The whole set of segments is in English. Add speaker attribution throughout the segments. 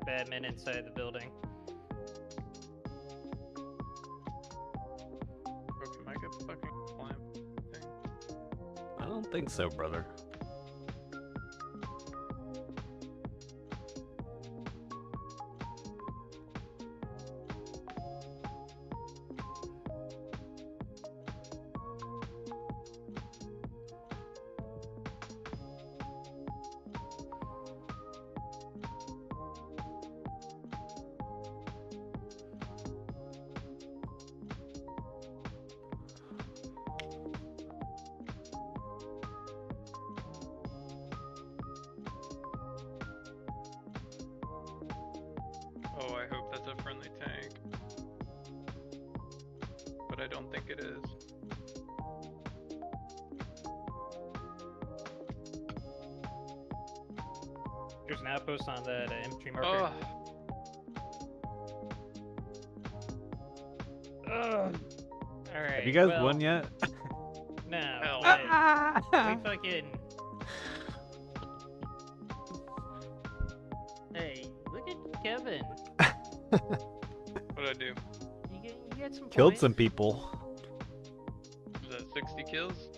Speaker 1: Batman inside the building.
Speaker 2: Can I get fucking climb thing?
Speaker 3: I don't think so, brother.
Speaker 2: Oh, I hope that's a friendly tank. But I don't think it is.
Speaker 1: There's an outpost on that infantry marker. Ugh. Alright.
Speaker 3: Have you guys won yet?
Speaker 1: No.
Speaker 2: Hell
Speaker 1: We fucking. Hey, look at Kevin.
Speaker 2: What'd I do?
Speaker 1: You get some
Speaker 3: Killed
Speaker 1: points.
Speaker 3: some people.
Speaker 2: Was that 60 kills?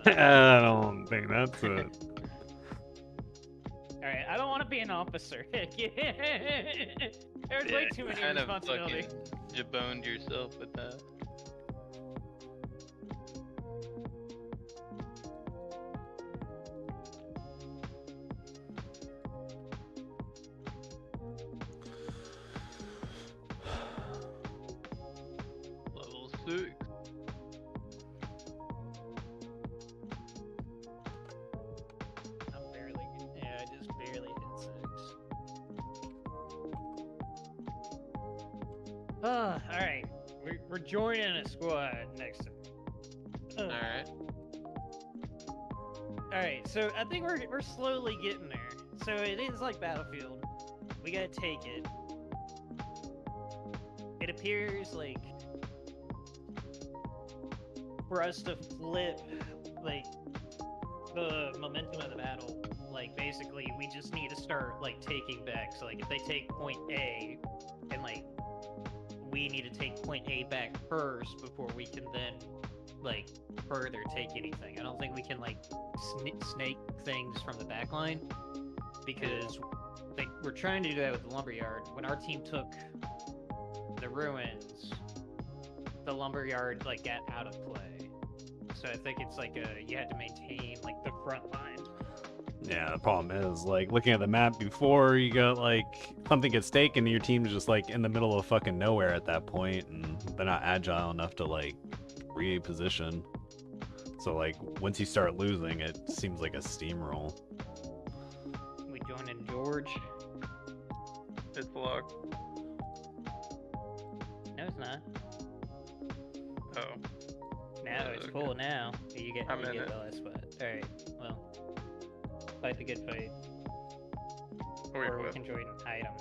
Speaker 3: I don't think that's it.
Speaker 1: Alright, I don't want to be an officer. There's way too many
Speaker 2: kind of
Speaker 1: responsibility.
Speaker 2: fucking jaboned yourself with that. Level 6.
Speaker 1: I'm barely. Yeah, I just barely hit 6. Alright. We're joining a squad next time.
Speaker 2: Alright.
Speaker 1: Alright, so I think we're slowly getting there. So it is like Battlefield. We gotta take it. It appears like for us to flip like the momentum of the battle, like basically we just need to start like taking back. So like if they take point A and like we need to take point A back first before we can then like further take anything. I don't think we can like snake things from the back line because like we're trying to do that with the lumberyard. When our team took the ruins, the lumberyard like got out of play. So I think it's like you had to maintain like the front line.
Speaker 3: Yeah, the problem is, like, looking at the map before, you got, like, something gets taken, and your team's just, like, in the middle of fucking nowhere at that point, and they're not agile enough to, like, reposition. So, like, once you start losing, it seems like a steamroll.
Speaker 1: We joining George.
Speaker 2: It's locked.
Speaker 1: No, it's not.
Speaker 2: Oh.
Speaker 1: Now it's
Speaker 2: Okay.
Speaker 1: full now. You get
Speaker 2: I'm
Speaker 1: you
Speaker 2: in
Speaker 1: get
Speaker 2: it.
Speaker 1: the last spot. Alright, well. Fight the good fight.
Speaker 2: Wait,
Speaker 1: Or we
Speaker 2: what?
Speaker 1: can join item.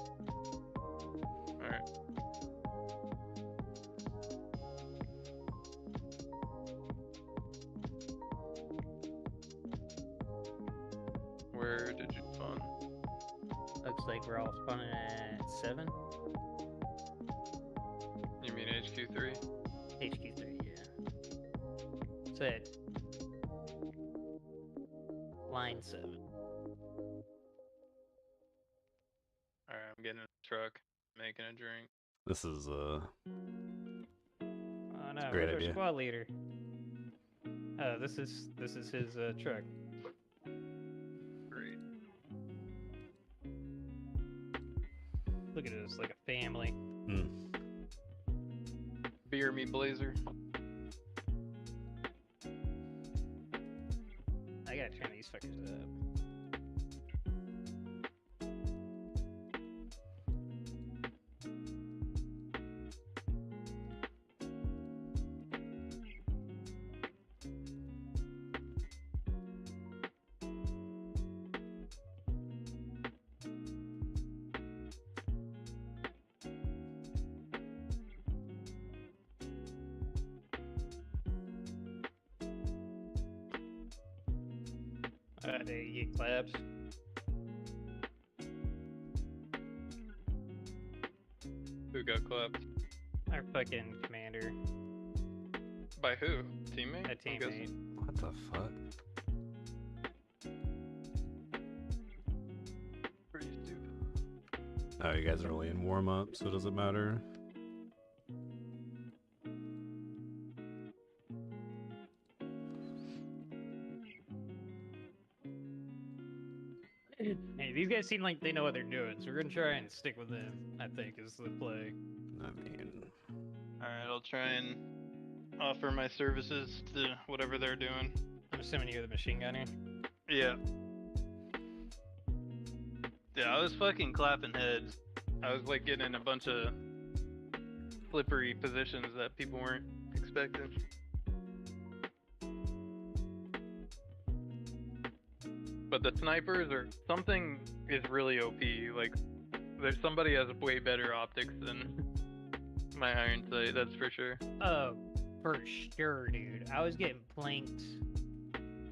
Speaker 2: Alright. Where did you spawn?
Speaker 1: Looks like we're all spawning at 7.
Speaker 2: You mean HQ3?
Speaker 1: HQ3, yeah. So at line 7.
Speaker 2: Alright, I'm getting in the truck, making a drink.
Speaker 3: This is,
Speaker 1: Oh no,
Speaker 3: great
Speaker 1: where's our
Speaker 3: idea.
Speaker 1: squad leader? Oh, this is his truck.
Speaker 2: Great.
Speaker 1: Look at this, like a family.
Speaker 2: Beer me blazer.
Speaker 1: I gotta turn these fuckers up. They get claps.
Speaker 2: clapped?
Speaker 1: Our fucking commander,
Speaker 2: By who? Teammate?
Speaker 1: a
Speaker 2: I'm guessing.
Speaker 1: teammate.
Speaker 3: What the fuck?
Speaker 2: Pretty stupid.
Speaker 3: Oh, you guys are only in warm up, so does it matter?
Speaker 1: Hey, these guys seem like they know what they're doing, so we're gonna try and stick with them. I think is the play.
Speaker 3: I mean,
Speaker 2: Alright, I'll try and offer my services to whatever they're doing.
Speaker 1: I'm assuming you're the machine gunner.
Speaker 2: Yeah. Yeah, I was fucking clapping heads. I was like getting in a bunch of slippery positions that people weren't expecting. But the snipers or something is really OP. Like, there's somebody has way better optics than my iron sight, that's for sure.
Speaker 1: Oh, for sure, dude. I was getting planked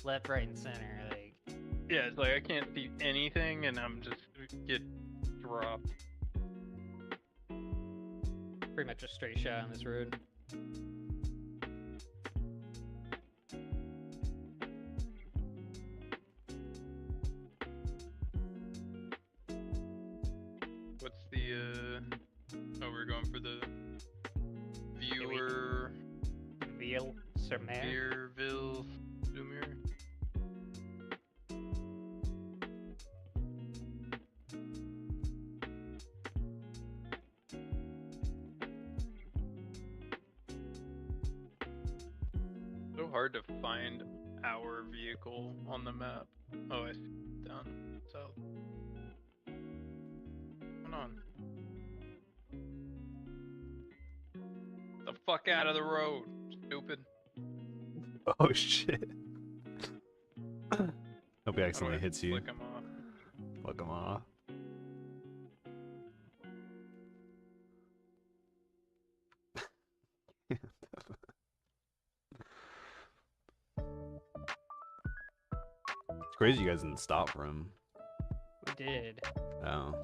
Speaker 1: left, right, and center. Like,
Speaker 2: Yeah, it's like I can't see anything and I'm just get dropped.
Speaker 1: pretty much a straight shot on this road.
Speaker 2: What's the oh, we're going for the viewer
Speaker 1: Veal, Sermer.
Speaker 2: Beerville Zoomer. So hard to find our vehicle on the map. Oh, I see it down south. What's going on? The fuck out of the road, stupid.
Speaker 3: oh shit. Hope he
Speaker 2: I'm
Speaker 3: accidentally
Speaker 2: gonna
Speaker 3: hits you.
Speaker 2: flick him off.
Speaker 3: Fuck him off. It's crazy you guys didn't stop for him.
Speaker 1: We did.
Speaker 3: Oh.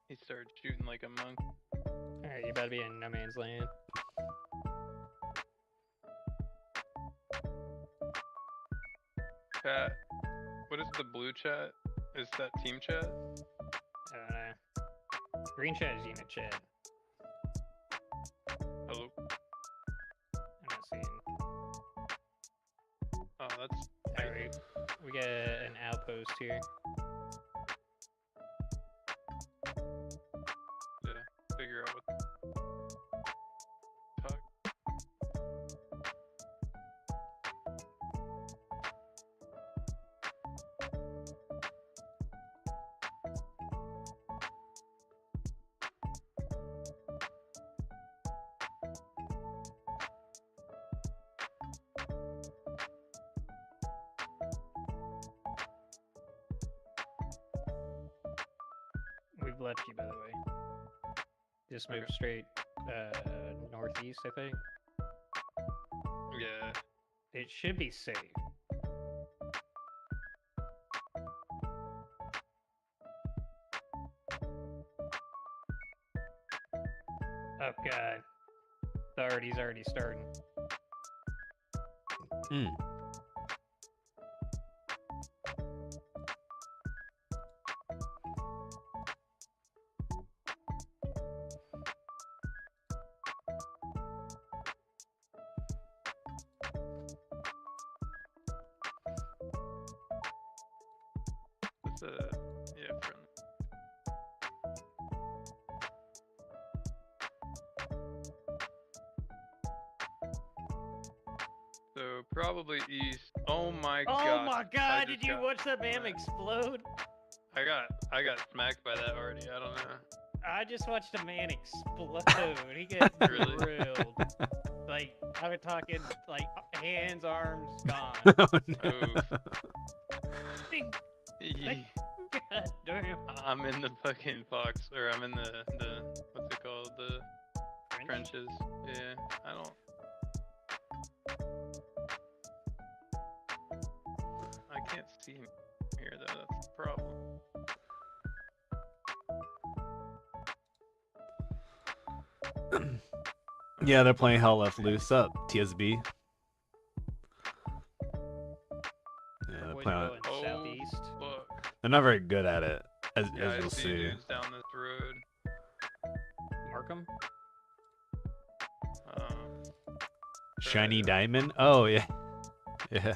Speaker 2: He started shooting like a monk.
Speaker 1: Alright, you better be in no man's land.
Speaker 2: Chat. What is the blue chat? Is that team chat?
Speaker 1: I don't know. Green chat is unit chat.
Speaker 2: Hello?
Speaker 1: I'm not seeing.
Speaker 2: Oh, that's
Speaker 1: Alright, we got an outpost here.
Speaker 2: to figure out what the fuck.
Speaker 1: We've left you, by the way. Just move
Speaker 2: Okay.
Speaker 1: straight northeast, I think.
Speaker 2: Yeah.
Speaker 1: It should be safe. Oh god. He's already starting.
Speaker 3: Hmm.
Speaker 2: It's yeah, friendly. So probably east. Oh my god.
Speaker 1: Oh my god, did
Speaker 2: just
Speaker 1: you
Speaker 2: got
Speaker 1: watch that man
Speaker 2: smacked.
Speaker 1: explode?
Speaker 2: I got smacked by that already. I don't know.
Speaker 1: I just watched a man explode. He got
Speaker 2: Really?
Speaker 1: drilled. Like, I'm talking, like, hands, arms, gone.
Speaker 3: Oh, no.
Speaker 1: Big
Speaker 2: Yee.
Speaker 1: god damn.
Speaker 2: I'm in the fucking fox, or I'm in the what's it called? The trenches. Yeah, I don't. I can't see him here though. That's the problem.
Speaker 3: Yeah, they're playing Hell Left Loose up. TSB. Yeah, they're
Speaker 1: Boys
Speaker 3: playing.
Speaker 1: going southeast.
Speaker 2: Fuck.
Speaker 3: They're not very good at it, as
Speaker 2: Yeah, I
Speaker 3: you'll
Speaker 2: see
Speaker 3: see.
Speaker 2: dudes down this road.
Speaker 1: Markham?
Speaker 3: Shiny
Speaker 2: to-
Speaker 3: Diamond. Oh yeah, yeah,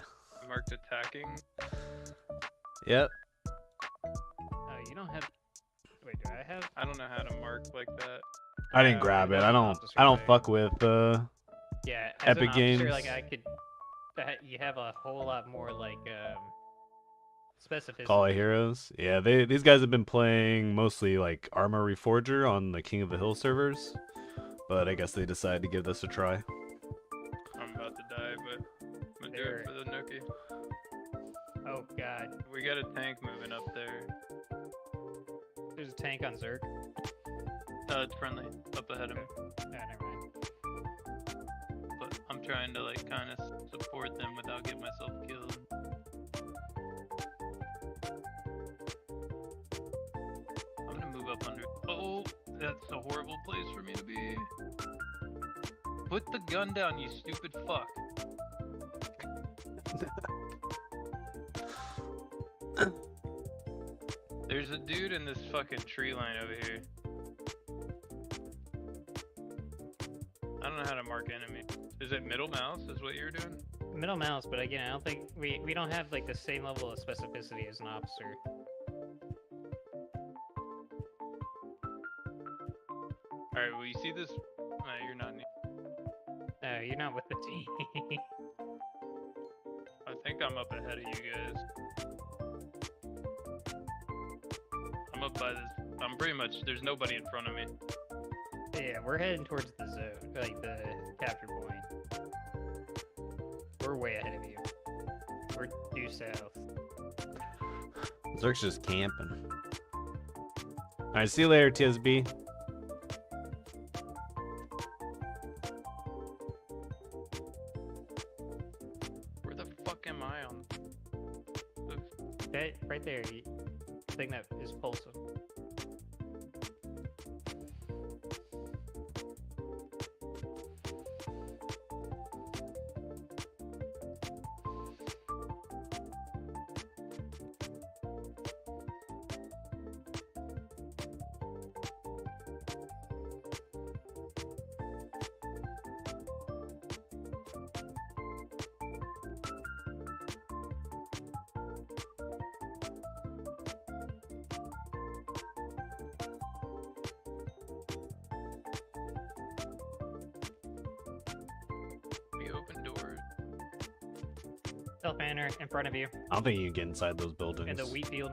Speaker 2: Marked attacking.
Speaker 3: yep.
Speaker 1: Oh, you don't have. Wait, do I have?
Speaker 2: I don't know how to mark like that.
Speaker 3: I didn't
Speaker 1: Yeah,
Speaker 3: grab
Speaker 1: we
Speaker 3: it.
Speaker 1: have
Speaker 3: I
Speaker 1: an
Speaker 3: don't.
Speaker 1: officer
Speaker 3: I don't
Speaker 1: tag.
Speaker 3: fuck with.
Speaker 1: Yeah, as
Speaker 3: Epic
Speaker 1: an officer,
Speaker 3: Games.
Speaker 1: like I could. You have a whole lot more like specificity.
Speaker 3: Call of Heroes. Yeah, these guys have been playing mostly like Armor Reforger on the King of the Hill servers, but I guess they decided to give this a try.
Speaker 2: I'm about to die, but I'm gonna do
Speaker 1: There.
Speaker 2: it for the nookie.
Speaker 1: Oh god,
Speaker 2: We got a tank moving up there.
Speaker 1: there's a tank on Zerg.
Speaker 2: It's friendly. Up ahead of me.
Speaker 1: Yeah, never mind.
Speaker 2: But I'm trying to like kind of support them without getting myself killed. I'm gonna move up under. Oh, that's a horrible place for me to be. Put the gun down, you stupid fuck. There's a dude in this fucking tree line over here. I don't know how to mark enemy. Is it middle mouse? Is what you're doing?
Speaker 1: Middle mouse, but again, I don't think we don't have like the same level of specificity as an officer.
Speaker 2: Alright, well you see this? No, you're not.
Speaker 1: No, you're not with the team.
Speaker 2: I think I'm up ahead of you guys. I'm up by this. I'm pretty much. There's nobody in front of me.
Speaker 1: Yeah, we're heading towards the zone, like the capture point. We're way ahead of you. We're due south.
Speaker 3: Zerk's just camping. All right, see you later, TSB.
Speaker 2: Where the fuck am I on?
Speaker 1: That right there, thing that is pulsing.
Speaker 2: We open doors.
Speaker 1: Self banner in front of you
Speaker 3: I don't think you can get inside those buildings.
Speaker 1: in the wheat field.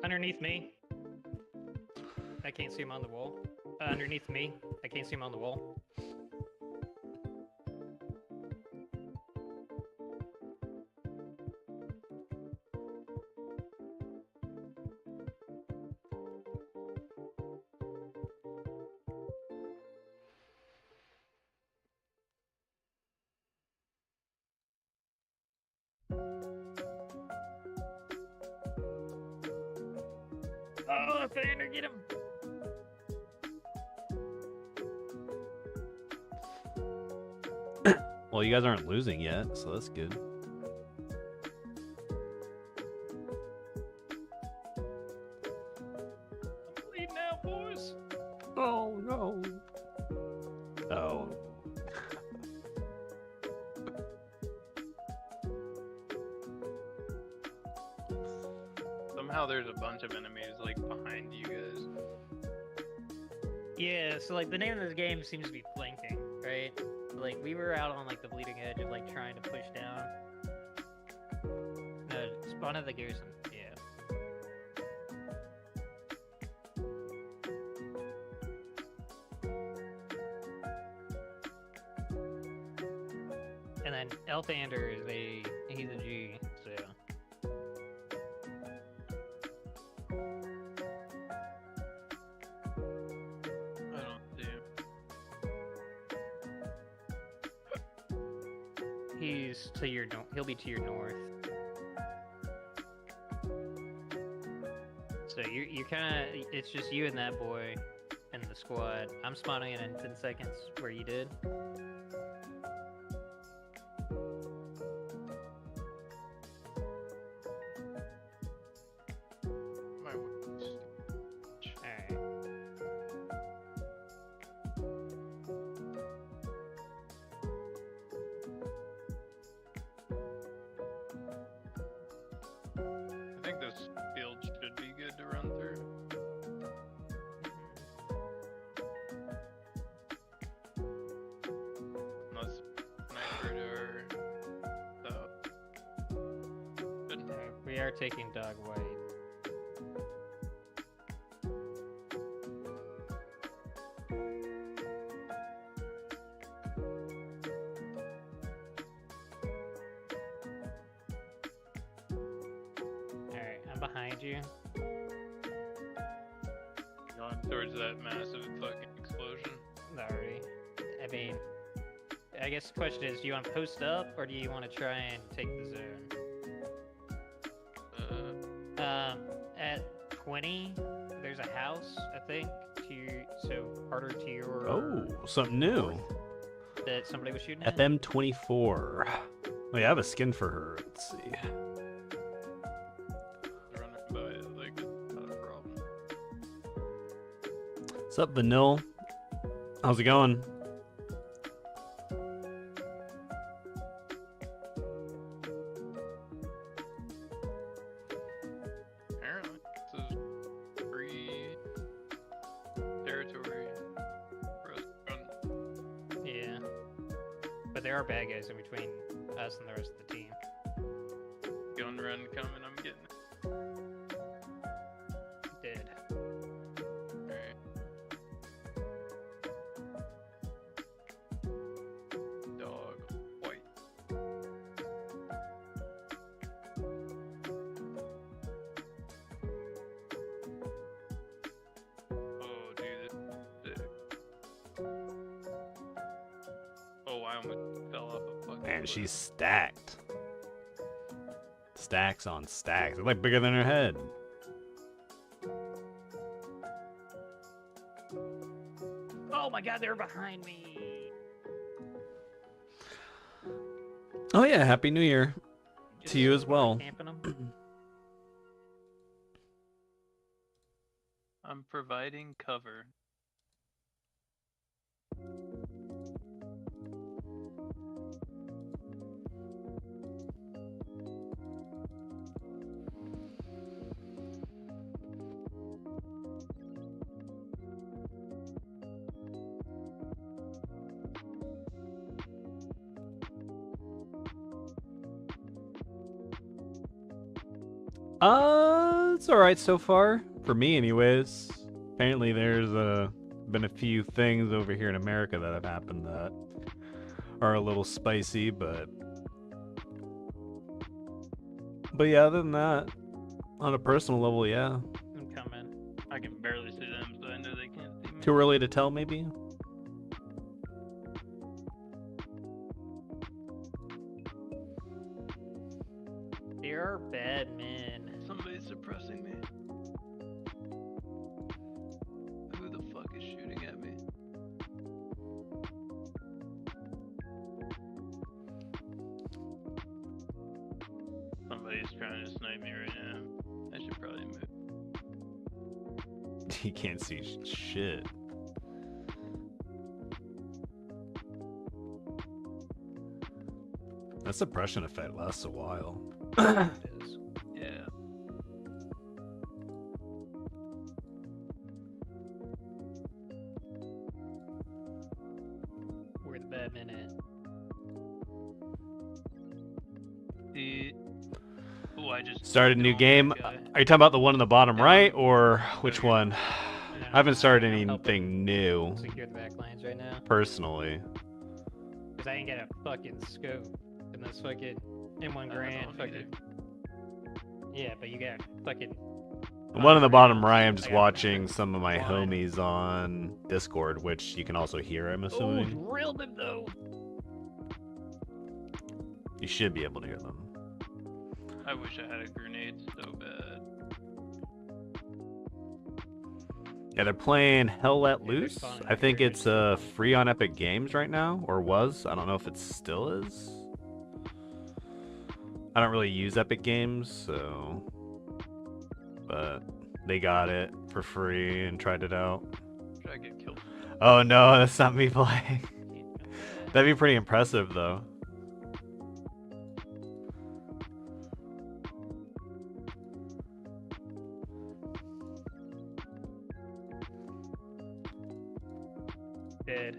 Speaker 1: Underneath me. I can't see him on the wall. Underneath me. I can't see him on the wall. Oh, Fander, get him!
Speaker 3: Well, you guys aren't losing yet, so that's good.
Speaker 1: Bleeding out, boys!
Speaker 3: Oh no. Oh.
Speaker 2: Somehow there's a bunch of enemies like behind you guys.
Speaker 1: Yeah, so like the name of this game seems to be flanking, right? Like we were out on like the bleeding edge of like trying to push down. No, spawn at the garrison. Yeah. And then Elfander is he's a G, so He's to your he'll be to your north. So you're kind of, it's just you and that boy and the squad. I'm spawning in 10 seconds where you did. Alright.
Speaker 2: I think this field should be good to run through. Unless sniper or so.
Speaker 1: We are taking dog white. Alright, I'm behind you.
Speaker 2: Going towards that massive fucking explosion.
Speaker 1: Already. I mean, I guess the question is, do you want to post up or do you want to try and take the zone? At 20, there's a house, I think, so harder to your...
Speaker 3: Oh, something new.
Speaker 1: That somebody was shooting at?
Speaker 3: FM24. Oh, yeah, I have a skin for her. Let's see.
Speaker 2: Running by it, like, it's not a problem.
Speaker 3: What's up, Vanille? How's it going?
Speaker 2: Apparently, this is free territory for us to run.
Speaker 1: Yeah. But there are bad guys in between us and the rest of the team.
Speaker 2: Gun run coming, I'm getting it.
Speaker 1: Dead.
Speaker 2: Alright. Dog white. Oh, dude, this is sick. Oh, I almost fell off a fucking
Speaker 3: Man,
Speaker 2: cliff.
Speaker 3: she's stacked. Stacks on stacks. They're like bigger than her head.
Speaker 1: Oh my god, they're behind me!
Speaker 3: Oh yeah, Happy New Year
Speaker 1: Just
Speaker 3: to you as well.
Speaker 1: Camping 'em.
Speaker 2: I'm providing cover.
Speaker 3: It's alright so far. For me, anyways. Apparently, there's been a few things over here in America that have happened that are a little spicy, but yeah, other than that, on a personal level, yeah.
Speaker 1: I'm coming.
Speaker 2: I can barely see them, so I know they can't see me.
Speaker 3: Too early to tell, maybe?
Speaker 1: There are bad men.
Speaker 2: Somebody's suppressing me. Who the fuck is shooting at me? Somebody's trying to snipe me right now. I should probably move.
Speaker 3: He can't see shit. That suppression effect lasts a while.
Speaker 1: It is.
Speaker 2: Yeah.
Speaker 1: Where the bad men at?
Speaker 2: Oh, I just
Speaker 3: Started a new
Speaker 2: killed
Speaker 3: game.
Speaker 2: that guy.
Speaker 3: Are you talking about the one in the bottom right, or which
Speaker 2: Okay.
Speaker 3: one?
Speaker 1: No,
Speaker 3: I haven't started
Speaker 1: I'm helping
Speaker 3: anything new,
Speaker 1: secure the back lines right now.
Speaker 3: personally.
Speaker 1: Because I ain't got a fucking scope. And this fucking M1
Speaker 2: I
Speaker 1: Grand
Speaker 2: don't
Speaker 1: fucking... Yeah, but you got fucking...
Speaker 3: The one in the bottom
Speaker 1: rounds.
Speaker 3: right, I'm
Speaker 1: I
Speaker 3: just
Speaker 1: got
Speaker 3: watching some of my
Speaker 1: one.
Speaker 3: homies on Discord, which you can also hear, I'm
Speaker 1: Oh,
Speaker 3: assuming.
Speaker 1: drilled him though!
Speaker 3: You should be able to hear them.
Speaker 2: I wish I had a grenade so bad.
Speaker 3: Yeah, they're playing Hell Let
Speaker 1: Yeah, they're
Speaker 3: Loose.
Speaker 1: spawning
Speaker 3: I think
Speaker 1: here.
Speaker 3: it's free on Epic Games right now, or was. I don't know if it still is. I don't really use Epic Games, so... But they got it for free and tried it out.
Speaker 2: Should I get killed?
Speaker 3: Oh no, that's not me playing. That'd be pretty impressive, though.
Speaker 1: Dead.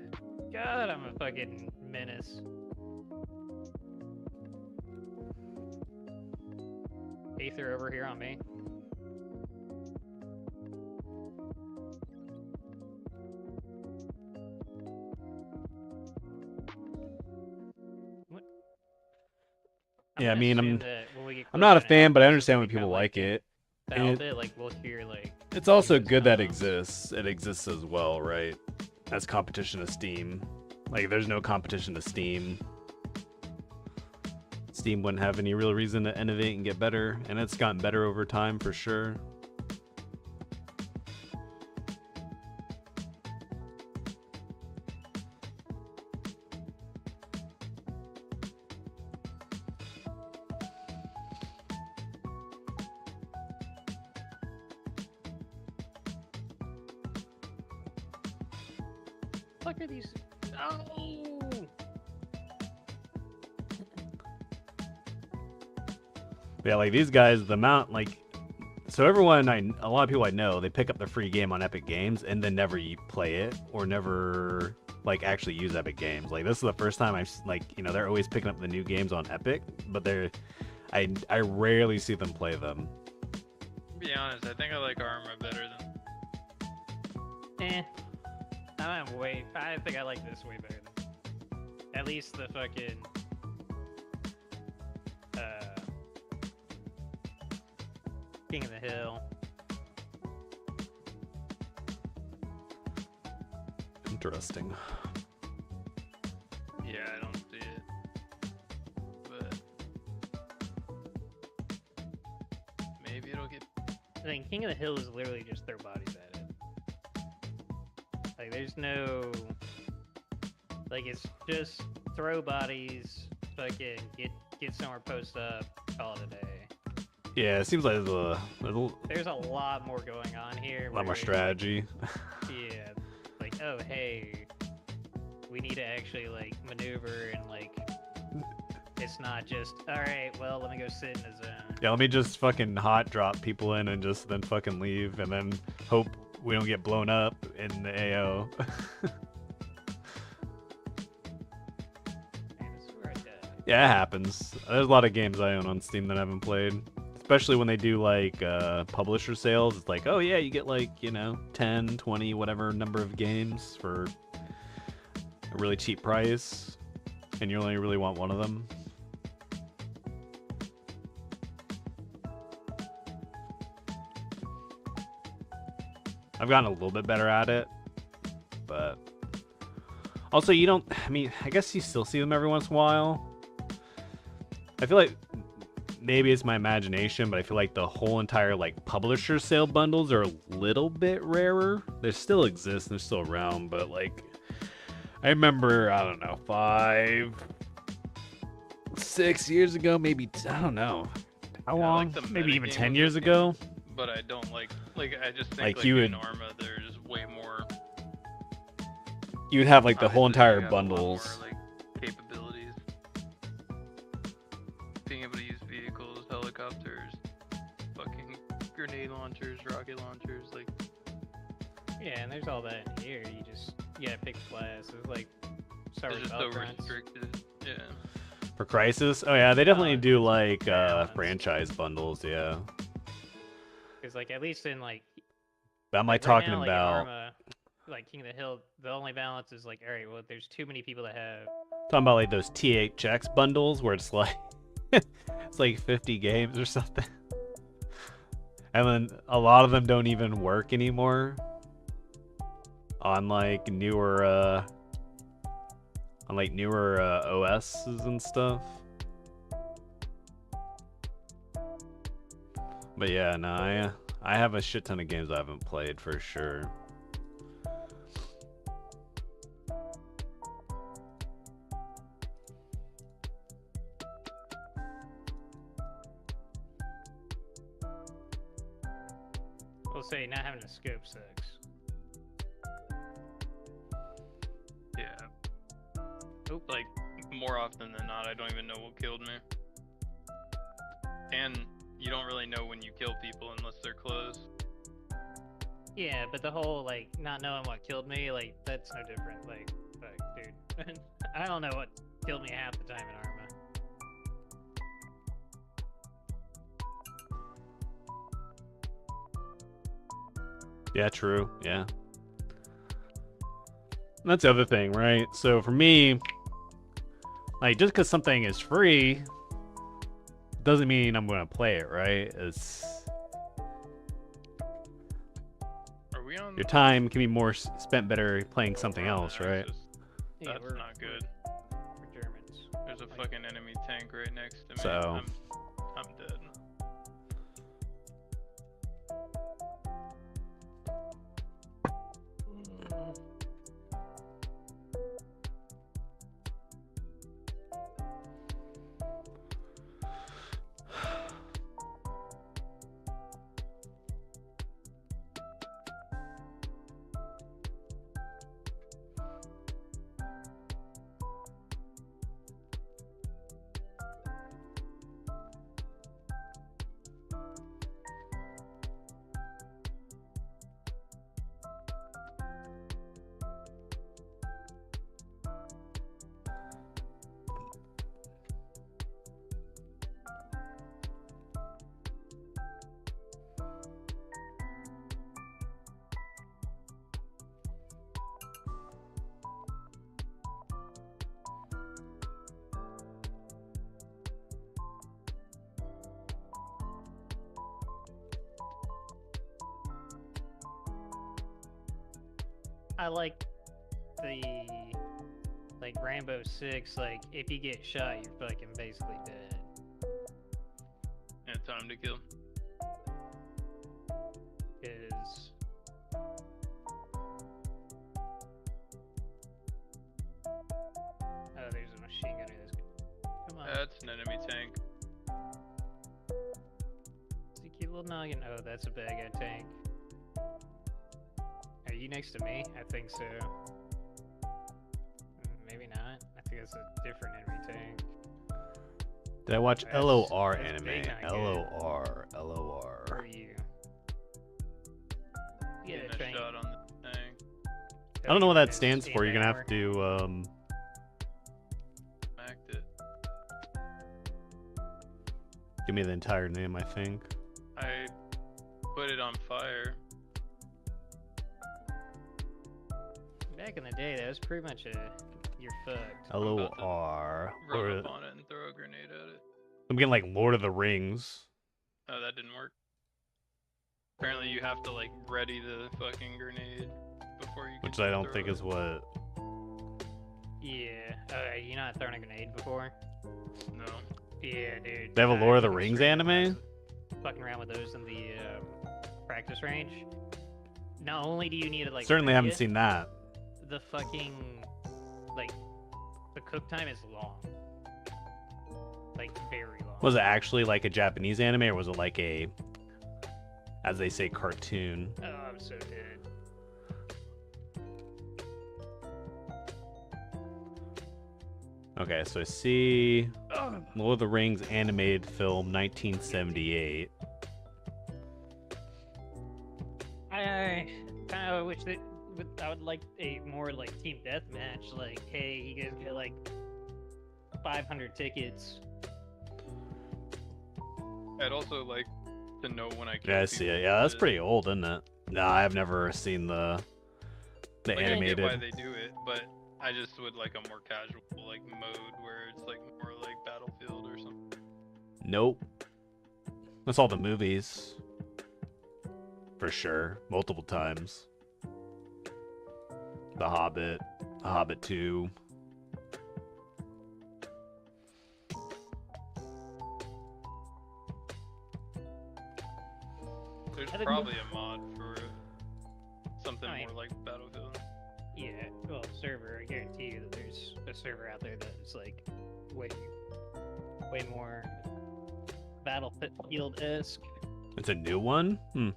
Speaker 1: God, I'm a fucking menace. Aether over here on me. What?
Speaker 3: Yeah, I
Speaker 1: gonna
Speaker 3: mean,
Speaker 1: assume that when we get
Speaker 3: I'm not a
Speaker 1: closer to
Speaker 3: fan, but I
Speaker 1: Alpha,
Speaker 3: understand when
Speaker 1: we got,
Speaker 3: people like it.
Speaker 1: the
Speaker 3: And
Speaker 1: Alpha, like we'll hear like.
Speaker 3: It's also
Speaker 1: things
Speaker 3: good that
Speaker 1: come up.
Speaker 3: exists. It exists as well, right? As competition to Steam. Like, there's no competition to Steam. Steam wouldn't have any real reason to innovate and get better, and it's gotten better over time for sure.
Speaker 1: Fuck are these? Oh!
Speaker 3: Yeah, like these guys, the amount, like, so everyone, a lot of people I know, they pick up the free game on Epic Games and then never play it or never, like, actually use Epic Games. Like, this is the first time I've, like, you know, they're always picking up the new games on Epic, but I rarely see them play them.
Speaker 2: To be honest, I think I like Arma better than.
Speaker 1: I think I like this way better than. At least the fucking. King of the Hill.
Speaker 3: Interesting.
Speaker 2: Yeah, I don't see it. But maybe it'll get.
Speaker 1: I think King of the Hill is literally just throw bodies at it. Like, there's no. Like, it's just throw bodies, fucking get somewhere, post up, call it a day.
Speaker 3: Yeah, it seems like
Speaker 1: There's a lot more going on here.
Speaker 3: lot more
Speaker 1: where,
Speaker 3: strategy.
Speaker 1: Yeah, like, oh hey, we need to actually like maneuver and like, it's not just all right. Well, let me go sit in the zone.
Speaker 3: Yeah, let me just fucking hot drop people in and just then fucking leave and then hope we don't get blown up in the AO.
Speaker 1: Man, I swear I died.
Speaker 3: Yeah, it happens. There's a lot of games I own on Steam that I haven't played. Especially when they do like publisher sales. It's like, oh yeah, you get like, you know, 10, 20, whatever number of games for a really cheap price. And you only really want one of them. I've gotten a little bit better at it. But also, you don't, I mean, I guess you still see them every once in a while. I feel like maybe it's my imagination, but I feel like the whole entire like publisher sale bundles are a little bit rarer. They still exist, they're still around, but like I remember, I don't know, 5, 6 years ago, maybe I don't know how
Speaker 2: Yeah, I
Speaker 3: long,
Speaker 2: like the
Speaker 3: maybe even
Speaker 2: metagame
Speaker 3: 10
Speaker 2: of
Speaker 3: years
Speaker 2: the
Speaker 3: ago.
Speaker 2: But I don't like I just think
Speaker 3: Like,
Speaker 2: like
Speaker 3: you
Speaker 2: in
Speaker 3: would-
Speaker 2: Arma there's way more.
Speaker 3: You would have like the whole
Speaker 2: obviously, you
Speaker 3: entire
Speaker 2: have a lot
Speaker 3: bundles.
Speaker 2: more, like, capabilities. Being able to use vehicles, helicopters, fucking grenade launchers, rocket launchers, like.
Speaker 1: Yeah, and there's all that in here. You gotta pick a class. It's like start
Speaker 2: It's
Speaker 1: with
Speaker 2: just so
Speaker 1: Valkyries.
Speaker 2: restricted. Yeah.
Speaker 3: For Crisis? Oh yeah, they definitely do
Speaker 1: it's
Speaker 3: like
Speaker 1: balanced.
Speaker 3: franchise bundles, yeah.
Speaker 1: Because like at least in like.
Speaker 3: But I'm like
Speaker 1: right
Speaker 3: talking
Speaker 1: now, like, in
Speaker 3: about
Speaker 1: Arma, like King of the Hill, the only balance is like, all right, well, there's too many people that have.
Speaker 3: like those THX bundles where it's like it's like 50 games or something. And then a lot of them don't even work anymore on like newer OSs and stuff. But yeah, no, I have a shit ton of games I haven't played for sure.
Speaker 1: We'll say not having a scope sucks.
Speaker 2: Yeah.
Speaker 1: Oop.
Speaker 2: Like, more often than not, I don't even know what killed me. And you don't really know when you kill people unless they're close.
Speaker 1: Yeah, but the whole like not knowing what killed me, like that's no different. Like, fuck, dude. I don't know what killed me half the time in Arma.
Speaker 3: Yeah, true. Yeah. That's the other thing, right? So for me, like, just because something is free doesn't mean I'm going to play it, right? It's
Speaker 2: Are we on?
Speaker 3: your time can be more spent better playing something else, right?
Speaker 1: Yeah,
Speaker 2: That's
Speaker 1: we're
Speaker 2: not good.
Speaker 1: We're Germans.
Speaker 2: There's a fucking enemy tank right next to me.
Speaker 3: So-
Speaker 2: I'm dead.
Speaker 1: I like the like Rambo 6. Like, if you get shot, you're fucking basically dead.
Speaker 2: Yeah, time to kill.
Speaker 1: Cause oh, there's a machine gunner. That's good. Come on.
Speaker 2: That's an enemy tank.
Speaker 1: Cheeky little noggin. Oh, that's a bad guy tank. Are you next to me? I think so. Maybe not. I think that's a different enemy tank.
Speaker 3: Did I watch
Speaker 1: That's-
Speaker 3: LOR
Speaker 1: that's
Speaker 3: anime?
Speaker 1: big, not good.
Speaker 3: LOR.
Speaker 1: Where
Speaker 3: LOR.
Speaker 1: are you? Yeah,
Speaker 2: Getting a
Speaker 1: train.
Speaker 2: shot on the tank.
Speaker 3: I don't know what that
Speaker 1: It's
Speaker 3: stands for. You're gonna have
Speaker 1: hour.
Speaker 3: to
Speaker 2: Smacked it.
Speaker 3: give me the entire name, I think.
Speaker 2: I put it on fire.
Speaker 1: Back in the day, that was pretty much a you're fucked.
Speaker 3: LOR.
Speaker 2: Run up on it and throw a grenade at it.
Speaker 3: I'm getting like Lord of the Rings.
Speaker 2: Oh, that didn't work. Apparently you have to like ready the fucking grenade before you can
Speaker 3: Which I don't
Speaker 2: throw
Speaker 3: think
Speaker 2: it.
Speaker 3: is what.
Speaker 1: Yeah. You not thrown a grenade before?
Speaker 2: No.
Speaker 1: Yeah, dude.
Speaker 3: They have a Lord of the
Speaker 1: fucking
Speaker 3: Rings
Speaker 1: straight up
Speaker 3: anime?
Speaker 1: fucking around with those in the practice range. Not only do you need to like
Speaker 3: Certainly
Speaker 1: ready
Speaker 3: haven't
Speaker 1: it,
Speaker 3: seen that.
Speaker 1: the fucking like the cook time is long. Like very long.
Speaker 3: Was it actually like a Japanese anime or was it like a, as they say, cartoon?
Speaker 1: Oh, I'm so dead.
Speaker 3: Okay, so I see Lord of the Rings animated film 1978.
Speaker 1: I kind of wish that I would like a more like team deathmatch. Like, hey, you guys get like 500 tickets.
Speaker 2: I'd also like to know when I kill
Speaker 3: Yeah, I see
Speaker 2: people
Speaker 3: it. Yeah, that's
Speaker 2: because,
Speaker 3: pretty old, isn't it? No, I've never seen the
Speaker 2: like,
Speaker 3: animated.
Speaker 2: I get why they do it, but I just would like a more casual like mode where it's like more like Battlefield or something.
Speaker 3: Nope. That's all the movies. For sure. Multiple times. The Hobbit. The Hobbit 2.
Speaker 2: There's
Speaker 1: I think-
Speaker 2: probably a mod for something
Speaker 1: I mean-
Speaker 2: more like Battlefield.
Speaker 1: Yeah, well, server. I guarantee you that there's a server out there that's like way more Battlefield-esque.
Speaker 3: It's a new one? Hmm.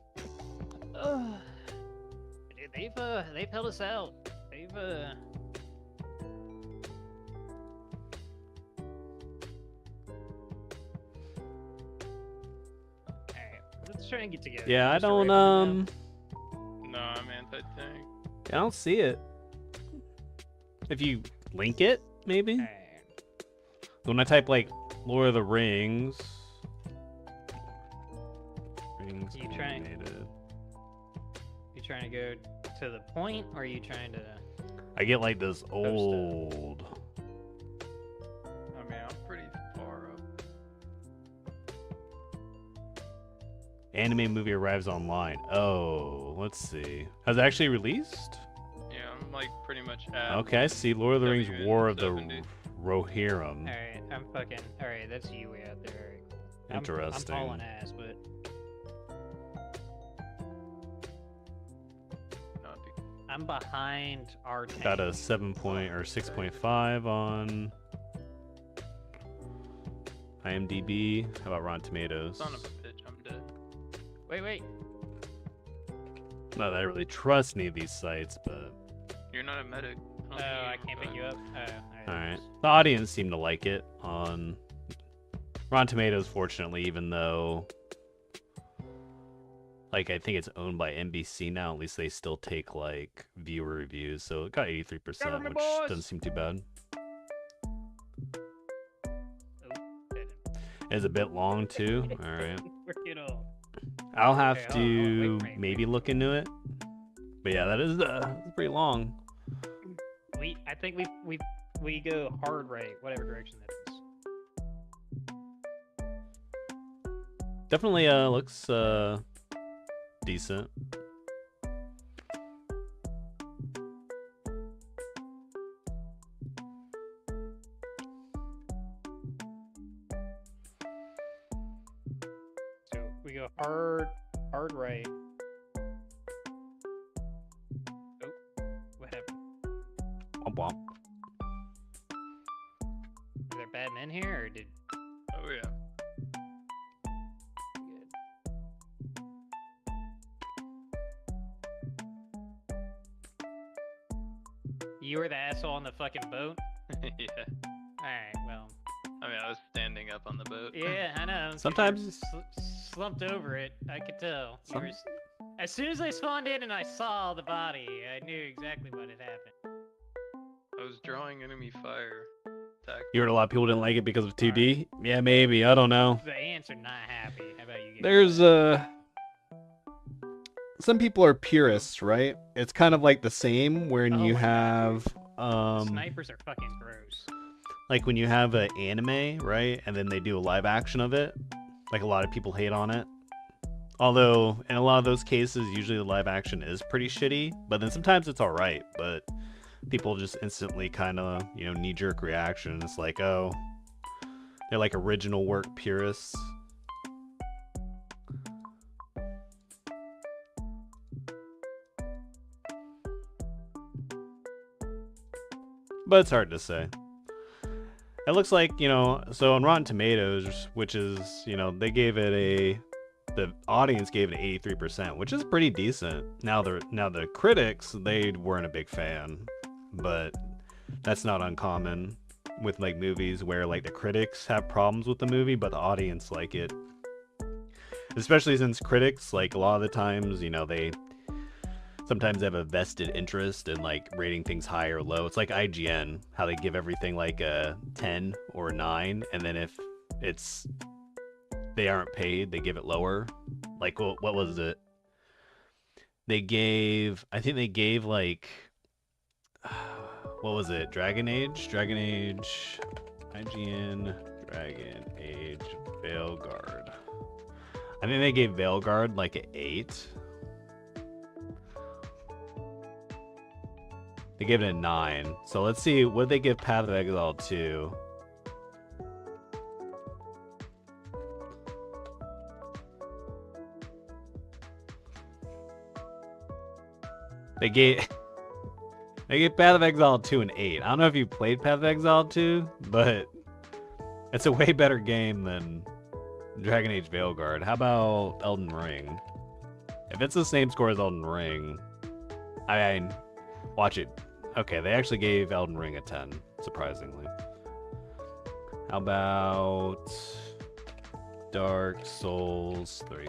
Speaker 1: Dude, they've held us out. They've Alright, let's try and get together.
Speaker 3: Yeah, I
Speaker 1: Just a
Speaker 3: don't,
Speaker 1: rifle now.
Speaker 2: No, I'm anti-tank.
Speaker 3: I don't see it. If you link it, maybe?
Speaker 1: Alright.
Speaker 3: When I type, like, Lord of the Rings... Rings
Speaker 1: You trying-
Speaker 3: animated.
Speaker 1: You trying to go to the point, or are you trying to?
Speaker 3: I get, like, this old...
Speaker 2: I mean, I'm pretty far up.
Speaker 3: Anime movie arrives online. Oh, let's see. Has it actually released?
Speaker 2: Yeah, I'm like pretty much at.
Speaker 3: Okay, I see. Lord of the Rings War of the
Speaker 2: 70.
Speaker 3: Rohirrim.
Speaker 1: Alright, I'm fucking. Alright, that's you way out there. Alright, cool.
Speaker 3: Interesting.
Speaker 1: I'm hauling ass, but
Speaker 2: Not be-
Speaker 1: I'm behind our tank.
Speaker 3: Got a 7 point or 6.5 on IMDb. How about Rotten Tomatoes?
Speaker 2: Son of a bitch, I'm dead.
Speaker 1: Wait.
Speaker 3: Not that I really trust any of these sites, but
Speaker 2: You're not a medic.
Speaker 1: Oh, I can't pick you up.
Speaker 3: alright. The audience seemed to like it on Rotten Tomatoes, fortunately, even though like I think it's owned by NBC now, at least they still take like viewer reviews, so it got 83%,
Speaker 1: Government
Speaker 3: which
Speaker 1: boys!
Speaker 3: doesn't seem too bad.
Speaker 1: Dead.
Speaker 3: It's a bit long too. Alright.
Speaker 1: Work it all.
Speaker 3: I'll have
Speaker 1: Okay,
Speaker 3: to
Speaker 1: hold on, wait.
Speaker 3: maybe look into it. But yeah, that is pretty long.
Speaker 1: I think we go hard right, whatever direction that is.
Speaker 3: Definitely looks decent.
Speaker 1: So we go hard right. Oh, what happened?
Speaker 3: Womp womp.
Speaker 1: Are there bad men here, or did?
Speaker 2: Oh yeah.
Speaker 1: You were the asshole on the fucking boat?
Speaker 2: Yeah.
Speaker 1: Alright, well.
Speaker 2: I mean, I was standing up on the boat.
Speaker 1: Yeah, I know. 'cause you
Speaker 3: Sometimes-
Speaker 1: were slumped over it. I could tell. You
Speaker 3: Some-
Speaker 1: were as soon as I spawned in and I saw the body, I knew exactly what had happened.
Speaker 2: I was drawing enemy fire.
Speaker 3: You heard a lot of people didn't like it because of 2D? Yeah, maybe. I don't know.
Speaker 1: The ants are not happy. How about you? Get
Speaker 4: There's some people are purists, right? It's kind of like the same when
Speaker 1: Oh
Speaker 4: you
Speaker 1: my God,
Speaker 4: have
Speaker 1: snipers are fucking gross.
Speaker 3: Like when you have an anime, right? And then they do a live action of it. Like a lot of people hate on it. Although in a lot of those cases, usually the live action is pretty shitty. But then sometimes it's alright. But people just instantly kind of, knee-jerk reaction. It's like, oh, they're like original work purists. But it's hard to say. It looks like, so on Rotten Tomatoes, which is, they gave it the audience gave it 83%, which is pretty decent. Now the critics, they weren't a big fan, but that's not uncommon with like movies where like the critics have problems with the movie, but the audience like it. Especially since critics, like a lot of the times, they sometimes have a vested interest in like rating things high or low. It's like IGN, how they give everything like a 10 or a 9, and then if they aren't paid, they give it lower. Like what was it? I think they gave like what was it? Dragon Age, IGN, Dragon Age, Veilguard. I think they gave Veilguard like an 8. They gave it a 9. So let's see, what they give Path of Exile 2? They gave Path of Exile 2 an 8. I don't know if you played Path of Exile 2, but it's a way better game than Dragon Age Veilguard. How about Elden Ring? If it's the same score as Elden Ring, I watch it. Okay, they actually gave Elden Ring a 10, surprisingly. How about Dark Souls 3?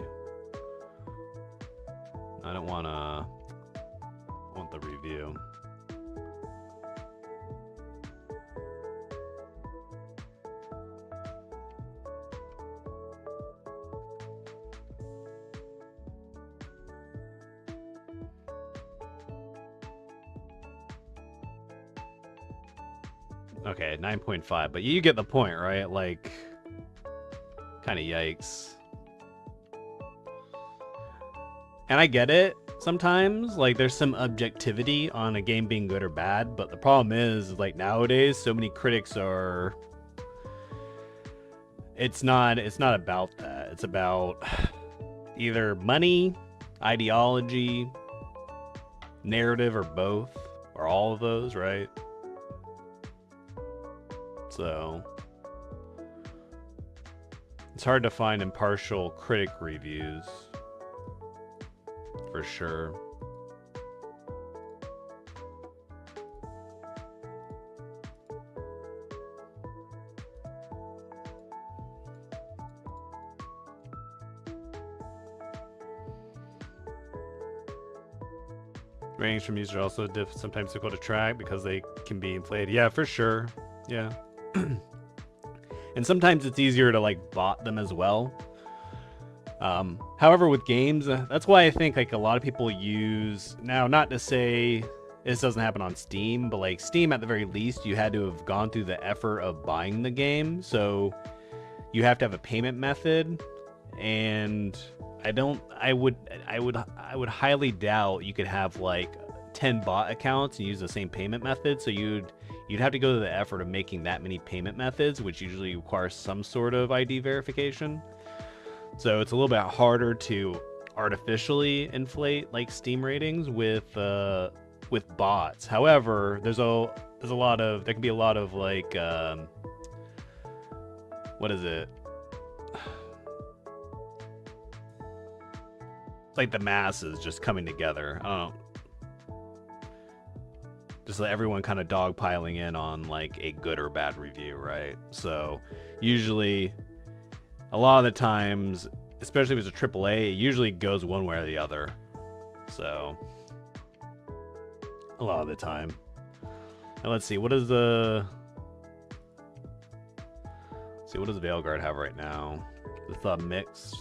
Speaker 3: I don't want the review. Okay, 9.5, but you get the point, right? Like, kind of yikes. And I get it sometimes, like there's some objectivity on a game being good or bad, but the problem is like nowadays so many critics are, it's not about that. It's about either money, ideology, narrative, or both, or all of those, right? So it's hard to find impartial critic reviews, for sure. Ratings from users are also sometimes difficult to track because they can be inflated. Yeah, for sure. Yeah. And sometimes it's easier to like bot them as well. However, with games, that's why I think like a lot of people use, now not to say this doesn't happen on Steam, but like Steam at the very least, you had to have gone through the effort of buying the game. So you have to have a payment method, and I would highly doubt you could have like 10 bot accounts and use the same payment method. So you'd have to go to the effort of making that many payment methods, which usually requires some sort of ID verification. So it's a little bit harder to artificially inflate like Steam ratings with bots. However, there can be a lot of like what is it? Like the masses just coming together. I don't know. Just like everyone kind of dogpiling in on like a good or bad review, right? So usually, a lot of the times, especially if it's a AAA, it usually goes one way or the other. So a lot of the time. And let's see, what does Veilguard have right now? It's mixed.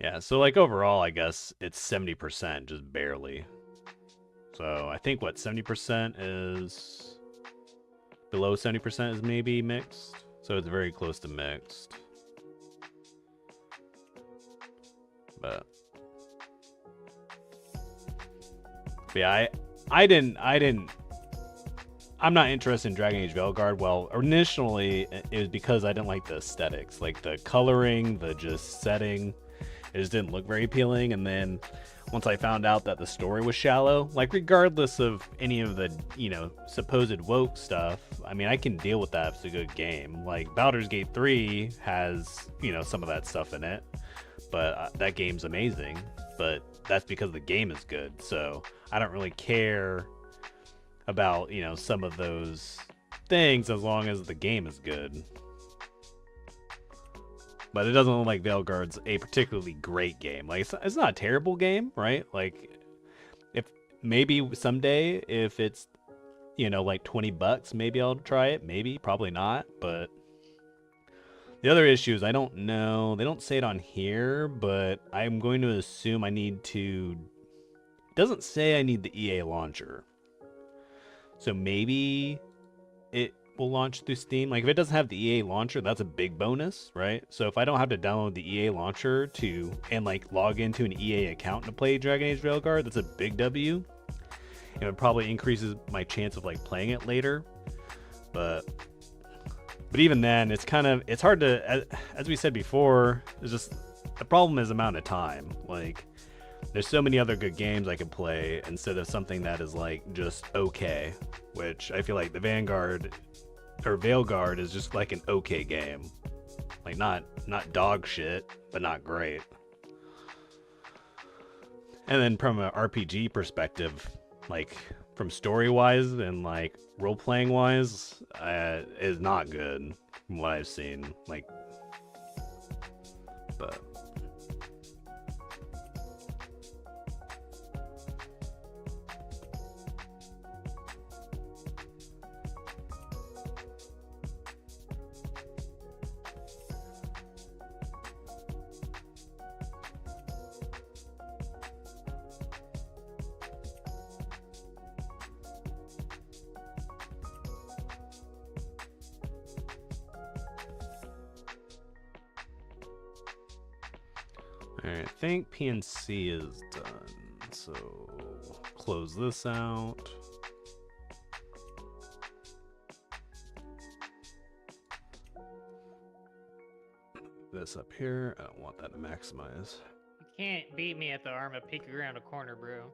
Speaker 3: Yeah, so like overall, I guess it's 70%, just barely. So I think what 70% is below 70% is maybe mixed. So it's very close to mixed. But yeah, I'm not interested in Dragon Age Veilguard. Well, initially it was because I didn't like the aesthetics, like the coloring, the just setting. It just didn't look very appealing. And then once I found out that the story was shallow, like regardless of any of the, supposed woke stuff, I mean, I can deal with that if it's a good game. Like Baldur's Gate 3 has, some of that stuff in it, but that game's amazing. But that's because the game is good. So I don't really care about, some of those things as long as the game is good. But it doesn't look like Veilguard's a particularly great game. Like it's not a terrible game, right? Like if maybe someday if it's like $20, maybe I'll try it. Maybe, probably not. But the other issue is I don't know. They don't say it on here, but I'm going to assume I need to. It doesn't say I need the EA launcher. So maybe it will launch through Steam. Like if it doesn't have the EA launcher, that's a big bonus, right? So if I don't have to download the EA launcher and like log into an EA account to play Dragon Age Veilguard, that's a big W. And it probably increases my chance of like playing it later. But even then, it's hard to, as we said before, it's just the problem is amount of time. Like, there's so many other good games I could play instead of something that is like just okay, which I feel like the Vanguard or Veilguard is just like an okay game. Like not dog shit, but not great. And then from an RPG perspective, like from story wise and like role playing wise, is not good from what I've seen. Like, but. Alright, I think PNC is done, so close this out. This up here, I don't want that to maximize.
Speaker 1: You can't beat me at the Arma peek around a corner, bro.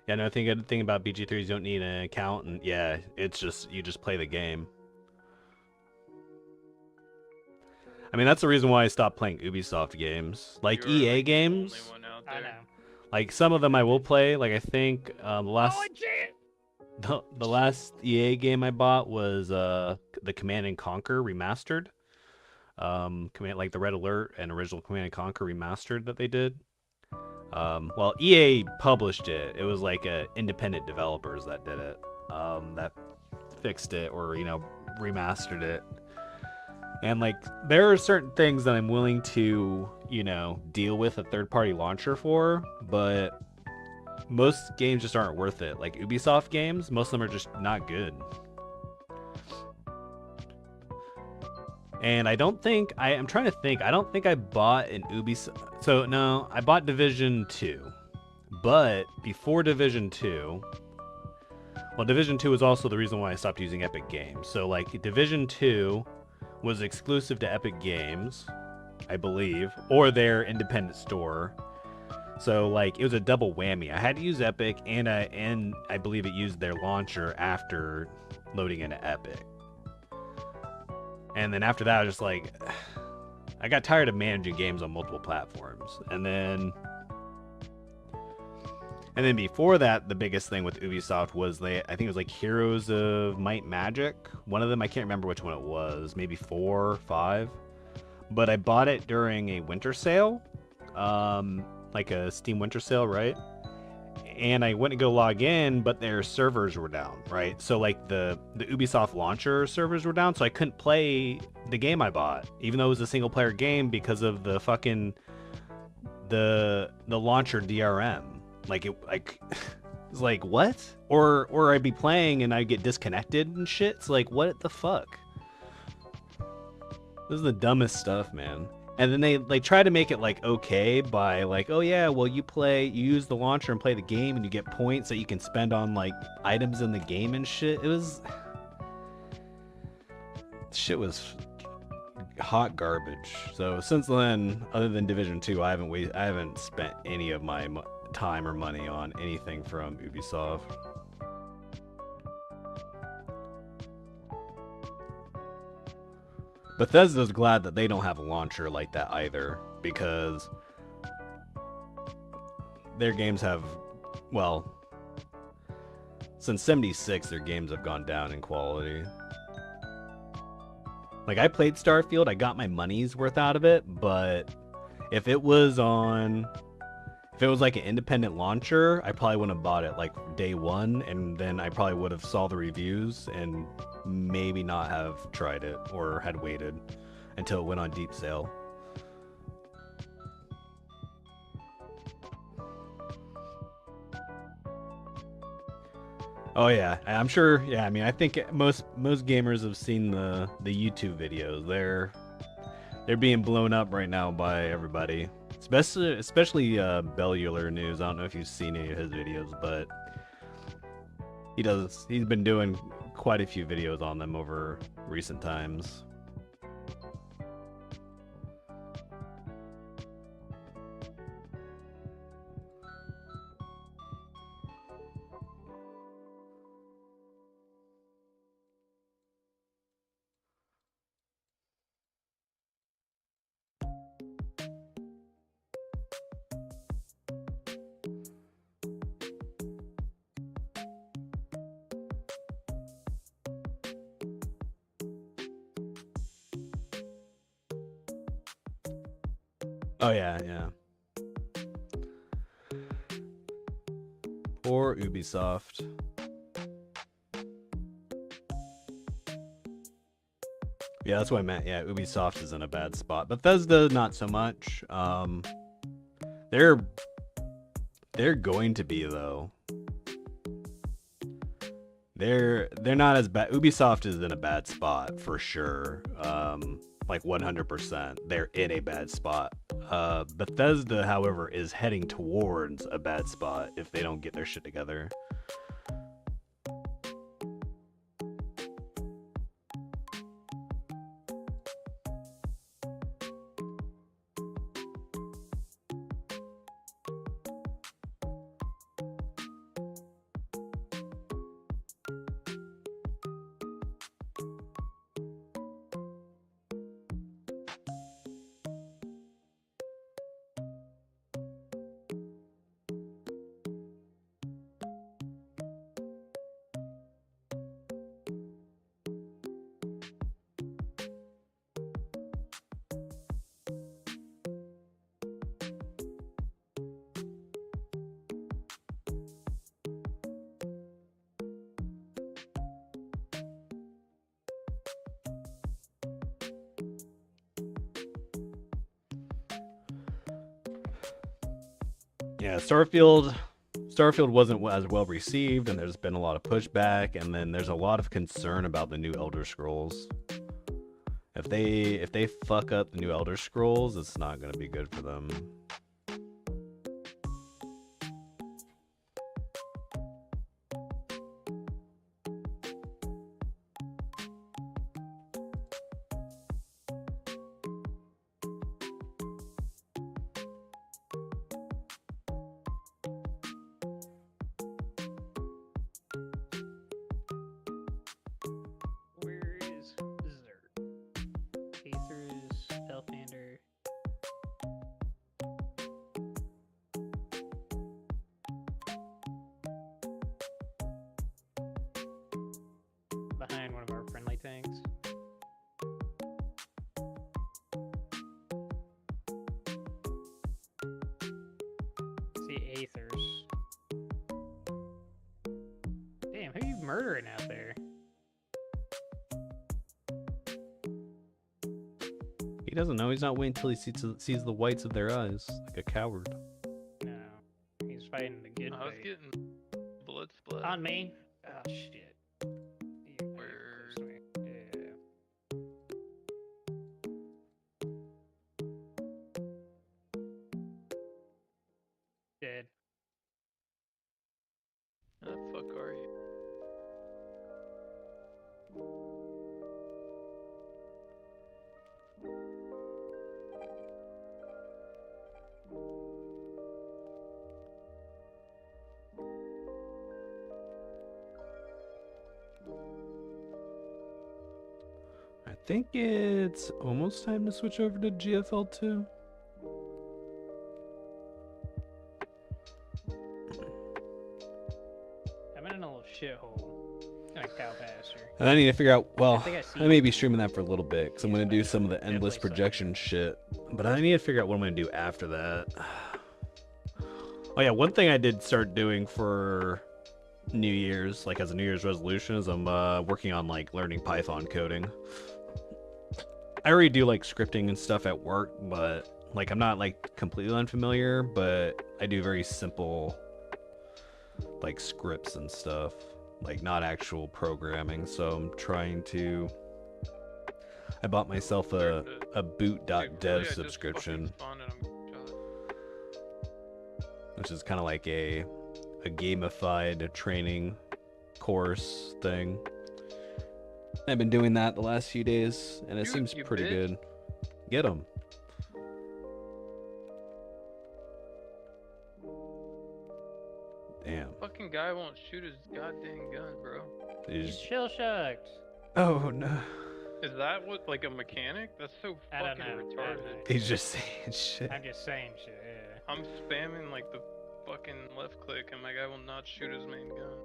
Speaker 3: Yeah, no, I think the thing about BG3 is you don't need an account, and yeah, it's just, you just play the game. I mean, that's the reason why I stopped playing Ubisoft games. Like
Speaker 2: You're,
Speaker 3: EA
Speaker 2: like, the
Speaker 3: games,
Speaker 2: only one out
Speaker 1: I
Speaker 2: there.
Speaker 1: know.
Speaker 3: like some of them I will play. Like I think the last
Speaker 1: Oh, I can't!
Speaker 3: the last EA game I bought was the Command and Conquer remastered. Like the Red Alert and original Command and Conquer remastered that they did. Well, EA published it. It was like independent developers that did it. That fixed it or remastered it. And like there are certain things that I'm willing to deal with a third-party launcher for, but most games just aren't worth it. Like Ubisoft games, most of them are just not good. And I don't think I'm trying to think. I don't think I bought an Ubisoft. So no, I bought Division 2. But before Division 2, well, Division 2 was also the reason why I stopped using Epic Games. So like Division 2 was exclusive to Epic Games, I believe, or their independent store. So like it was a double whammy. I had to use Epic, and I believe it used their launcher after loading into Epic. And then after that, I was just like, I got tired of managing games on multiple platforms. And then before that, the biggest thing with Ubisoft was I think it was like Heroes of Might and Magic. One of them, I can't remember which one it was, maybe 4 or 5. But I bought it during a winter sale, like a Steam winter sale, right? And I went to go log in, but their servers were down, right? So like the Ubisoft launcher servers were down, so I couldn't play the game I bought, even though it was a single player game because of the fucking the launcher DRM. Like it it's like what? Or I'd be playing and I'd get disconnected and shit. It's like what the fuck? This is the dumbest stuff, man. And then they try to make it like okay by like, oh yeah, well you use the launcher and play the game and you get points that you can spend on like items in the game and shit. Shit was hot garbage. So since then, other than Division 2, I haven't spent any of my time or money on anything from Ubisoft. Bethesda's glad that they don't have a launcher like that either, because their games have, well, since 76 their games have gone down in quality. Like I played Starfield, I got my money's worth out of it, but if it was like an independent launcher, I probably wouldn't have bought it like day one, and then I probably would have saw the reviews and maybe not have tried it or had waited until it went on deep sale. Oh yeah, I'm sure. Yeah, I mean, I think most gamers have seen the YouTube videos. They're being blown up right now by everybody. Especially Bellular News. I don't know if you've seen any of his videos, but he's been doing quite a few videos on them over recent times. Oh yeah, yeah. Or Ubisoft. Yeah, that's what I meant. Yeah, Ubisoft is in a bad spot. Bethesda, not so much. They're going to be though. They're not as bad. Ubisoft is in a bad spot for sure. Like 100%. They're in a bad spot. Bethesda, however, is heading towards a bad spot if they don't get their shit together. Yeah, Starfield wasn't as well received, and there's been a lot of pushback, and then there's a lot of concern about the new Elder Scrolls. If they fuck up the new Elder Scrolls, it's not going to be good for them.
Speaker 1: Where is Zert? Aether's Elfander. Behind one of our friendly tanks. See Aethers. Damn, who are you murdering out there?
Speaker 3: He doesn't know. He's not waiting until he sees the whites of their eyes, like a coward.
Speaker 1: No, he's fighting the good
Speaker 2: I was
Speaker 1: fight.
Speaker 2: getting blood splat.
Speaker 1: On me? Oh shit.
Speaker 2: Where-
Speaker 1: Yeah. Dead.
Speaker 2: How the fuck are you?
Speaker 3: I think it's almost time to switch over to GFL2.
Speaker 1: I'm in a little shithole. In a cow pasture.
Speaker 3: And I need to figure out. Well,
Speaker 1: I think I see
Speaker 3: I may be streaming that for a little bit because I'm
Speaker 1: Yeah,
Speaker 3: gonna do
Speaker 1: but
Speaker 3: some of the endless
Speaker 1: definitely
Speaker 3: projection shit. But I need to figure out what I'm gonna do after that. Oh yeah, one thing I did start doing for New Year's, like as a New Year's resolution, is I'm working on like learning Python coding. I already do like scripting and stuff at work, but like I'm not like completely unfamiliar, but I do very simple like scripts and stuff, like not actual programming. So I'm trying to. I bought myself a boot.dev subscription, which is kind of like a gamified training course thing. I've been doing that the last few days, and it seems pretty good. Get them. Damn.
Speaker 2: Fucking guy won't shoot his goddamn gun, bro.
Speaker 1: He's shell shocked.
Speaker 3: Oh no.
Speaker 2: Is that what, like a mechanic? That's so
Speaker 1: I don't
Speaker 2: fucking
Speaker 1: know.
Speaker 2: retarded.
Speaker 3: He's just saying shit.
Speaker 1: I'm just saying shit, yeah.
Speaker 2: I'm spamming like the fucking left click and my guy will not shoot his main gun.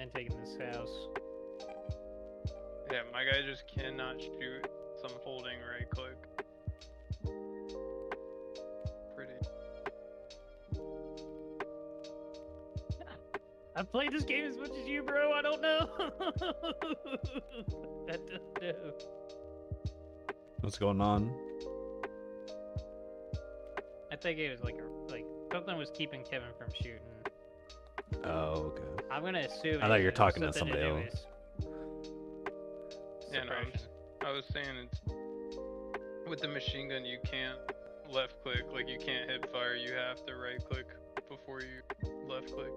Speaker 1: and taking this house.
Speaker 2: Yeah, my guy just cannot shoot. So I'm holding right click. Pretty.
Speaker 1: I've played this game as much as you, bro. I don't know. I don't know.
Speaker 3: What's going on?
Speaker 1: I think it was like something was keeping Kevin from shooting.
Speaker 3: Oh, okay.
Speaker 1: I'm gonna assume.
Speaker 3: I thought you were
Speaker 1: it has
Speaker 3: talking to
Speaker 1: something
Speaker 3: somebody
Speaker 1: do
Speaker 3: else.
Speaker 1: with
Speaker 2: Yeah, no,
Speaker 1: suppression.
Speaker 2: I was saying it's with the machine gun you can't left click, like you can't hit fire, you have to right click before you left click.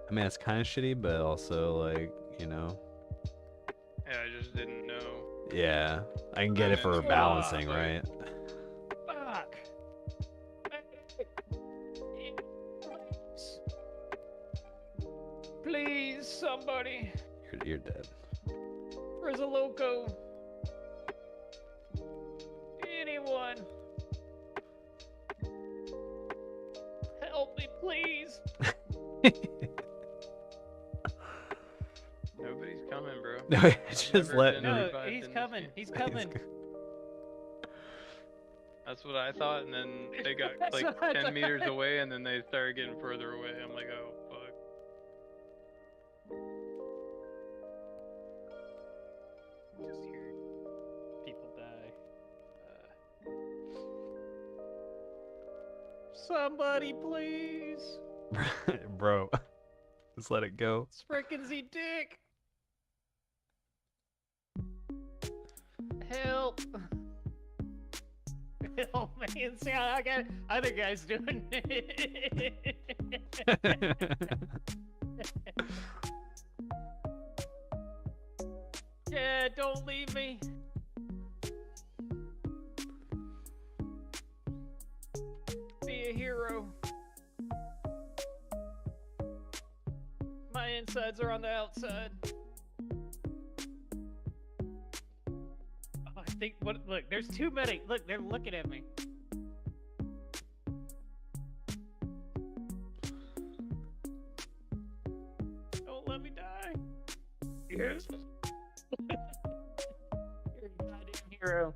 Speaker 3: I mean, it's kind of shitty, but also like, you know.
Speaker 2: Yeah, I just didn't know.
Speaker 3: Yeah, I can get it for
Speaker 2: Oh,
Speaker 3: balancing,
Speaker 2: fuck.
Speaker 3: right?
Speaker 1: Fuck. Please, somebody.
Speaker 3: You're dead.
Speaker 1: Where's a loco? Anyone? Help me, please.
Speaker 2: Nobody's coming, bro.
Speaker 3: No, just
Speaker 2: Never
Speaker 3: let
Speaker 2: been
Speaker 3: me.
Speaker 1: No,
Speaker 2: revived
Speaker 1: he's
Speaker 2: in this
Speaker 1: coming.
Speaker 2: game.
Speaker 1: He's coming.
Speaker 2: That's what I thought, and then they got
Speaker 1: That's
Speaker 2: like
Speaker 1: what I
Speaker 2: 10 meters
Speaker 1: thought.
Speaker 2: away, and then they started getting further away. I'm like, oh fuck.
Speaker 1: Just hear people die. Somebody, please.
Speaker 3: Bro, just let it go.
Speaker 1: It's frickin' Z Dick. Help. Help me. See, I think guy's doing it. Yeah, don't leave me. Be a hero. My insides are on the outside. Oh, I think look, there's two medics. Look, they're looking at me. Don't let me die. Yes. You're a goddamn hero.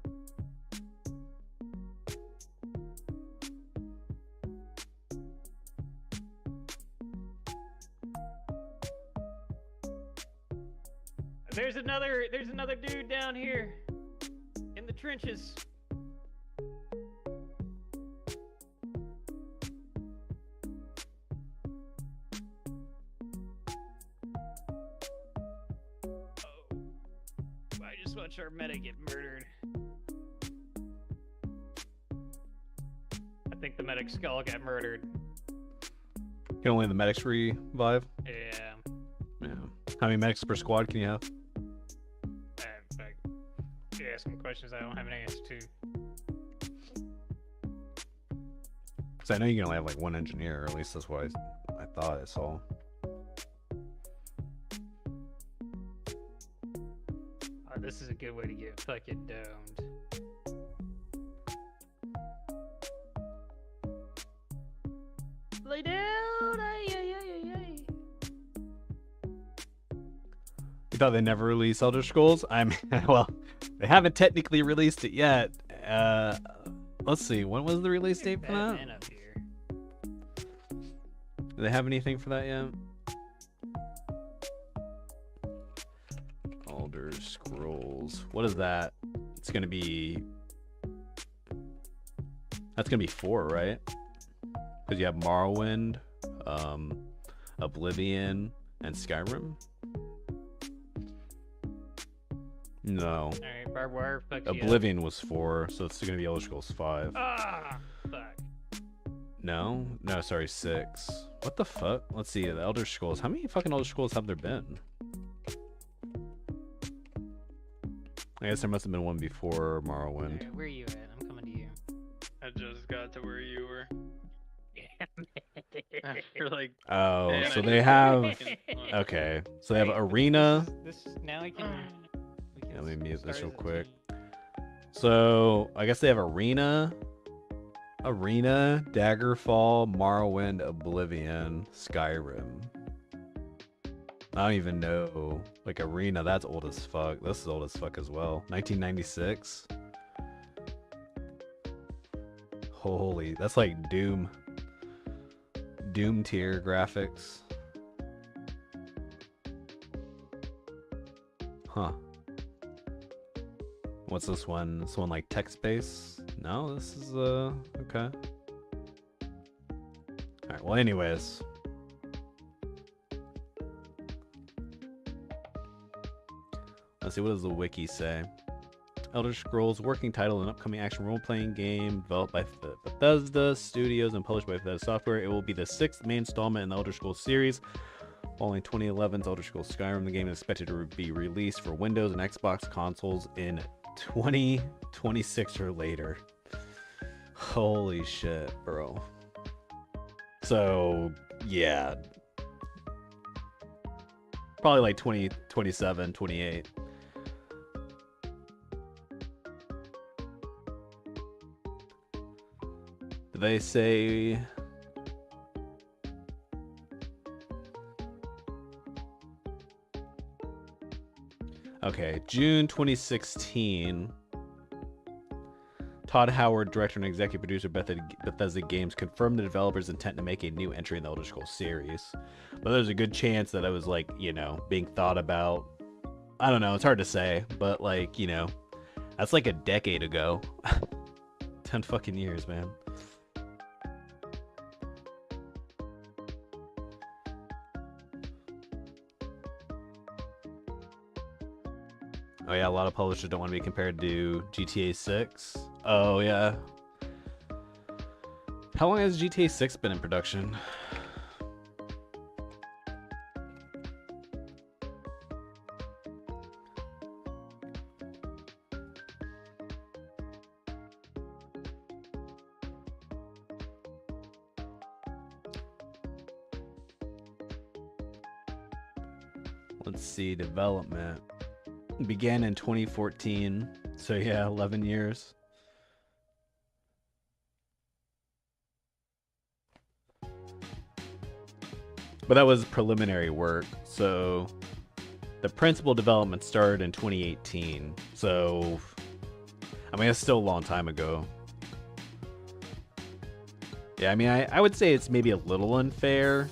Speaker 1: There's another dude down here in the trenches. Oh, I just watched our medic get murdered. I think the medic's skull got murdered.
Speaker 3: Can only the medics revive?
Speaker 1: Yeah.
Speaker 3: Yeah. How many medics per squad can you have?
Speaker 1: You ask some questions I don't have an answer to.
Speaker 3: Because I know you can only have like one engineer, or at least that's what I thought I saw.
Speaker 1: Oh, this is a good way to get fucking domed. Lay down, ay, ay, ay, ay, ay.
Speaker 3: You thought they never released Elder Scrolls? I mean, well, they haven't technically released it yet. Let's see, when was the release date for that?
Speaker 1: Batman up here.
Speaker 3: Do they have anything for that yet? Elder Scrolls. What is that? It's gonna be. That's gonna be 4, right? Because you have Morrowind, Oblivion, and Skyrim. No.
Speaker 1: Alright, barbed wire, fuck you up.
Speaker 3: Oblivion was 4, so it's gonna be Elder Scrolls 5.
Speaker 1: Ah, fuck.
Speaker 3: No, sorry, 6. What the fuck? Let's see, the Elder Scrolls. How many fucking Elder Scrolls have there been? I guess there must have been one before Morrowind.
Speaker 1: Alright, where are you at? I'm coming to you.
Speaker 2: I just got to where you were.
Speaker 1: Yeah,
Speaker 2: After like.
Speaker 3: Oh,
Speaker 2: man,
Speaker 3: so
Speaker 2: I
Speaker 3: they
Speaker 2: just
Speaker 3: have.
Speaker 2: fucking-
Speaker 3: Okay, so they have
Speaker 1: Wait,
Speaker 3: Arena.
Speaker 1: This now we can.
Speaker 3: Let me mute this real
Speaker 1: start
Speaker 3: quick.
Speaker 1: as a
Speaker 3: So I guess they have Arena, Daggerfall, Morrowind, Oblivion, Skyrim. I don't even know. Like Arena, that's old as fuck. This is old as fuck as well. 1996. Holy, that's like Doom. Doom tier graphics. Huh. What's this one? This one like text-based? No, this is okay. Alright, well anyways. Let's see, what does the wiki say? Elder Scrolls working title, an upcoming action role-playing game developed by Bethesda Studios and published by Bethesda Software. It will be the 6th main installment in the Elder Scrolls series. Following 2011's Elder Scrolls Skyrim, the game is expected to be released for Windows and Xbox consoles in 2026 or later. Holy shit, bro. So, yeah. Probably like 2027, 28. Do they say... Okay, June 2016. Todd Howard, director and executive producer Bethesda Games, confirmed the developer's intent to make a new entry in the Elder Scrolls series. But there's a good chance that it was like, you know, being thought about. I don't know, it's hard to say, but like, you know, that's like a decade ago. 10 fucking years, man. Oh yeah, a lot of publishers don't want to be compared to GTA 6. Oh yeah. How long has GTA 6 been in production? Let's see, development. Began in 2014, so yeah, 11 years. But that was preliminary work, so the principal development started in 2018. So, I mean, it's still a long time ago. Yeah, I mean, I would say it's maybe a little unfair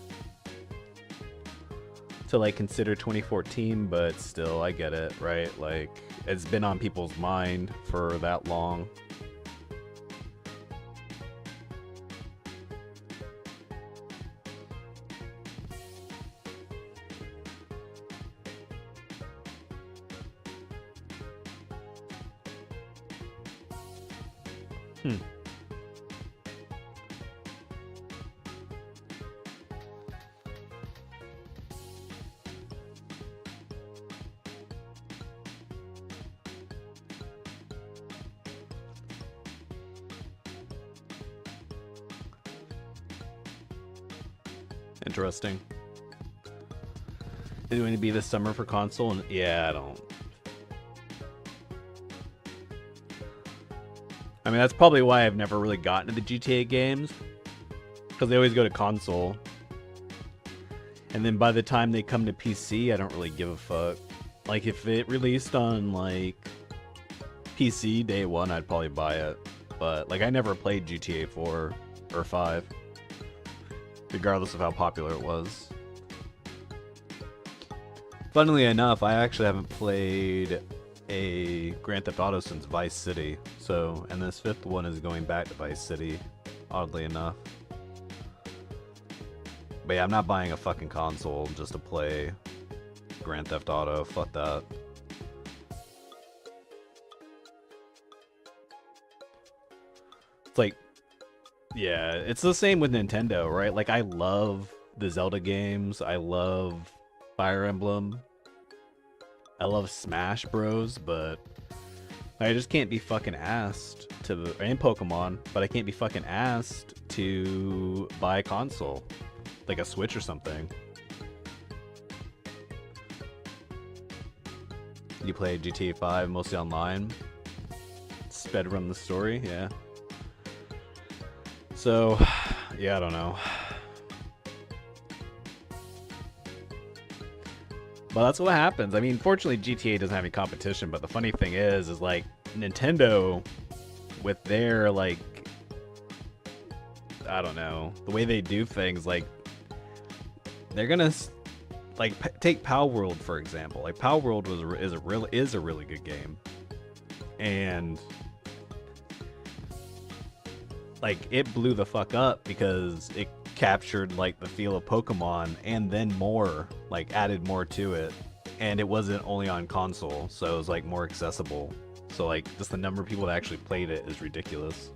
Speaker 3: to like consider 2014, but still, I get it, right? Like, it's been on people's mind for that long. Interesting. Is it going to be this summer for console? And yeah, I don't. I mean, that's probably why I've never really gotten to the GTA games, because they always go to console. And then by the time they come to PC, I don't really give a fuck. Like, if it released on, like, PC day one, I'd probably buy it. But, like, I never played GTA 4 or 5. Regardless of how popular it was. Funnily enough, I actually haven't played a Grand Theft Auto since Vice City. So, and this 5th one is going back to Vice City, oddly enough. But yeah, I'm not buying a fucking console just to play Grand Theft Auto. Fuck that. It's like, yeah, it's the same with Nintendo, right? Like, I love the Zelda games. I love Fire Emblem. I love Smash Bros, but I just can't be fucking asked to, and Pokemon, but I can't be fucking asked to buy a console, like a Switch or something. You play GTA 5 mostly online? Sped run the story, yeah. So, yeah, I don't know. Well, that's what happens. I mean, fortunately, GTA doesn't have any competition, but the funny thing is like Nintendo, with their like, I don't know, the way they do things, like they're gonna like take Power World for example. Like Power World is a really good game, and like it blew the fuck up because it captured like the feel of Pokemon and then more, like added more to it, and it wasn't only on console, so it was like more accessible. So like just the number of people that actually played it is ridiculous.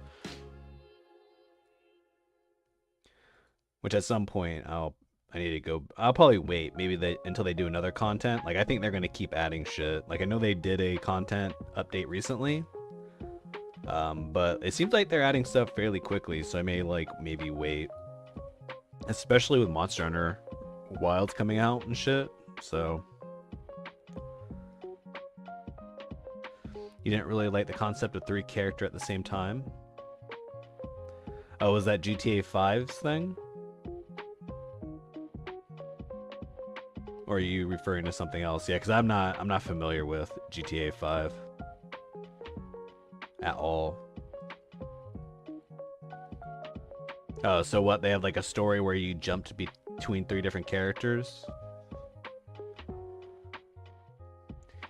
Speaker 3: Which at some point I need to go. I'll probably wait until they do another content. Like I think they're gonna keep adding shit. Like I know they did a content update recently, but it seems like they're adding stuff fairly quickly. So I may maybe wait, especially with Monster Hunter Wilds coming out and shit. So you didn't really like the concept of 3 characters at the same time? Oh, was that GTA 5's thing? Or are you referring to something else? Yeah, because I'm not familiar with GTA 5 at all. Oh, so what? They have like a story where you jumped between 3 different characters?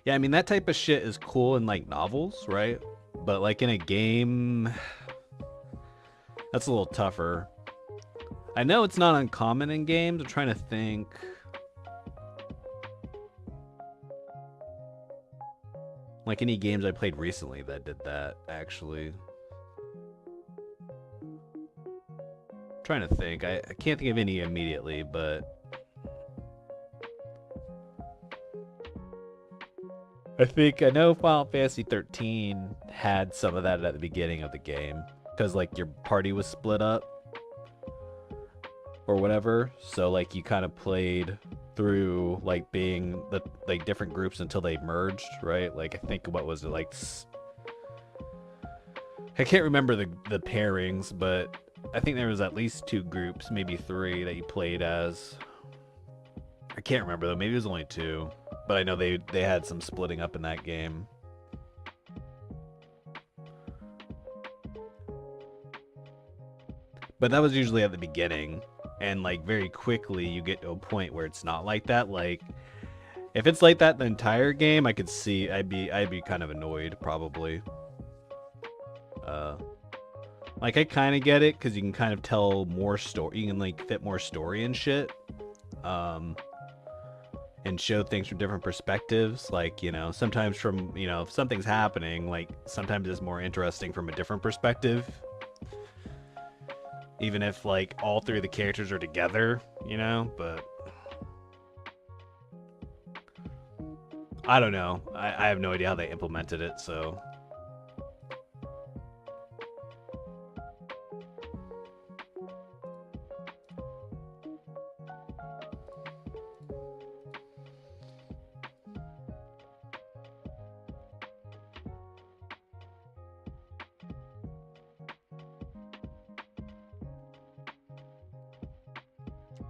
Speaker 3: Yeah, I mean that type of shit is cool in like novels, right? But like in a game, that's a little tougher. I know it's not uncommon in games. I'm trying to think. Like any games I played recently that did that, actually. I'm trying to think. I can't think of any immediately, but I know Final Fantasy 13 had some of that at the beginning of the game, because like your party was split up or whatever, so like you kind of played through like being the like different groups until they merged, right? Like I think what was it like? I can't remember the pairings, but I think there was at least 2 groups, maybe 3 that you played as. I can't remember though. Maybe it was only 2, but I know they had some splitting up in that game. But that was usually at the beginning, and like very quickly you get to a point where it's not like that. Like if it's like that the entire game, I could see I'd be kind of annoyed probably. Like I kind of get it because you can kind of tell more story. You can like fit more story and shit. And show things from different perspectives. Like, you know, sometimes from, you know, if something's happening, like sometimes it's more interesting from a different perspective. Even if like all 3 of the characters are together, you know, but I don't know. I have no idea how they implemented it, so.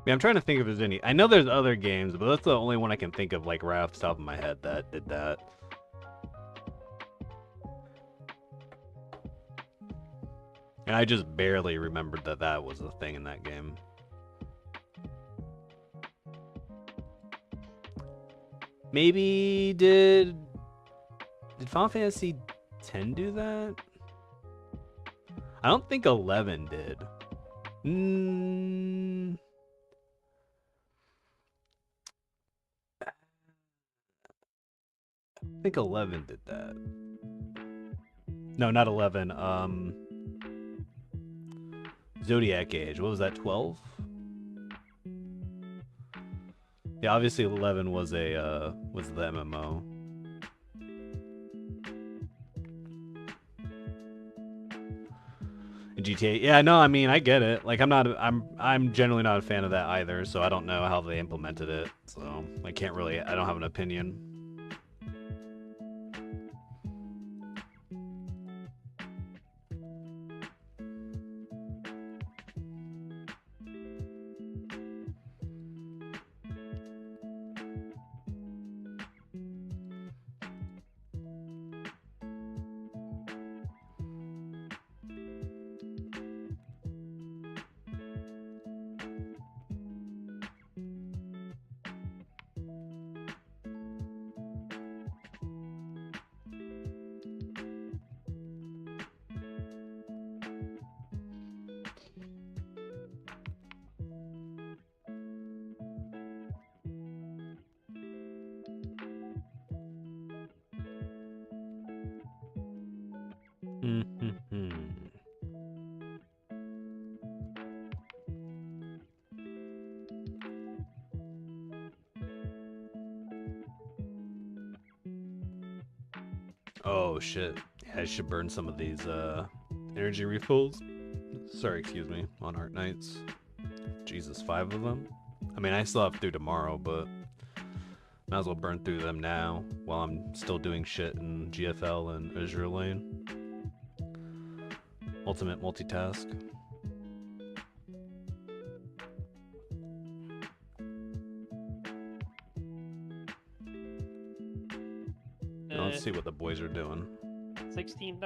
Speaker 3: Yeah, I'm trying to think if there's any. I know there's other games, but that's the only one I can think of, like right off the top of my head, that did that. And I just barely remembered that that was a thing in that game. Maybe did Final Fantasy X do that? I don't think 11 did. I think 11 did that. No, not 11. Zodiac Age. What was that? 12? Yeah, obviously 11 was a was the MMO. And GTA. Yeah, no, I mean, I get it. Like I'm generally not a fan of that either, so I don't know how they implemented it. So, I don't have an opinion. Mm-hmm. Oh shit. Yeah, I should burn some of these energy refills. Sorry, excuse me, on Art Nights. Jesus, 5 of them? I mean, I still have through tomorrow, but might as well burn through them now while I'm still doing shit in GFL and Azure Lane. Ultimate multitask. Let's see what the boys are doing.
Speaker 1: $16.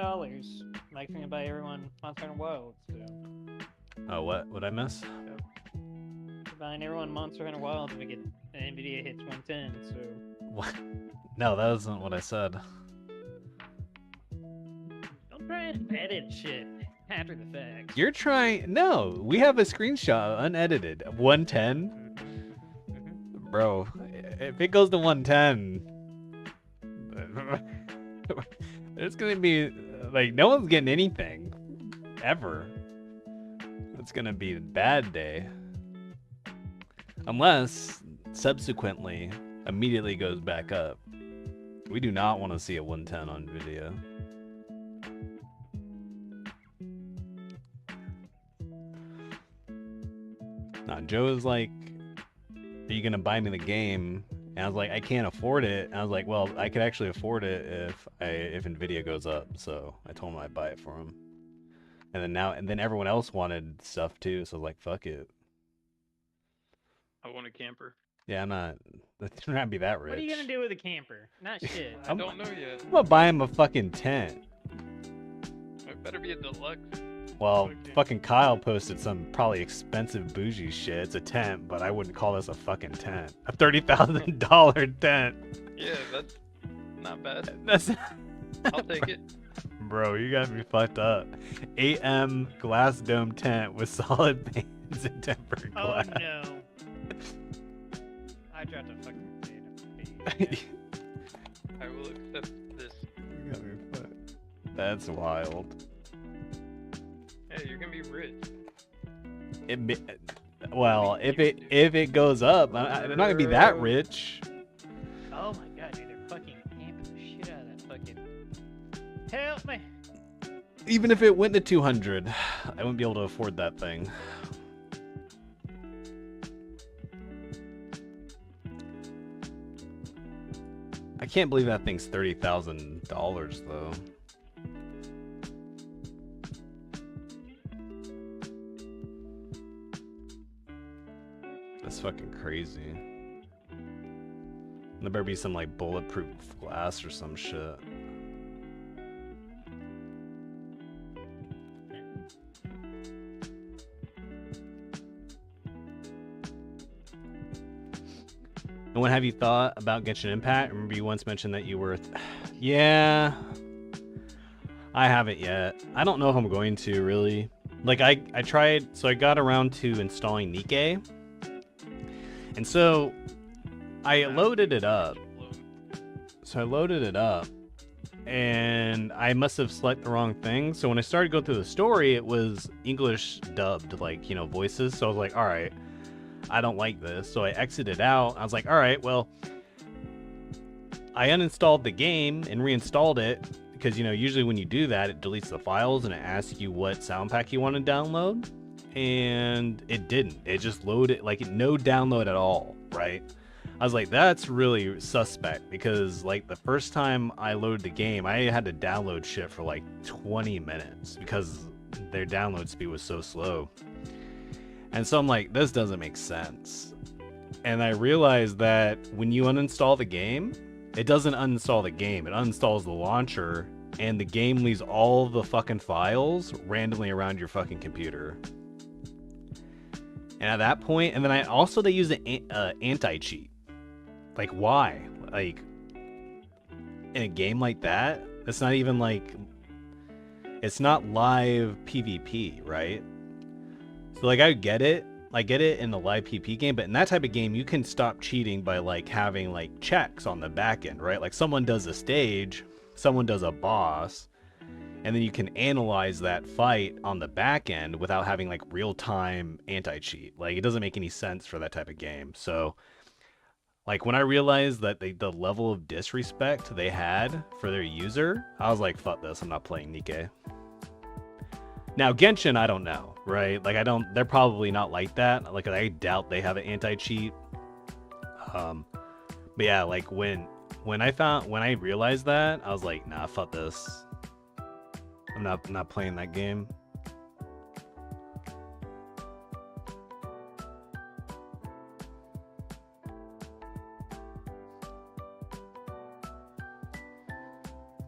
Speaker 1: Mike's gonna buy everyone Monster Hunter Wilds. So.
Speaker 3: Oh, what? What'd I miss?
Speaker 1: Buying everyone Monster Hunter Wilds if we get NVIDIA hits 110. So.
Speaker 3: What? No, that wasn't what I said.
Speaker 1: Don't try and edit shit after the fact.
Speaker 3: You're trying. No, we have a screenshot unedited. 110? Bro, if it goes to 110, it's gonna be like no one's getting anything ever. It's gonna be a bad day. Unless subsequently immediately goes back up. We do not want to see a 110 on video. Nah, Joe was like, are you gonna buy me the game? And I was like, I can't afford it. And I was like, well, I could actually afford it if Nvidia goes up. So I told him I'd buy it for him. And then everyone else wanted stuff too. So I was like, fuck it.
Speaker 2: I want a camper.
Speaker 3: Yeah, I'm not gonna be that rich.
Speaker 1: What are you gonna do with a camper? Not shit.
Speaker 2: I don't know yet.
Speaker 3: I'm gonna buy him a fucking tent.
Speaker 2: It better be a deluxe.
Speaker 3: Well,
Speaker 2: Okay.
Speaker 3: fucking Kyle posted some probably expensive bougie shit. It's a tent, but I wouldn't call this a fucking tent. A $30,000 tent.
Speaker 2: Yeah, that's not bad.
Speaker 3: That's
Speaker 2: I'll take it.
Speaker 3: Bro, you got me fucked up. 8M glass dome tent with solid panes and tempered
Speaker 1: Oh
Speaker 3: glass.
Speaker 1: no. I dropped a fucking potato.
Speaker 2: I will accept this.
Speaker 3: You got me fucked. That's wild.
Speaker 2: Hey, you're gonna be rich.
Speaker 3: Well, if it goes up, I'm not gonna be that rich.
Speaker 1: Oh my god, dude, they're fucking camping the shit out of that fucking. Help me!
Speaker 3: Even if it went to 200, I wouldn't be able to afford that thing. I can't believe that thing's $30,000 though. That's fucking crazy. There better be some like bulletproof glass or some shit. And what have you thought about Genshin Impact? I remember you once mentioned that you were... Yeah... I haven't yet. I don't know if I'm going to, really. Like, I tried... So I got around to installing Nikke. And so... I loaded it up. And I must have selected the wrong thing. So when I started going through the story, it was English dubbed, like, you know, voices. So I was like, alright. I don't like this, so I exited out. I was like, all right, well, I uninstalled the game and reinstalled it because, you know, usually when you do that, it deletes the files and it asks you what sound pack you want to download, and it didn't. It just loaded, like, no download at all, right? I was like, that's really suspect because, like, the first time I loaded the game, I had to download shit for like 20 minutes because their download speed was so slow. And so I'm like, this doesn't make sense. And I realized that when you uninstall the game, it doesn't uninstall the game. It uninstalls the launcher, and the game leaves all the fucking files randomly around your fucking computer. And at that point, and then they use an anti-cheat. Like, why? Like, in a game like that, it's not even like, it's not live PvP, right? So, like, I get it in the live PP game, but in that type of game, you can stop cheating by, like, having, like, checks on the back end, right? Like, someone does a stage, someone does a boss, and then you can analyze that fight on the back end without having like real-time anti-cheat. Like, it doesn't make any sense for that type of game. So like when I realized that the level of disrespect they had for their user, I was like, fuck this, I'm not playing Nikke. Now Genshin, I don't know, right? Like they're probably not like that. Like I doubt they have an anti-cheat. But yeah, like when I realized that, I was like, nah, fuck this. I'm not playing that game.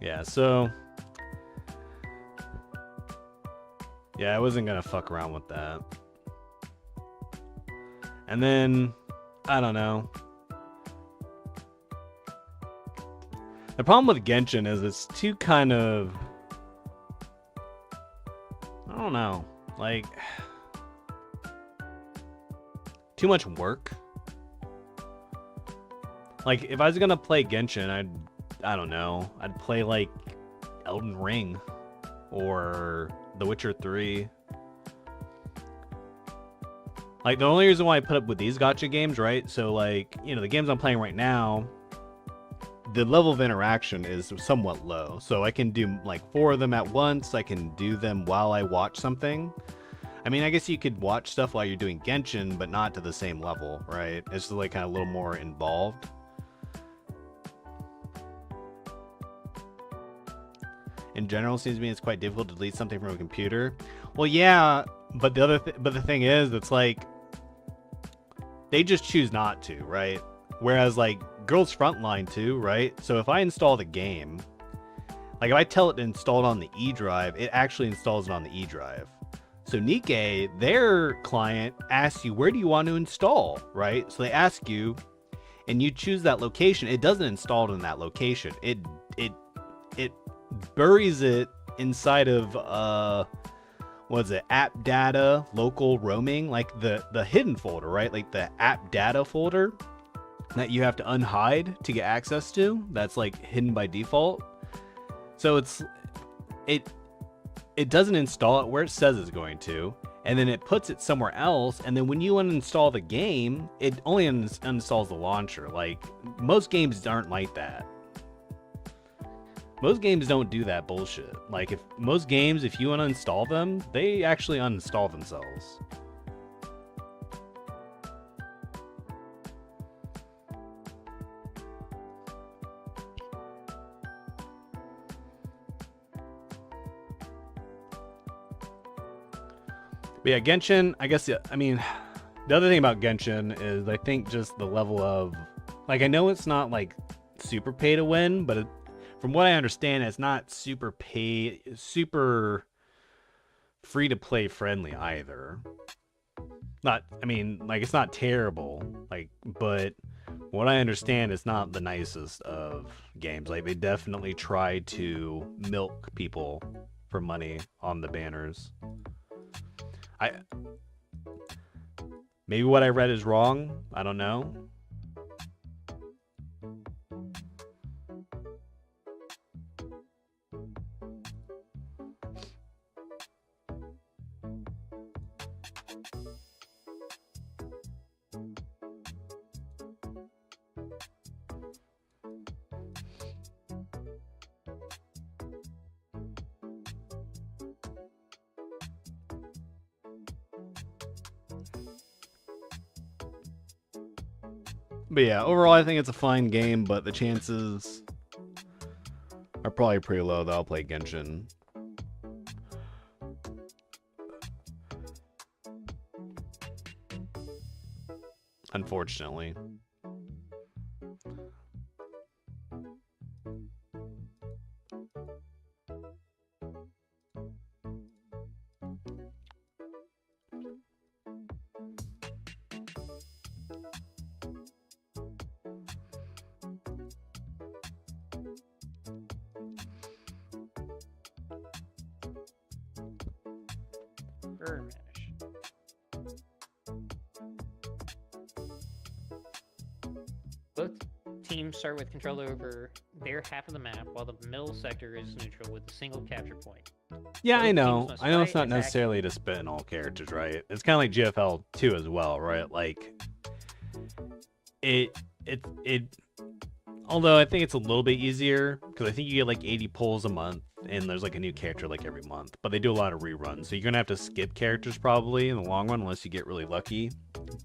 Speaker 3: Yeah, so yeah, I wasn't gonna fuck around with that. And then I don't know. The problem with Genshin is it's too kind of, I don't know, like too much work. Like if I was gonna play Genshin, I don't know, I'd play like Elden Ring or The Witcher 3. Like the only reason why I put up with these gacha games, right? So like, you know, the games I'm playing right now, the level of interaction is somewhat low. So I can do like 4 of them at once. I can do them while I watch something. I mean, I guess you could watch stuff while you're doing Genshin, but not to the same level, right? It's just like kind of a little more involved. In general, it seems to me it's quite difficult to delete something from a computer. Well, yeah, but the thing is, it's like they just choose not to, right? Whereas like Girls Frontline 2, right? So if I install the game, like if I tell it to install it on the E drive, it actually installs it on the E drive. So Nikke, their client, asks you, where do you want to install, right? So they ask you, and you choose that location. It doesn't install it in that location. It buries it inside of what's it, app data, local roaming, like the hidden folder, right? Like the app data folder that you have to unhide to get access to. That's like hidden by default. So it doesn't install it where it says it's going to, and then it puts it somewhere else, and then when you uninstall the game, it only uninstalls the launcher. Like most games aren't like that. Most games don't do that bullshit. Like if you uninstall them, they actually uninstall themselves. But yeah, Genshin, I guess, I mean, the other thing about Genshin is I think just the level of, like, I know it's not like super pay to win, but from what I understand, it's not super free to play friendly either. I mean, like, it's not terrible, like, but what I understand, it's not the nicest of games. Like, they definitely try to milk people for money on the banners. Maybe what I read is wrong. I don't know. But yeah, overall I think it's a fine game, but the chances are probably pretty low that I'll play Genshin. Unfortunately.
Speaker 1: Both teams start with control over their half of the map, while the middle sector is neutral with a single capture point.
Speaker 3: Yeah,
Speaker 1: Both
Speaker 3: I know.
Speaker 1: teams must
Speaker 3: I know it's
Speaker 1: fight,
Speaker 3: not
Speaker 1: attack,
Speaker 3: necessarily to spin all characters, right? It's kind of like GFL 2 as well, right? Like it. Although I think it's a little bit easier because I think you get like 80 pulls a month, and there's like a new character like every month. But they do a lot of reruns, so you're gonna have to skip characters probably in the long run unless you get really lucky.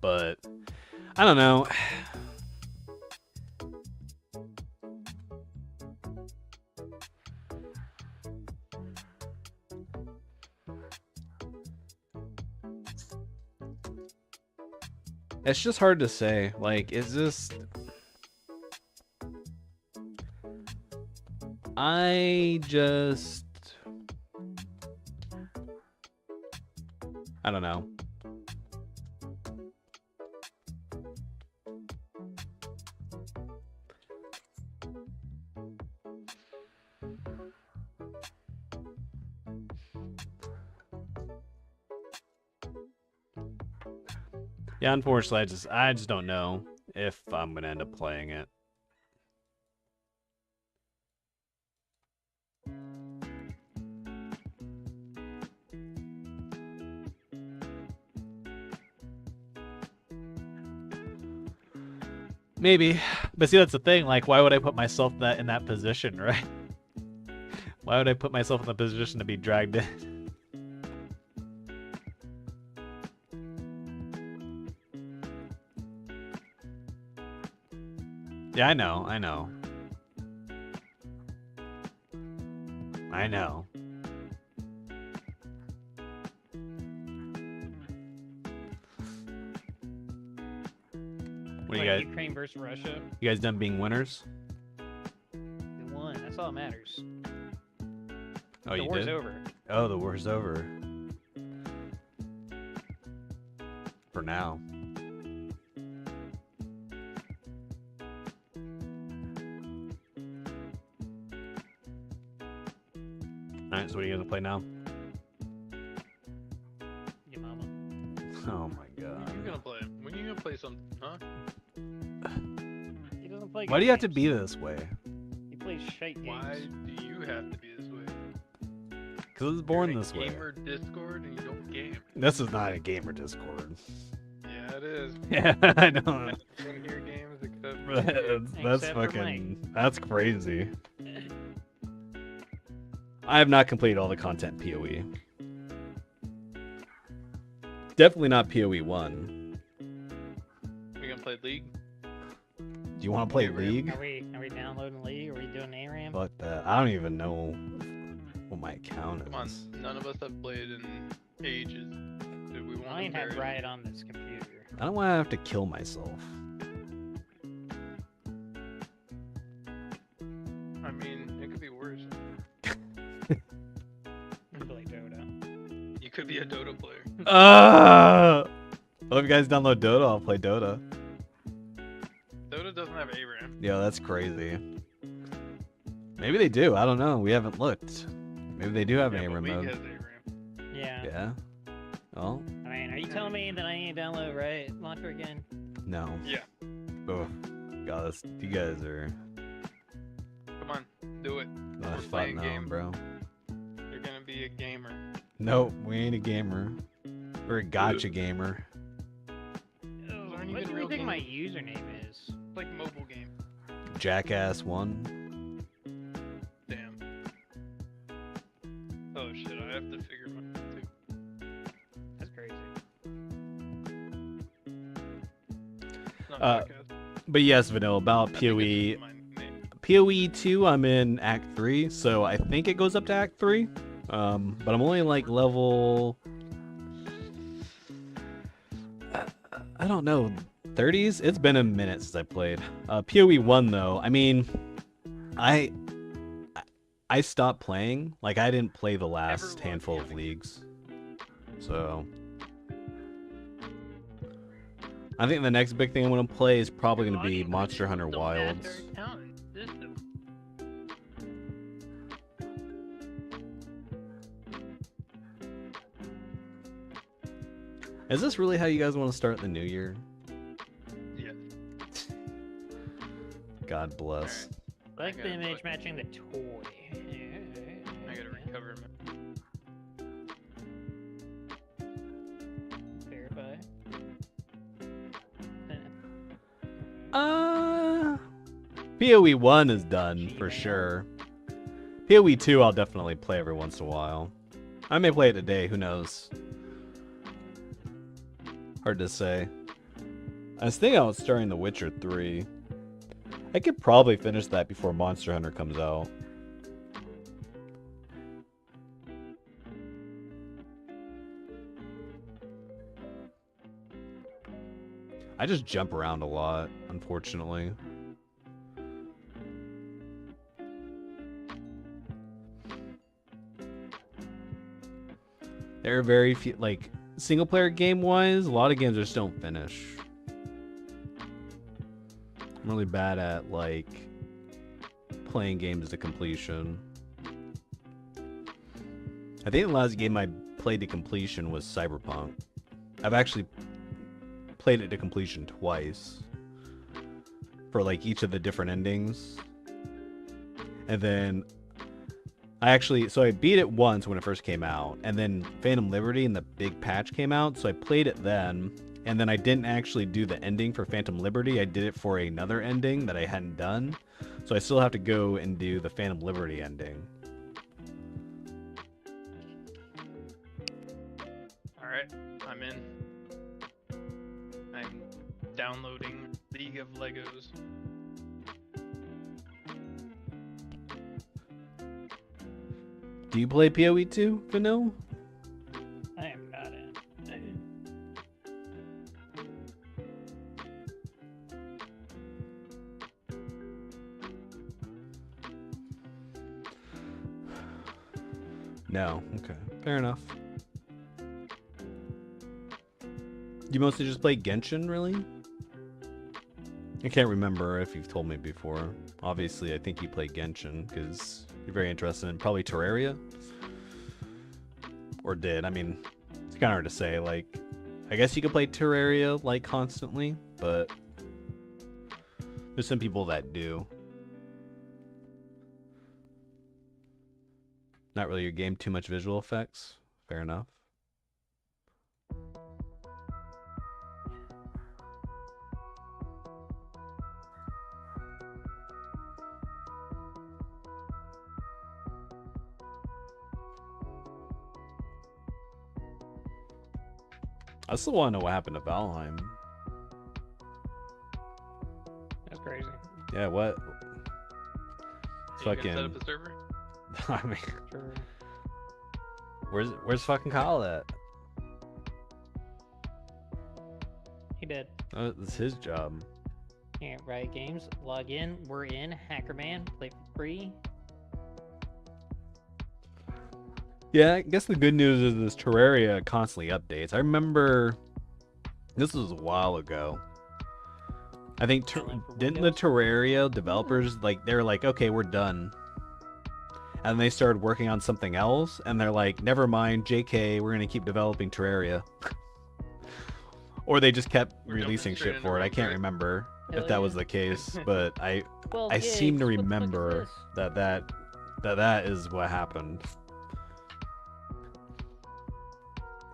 Speaker 3: But I don't know. It's just hard to say. Like, is this... I don't know. Yeah, unfortunately, I just don't know if I'm gonna end up playing it. Maybe, but see, that's the thing. Like, why would I put myself in that position, right? Why would I put myself in the position to be dragged in? Yeah, I know. I know. What do you guys?
Speaker 1: Ukraine versus Russia.
Speaker 3: You guys done being winners?
Speaker 1: We won. That's all that matters.
Speaker 3: Oh,
Speaker 1: the
Speaker 3: you
Speaker 1: war's
Speaker 3: did?
Speaker 1: over.
Speaker 3: Oh, the war's over. For now. Alright, so what are you gonna play now?
Speaker 1: Your mama.
Speaker 3: Oh my god.
Speaker 2: When you gonna play? When you gonna play something, huh?
Speaker 1: He doesn't play.
Speaker 3: Why do you have to be this way?
Speaker 1: He plays shite games.
Speaker 2: Why do you have to be this way?
Speaker 3: Because I was born
Speaker 2: You're in
Speaker 3: this way.
Speaker 2: Gamer Discord and you don't game.
Speaker 3: This is not a gamer Discord.
Speaker 2: Yeah, it is.
Speaker 3: Yeah, I know.
Speaker 2: I don't hear games except for
Speaker 3: That's
Speaker 1: Except for
Speaker 3: fucking. That's crazy. I have not completed all the content PoE. Definitely not PoE 1.
Speaker 2: We gonna play League?
Speaker 3: Do you want to play League?
Speaker 1: Are we downloading League? Are we doing ARAM?
Speaker 3: Fuck that. I don't even know what my account
Speaker 2: Come on,
Speaker 3: is.
Speaker 2: none of us have played in ages. Do we want
Speaker 1: Mine
Speaker 2: to
Speaker 1: had
Speaker 2: compare it?
Speaker 1: Riot on this computer.
Speaker 3: I don't want to have to kill myself.
Speaker 2: I mean, it could be worse.
Speaker 1: You play Dota.
Speaker 2: You could be a Dota player.
Speaker 3: Well, if you guys download Dota, I'll play Dota.
Speaker 2: Dota doesn't have ARAM.
Speaker 3: Yo, that's crazy. Maybe they do. I don't know. We haven't looked. Maybe they do have an
Speaker 2: Yeah, but
Speaker 3: ARAM
Speaker 2: League
Speaker 3: mode.
Speaker 2: has ARAM.
Speaker 1: Yeah.
Speaker 3: Yeah. Well,
Speaker 1: I mean, are you telling me that I need to download Riot Launcher again?
Speaker 3: no.
Speaker 2: Yeah.
Speaker 3: Oh, God, you guys are
Speaker 2: Come on, do it.
Speaker 3: not
Speaker 2: We're
Speaker 3: fun
Speaker 2: playing
Speaker 3: now,
Speaker 2: game.
Speaker 3: bro.
Speaker 2: You're gonna be a gamer.
Speaker 3: Nope, we ain't a gamer. We're a gotcha gamer.
Speaker 2: Aren't
Speaker 1: What
Speaker 2: even
Speaker 1: do you
Speaker 2: real
Speaker 1: think my
Speaker 2: games.
Speaker 1: username is?
Speaker 2: It's like a mobile game.
Speaker 3: Jackass1.
Speaker 2: Damn. Oh shit, I have to figure mine out too.
Speaker 1: That's crazy.
Speaker 2: It's not
Speaker 3: Uh,
Speaker 2: Jackass.
Speaker 3: But yes, Vanilla, about
Speaker 2: I think it's
Speaker 3: PoE.
Speaker 2: just my name.
Speaker 3: PoE 2, I'm in Act 3, so I think it goes up to Act 3. But I'm only like level... I don't know, 30s? It's been a minute since I played. PoE 1, though, I mean, I stopped playing. Like, I didn't play the last
Speaker 2: Everyone
Speaker 3: handful of
Speaker 2: yelling.
Speaker 3: leagues. So... I think the next big thing I'm going to play is probably going to be Monster Hunter Wilds. Is this really how you guys want to start the new year?
Speaker 2: Yeah.
Speaker 3: God bless.
Speaker 1: I like
Speaker 2: I
Speaker 1: the
Speaker 2: gotta
Speaker 1: image
Speaker 2: look.
Speaker 1: matching the toy.
Speaker 2: I gotta recover.
Speaker 1: Verify.
Speaker 4: PoE 1 is done for
Speaker 1: Gmail.
Speaker 4: sure. PoE 2 I'll definitely play every once in a while. I may play it today, who knows? Hard to say. I was thinking about starting The Witcher 3. I could probably finish that before Monster Hunter comes out. I just jump around a lot, unfortunately. There are very few, like, single player game wise, a lot of games just don't finish. I'm really bad at, like, playing games to completion. I think the last game I played to completion was Cyberpunk. I've actually played it to completion twice for like each of the different endings. And then I beat it once when it first came out, and then Phantom Liberty and the big patch came out, so I played it then, and then I didn't actually do the ending for Phantom Liberty. I did it for another ending that I hadn't done, so I still have to go and do the Phantom Liberty ending.
Speaker 2: Alright, I'm in. I'm downloading League of Legos.
Speaker 4: Do you play PoE 2, Vanilla?
Speaker 1: I am not in.
Speaker 4: No. Okay. Fair enough. You mostly just play Genshin, really? I can't remember if you've told me before. Obviously, I think you play Genshin because you're very interested in probably Terraria. Or did. I mean, it's kind of hard to say. Like, I guess you could play Terraria, like, constantly, but there's some people that do. Not really your game, too much visual effects. Fair enough. I still want to know what happened to Valheim.
Speaker 1: That's crazy.
Speaker 4: Yeah, what?
Speaker 2: You gonna
Speaker 4: Fucking.
Speaker 2: set up a server?
Speaker 4: I mean,
Speaker 1: Sure.
Speaker 4: where's fucking Kyle at?
Speaker 1: He did.
Speaker 4: It's his job.
Speaker 1: Yeah, Riot Games. Log in. We're in. Hackerman. Play for free.
Speaker 4: Yeah, I guess the good news is this Terraria constantly updates. I remember this was a while ago. I think didn't the Terraria developers they're like, okay, we're done, and they started working on something else, and they're like, never mind, JK, we're gonna keep developing Terraria. Or they just kept releasing
Speaker 2: straight
Speaker 4: shit for it.
Speaker 2: into
Speaker 4: I can't
Speaker 2: Rogue, right?
Speaker 4: remember
Speaker 1: Hell
Speaker 4: if that was
Speaker 1: yeah.
Speaker 4: the case, but I
Speaker 1: 12
Speaker 4: seem to
Speaker 1: gigs, what the fuck is
Speaker 4: remember
Speaker 1: this?
Speaker 4: that is what happened.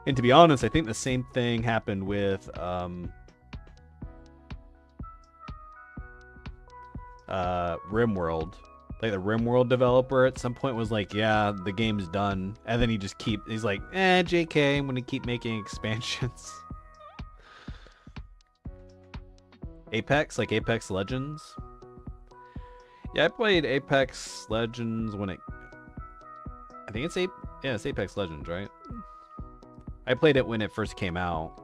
Speaker 4: And to be honest, I think the same thing happened with RimWorld. Like the RimWorld developer at some point was like, yeah, the game's done. And then he's like, JK, I'm gonna keep making expansions. Apex, like Apex Legends. Yeah, I played Apex Legends when I think it's it's Apex Legends, right? I played it when it first came out.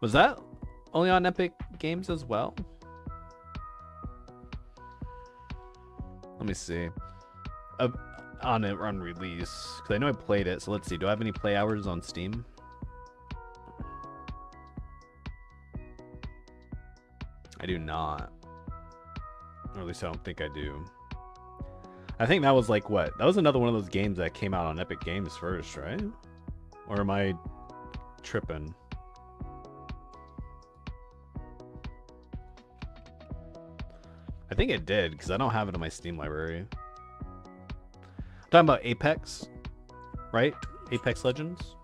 Speaker 4: Was that only on Epic Games as well? Let me see. On release, because I know I played it. So let's see. Do I have any play hours on Steam? I do not. Or at least I don't think I do. I think that was like what? That was another one of those games that came out on Epic Games first, right? Or am I tripping? I think it did, because I don't have it in my Steam library. I'm talking about Apex, right? Apex Legends?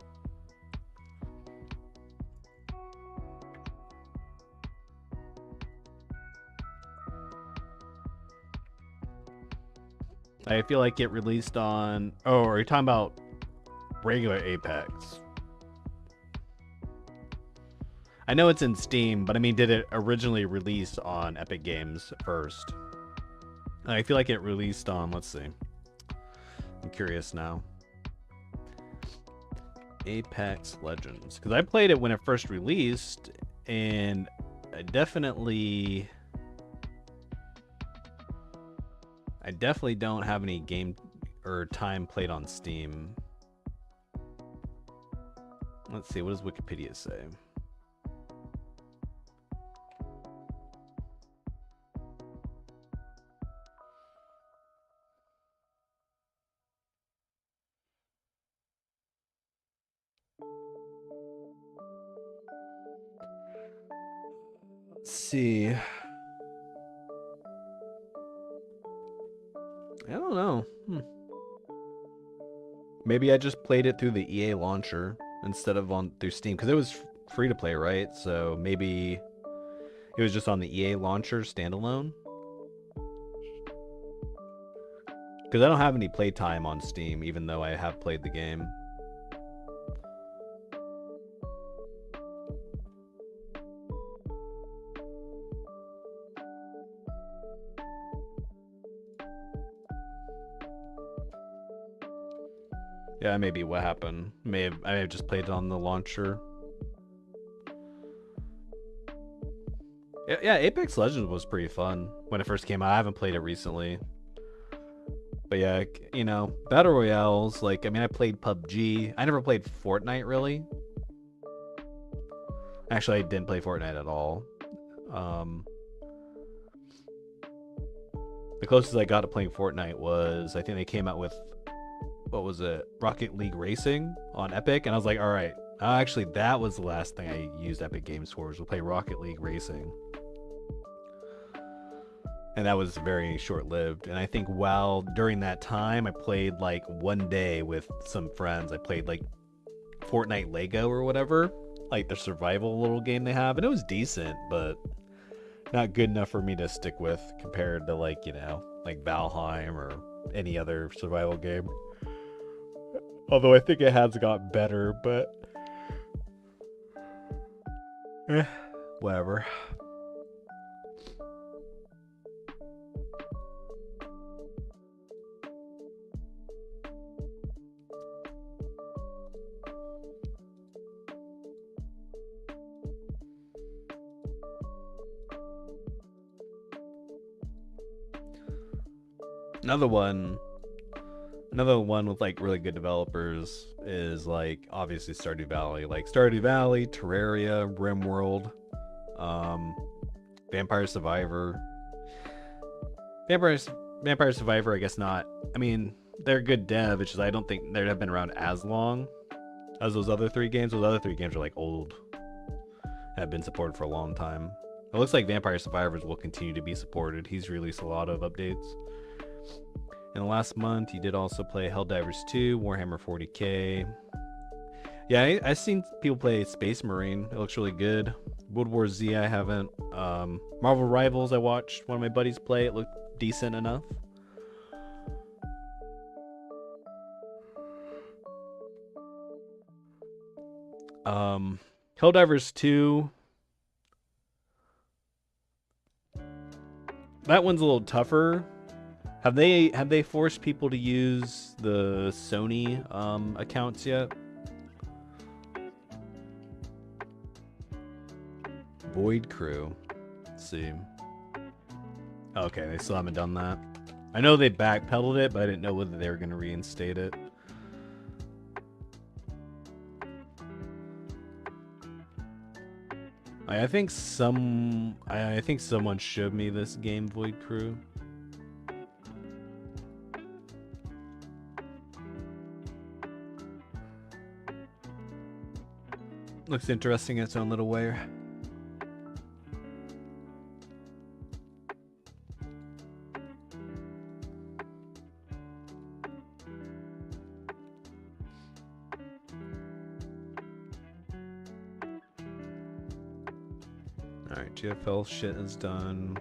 Speaker 4: I feel like it released on... Oh, are you talking about regular Apex? I know it's in Steam, but I mean, did it originally release on Epic Games first? I feel like it released on... Let's see. I'm curious now. Apex Legends. Because I played it when it first released, and I definitely don't have any game or time played on Steam. Let's see, what does Wikipedia say? Let's see. I don't know. Maybe I just played it through the EA launcher instead of through Steam, because it was free to play, right? So maybe it was just on the EA launcher standalone. Because I don't have any playtime on Steam, even though I have played the game. Yeah, maybe what happened. I may have just played it on the launcher. Yeah, Apex Legends was pretty fun when it first came out. I haven't played it recently. But yeah, you know, Battle Royales, like, I mean, I played PUBG. I never played Fortnite, really. Actually, I didn't play Fortnite at all. The closest I got to playing Fortnite was, I think they came out with, what was it, Rocket League Racing on Epic, and I was like, all right, actually that was the last thing I used Epic Games for, was to play Rocket League Racing, and that was very short-lived. And I think while during that time I played like one day with some friends, I played like Fortnite Lego or whatever, like the survival little game they have, and it was decent, but not good enough for me to stick with compared to, like, you know, like Valheim or any other survival game. Although I think it has got better, but whatever. Another one with like really good developers is like obviously Stardew Valley. Like Stardew Valley, Terraria, RimWorld, Vampire Survivor. Vampire Survivor, I guess not. I mean, they're good dev, it's just I don't think they have been around as long as those other three games. Those other three games are like old. Have been supported for a long time. It looks like Vampire Survivors will continue to be supported. He's released a lot of updates. In the last month, he did also play Helldivers 2, Warhammer 40k. Yeah, I've seen people play Space Marine. It looks really good. World War Z, I haven't. Marvel Rivals, I watched one of my buddies play. It looked decent enough. Helldivers 2. That one's a little tougher. Have they forced people to use the Sony accounts yet? Void Crew. Let's see. Okay, they still haven't done that. I know they backpedaled it, but I didn't know whether they were going to reinstate it. I think someone showed me this game, Void Crew. Looks interesting in its own little way. Alright, GFL shit is done.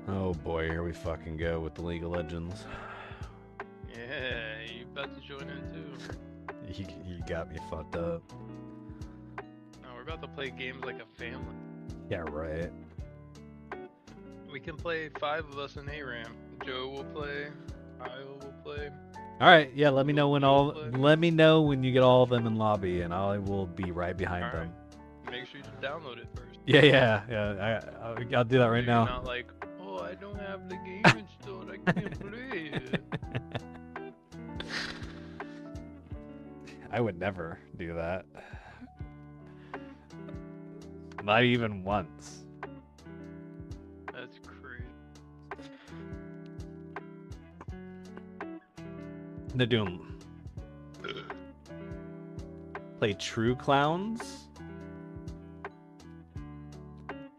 Speaker 4: Oh boy, here we fucking go with the League of Legends.
Speaker 2: Yeah, you about to join in too.
Speaker 4: You got me fucked up.
Speaker 2: No, we're about to play games like a family.
Speaker 4: Yeah, right.
Speaker 2: We can play 5 of us in ARAM. Joe will play. Kyle will play.
Speaker 4: All right, yeah. Let me know when
Speaker 2: Play.
Speaker 4: Let me know when you get all of them in lobby, and I will be right behind
Speaker 2: All right.
Speaker 4: them.
Speaker 2: Make sure you download it first.
Speaker 4: Yeah. I'll do that right
Speaker 2: So
Speaker 4: now.
Speaker 2: You're not like, oh, I don't have the game installed. I can't play it.
Speaker 3: I would never do that. Not even once.
Speaker 2: That's crazy.
Speaker 3: They're doing play True Clowns.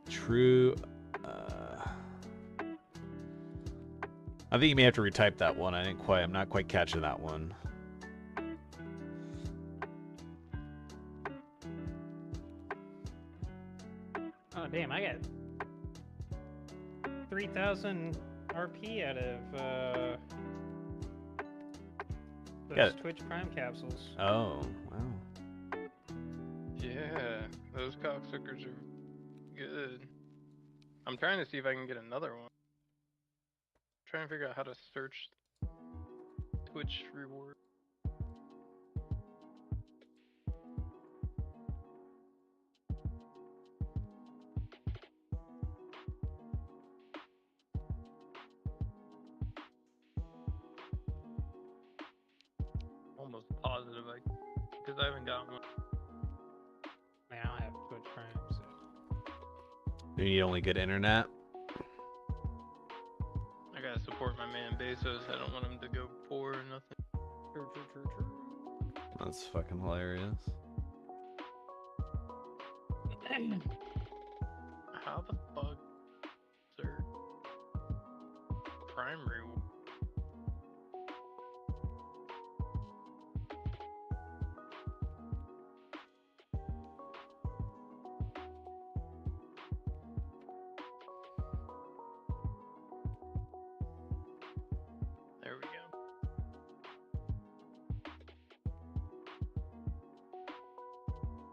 Speaker 3: True. I think you may have to retype that one. I'm not quite catching that one.
Speaker 1: Oh damn! I got 3,000 RP out of those
Speaker 3: Got it.
Speaker 1: Twitch Prime capsules.
Speaker 3: Oh, wow.
Speaker 2: Yeah, those cocksuckers are good. I'm trying to see if I can get another one. Trying to figure out how to search Twitch reward. Almost positive, because I haven't gotten one.
Speaker 1: Man, I don't have Twitch Prime, so.
Speaker 3: You need only good internet.
Speaker 2: I gotta support my man Bezos. I don't want him to go poor or nothing.
Speaker 1: True.
Speaker 3: That's fucking hilarious.
Speaker 2: How the fuck, sir? Prime reward. There we go.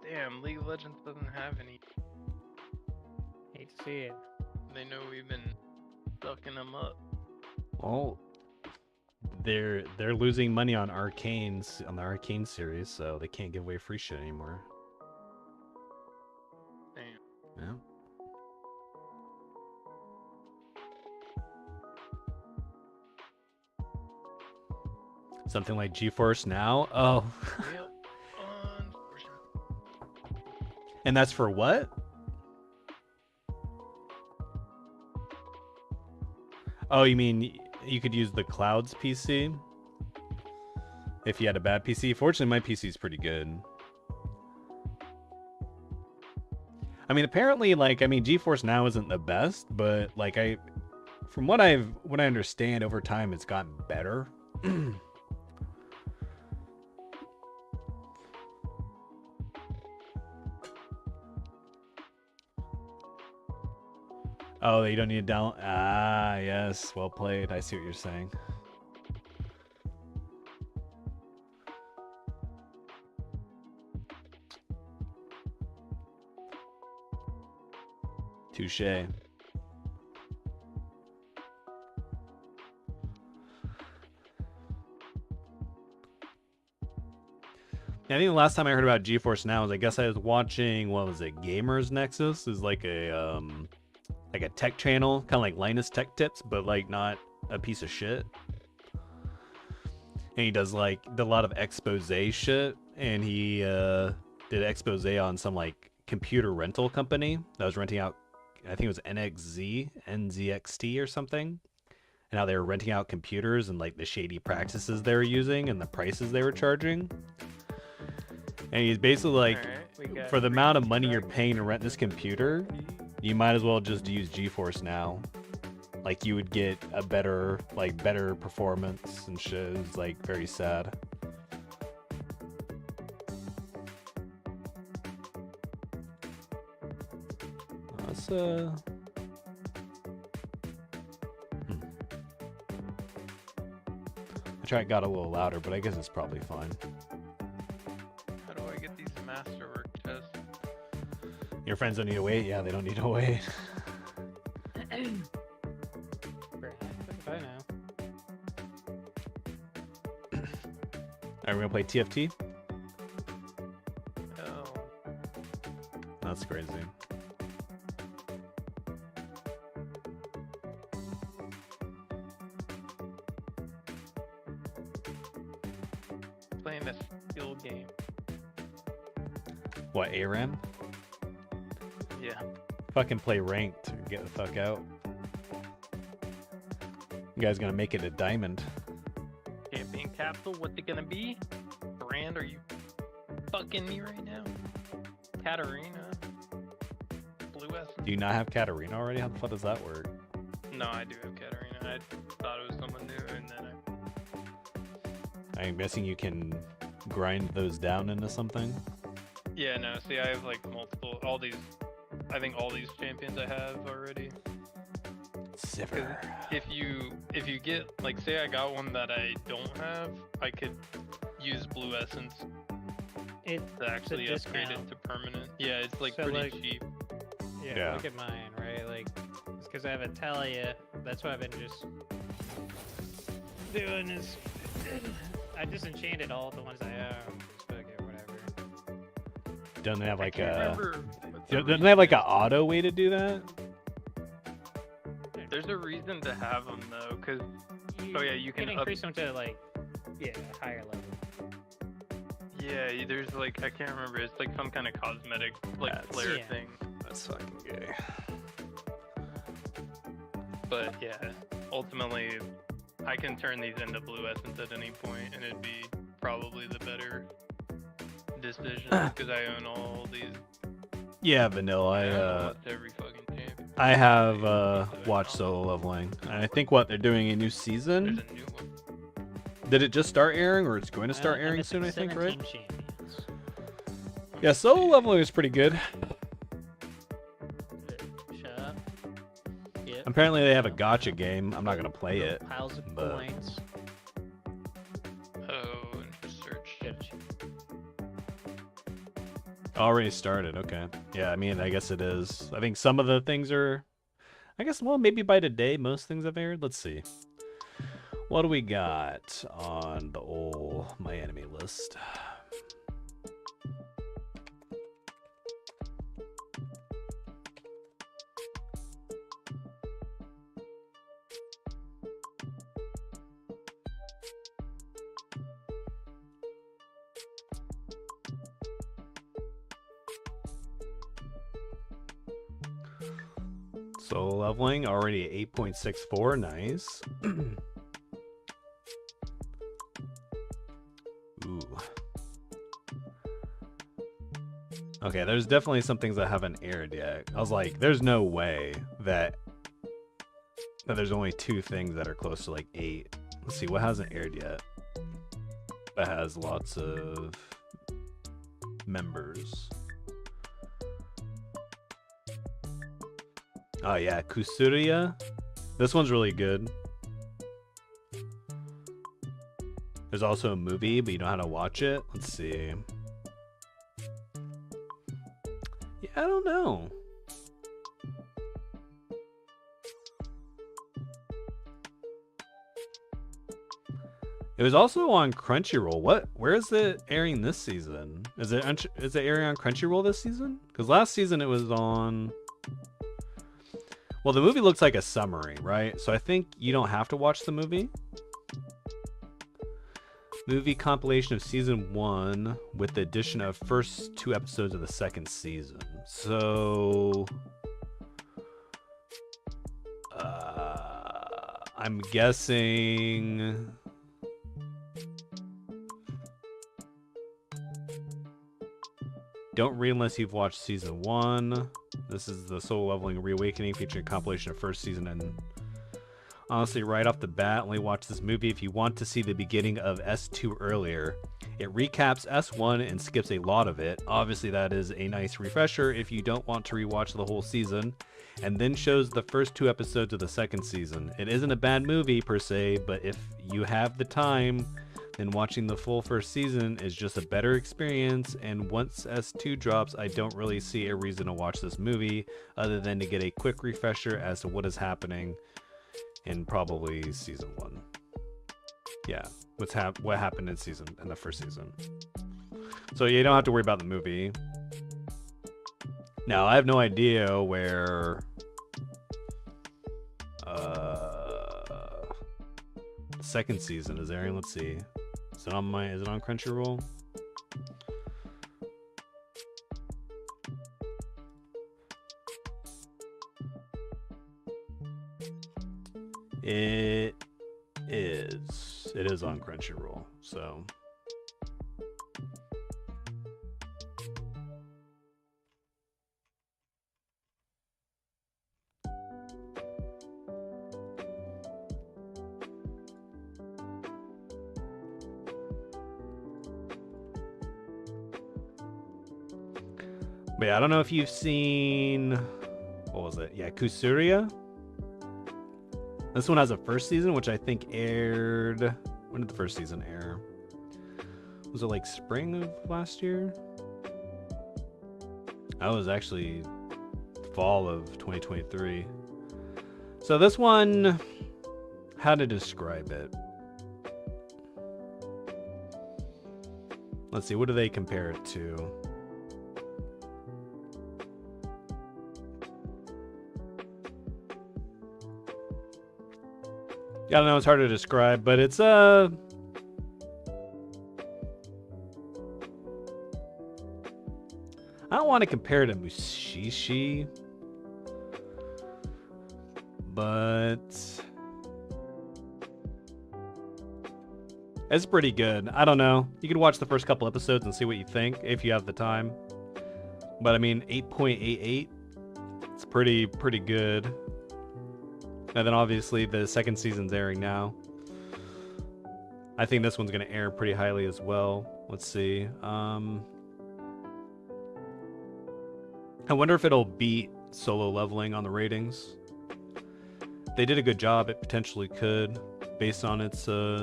Speaker 2: Damn, League of Legends doesn't have any.
Speaker 1: Hate to see it.
Speaker 2: They know we've been sucking them up.
Speaker 3: Well, they're losing money on Arcane's on the Arcane series, so they can't give away free shit anymore.
Speaker 2: Damn.
Speaker 3: Yeah. Something like GeForce Now. Oh,
Speaker 2: Yep. Unfortunately.
Speaker 3: and that's for what? Oh, you mean you could use the Cloud's PC if you had a bad PC? Fortunately, my PC is pretty good. I mean, apparently, GeForce Now isn't the best, but from what I understand, over time it's gotten better. Oh, you don't need to download. Ah, yes, well played. I see what you're saying. Touche. I think the last time I heard about GeForce Now was, I guess I was watching, what was it, Gamers Nexus is like a tech channel, kind of like Linus Tech Tips, but like not a piece of shit. And he does like did a lot of expose shit, and he did expose on some like computer rental company that was renting out, I think it was NZXT or something, and how they were renting out computers and like the shady practices they were using and the prices they were charging. And he's basically like,
Speaker 2: Alright,
Speaker 3: for the amount of money you're paying to rent this computer, you might as well just use GeForce Now. Like you would get a better performance and shit. It's like very sad. Let's I tried got a little louder, but I guess it's probably fine.
Speaker 2: How do I get these masterwork tests?
Speaker 3: Your friends don't need to wait? Yeah, they don't need to wait.
Speaker 1: Bye now.
Speaker 3: Are we gonna play TFT?
Speaker 2: Oh,
Speaker 3: That's crazy.
Speaker 2: playing a skill game.
Speaker 3: What, ARAM?
Speaker 2: Yeah.
Speaker 3: Fucking play ranked or get the fuck out. You guys gonna make it a diamond.
Speaker 2: Champion capsule, what's it gonna be? Brand, are you fucking me right now? Katarina? Blue Essence?
Speaker 3: Do you not have Katarina already? How the fuck does that work?
Speaker 2: No, I do have Katarina. I thought it was someone new, and then
Speaker 3: I'm guessing you can grind those down into something.
Speaker 2: Yeah, no, see, I have like multiple, I think all these champions I have already.
Speaker 3: Zipper.
Speaker 2: If you get, like, say I got one that I don't have, I could use Blue Essence
Speaker 1: It's
Speaker 2: to actually
Speaker 1: a
Speaker 2: upgrade
Speaker 1: discount.
Speaker 2: it to permanent. Yeah, it's like
Speaker 1: So,
Speaker 2: pretty
Speaker 1: like-
Speaker 2: cheap.
Speaker 3: Yeah.
Speaker 1: Look at mine, right? Like, it's because I have Italia. That's why I've been just doing this. I just enchanted all the ones I have. Just fuck it, whatever.
Speaker 3: Don't they have
Speaker 2: I
Speaker 3: like
Speaker 2: can't
Speaker 3: a?
Speaker 2: remember what the
Speaker 3: Don't they have like
Speaker 2: reason
Speaker 3: an auto way to do that?
Speaker 2: is. There's a reason to have them though, because Oh, yeah, you can up-
Speaker 1: increase them to like, yeah, higher level.
Speaker 2: yeah, there's like, I can't remember. It's like some kind of cosmetic like
Speaker 3: That's-
Speaker 2: flare
Speaker 1: Yeah.
Speaker 2: thing.
Speaker 3: That's fucking gay.
Speaker 2: But yeah, ultimately, I can turn these into Blue Essence at any point, and it'd be probably the better decision because I own all these.
Speaker 3: Yeah, Vanilla.
Speaker 2: I own almost every fucking champion.
Speaker 3: I have watched Solo Leveling, and I think what they're doing a new
Speaker 2: There's
Speaker 3: season.
Speaker 2: a new one.
Speaker 3: Did it just start airing, or it's going to start
Speaker 1: I'm
Speaker 3: airing
Speaker 1: at
Speaker 3: soon? I think,
Speaker 1: 17
Speaker 3: right?
Speaker 1: champions.
Speaker 3: Yeah, Solo Leveling is pretty good.
Speaker 1: Shut up. Yep.
Speaker 3: Apparently, they have a gacha game. I'm not gonna play
Speaker 1: Little
Speaker 3: it.
Speaker 1: Piles of
Speaker 3: but-
Speaker 1: points.
Speaker 2: Oh, and just search.
Speaker 1: Gotcha.
Speaker 3: Already started. Okay. Yeah, I mean, I guess it is. I think some of the things are. I guess, well, maybe by today, most things have aired. Let's see. What do we got on the old My Enemy list? Solo Leveling already at 8.64. Nice. Ooh. Okay, there's definitely some things that haven't aired yet. I was like, there's no way that there's only 2 things that are close to like 8. Let's see, what hasn't aired yet? That has lots of members. Oh yeah, Kusuria. This one's really good. There's also a movie, but you know how to watch it. Let's see. Yeah, I don't know. It was also on Crunchyroll. Where is it airing this season? Is it airing on Crunchyroll this season? Because last season it was on. Well, the movie looks like a summary, right? So I think you don't have to watch the movie. movie compilation of season 1 with the addition of first 2 episodes of the second season. So I'm guessing don't read unless you've watched season 1. This is the Solo Leveling Reawakening featuring a compilation of first season, and honestly, right off the bat, only watch this movie if you want to see the beginning of S2 earlier. It recaps S1 and skips a lot of it. Obviously, that is a nice refresher if you don't want to rewatch the whole season, and then shows the first 2 episodes of the second season. It isn't a bad movie per se, but if you have the time, then watching the full first season is just a better experience, and once S2 drops, I don't really see a reason to watch this movie other than to get a quick refresher as to what is happening in probably season 1. Yeah, what happened in the first season. So you don't have to worry about the movie. Now, I have no idea where the second season is airing. Let's see. Is it on Crunchyroll? It is on Crunchyroll, so but yeah, I don't know if you've seen, what was it? Yeah, Kusuria. This one has a first season, which I think aired... When did the first season air? Was it like spring of last year? That was actually fall of 2023. So this one, how to describe it? Let's see, what do they compare it to? I don't know, it's hard to describe, but it's I don't want to compare it to Mushishi, but it's pretty good. I don't know. You could watch the first couple episodes and see what you think if you have the time. But I mean, 8.88, it's pretty good. And then obviously the second season's airing now. I think this one's going to air pretty highly as well. Let's see. I wonder if it'll beat Solo Leveling on the ratings. If they did a good job, it potentially could, based on its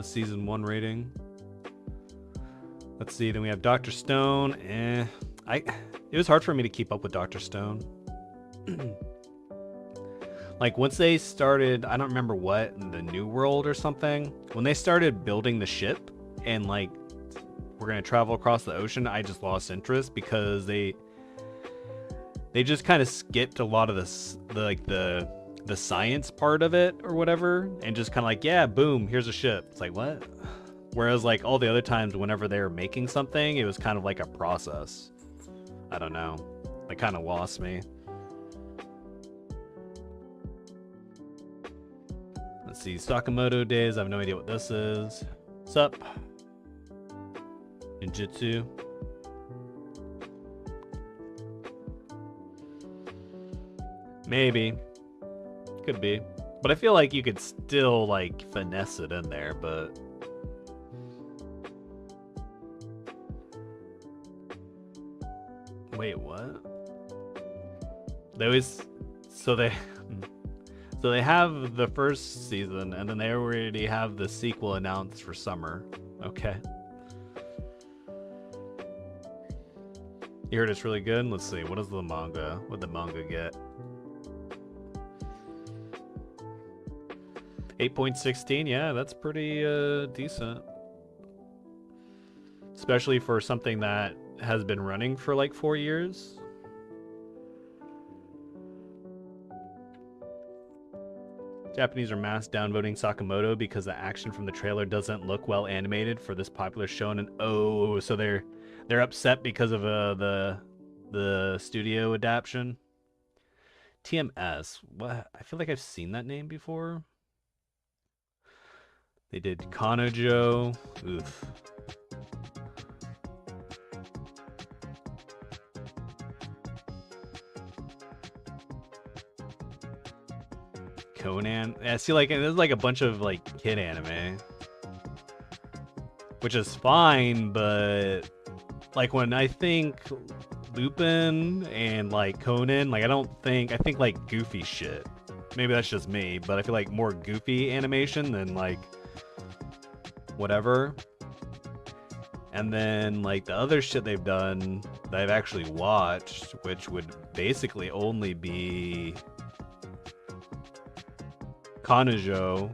Speaker 3: season 1 rating. Let's see. Then we have Dr. Stone. It was hard for me to keep up with Dr. Stone. Like, once they started, I don't remember what, the New World or something, when they started building the ship and, like, we're going to travel across the ocean, I just lost interest because they just kind of skipped a lot of the science part of it or whatever, and just kind of like, yeah, boom, here's a ship. It's like, what? Whereas, like, all the other times whenever they were making something, it was kind of like a process. I don't know. It kind of lost me. Let's see, Sakamoto Days, I have no idea what this is. Sup? Ninjutsu. Maybe. Could be. But I feel like you could still, like, finesse it in there, but... Wait, what? They always... So they have the first season, and then they already have the sequel announced for summer. Okay. You heard it's really good? Let's see. What is the manga? What'd the manga get? 8.16. Yeah, that's pretty decent. Especially for something that has been running for like 4 years. Japanese are mass downvoting Sakamoto because the action from the trailer doesn't look well animated for this popular shonen. Oh, so they're upset because of the studio adaptation. TMS. What? I feel like I've seen that name before. They did Kanojo. Oof. Conan. Yeah, see, like, there's like a bunch of like kid anime, which is fine, but like when I think Lupin and like Conan, like I think like goofy shit. Maybe that's just me, but I feel like more goofy animation than like whatever. And then like the other shit they've done that I've actually watched, which would basically only be Kanojo.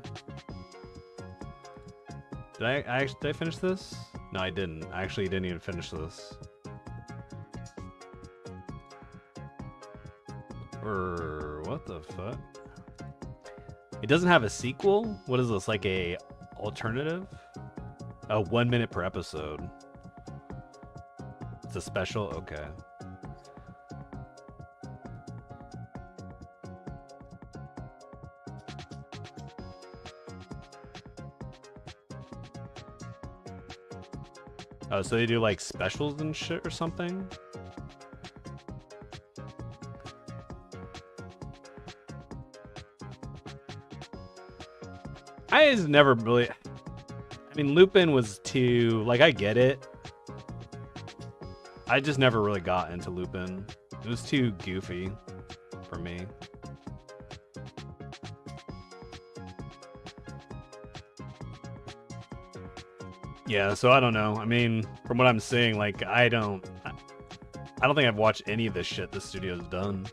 Speaker 3: Did I finish this? No, I didn't. I actually didn't even finish this. What the fuck? It doesn't have a sequel? What is this, like a alternative? Oh, 1 minute per episode. It's a special? Okay. Oh, so they do like specials and shit or something? I just never really... I mean, Lupin was too... Like, I get it. I just never really got into Lupin. It was too goofy for me. Yeah, so I don't know. I mean, from what I'm seeing, like, I don't think I've watched any of this shit the studio's done.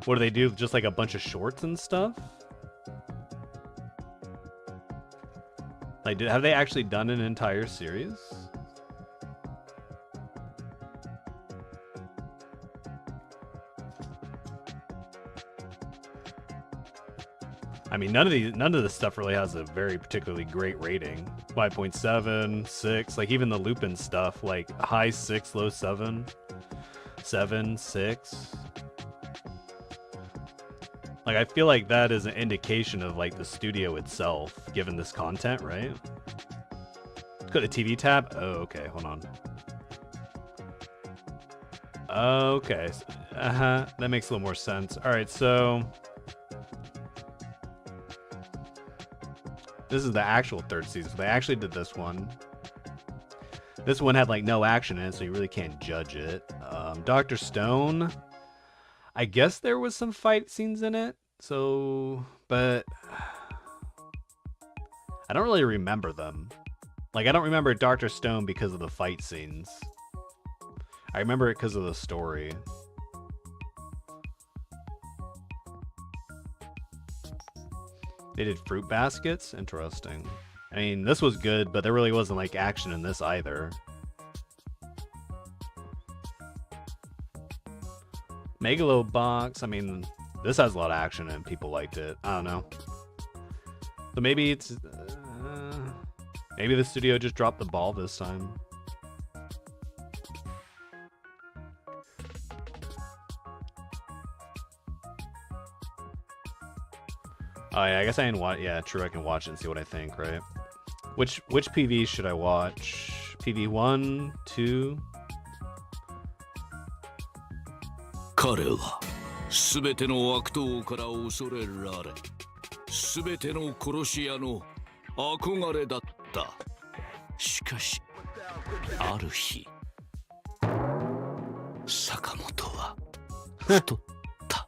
Speaker 3: What do they do? Just like a bunch of shorts and stuff? Like, have they actually done an entire series? I mean, none of this stuff really has a very particularly great rating. 5.7, 6, like even the Lupin stuff, like high 6, low 7, 7, 6. Like, I feel like that is an indication of like the studio itself, given this content, right? Let's go to TV tab. Oh, okay, hold on. Okay, that makes a little more sense. All right, so this is the actual third season. So they actually did this one. This one had like no action in it, so you really can't judge it. Dr. Stone, I guess there was some fight scenes in it. So, but I don't really remember them. Like, I don't remember Dr. Stone because of the fight scenes. I remember it because of the story. They did fruit baskets? Interesting. I mean, this was good, but there really wasn't like action in this either. Megalobox, I mean, this has a lot of action and people liked it. I don't know. So maybe it's... maybe the studio just dropped the ball this time. Oh yeah, I guess I didn't watch. Yeah, true. I can watch it and see what I think, right? Which PV should I watch? PV 1, 2.
Speaker 5: 彼はすべての悪党から恐れられ、すべての殺し屋の憧れだった。しかし、ある日、坂本は太った。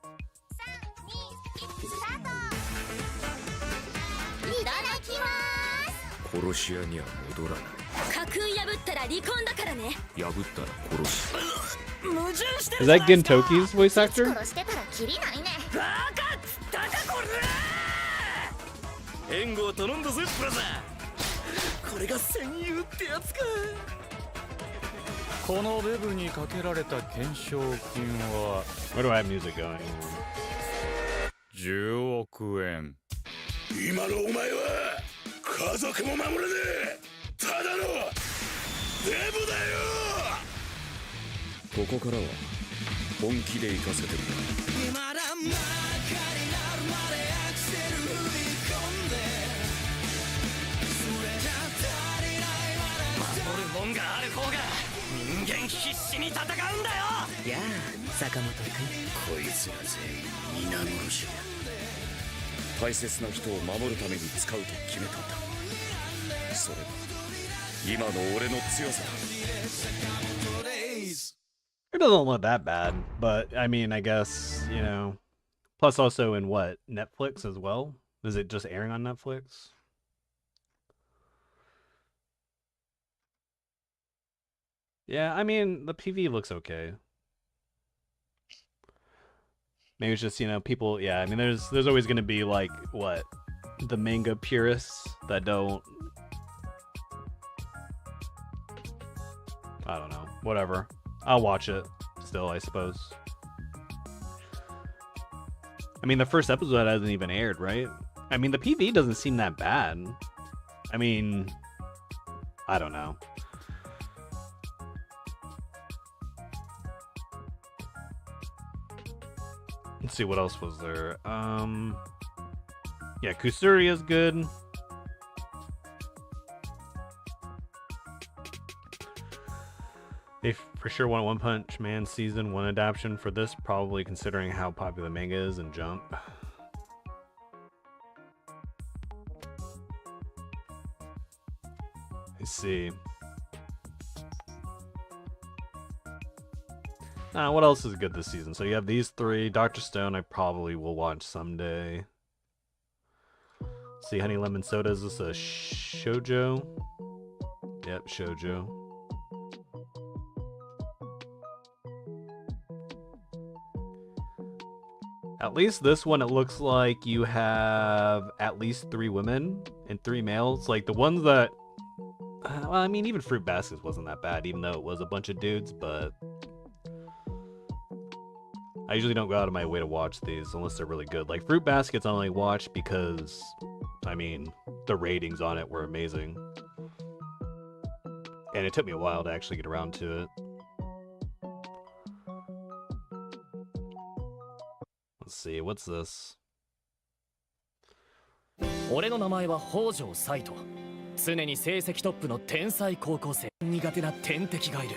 Speaker 5: 殺し屋には戻らない。家訓破ったら離婚だからね。破ったら殺す。矛盾してる。
Speaker 3: Is that Gintoki's voice actor?
Speaker 5: 殺してたらキリないね。バカっつったかこれ。援護を頼んだぜブラザー。これが戦友ってやつか。このベブにかけられた懸賞金は。
Speaker 3: Where do I have music going?
Speaker 6: 10億円。
Speaker 5: 今のお前は家族も守れねえただのデブだよ。ここからは本気で行かせてくれ。今だ真っ赤になるまでアクセル踏み込んでそれじゃ足りないまだ守るもんがある方が人間必死に戦うんだよ。
Speaker 7: やあ坂本君、
Speaker 5: こいつら全員皆殺しだ。大切な人を守るために使うと決めたんだ。それが今の俺の強さだ。
Speaker 3: It doesn't look that bad, but I mean, I guess, you know. Plus, also in what? Netflix as well? Is it just airing on Netflix? Yeah, I mean, the PV looks okay. Maybe it's just, you know, people, yeah, I mean, there's always going to be, like, what? The manga purists that don't... I don't know. Whatever. I'll watch it still, I suppose. I mean, the first episode hasn't even aired, right? I mean, the PV doesn't seem that bad. I mean, I don't know. Let's see, what else was there? Yeah, Kusuri is good. They for sure want One Punch Man season 1 adaptation for this, probably considering how popular the manga is and Jump. I see. What else is good this season? So you have these three. Dr. Stone, I probably will watch someday. See, Honey Lemon Soda, is this a shoujo? Yep, shoujo. At least this one, it looks like you have at least 3 women and 3 males. Like the ones that... well, I mean, even Fruit Baskets wasn't that bad, even though it was a bunch of dudes, but... I usually don't go out of my way to watch these unless they're really good. Like Fruit Baskets I only watched because, I mean, the ratings on it were amazing. And it took me a while to actually get around to it. Let's see, what's this?
Speaker 7: 俺の名前は北条斎藤。常に成績トップの天才高校生。苦手な天敵がいる。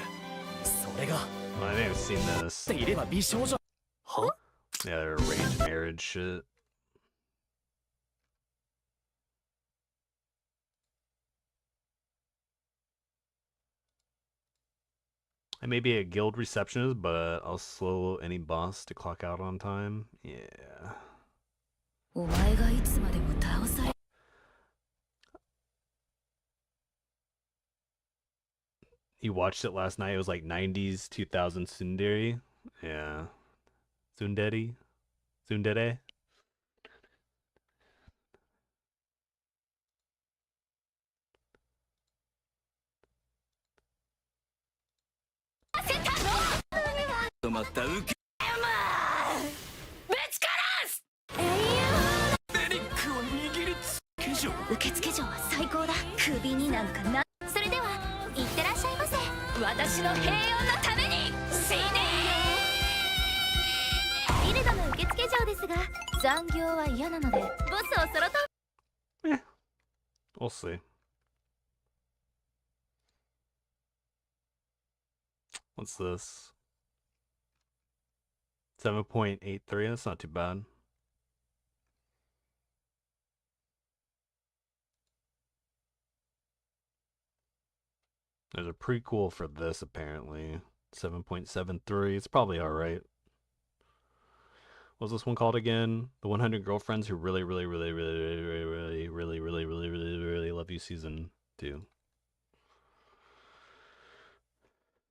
Speaker 7: それが。
Speaker 3: Well, I may have seen this.
Speaker 7: いれば美少女。は?
Speaker 3: Yeah, they're arranged marriage shit. I may be a guild receptionist, but I'll slow any boss to clock out on time. Yeah. You watched it last night. It was like 90s, 2000 tsundere. Yeah. Tsundere? Tsundere? We'll see. What's this? 7.83. That's not too bad. There's a prequel for this, apparently. 7.73. It's probably alright. What's this one called again? The 100 Girlfriends Who Really Love You Season 2.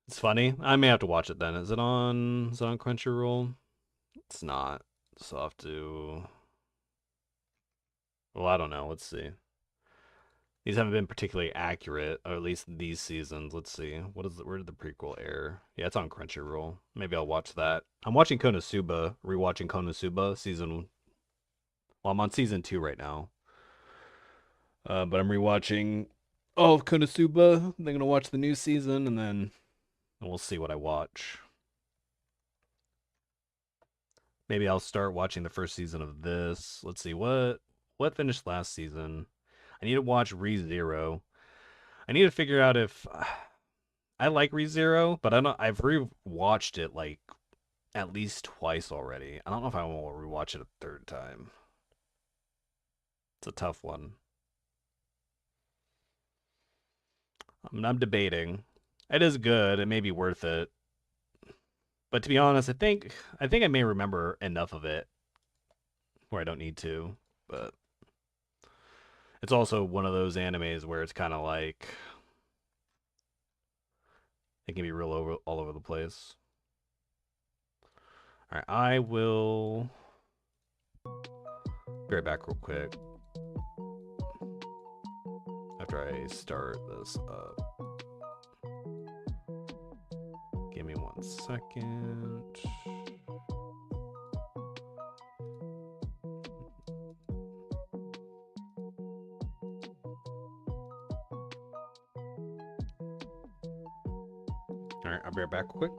Speaker 3: It's funny. I may have to watch it then. Is it on Crunchyroll? It's not. So I'll have to... Well, I don't know. Let's see. These haven't been particularly accurate, or at least these seasons. Let's see. Where did the prequel air? Yeah, it's on Crunchyroll. Maybe I'll watch that. I'm watching Konosuba, rewatching Konosuba season
Speaker 4: Well, I'm on season 2 right now. But I'm rewatching all of Konosuba. I'm gonna watch the new season, and then we'll see what I watch. Maybe I'll start watching the first season of this. Let's see what finished last season. I need to watch ReZero. I need to figure out if I like ReZero, but I've rewatched it like at least twice already. I don't know if I want to rewatch it a third time. It's a tough one. I'm debating. It is good. It may be worth it. But to be honest, I think I may remember enough of it where I don't need to. But it's also one of those animes where it's kind of like it can be all over the place. All right, I will be right back real quick after I start this up. Give me 1 second. All right, I'll be right back quick.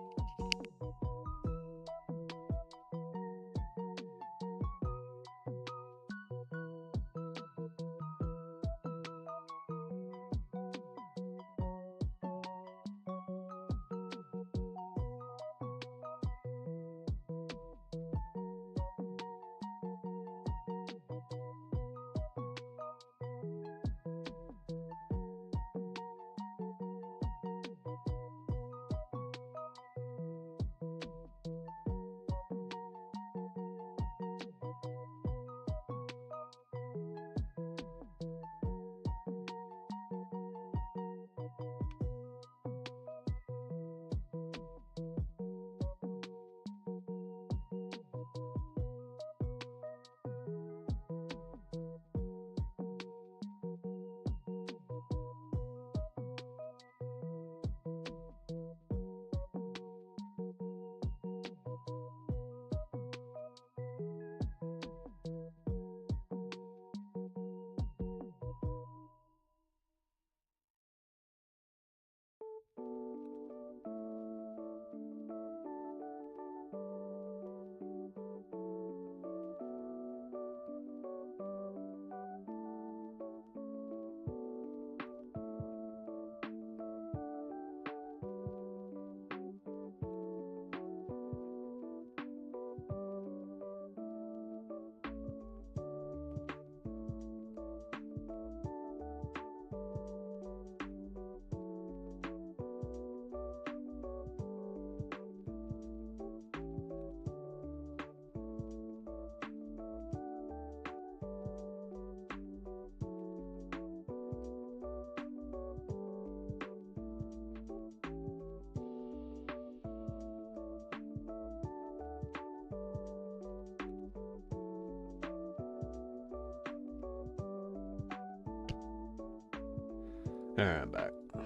Speaker 4: Alright, I'm back. You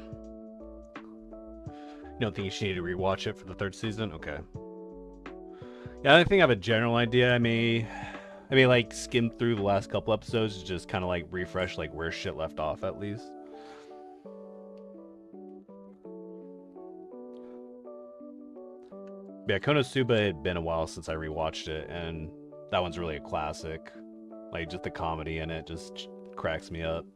Speaker 4: don't think you need to rewatch it for the 3rd season? Okay. Yeah, I think I have a general idea. I may like skim through the last couple episodes to just kind of like refresh like where shit left off at least. Yeah, Konosuba had been a while since I rewatched it, and that one's really a classic. Like, just the comedy in it just cracks me up.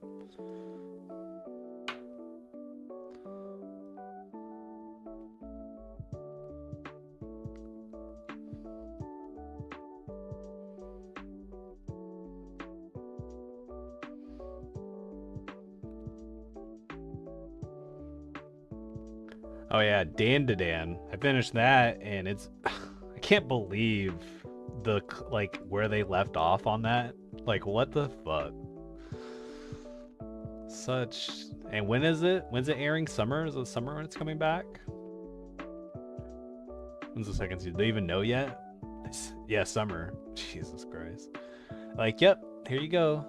Speaker 4: Oh yeah, Dan to Dan. I finished that, and it's I can't believe the like where they left off on that. Like, what the fuck? Such. And when is it? When's it airing? Summer? Is it summer when it's coming back? When's the 2nd season? Do they even know yet? Yeah, summer. Jesus Christ. Like, yep, here you go.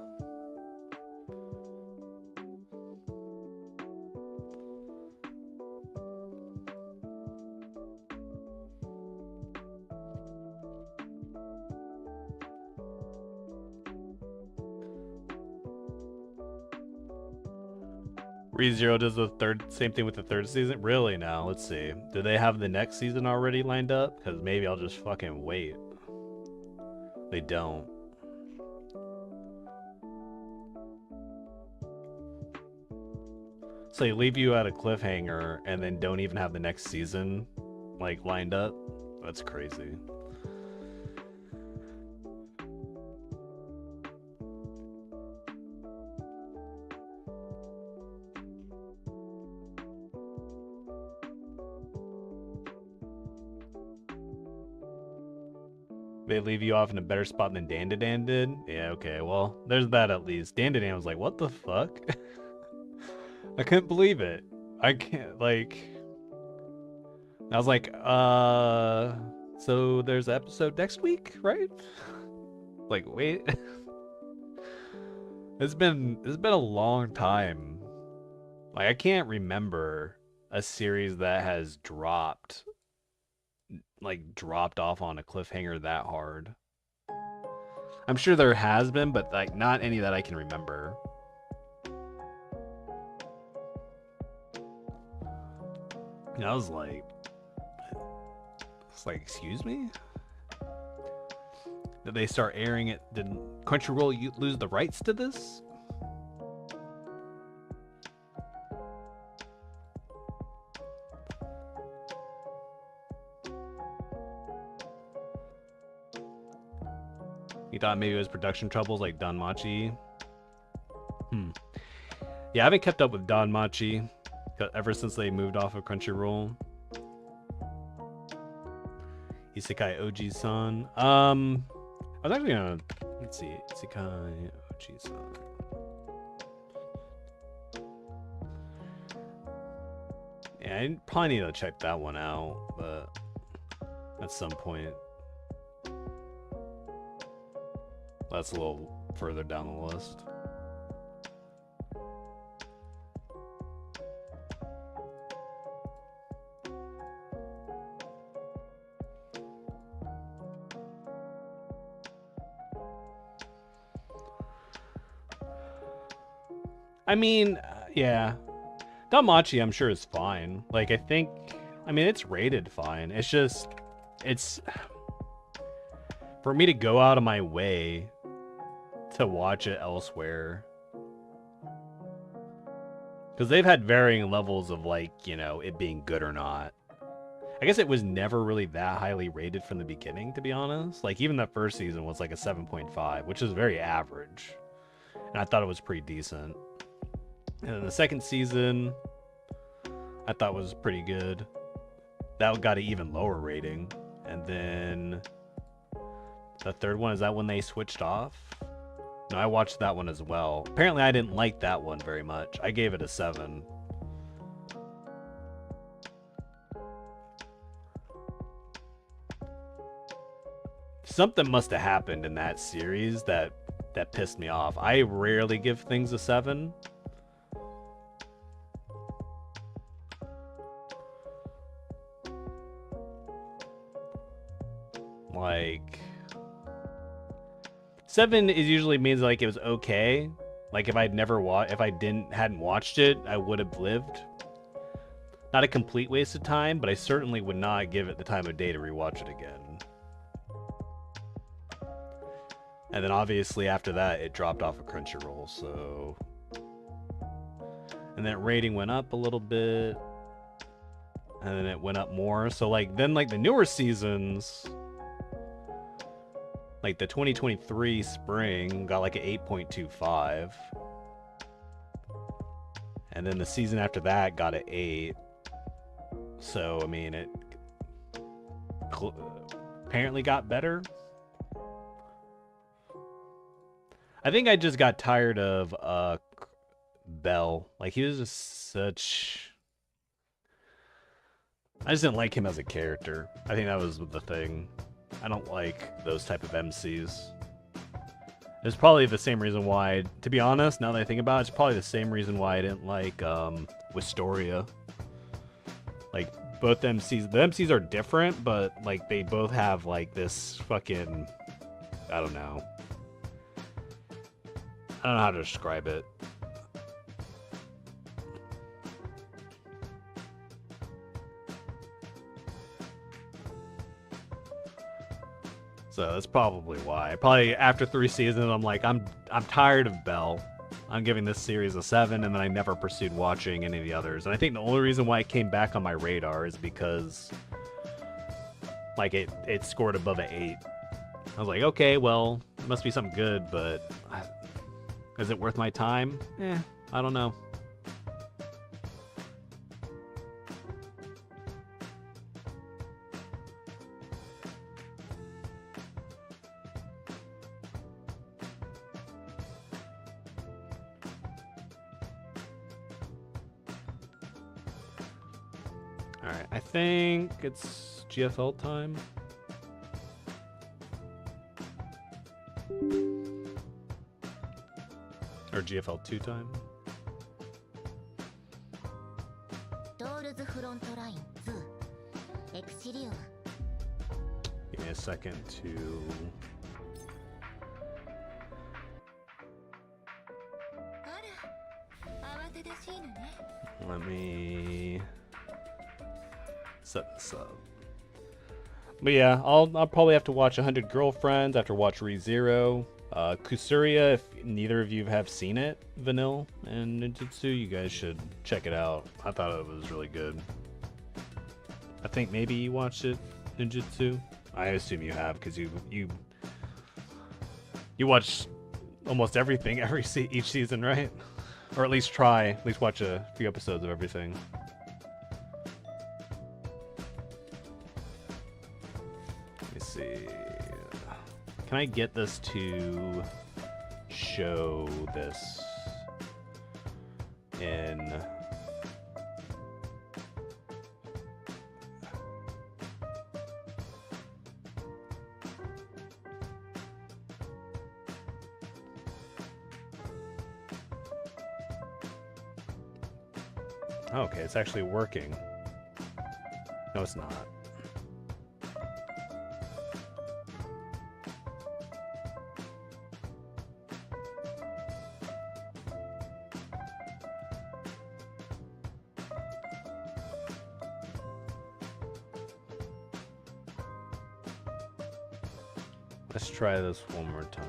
Speaker 3: ReZero does the same thing with the third season? Really now? Let's see. Do they have the next season already lined up? Because maybe I'll just fucking wait. They don't. So they leave you at a cliffhanger and then don't even have the next season like lined up? That's crazy. They leave you off in a better spot than Dandadan did? Yeah, okay, well, there's that at least. Dandadan was like, what the fuck? I couldn't believe it. I can't, like... I was like, so there's an episode next week, right? Like, wait. It's been a long time. Like, I can't remember a series that has dropped off on a cliffhanger that hard. I'm sure there has been, but like not any that I can remember. And I was like, excuse me? Did they start airing it? Did Crunchyroll lose the rights to this? You thought maybe it was production troubles like Danmachi? Yeah, I haven't kept up with Danmachi ever since they moved off of Crunchyroll. Isekai Oji-san. I was actually gonna... Let's see. Isekai Oji-san. Yeah, I probably need to check that one out, but... at some point. That's a little further down the list. I mean, yeah. Danmachi, I'm sure, is fine. Like, I mean, it's rated fine. It's just, for me to go out of my way to watch it elsewhere, because they've had varying levels of, like, you know, it being good or not. I guess it was never really that highly rated from the beginning, to be honest. Like, even that first season was like a 7.5, which is very average, and I thought it was pretty decent. And then the second season, I thought was pretty good. That got an even lower rating. And then the third one, is that when they switched off? No, I watched that one as well. Apparently I didn't like that one very much. I gave it a 7. Something must have happened in that series that pissed me off. I rarely give things a 7. Like, 7 is usually means like it was okay. Like if I'd never hadn't watched it, I would have lived. Not a complete waste of time, but I certainly would not give it the time of day to rewatch it again. And then obviously after that, it dropped off of Crunchyroll, so... And then rating went up a little bit. And then it went up more. So like, then like the newer seasons... Like the 2023 spring got like an 8.25. And then the season after that got an 8. So, I mean, it apparently got better. I think I just got tired of Bell. Like, he was just such... I just didn't like him as a character. I think that was the thing. I don't like those type of MCs. It's probably the same reason why, to be honest, now that I think about it, it's probably the same reason why I didn't like Wistoria. Like, both MCs, the MCs are different, but like they both have like this fucking, I don't know. I don't know how to describe it. so that's probably why. Probably after 3 seasons, I'm like, I'm tired of Bell. I'm giving this series a 7, and then I never pursued watching any of the others. And I think the only reason why it came back on my radar is because, like, it scored above an 8. I was like, okay, well, it must be something good, but is it worth my time? I don't know. Alright, I think it's GFL time. Or GFL 2 time. Give me a second to... Let me set this up. But yeah, I'll probably have to watch 100 Girlfriends, after watch ReZero. Kusuria, if neither of you have seen it, Vanilla and Ninjutsu, you guys should check it out. I thought it was really good. I think maybe you watched it, Ninjutsu. I assume you have, because you watch almost everything each season, right? Or at least watch a few episodes of everything. Let me see. Can I get this to show this in... Okay, it's actually working. No, it's not. Let's try this one more time.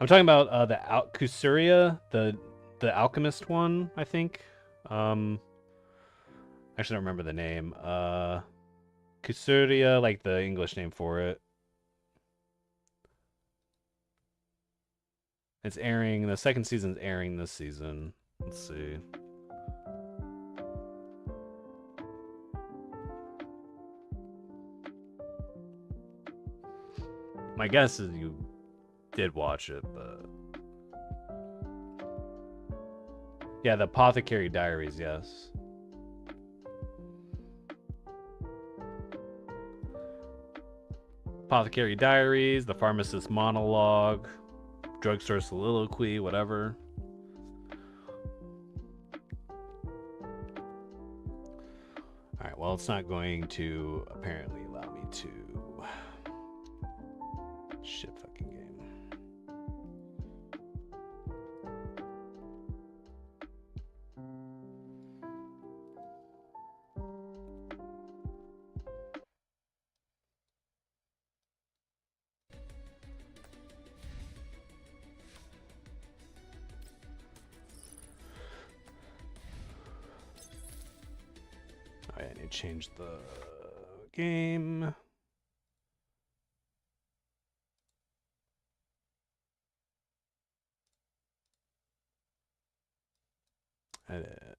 Speaker 3: I'm talking about the Kusuria, the alchemist one, I think. Actually, don't remember the name. Kusuria, like the English name for it. It's airing. The second season's airing this season. Let's see. My guess is you did watch it, but yeah, the Apothecary Diaries, yes. Apothecary Diaries, The Pharmacist Monologue, Drugstore Soliloquy, whatever. Alright, well, it's not going to apparently allow me to... Shit fucking game. I need to change the game. Edit.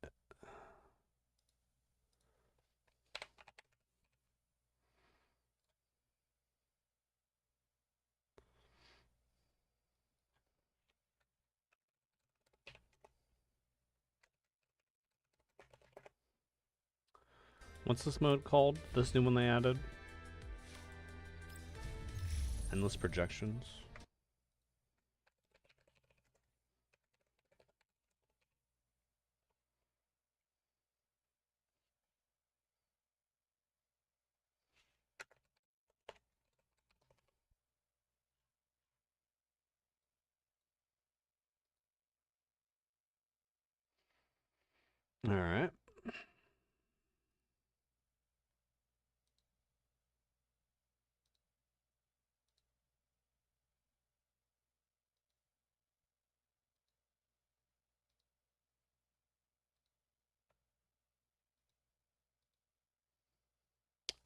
Speaker 3: What's this mode called? This new one they added? Endless projections. All right.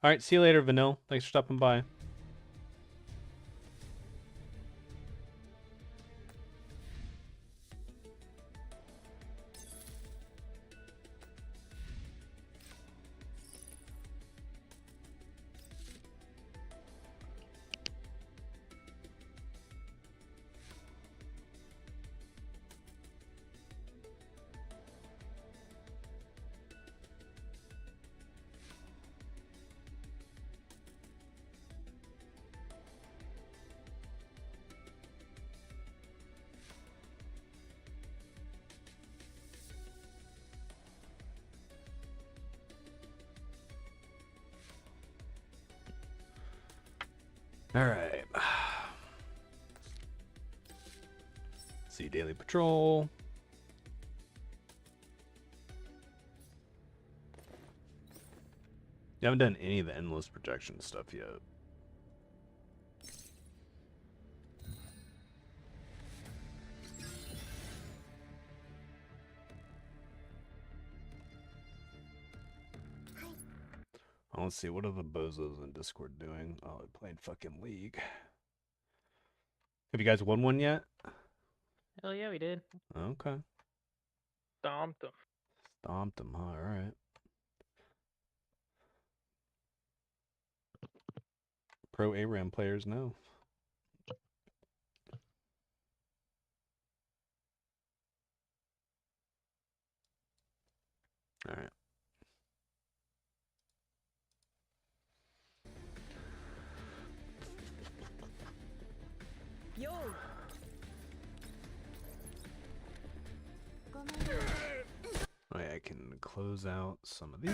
Speaker 3: All right. See you later, Vanille. Thanks for stopping by. All right. See Daily Patrol. You haven't done any of the endless projection stuff yet. Oh, let's see, what are the bozos in Discord doing? Oh, they played fucking League. Have you guys won one yet?
Speaker 1: Hell yeah, we did.
Speaker 3: Okay.
Speaker 2: Stomped them.
Speaker 3: Stomped them, huh? Alright. Pro ARAM players know. Alright.
Speaker 6: Yo.
Speaker 3: Alright, I can close out some of these.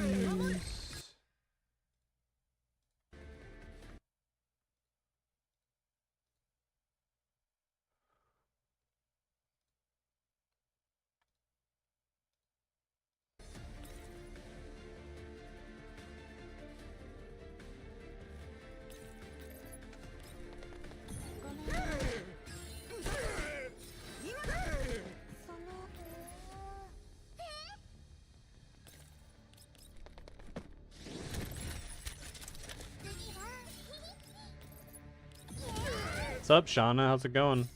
Speaker 3: What's up, Shauna? How's it going?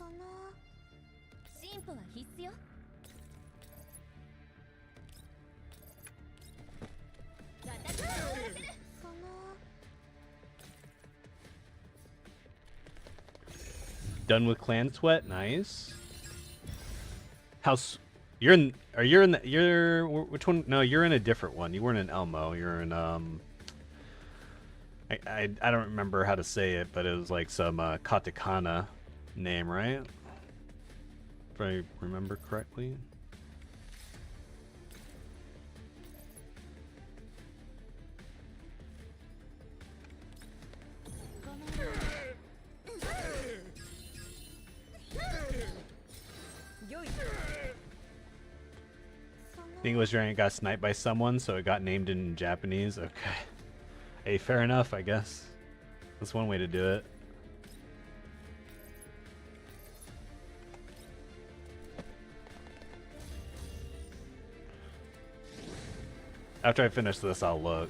Speaker 3: Done with Clan Sweat? Nice. House, you're in? Are you in the? You're which one? No, you're in a different one. You weren't in Elmo. You're in I don't remember how to say it, but it was like some katakana name, right? If I remember correctly. The English variant got sniped by someone, so it got named in Japanese. Okay. Hey, fair enough, I guess. That's one way to do it. After I finish this, I'll look.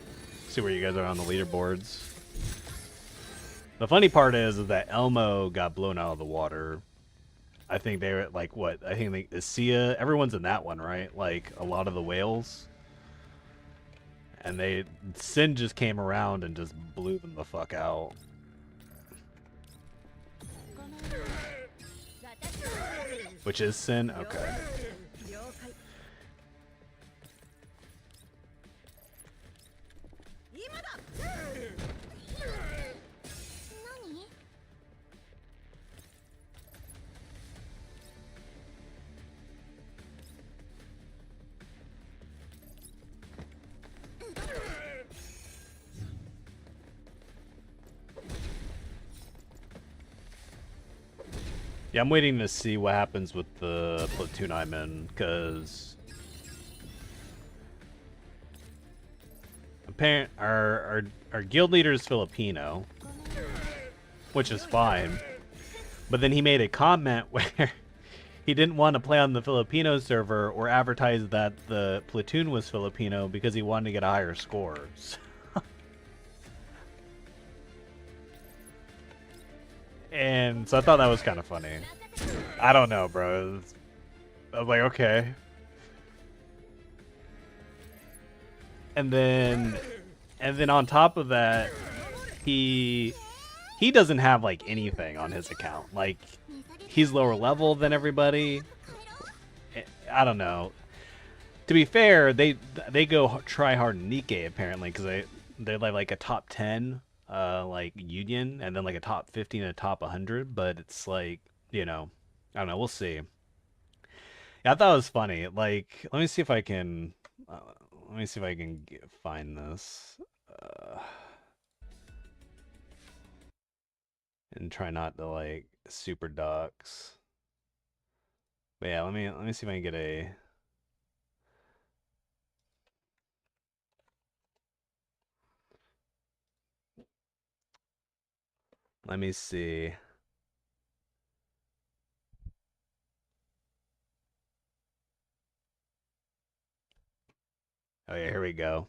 Speaker 3: See where you guys are on the leaderboards. The funny part is that Elmo got blown out of the water. I think they were like, what? I think Sia, everyone's in that one, right? Like, a lot of the whales. And Sin just came around and just blew them the fuck out. Which is Sin? Okay. Yeah, I'm waiting to see what happens with the platoon I'm in, because our guild leader is Filipino, which is fine. But then he made a comment where he didn't want to play on the Filipino server or advertise that the platoon was Filipino because he wanted to get a higher score. And so I thought that was kind of funny. I don't know, bro. I was like, okay. And then on top of that, he doesn't have like anything on his account. Like, he's lower level than everybody. I don't know. To be fair, they go try hard in Nikkei apparently because they're like a top 10 like union, and then like a top 50 and a top 100. But it's like, you know, I don't know. We'll see. Yeah, I thought it was funny. Like, let me see if I can find this. And try not to like super docs. But yeah, let me see if I can get a. Let me see. Oh yeah, here we go.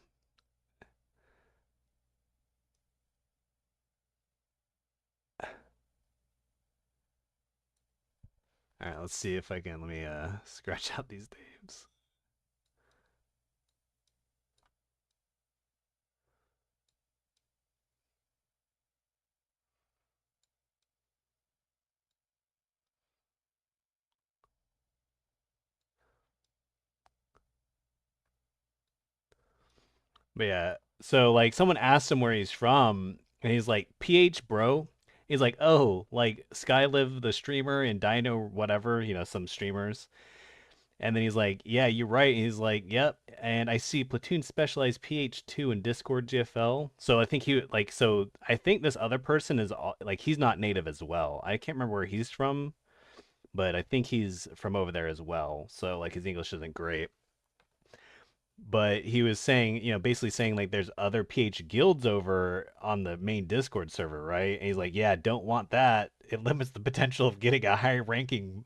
Speaker 3: All right, let's see if I can. Let me scratch out these names. But yeah, so like someone asked him where he's from, and he's like, "PH, bro." He's like, "Oh, like Skylive the streamer and Dino whatever, you know, some streamers." And then he's like, "Yeah, you're right." And he's like, "Yep." And I see Platoon Specialized PH2 in Discord GFL. So I think I think this other person is like, he's not native as well. I can't remember where he's from, but I think he's from over there as well. So like his English isn't great. But he was saying, you know, basically saying like there's other PH guilds over on the main Discord server, right? And he's like, "Yeah, don't want that. It limits the potential of getting a high ranking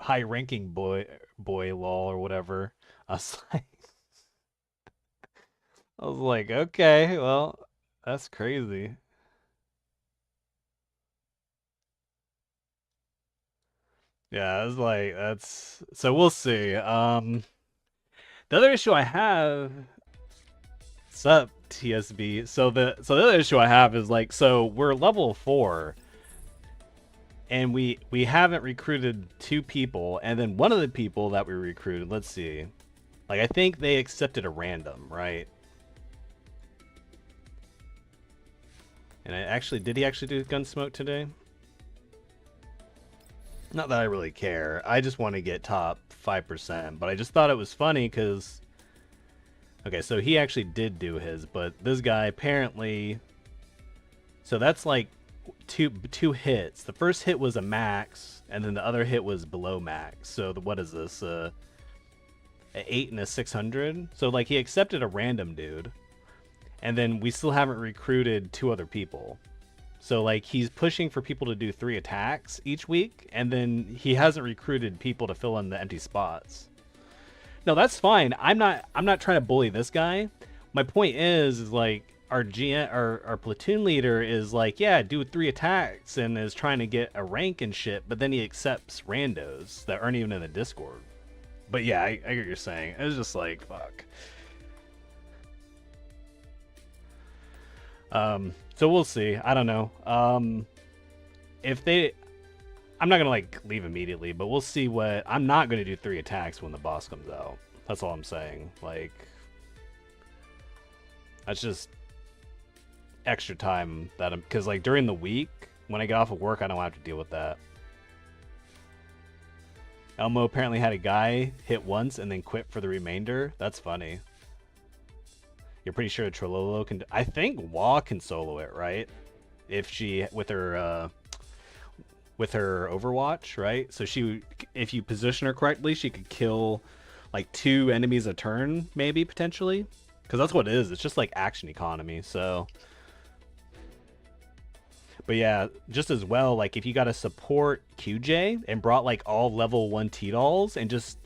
Speaker 3: boy lol or whatever." I was like, okay, well, that's crazy. Yeah, I was like, that's so we'll see. The other issue I have. What's up, TSB? So the other issue I have is like, so we're level 4, and we haven't recruited 2 people, and then one of the people that we recruited, let's see, like I think they accepted a random, right? And did he actually do Gunsmoke today? Not that I really care. I just want to get top 5%, but I just thought it was funny because. Okay, so he actually did do his, but this guy apparently. So that's like two hits. The first hit was a max, and then the other hit was below max. So what is this? An 8 and a 600. So like he accepted a random dude, and then we still haven't recruited 2 other people. So like he's pushing for people to do 3 attacks each week, and then he hasn't recruited people to fill in the empty spots. No, that's fine. I'm not trying to bully this guy. My point is like our platoon leader is like, yeah, do 3 attacks and is trying to get a rank and shit, but then he accepts randos that aren't even in the Discord. But yeah, I get what you're saying. It was just like, fuck. So we'll see. I don't know. If they, I'm not gonna like leave immediately, but we'll see what. I'm not gonna do 3 attacks when the boss comes out. That's all I'm saying. Like, that's just extra time that I'm, because like during the week when I get off of work, I don't have to deal with that. Elmo apparently had a guy hit once and then quit for the remainder. That's funny. You're pretty sure Trololo can. I think Wa can solo it, right? If she with her Overwatch, right? So she, if you position her correctly, she could kill like 2 enemies a turn, maybe potentially. Because that's what it is. It's just like action economy. So, but yeah, just as well, like if you got to support QJ and brought like all level 1 T-Dolls and just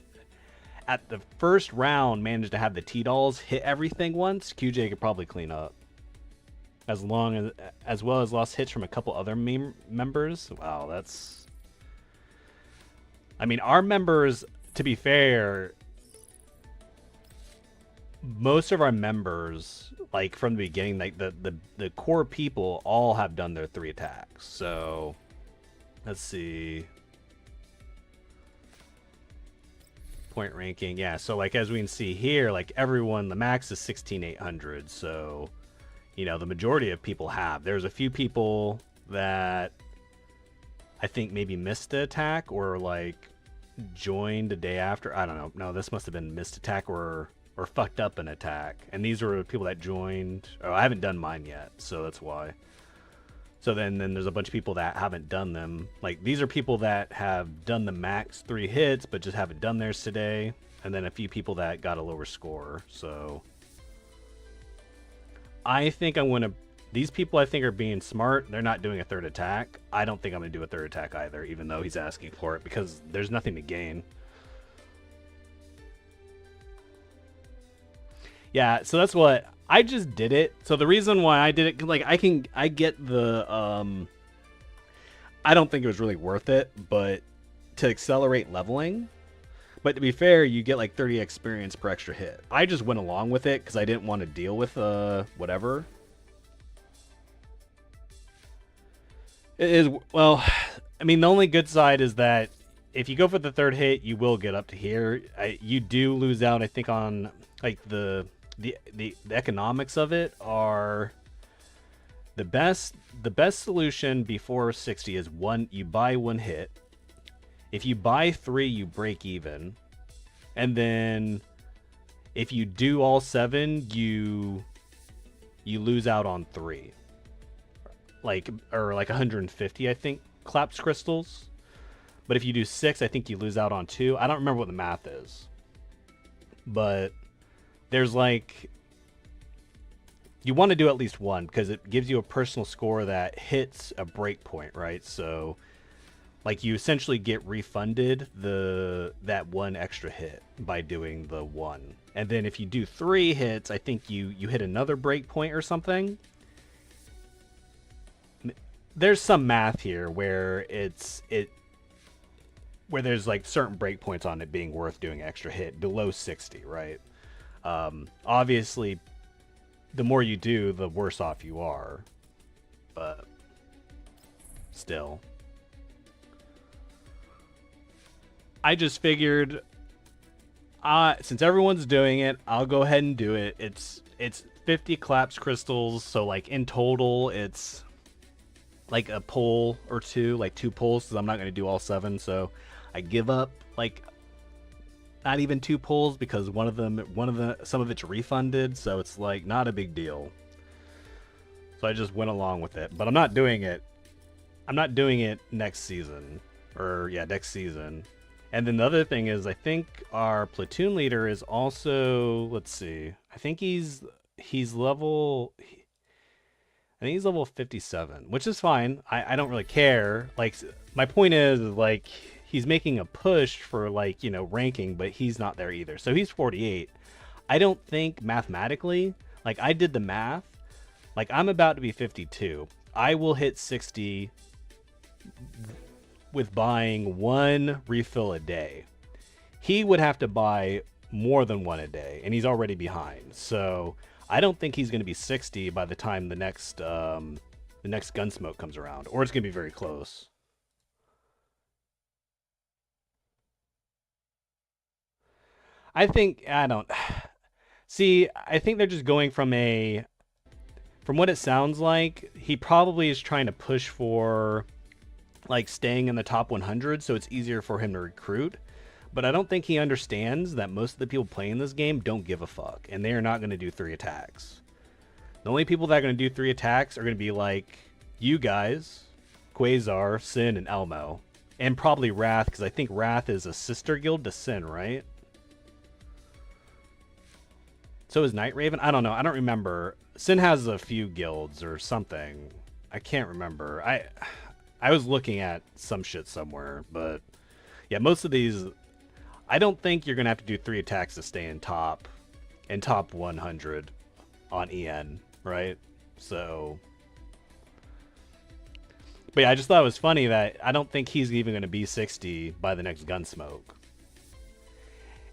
Speaker 3: at the first round managed to have the T-Dolls hit everything once, QJ could probably clean up. As well as lost hits from a couple other members. Wow, that's... I mean, our members, to be fair, most of our members, like from the beginning, like the core people all have done their 3 attacks. So let's see. Point ranking, yeah. So like as we can see here, like everyone, the max is 16,800. So you know the majority of people have. There's a few people that I think maybe missed the attack or like joined the day after. I don't know. No, this must have been missed attack or fucked up an attack. And these were people that joined. Oh, I haven't done mine yet, so that's why. So then there's a bunch of people that haven't done them. Like these are people that have done the max 3 hits, but just haven't done theirs today. And then a few people that got a lower score. So I think I'm gonna. These people I think are being smart. They're not doing a 3rd attack. I don't think I'm gonna do a 3rd attack either, even though he's asking for it, because there's nothing to gain. Yeah, so that's what I just did it. So the reason why I did it, like I get the I don't think it was really worth it, but to accelerate leveling. But to be fair, you get like 30 experience per extra hit. I just went along with it because I didn't want to deal with whatever. It is, well, I mean, the only good side is that if you go for the 3rd hit, you will get up to here. You do lose out, I think, on like the economics of it are the best solution before 60 is you buy 1 hit. If you buy 3, you break even. And then if you do all 7, you lose out on 3. Like 150, I think, collapsed crystals. But if you do 6, I think you lose out on 2. I don't remember what the math is. But there's like, you want to do at least 1 because it gives you a personal score that hits a breakpoint, right? So like you essentially get refunded that 1 extra hit by doing the 1. And then if you do 3 hits, I think you hit another breakpoint or something. There's some math here where where there's like certain breakpoints on it being worth doing an extra hit below 60, right? Obviously, the more you do, the worse off you are. But still, I just figured, since everyone's doing it, I'll go ahead and do it. It's 50 collapse crystals, so like in total, it's like a pull or 2, like 2 pulls, because I'm not going to do all 7. So I give up like not even 2 pulls because some of it's refunded, so it's like not a big deal. So I just went along with it, but I'm not doing it. I'm not doing it next season, or yeah, next season. And then the other thing is, I think our platoon leader is also, let's see, I think he's level 57, which is fine. I don't really care. Like, my point is like, he's making a push for like, you know, ranking, but he's not there either. So he's 48. I don't think mathematically, like I did the math, like I'm about to be 52. I will hit 60 with buying 1 refill a day. He would have to buy more than 1 a day, and he's already behind. So I don't think he's going to be 60 by the time the next Gunsmoke comes around, or it's going to be very close. I think, I don't see, I think they're just going from what it sounds like, he probably is trying to push for like staying in the top 100, so it's easier for him to recruit. But I don't think he understands that most of the people playing this game don't give a fuck, and they are not going to do 3 attacks. The only people that are going to do 3 attacks are going to be like you guys, Quasar, Sin, and Elmo, and probably Wrath, because I think Wrath is a sister guild to Sin, right? So is Night Raven? I don't know. I don't remember. Sin has a few guilds or something. I can't remember. I was looking at some shit somewhere, but yeah, most of these, I don't think you're gonna have to do 3 attacks to stay in top 100 on EN, right? So, but yeah, I just thought it was funny that I don't think he's even gonna be 60 by the next Gunsmoke.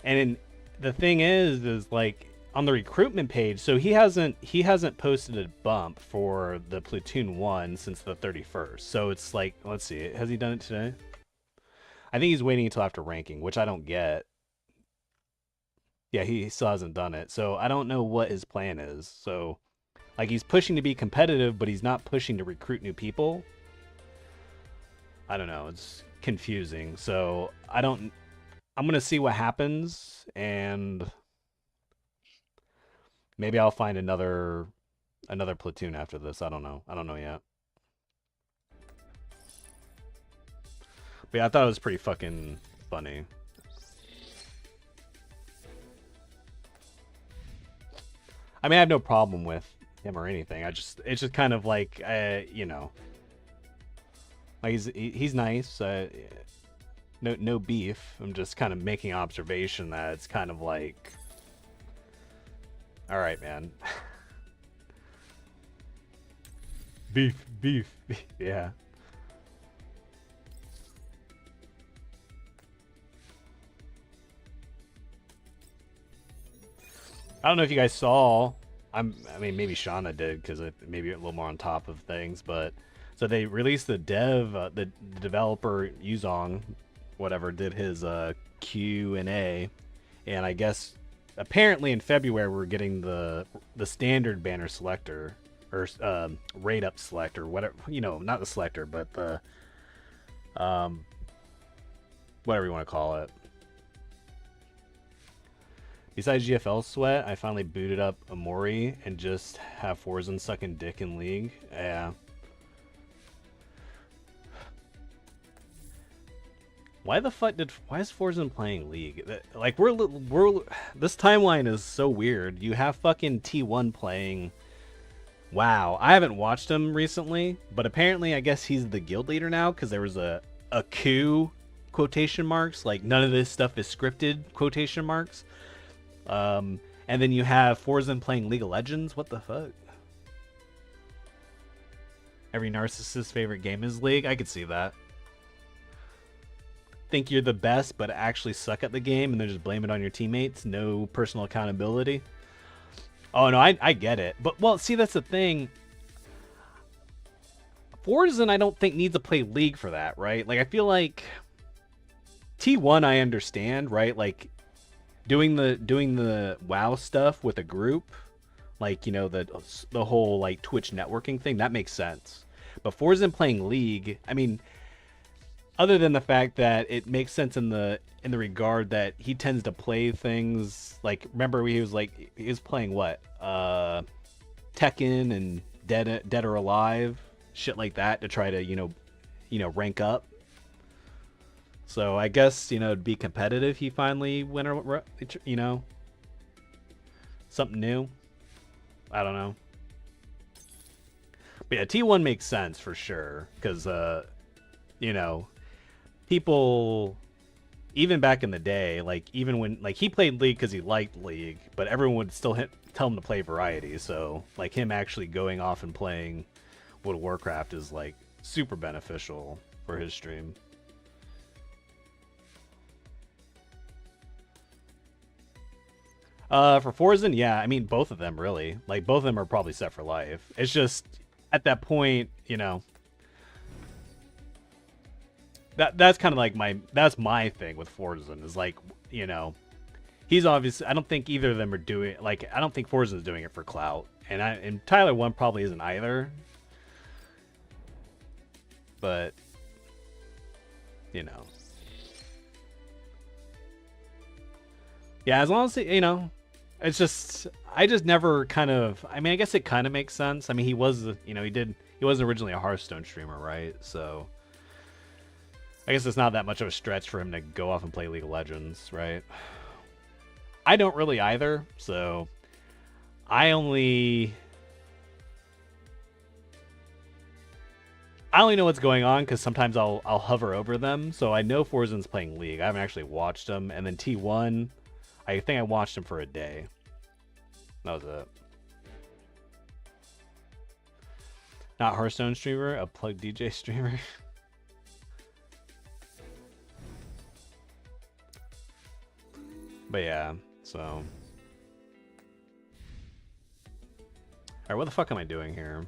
Speaker 3: And the thing is like on the recruitment page, so he hasn't posted a bump for the platoon 1 since the 31st. So it's like, let's see, has he done it today? I think he's waiting until after ranking, which I don't get. Yeah, he still hasn't done it. So I don't know what his plan is. So like he's pushing to be competitive, but he's not pushing to recruit new people. I don't know, it's confusing. So I'm going to see what happens, and maybe I'll find another platoon after this. I don't know yet. But yeah, I thought it was pretty fucking funny. I mean, I have no problem with him or anything. It's just kind of like, you know, like he's nice. No beef. I'm just kind of making observation that it's kind of like, all right, man. beef. Yeah. I don't know if you guys saw. I mean, maybe Shauna did because maybe a little more on top of things. But so they released the the developer Yuzong, whatever, did his Q&A, and I guess apparently in February we're getting the standard banner selector or rate up selector, whatever, you know, not the selector, but the whatever you want to call it. Besides GFL sweat, I finally booted up Amori and just have Forzen sucking dick in League. Yeah. Why is Forzen playing League? Like we're this timeline is so weird. You have fucking T1 playing. Wow, I haven't watched him recently, but apparently I guess he's the guild leader now because there was a coup quotation marks, like none of this stuff is scripted quotation marks. And then you have Forzen playing League of Legends. What the fuck? Every narcissist's favorite game is League. I could see that. Think you're the best, but actually suck at the game, and then just blame it on your teammates. No personal accountability. Oh no, I get it. But well, see, that's the thing. Forzen, I don't think needs to play League for that, right? Like I feel like T1, I understand, right? Like doing the WoW stuff with a group, like, you know, the whole like Twitch networking thing, that makes sense. But Forzen playing League, I mean, other than the fact that it makes sense in the regard that he tends to play things like, remember he was playing what, Tekken and Dead or Alive, shit like that, to try to you know rank up. So I guess, you know, to be competitive, he finally went, you know, something new. I don't know. But yeah, T1 makes sense for sure. Because, you know, people, even back in the day, like, even when, like, he played League because he liked League, but everyone would still tell him to play variety. So, like, him actually going off and playing World of Warcraft is, like, super beneficial for his stream. For Forzen, yeah, I mean, both of them, really. Like, both of them are probably set for life. It's just, at that point, you know, that's kind of like that's my thing with Forzen, is like, you know, he's obviously, I don't think either of them are doing, like, I don't think Forzen's doing it for clout. And Tyler 1 probably isn't either. But, you know. Yeah, as long as, you know, it's just, I just never kind of, I mean, I guess it kind of makes sense. I mean, he was, you know, he wasn't originally a Hearthstone streamer, right? So I guess it's not that much of a stretch for him to go off and play League of Legends, right? I don't really either, so I only know what's going on because sometimes I'll hover over them, so I know Forzen's playing League. I haven't actually watched him, and then T1, I think I watched him for a day. That was it. Not Hearthstone streamer, a plug DJ streamer. But yeah, so. Alright, what the fuck am I doing here?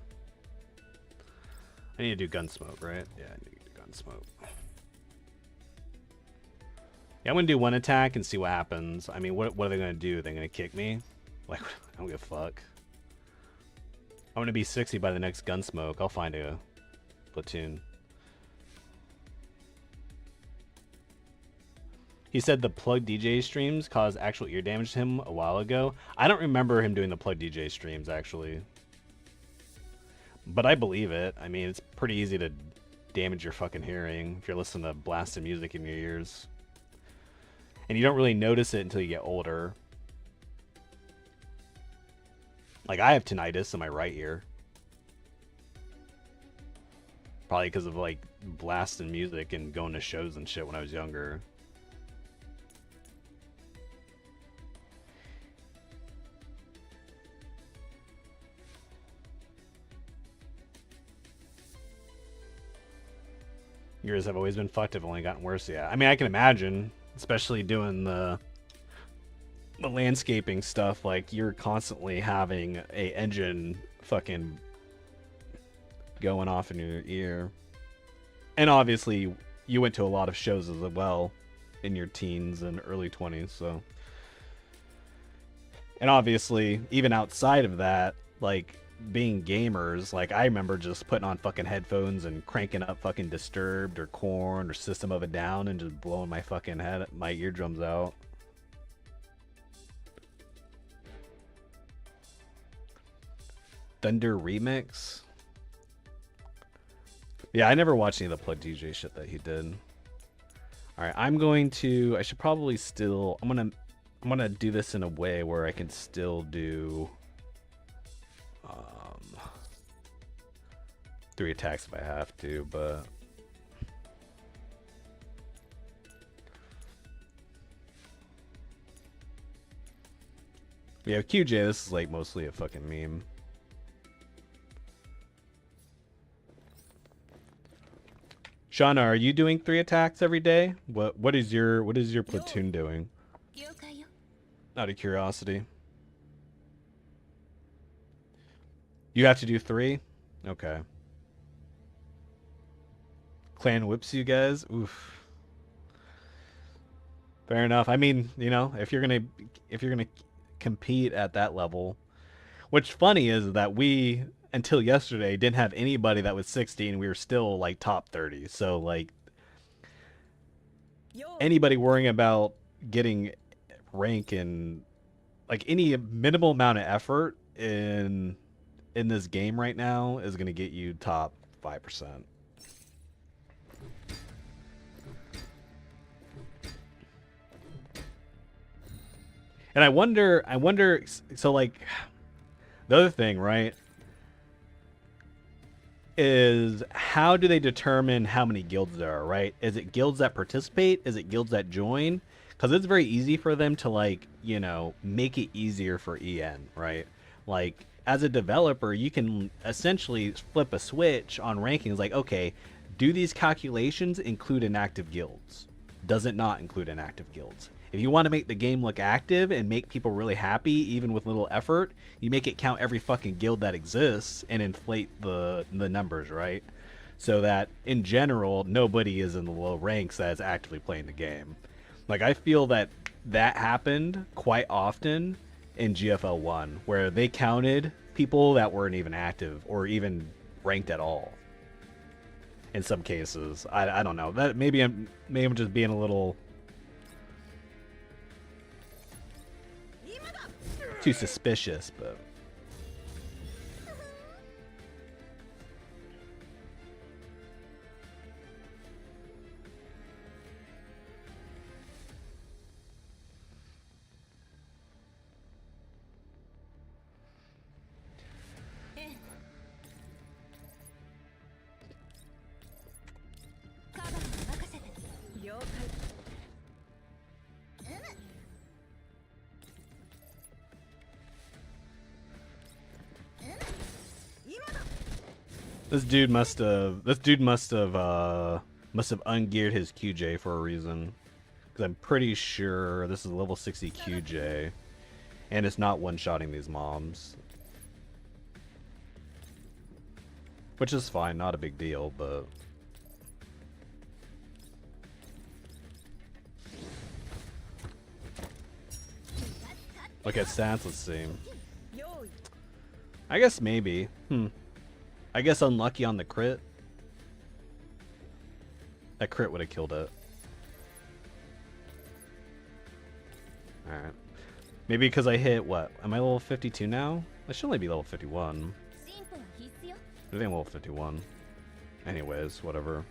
Speaker 3: I need to do Gunsmoke, right? Yeah, I need to do Gunsmoke. Yeah, I'm gonna do one attack and see what happens. I mean, what are they gonna do? They're gonna kick me? Like, I don't give a fuck. I'm gonna be 60 by the next Gunsmoke. I'll find a platoon. He said the plug DJ streams caused actual ear damage to him a while ago. I don't remember him doing the plug DJ streams, actually. But I believe it. I mean, it's pretty easy to damage your fucking hearing if you're listening to blasted music in your ears. And you don't really notice it until you get older. Like, I have tinnitus in my right ear. Probably because of, like, blasting music and going to shows and shit when I was younger. Yours have always been fucked. Have only gotten worse. Yeah, I mean, I can imagine, especially doing the landscaping stuff. Like, you're constantly having a engine fucking going off in your ear. And obviously, you went to a lot of shows as well in your teens and early 20s. So, and obviously, even outside of that, like, being gamers, like, I remember just putting on fucking headphones and cranking up fucking Disturbed or Korn or System of a Down and just blowing my fucking head, my eardrums out. Thunder Remix? Yeah, I never watched any of the Plug DJ shit that he did. Alright, I should probably still, I'm gonna do this in a way where I can still do 3 attacks if I have to, but yeah, QJ, this is like mostly a fucking meme. Shauna, are you doing 3 attacks every day? What is your platoon doing? Out of curiosity. You have to do 3? Okay. Clan whips you guys? Oof. Fair enough. I mean, you know, if you're gonna compete at that level. What's funny is that we, until yesterday, didn't have anybody that was 60 and we were still like top 30. So like anybody worrying about getting rank and like any minimal amount of effort in this game right now is going to get you top 5%. And I wonder, so like, the other thing, right, is how do they determine how many guilds there are, right? Is it guilds that participate? Is it guilds that join? Because it's very easy for them to, like, you know, make it easier for EN, right? Like, as a developer, you can essentially flip a switch on rankings, like, okay, do these calculations include inactive guilds? Does it not include inactive guilds? If you want to make the game look active and make people really happy, even with little effort, you make it count every fucking guild that exists and inflate the numbers, right? So that, in general, nobody is in the low ranks that is actively playing the game. Like, I feel that happened quite often in GFL 1, where they counted people that weren't even active or even ranked at all. In some cases. I don't know. That maybe I'm just being a little too suspicious, but
Speaker 4: This dude must have ungeared his QJ for a reason. Because I'm pretty sure this is a level 60 QJ. And it's not one-shotting these mobs. Which is fine, not a big deal, but... Look at stats, let's see. I guess maybe. I guess unlucky on the crit. That crit would have killed it. Alright. Maybe because I hit, what? Am I level 52 now? I should only be level 51. I think I'm level 51. Anyways, whatever.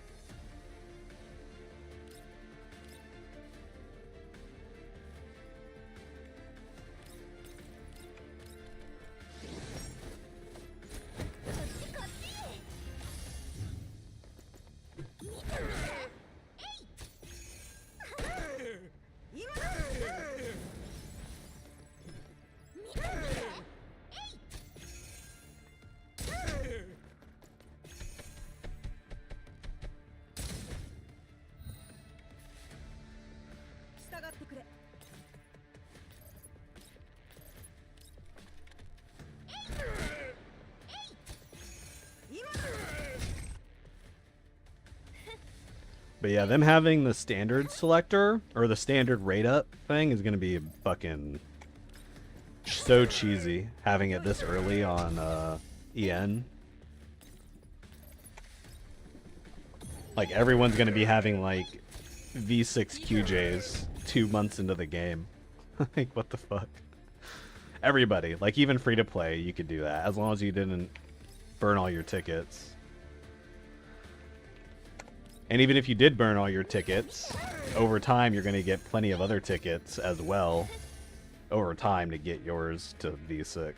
Speaker 4: But yeah, them having the standard selector, or the standard rate up thing is going to be fucking so cheesy, having it this early on EN. Like, everyone's going to be having, like, V6 QJs 2 months into the game. Like, what the fuck? Everybody, like, even free-to-play, you could do that, as long as you didn't burn all your tickets. And even if you did burn all your tickets, over time you're going to get plenty of other tickets as well over time to get yours to V6.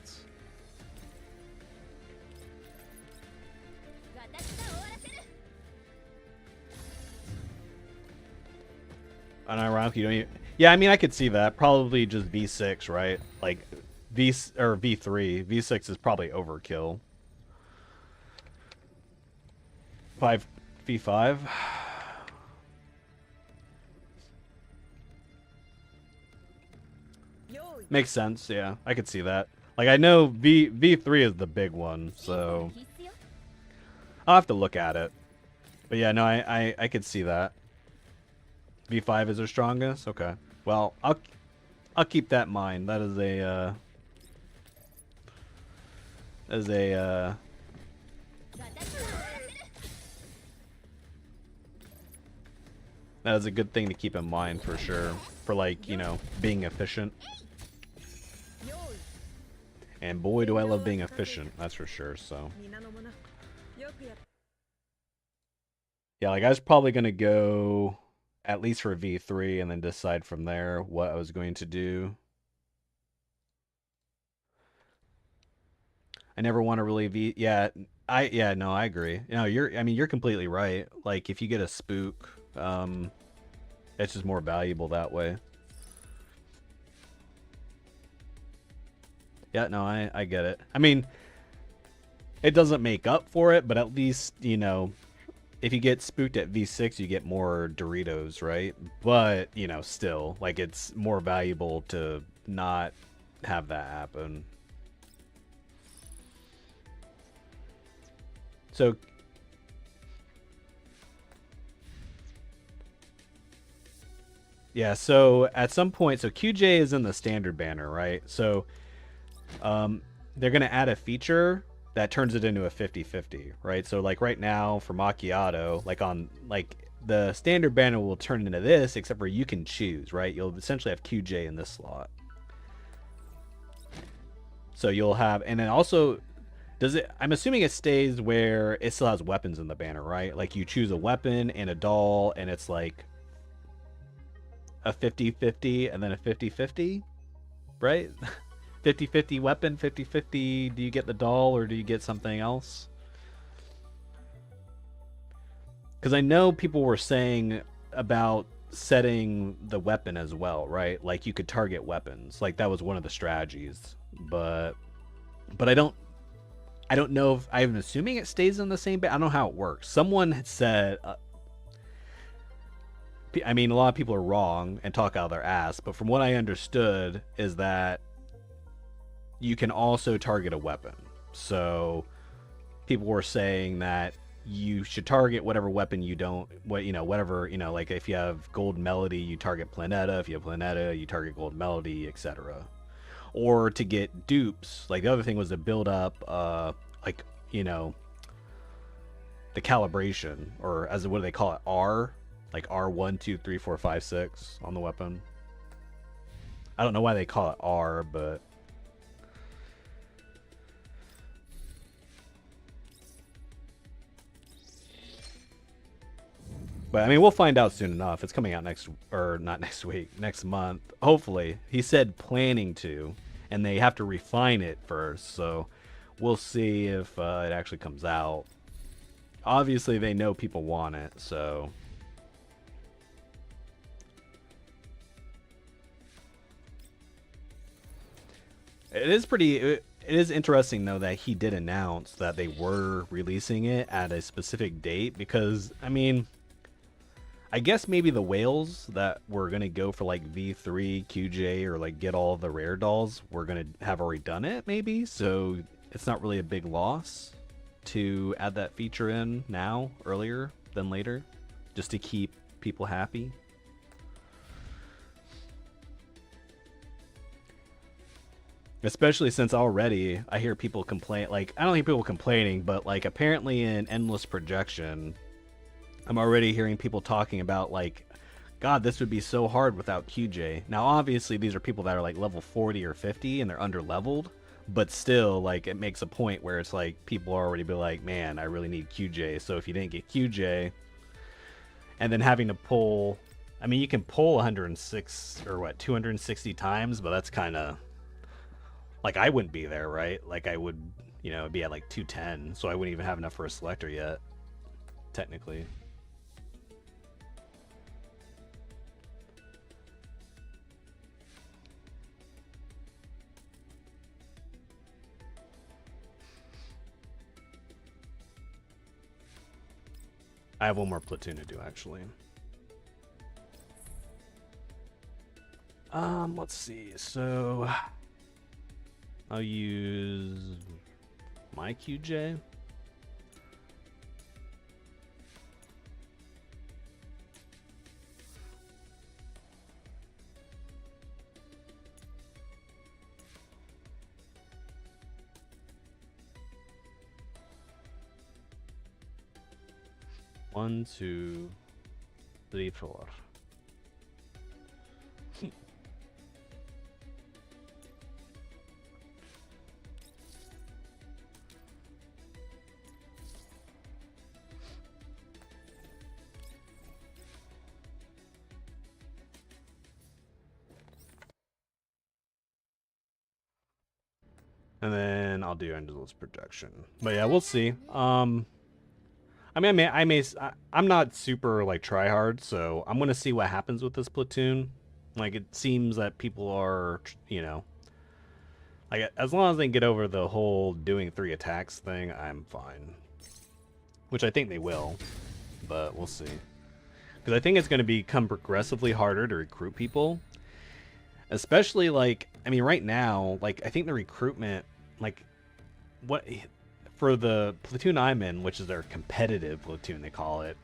Speaker 4: Unironically, you don't even... Yeah, I mean, I could see that. Probably just V6, right? Like, V3. V6 is probably overkill. 5v5. Makes sense, yeah. I could see that. Like, I know V3 is the big one, so I'll have to look at it. But yeah, no, I could see that. V5 is their strongest? Okay. Well, I'll keep that in mind. That is that is a good thing to keep in mind for sure. For, like, you know, being efficient. And boy, do I love being efficient, that's for sure, so. Yeah, like, I was probably going to go at least for V3 and then decide from there what I was going to do. I never want to really yeah, no, I agree. No, you're completely right. Like, if you get a spook, it's just more valuable that way. Yeah, no, I get it. I mean, it doesn't make up for it, but at least, you know, if you get spooked at V6, you get more Doritos, right? But, you know, still, like, it's more valuable to not have that happen. So, yeah, so at some point, so QJ is in the standard banner, right? So, they're going to add a feature that turns it into a 50-50, right? So, like, right now for Macchiato, like, on, like, the standard banner will turn into this, except for you can choose, right? You'll essentially have QJ in this slot. So you'll have, and then also, does it, I'm assuming it stays where it still has weapons in the banner, right? Like, you choose a weapon and a doll, and it's like a 50-50 and then a 50-50, right? 50-50 weapon, 50-50, do you get the doll or do you get something else? Because I know people were saying about setting the weapon as well, right? Like, you could target weapons. Like, that was one of the strategies. But I don't I don't know if I'm assuming it stays in the same base. I don't know how it works. Someone had said, I mean, a lot of people are wrong and talk out of their ass, but from what I understood is that you can also target a weapon. So people were saying that you should target whatever weapon you don't, whatever, like if you have Gold Melody, you target Planeta. If you have Planeta, you target Gold Melody, etc. Or to get dupes. Like the other thing was to build up, the calibration, or as what do they call it, R, like R1, 2, 3, 4, 5, 6 on the weapon. I don't know why they call it R, but I mean, we'll find out soon enough. It's coming out not next week, next month. Hopefully. He said planning to, and they have to refine it first, so we'll see if it actually comes out. Obviously, they know people want it, so it is interesting though that he did announce that they were releasing it at a specific date, because I mean, I guess maybe the whales that were gonna go for like V3 QJ or like get all the rare dolls were gonna have already done it, maybe, so it's not really a big loss to add that feature in now earlier than later, just to keep people happy. Especially since already I hear people complain, like, I don't hear people complaining, but like apparently in Endless Projection, I'm already hearing people talking about like, God, this would be so hard without QJ. Now obviously these are people that are like level 40 or 50 and they're under leveled, but still, like, it makes a point where it's like people already be like, man, I really need QJ. So if you didn't get QJ, and then having to pull, I mean, you can pull 106 or what, 260 times, but that's kind of like, I wouldn't be there, right? Like I would, be at like 210, so I wouldn't even have enough for a selector yet, technically. I have one more platoon to do, actually. Let's see. So I'll use my QJ. One, two, three, four. And then I'll do Endless Projection. But yeah, we'll see. I mean, I'm not super like try hard, so I'm gonna see what happens with this platoon. Like, it seems that people are, like, as long as they can get over the whole doing 3 attacks thing, I'm fine. Which I think they will, but we'll see. Because I think it's going to become progressively harder to recruit people. Especially, like, I mean, right now, like, I think the recruitment, like, what, for the platoon I'm in, which is their competitive platoon, they call it,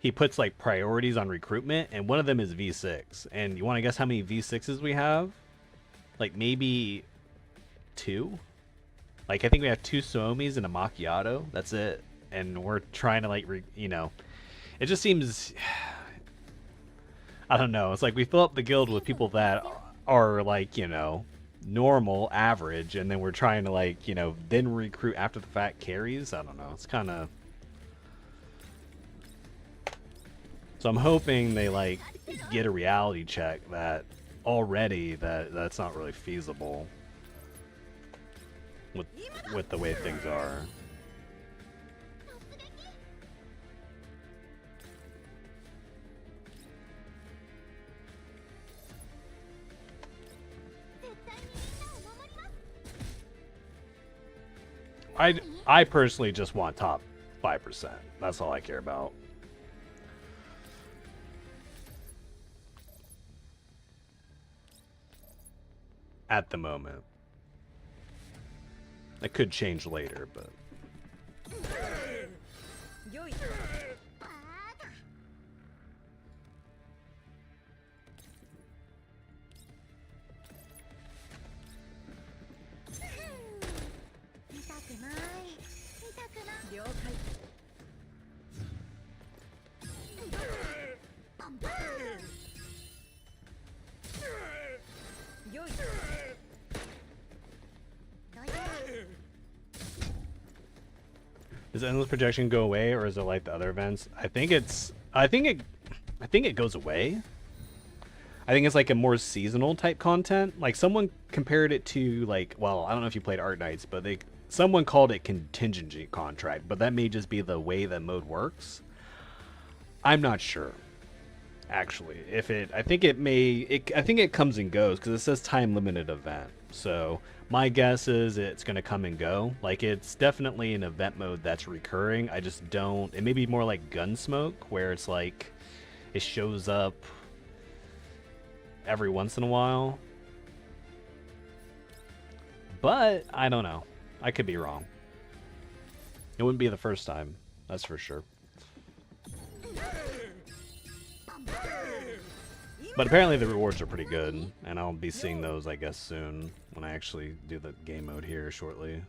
Speaker 4: he puts, like, priorities on recruitment, and one of them is V6. And you want to guess how many V6s we have? Like, maybe 2? Like, I think we have 2 Suomis and a Macchiato. That's it. And we're trying to, like, it just seems, I don't know. It's like we fill up the guild with people that are, like, normal, average, and then we're trying to, like, then recruit after the fact carries. I don't know. It's kind of... So I'm hoping they, like, get a reality check that already that's not really feasible with the way things are.
Speaker 3: I personally just want top 5%. That's all I care about. At the moment. It could change later, but... Does endless projection go away, or is it like the other events? I think it goes away. I think it's like a more seasonal type content. Like someone compared it to like, well, I don't know if you played Art Knights, but someone called it contingency contract, but that may just be the way that mode works. I'm not sure. Actually, I think it comes and goes because it says time limited event. So my guess is it's going to come and go. Like it's definitely an event mode that's recurring. I just don't. It may be more like Gunsmoke, where it's like it shows up every once in a while. But I don't know. I could be wrong. It wouldn't be the first time. That's for sure. But apparently the rewards are pretty good, and I'll be seeing those, I guess, soon when I actually do the game mode here shortly.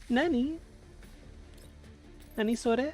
Speaker 3: Nani? Nani sore?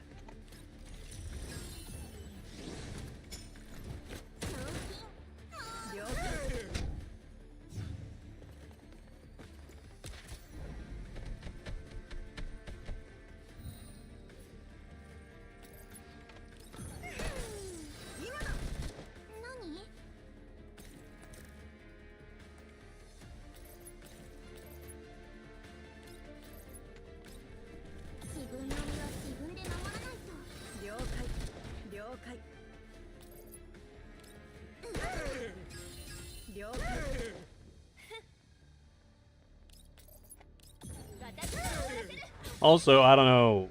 Speaker 3: Also, I don't know.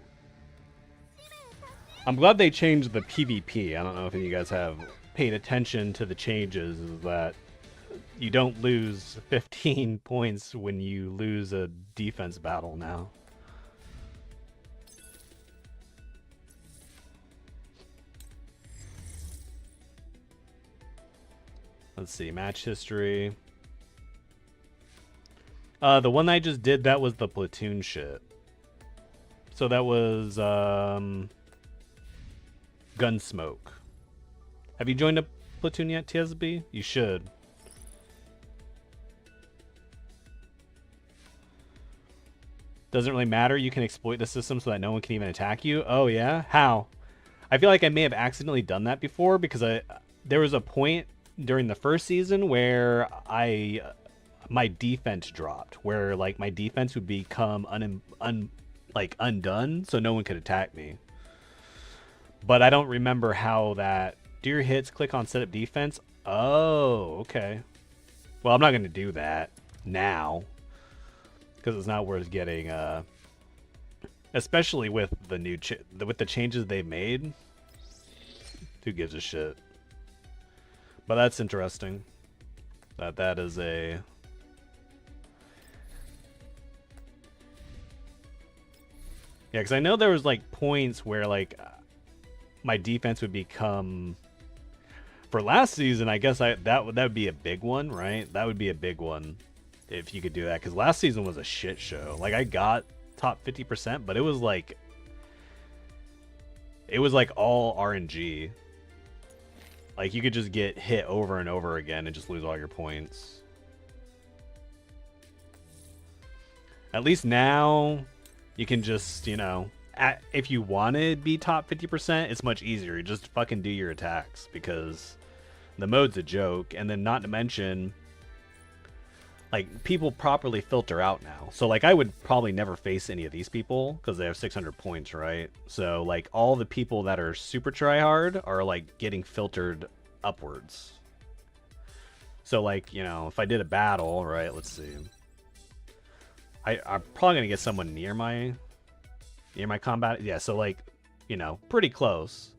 Speaker 3: I'm glad they changed the PvP. I don't know if any of you guys have paid attention to the changes, is that you don't lose 15 points when you lose a defense battle now. Let's see, match history. The one I just did, that was the platoon shit. So that was Gunsmoke. Have you joined a platoon yet, TSB? You should. Doesn't really matter. You can exploit the system so that no one can even attack you. Oh yeah? How? I feel like I may have accidentally done that before because there was a point during the first season where my defense dropped, where like my defense would become undone, so no one could attack me. But I don't remember how that. Do your hits click on setup defense? Oh, okay. Well, I'm not going to do that now because it's not worth getting. Especially with the new with the changes they made. Who gives a shit? But that's interesting. That is a. Yeah, because I know there was like points where like my defense would become. For last season, I guess that would be a big one, right? That would be a big one if you could do that. Because last season was a shit show. Like I got top 50%, but it was like all RNG. Like you could just get hit over and over again and just lose all your points. At least now, you can just, you know, if you want to be top 50%, it's much easier. You just fucking do your attacks because the mode's a joke. And then not to mention, like, people properly filter out now. So, like, I would probably never face any of these people because they have 600 points, right? So, like, all the people that are super tryhard are, like, getting filtered upwards. So, like, you know, if I did a battle, right, let's see. I'm probably going to get someone near my combat. Yeah, so, like, you know, pretty close.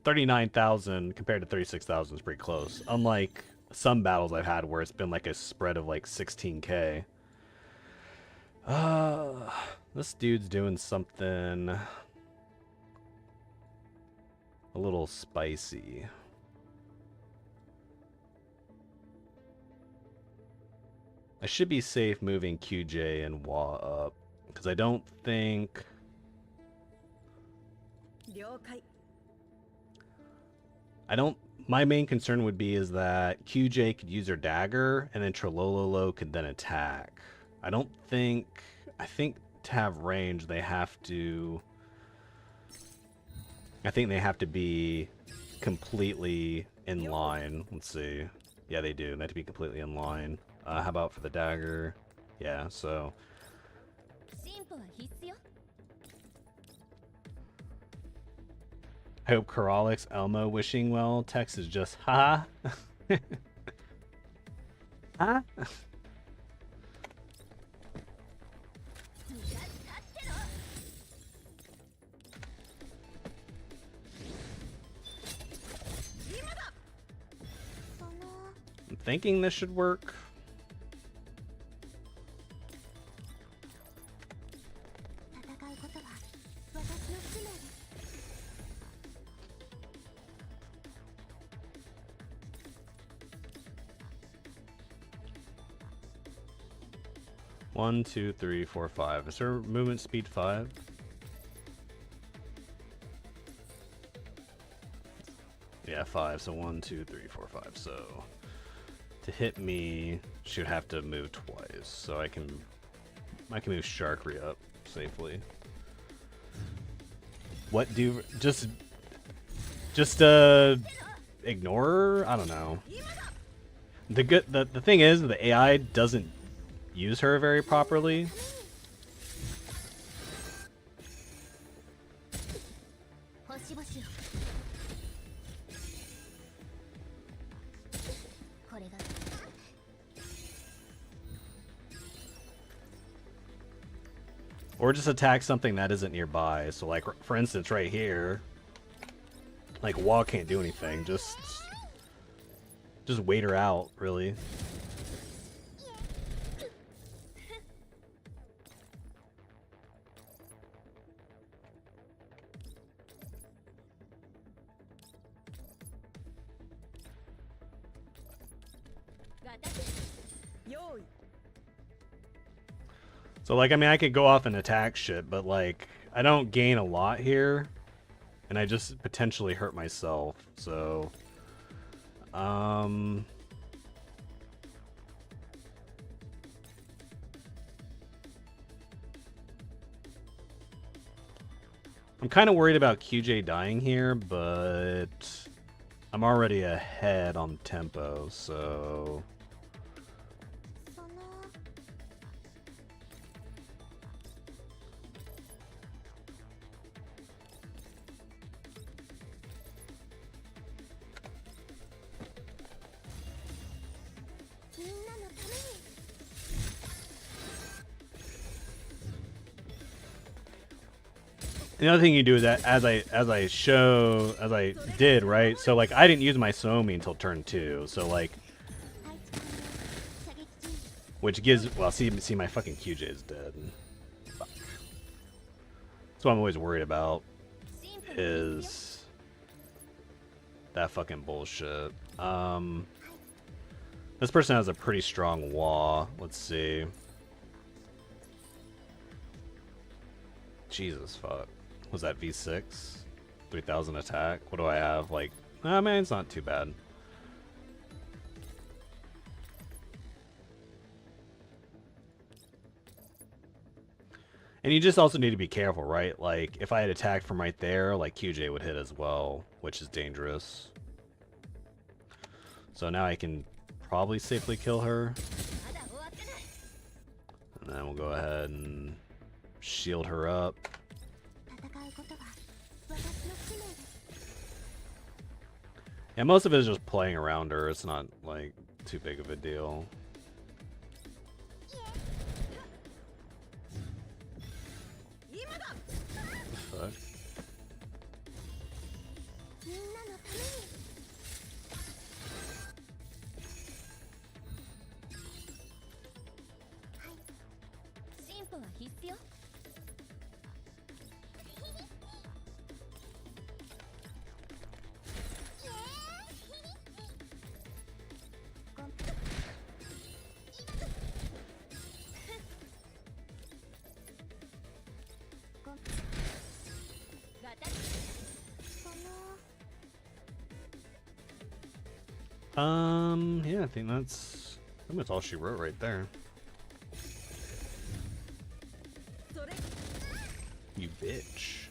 Speaker 3: 39,000 compared to 36,000 is pretty close. Unlike some battles I've had where it's been like a spread of like 16k. This dude's doing something a little spicy. I should be safe moving QJ and Wa up because I don't think my main concern would be is that QJ could use her dagger and then Trolololo could then attack. I think to have range they have to be completely in line. Let's see. Yeah, they do. They have to be completely in line. How about for the dagger? Yeah, so I hope Coralix Elmo wishing well. Text is just ha. Huh? I'm thinking this should work. One, two, three, four, five. Is her movement speed 5? Yeah, 5. So 1, 2, 3, 4, 5. So to hit me, she would have to move twice. So I can move Sharkry up safely. What do just ignore her? I don't know. The thing is the AI doesn't use her very properly. Or just attack something that isn't nearby. So like for instance right here, like Wall can't do anything. Just wait her out, really. So, like, I mean, I could go off and attack shit, but, like, I don't gain a lot here. And I just potentially hurt myself, so... I'm kind of worried about QJ dying here, but... I'm already ahead on tempo, so... The other thing you do is that as I did, right? So like I didn't use my Somi until turn 2. So like which gives well see my fucking QJ is dead. Fuck. That's what I'm always worried about is that fucking bullshit. This person has a pretty strong wall. Let's see. Jesus fuck. Was that V6? 3,000 attack? What do I have? Like, I mean, it's not too bad. And you just also need to be careful, right? Like, if I had attacked from right there, like, QJ would hit as well, which is dangerous. So now I can probably safely kill her. And then we'll go ahead and shield her up. Yeah, most of it is just playing around her. It's not, like, too big of a deal. Fuck. Yeah, I think that's all she wrote right there. You bitch.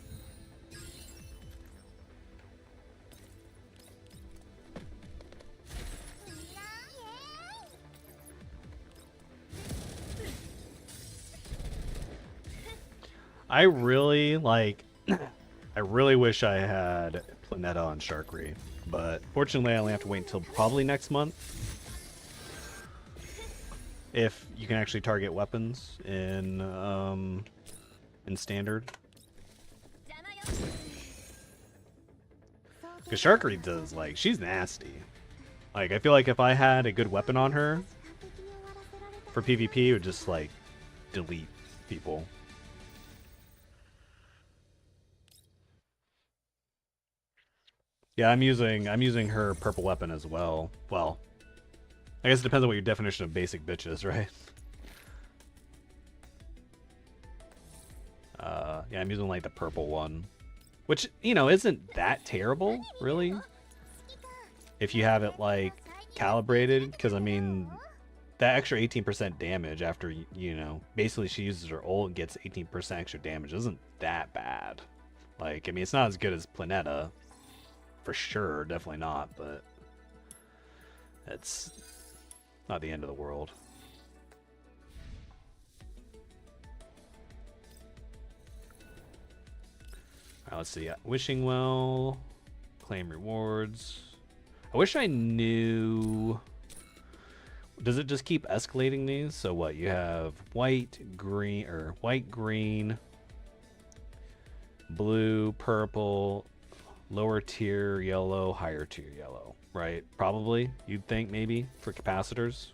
Speaker 3: I really like I really wish I had Planeta on Sharkry, but fortunately I only have to wait until probably next month. If you can actually target weapons in standard. Because Sharkry does, like, she's nasty. Like, I feel like if I had a good weapon on her for PvP, it would just, like, delete people. Yeah, I'm using her purple weapon as well. Well, I guess it depends on what your definition of basic bitch is, right? Yeah, I'm using like the purple one, which, you know, isn't that terrible, really, if you have it like calibrated, because I mean, that extra 18% damage after, you know, basically she uses her ult and gets 18% extra damage isn't that bad. Like, I mean, it's not as good as Planeta, for sure, definitely not, but it's not the end of the world. Alright, let's see. Wishing well, claim rewards. I wish I knew. Does it just keep escalating these? So what? You have white, green, blue, purple, lower tier yellow, higher tier yellow, right? Probably, you'd think, maybe, for capacitors.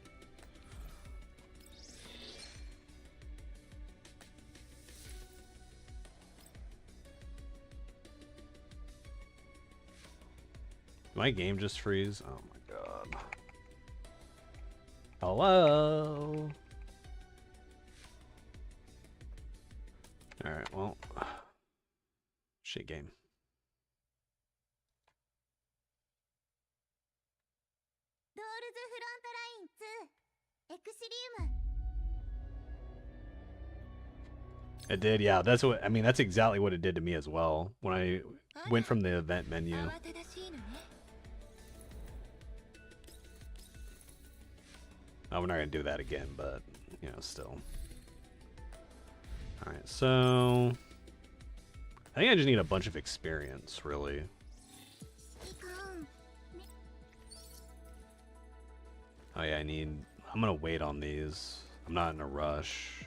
Speaker 3: My game just freeze? Oh my god. Hello? Alright, well. Shit game. It did, yeah. That's what I mean. That's exactly what it did to me as well when I went from the event menu. Oh, we're not gonna do that again, but you know, still. All right, so I think I just need a bunch of experience, really. Oh yeah, I'm gonna wait on these. I'm not in a rush.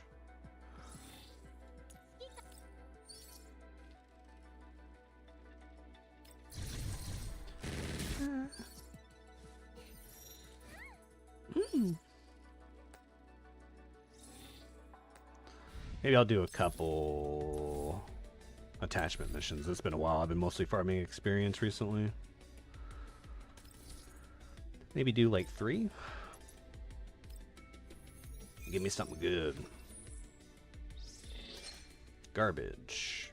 Speaker 3: Maybe I'll do a couple attachment missions. It's been a while. I've been mostly farming experience recently. Maybe do like 3. Give me something good. Garbage.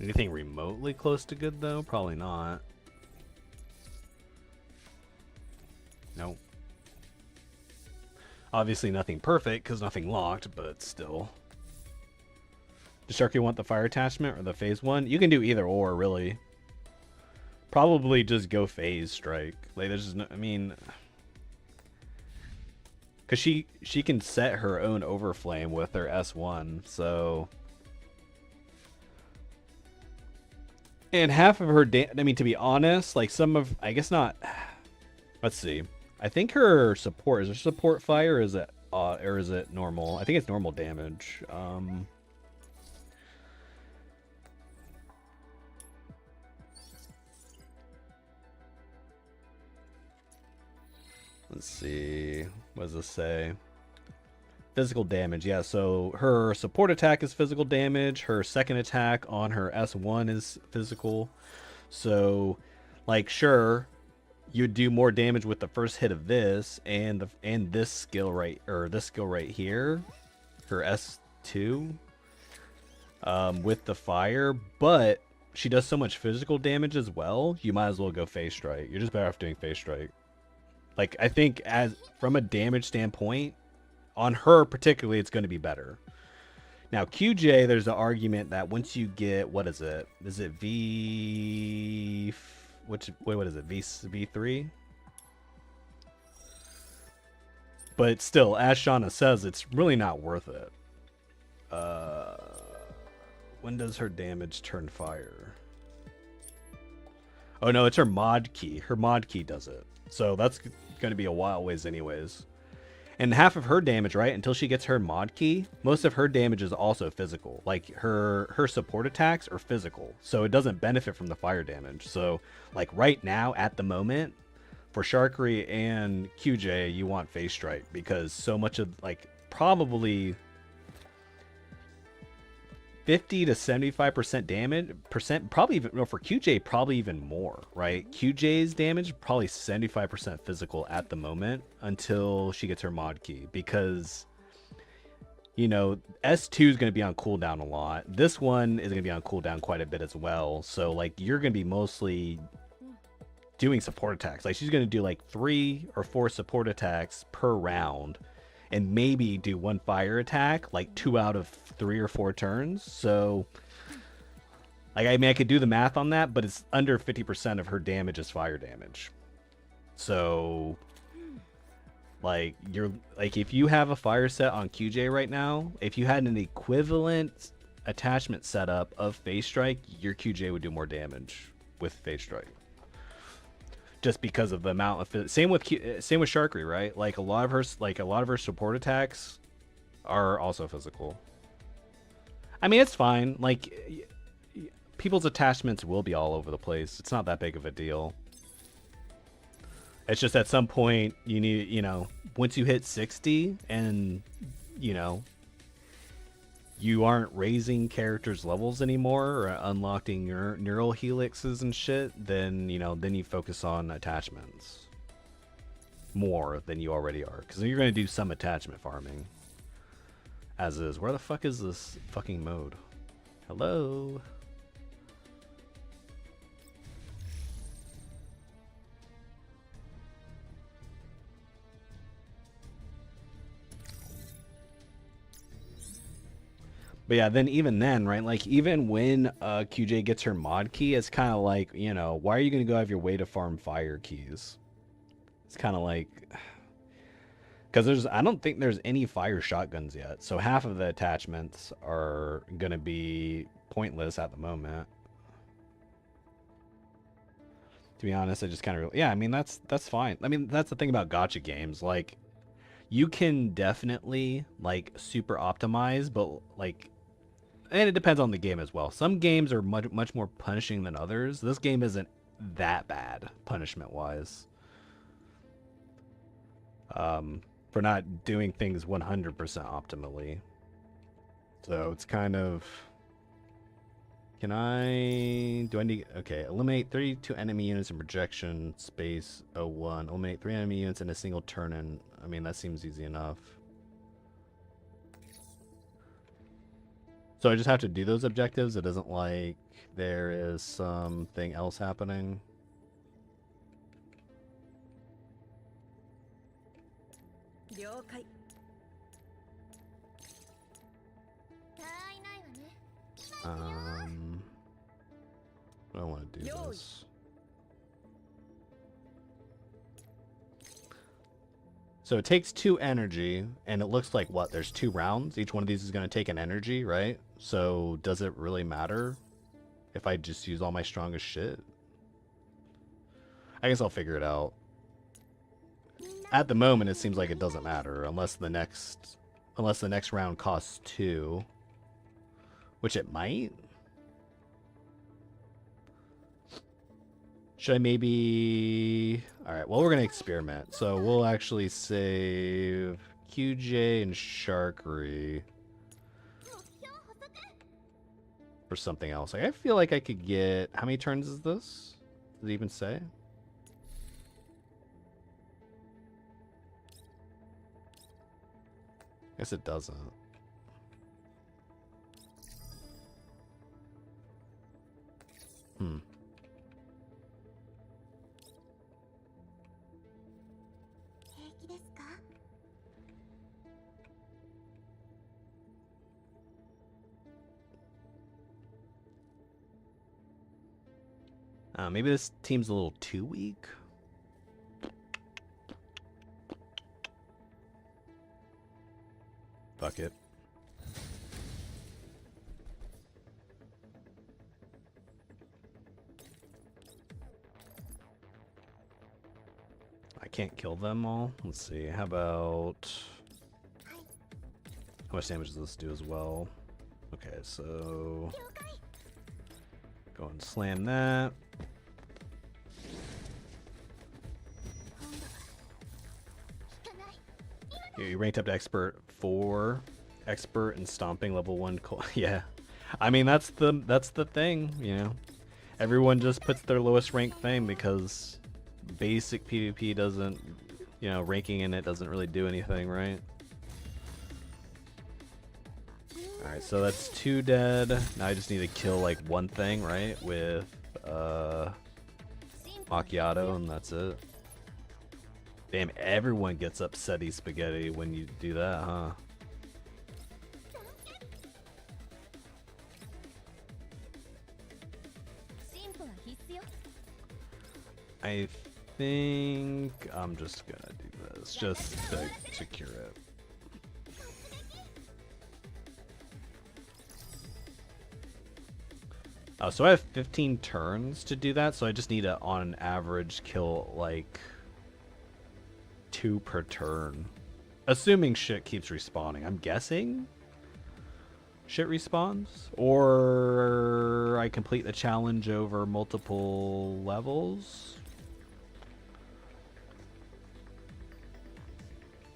Speaker 3: Anything remotely close to good though? Probably not. Nope.
Speaker 4: Obviously nothing perfect because nothing locked, but still. Does Sharky want the fire attachment or the phase one? You can do either or, really. Probably just go phase strike. Like, there's just no, I mean, because she can set her own overflame with her S1, so. And half of her, I mean, to be honest, like some of, I guess not. Let's see. I think her support, is her support fire, or is it normal? I think it's normal damage. Let's see. What does this say? Physical damage. Yeah, so her support attack is physical damage. Her second attack on her S1 is physical. So, like, sure, you'd do more damage with the first hit of this and this skill right here, her S2, with the fire. But she does so much physical damage as well. You might as well go phase strike. You're just better off doing phase strike. Like, I think as from a damage standpoint, on her particularly, it's going to be better. Now, QJ, there's an argument that once you get, what is it? Is it V... what is it? V3? But still, as Shauna says, it's really not worth it. When does her damage turn fire? Oh, no, it's her mod key. Her mod key does it. So that's going to be a while ways anyways. And half of her damage, right, until she gets her mod key, most of her damage is also physical. Like, her support attacks are physical, so it doesn't benefit from the fire damage. So, like, right now, at the moment, for Sharkery and QJ, you want phase strike, because so much of, like, probably 50 to 75% damage, probably even, no, for QJ, probably even more, right? QJ's damage, probably 75% physical at the moment until she gets her mod key, because, you know, S2 is going to be on cooldown a lot. This one is going to be on cooldown quite a bit as well. So, like, you're going to be mostly doing support attacks. Like, she's going to do, like, 3 or 4 support attacks per round, and maybe do 1 fire attack, like 2 out of 3 or 4 turns. So, like, I mean, I could do the math on that, but it's under 50% of her damage is fire damage. So, like, if you have a fire set on QJ right now, if you had an equivalent attachment setup of phase strike, your QJ would do more damage with phase strike. Just because of the amount of same with Sharkery, right? Like a lot of her support attacks are also physical. I mean, it's fine. Like, people's attachments will be all over the place. It's not that big of a deal. It's just at some point you need, you know, once you hit 60 and, you know, you aren't raising characters' levels anymore or unlocking your neural helixes and shit, then, you know, then you focus on attachments more than you already are. Because you're going to do some attachment farming. As is. Where the fuck is this fucking mode? Hello? But yeah, then even then, right? Like, even when QJ gets her mod key, it's kind of like, you know, why are you going to go out of your way to farm fire keys? It's kind of like, because I don't think there's any fire shotguns yet. So half of the attachments are going to be pointless at the moment. To be honest, I just kind of, yeah, I mean, that's fine. I mean, that's the thing about gacha games. Like, you can definitely, like, super optimize, but, like, and it depends on the game as well. Some games are much more punishing than others. This game isn't that bad, punishment-wise. For not doing things 100% optimally. So it's kind of... do I need... Okay, eliminate 32 enemy units in projection, space 01. Eliminate 3 enemy units in a single turn, and, I mean, that seems easy enough. So I just have to do those objectives? It isn't like there is something else happening? I don't want to do this. So it takes 2 energy, and it looks like what? There's 2 rounds. Each one of these is going to take an energy, right? So does it really matter if I just use all my strongest shit? I guess I'll figure it out. At the moment, it seems like it doesn't matter unless the next round costs 2, which it might. Should I maybe... Alright, well, we're going to experiment. So we'll actually save QJ and Sharkery for something else. Like, I feel like I could get... How many turns is this? Does it even say? I guess it doesn't. Maybe this team's a little too weak. Fuck it. I can't kill them all. Let's see. How about... How much damage does this do as well? Okay, so... Go and slam that. You ranked up to expert 4, expert and stomping level 1. Yeah, I mean that's the thing, you know. Everyone just puts their lowest rank thing because basic PvP doesn't, you know, ranking in it doesn't really do anything, right? All right, so that's 2 dead. Now I just need to kill like 1 thing, right, with Macchiato, and that's it. Damn, everyone gets upsetty spaghetti when you do that, huh? I think I'm just gonna do this just to secure it. Oh, so I have 15 turns to do that, so I just need to, on average, kill like 2 per turn. Assuming shit keeps respawning. I'm guessing shit respawns. Or I complete the challenge over multiple levels.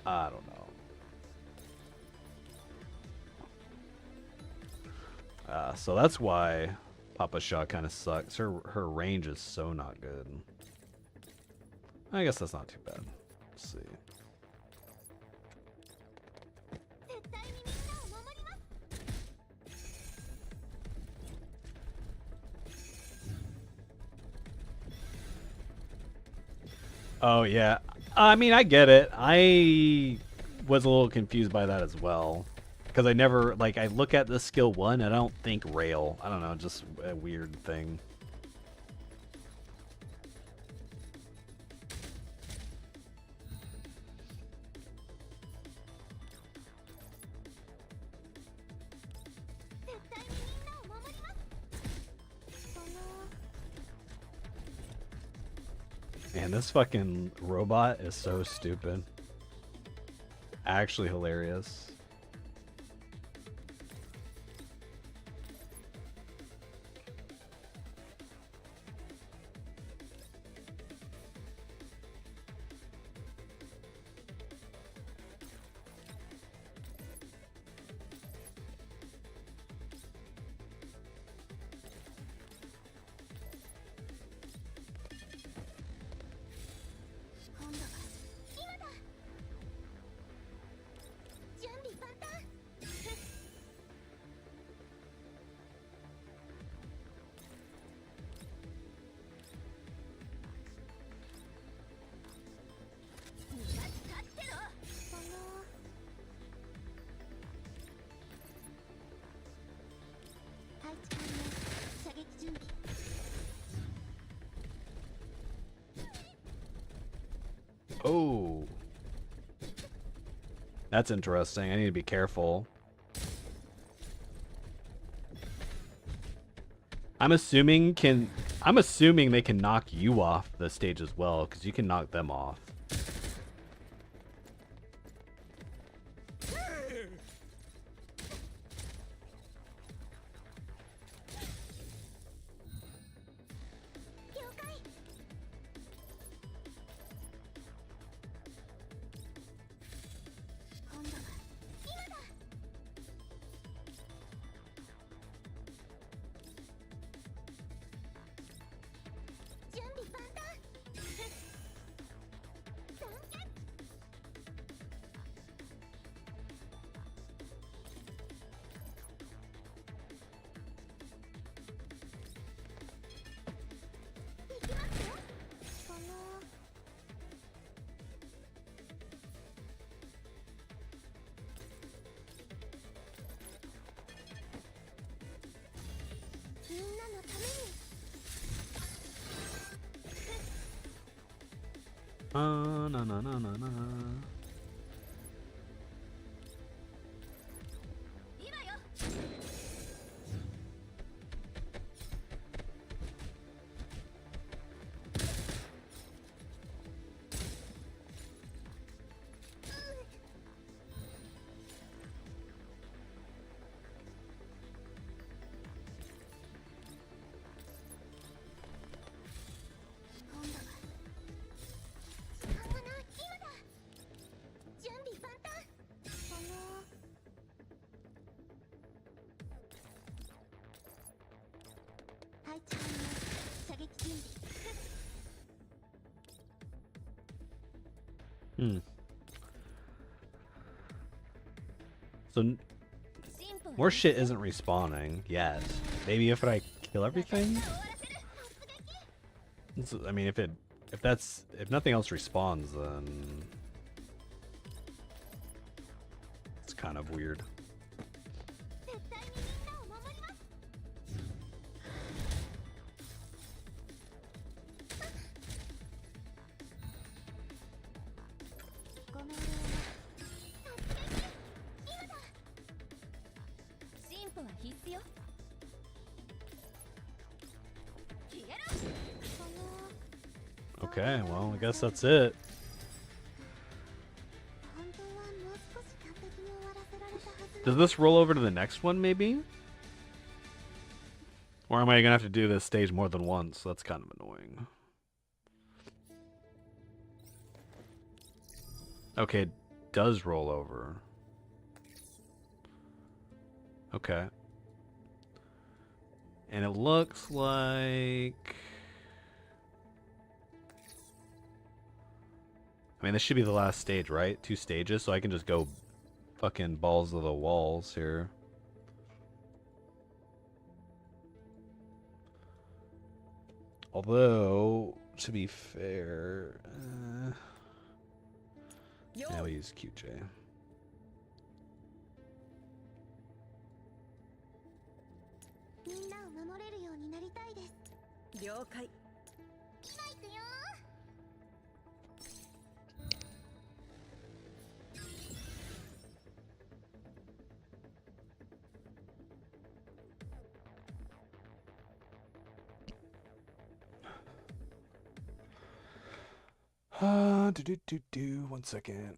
Speaker 4: I don't know. So that's why Papa Shaw kind of sucks. Her range is so not good. I guess that's not too bad. Let's see. Oh yeah, I mean I get it. I was a little confused by that as well. Because I never, like, I look at the skill 1 and I don't think rail. I don't know, just a weird thing. Man, this fucking robot is so stupid. Actually hilarious. Oh. That's interesting. I need to be careful. I'm assuming they can knock you off the stage as well, because you can knock them off. Na na na na na. So more shit isn't respawning yet. Maybe if I kill everything. I mean, if nothing else respawns, then it's kind of weird. Okay, well, I guess that's it. Does this roll over to the next one, maybe? Or am I gonna have to do this stage more than once? That's kind of annoying. Okay, it does roll over. Okay. And it looks like... I mean, this should be the last stage, right? 2 stages, so I can just go fucking balls to the walls here. Although, to be fair... now we use QJ. One second.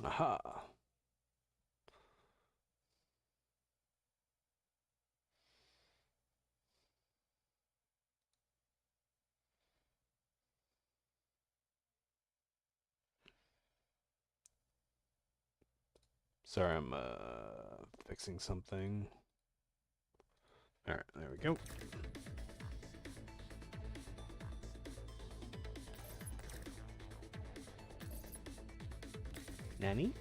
Speaker 4: Aha. Sorry, I'm fixing something. All right, there we go. Nanny?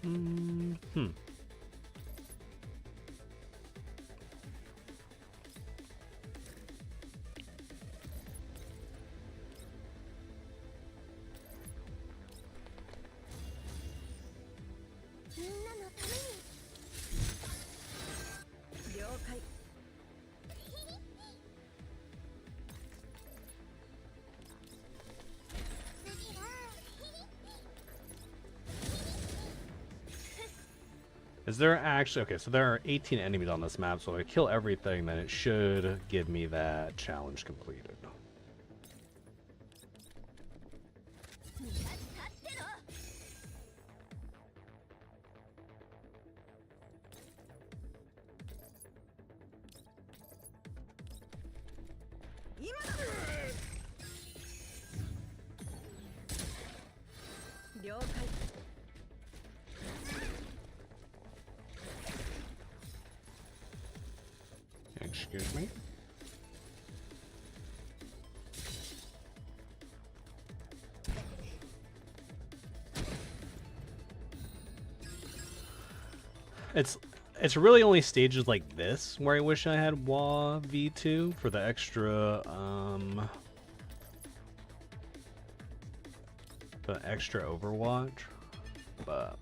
Speaker 3: Hmm. Is there actually... Okay, so there are 18 enemies on this map, so if I kill everything, then it should give me that challenge completed. Excuse me. It's really only stages like this where I wish I had WA V2 for the extra Overwatch, but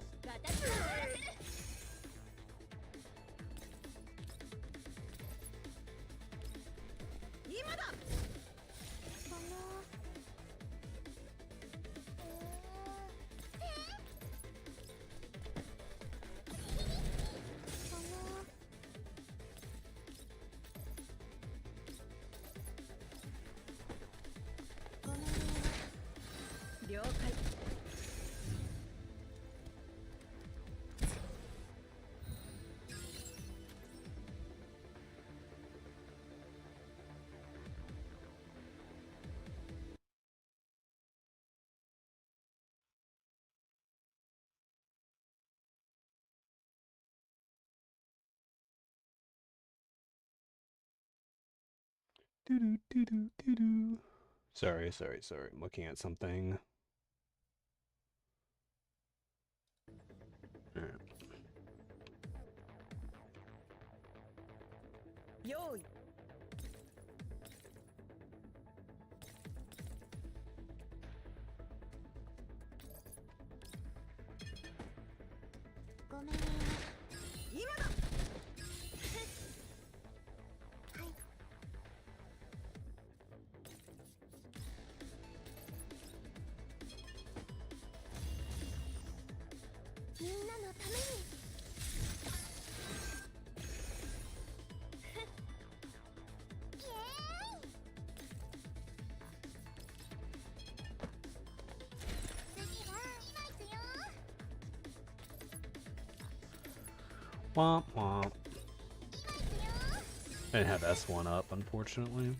Speaker 3: sorry. I'm looking at something. Alright. Womp womp. I didn't have S1 up, unfortunately.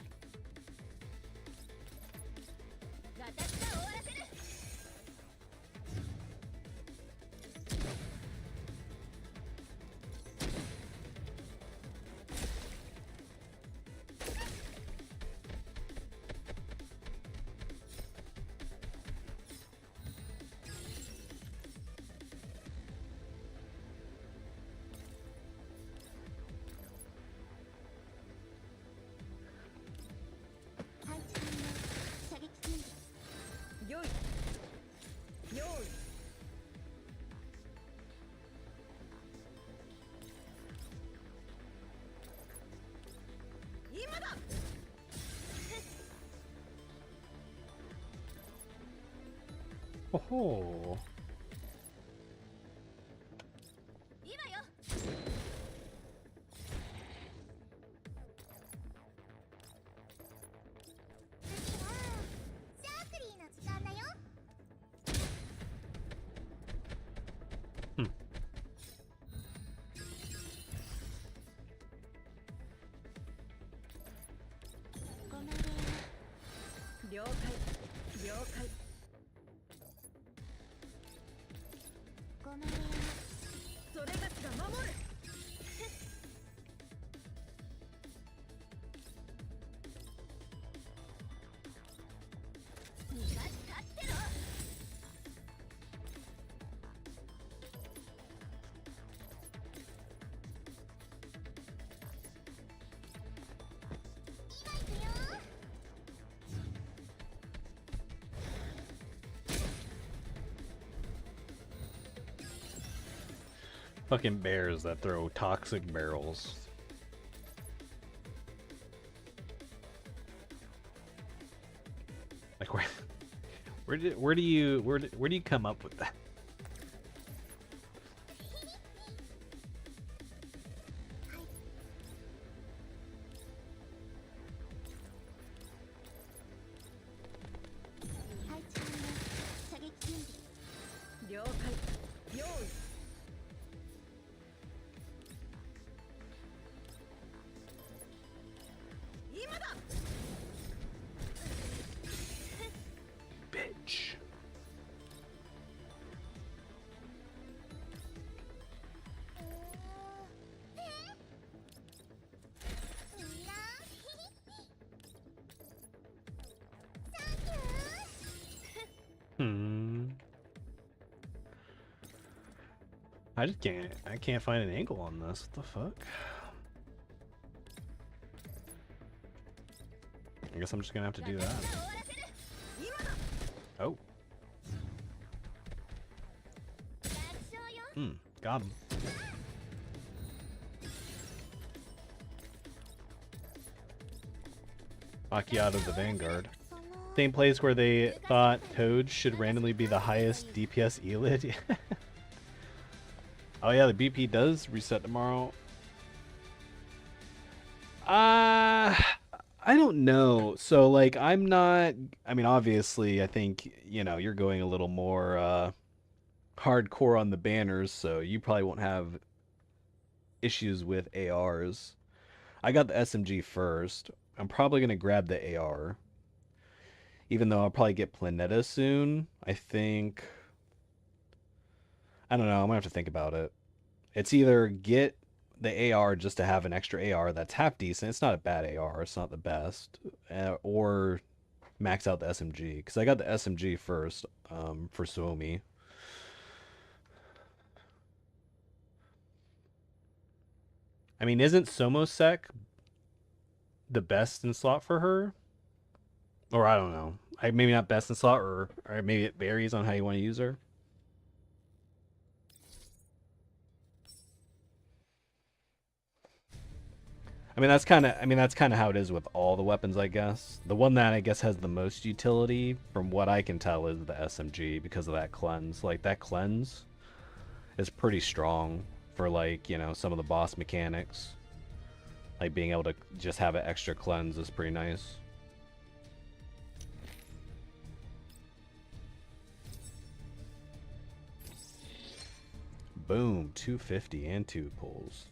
Speaker 3: Oh. Fucking bears that throw toxic barrels. Like where do you come up with that? Bitch. I can't find an angle on this. What the fuck? I guess I'm just gonna have to do that. Oh. Got him. Macchiato the Vanguard. Same place where they thought Toad should randomly be the highest DPS elite. Oh yeah, the BP does reset tomorrow. I don't know. So like I'm not, I mean obviously I think, you know, you're going a little more hardcore on the banners, so you probably won't have issues with ARs. I got the SMG first. I'm probably going to grab the AR. Even though I'll probably get Planeta soon. I think, I don't know, I'm going to have to think about it. It's either get the AR just to have an extra AR that's half decent. It's not a bad AR. It's not the best. Or max out the SMG. Because I got the SMG first for Suomi. I mean, isn't Somosek the best in slot for her? Or I don't know. Maybe not best in slot, or maybe it varies on how you want to use her. I mean, that's kind of how it is with all the weapons, I guess. The one that I guess has the most utility, from what I can tell, is the SMG because of that cleanse. Like, that cleanse is pretty strong for, like, you know, some of the boss mechanics. Like, being able to just have an extra cleanse is pretty nice. Boom, 250 and 2 pulls.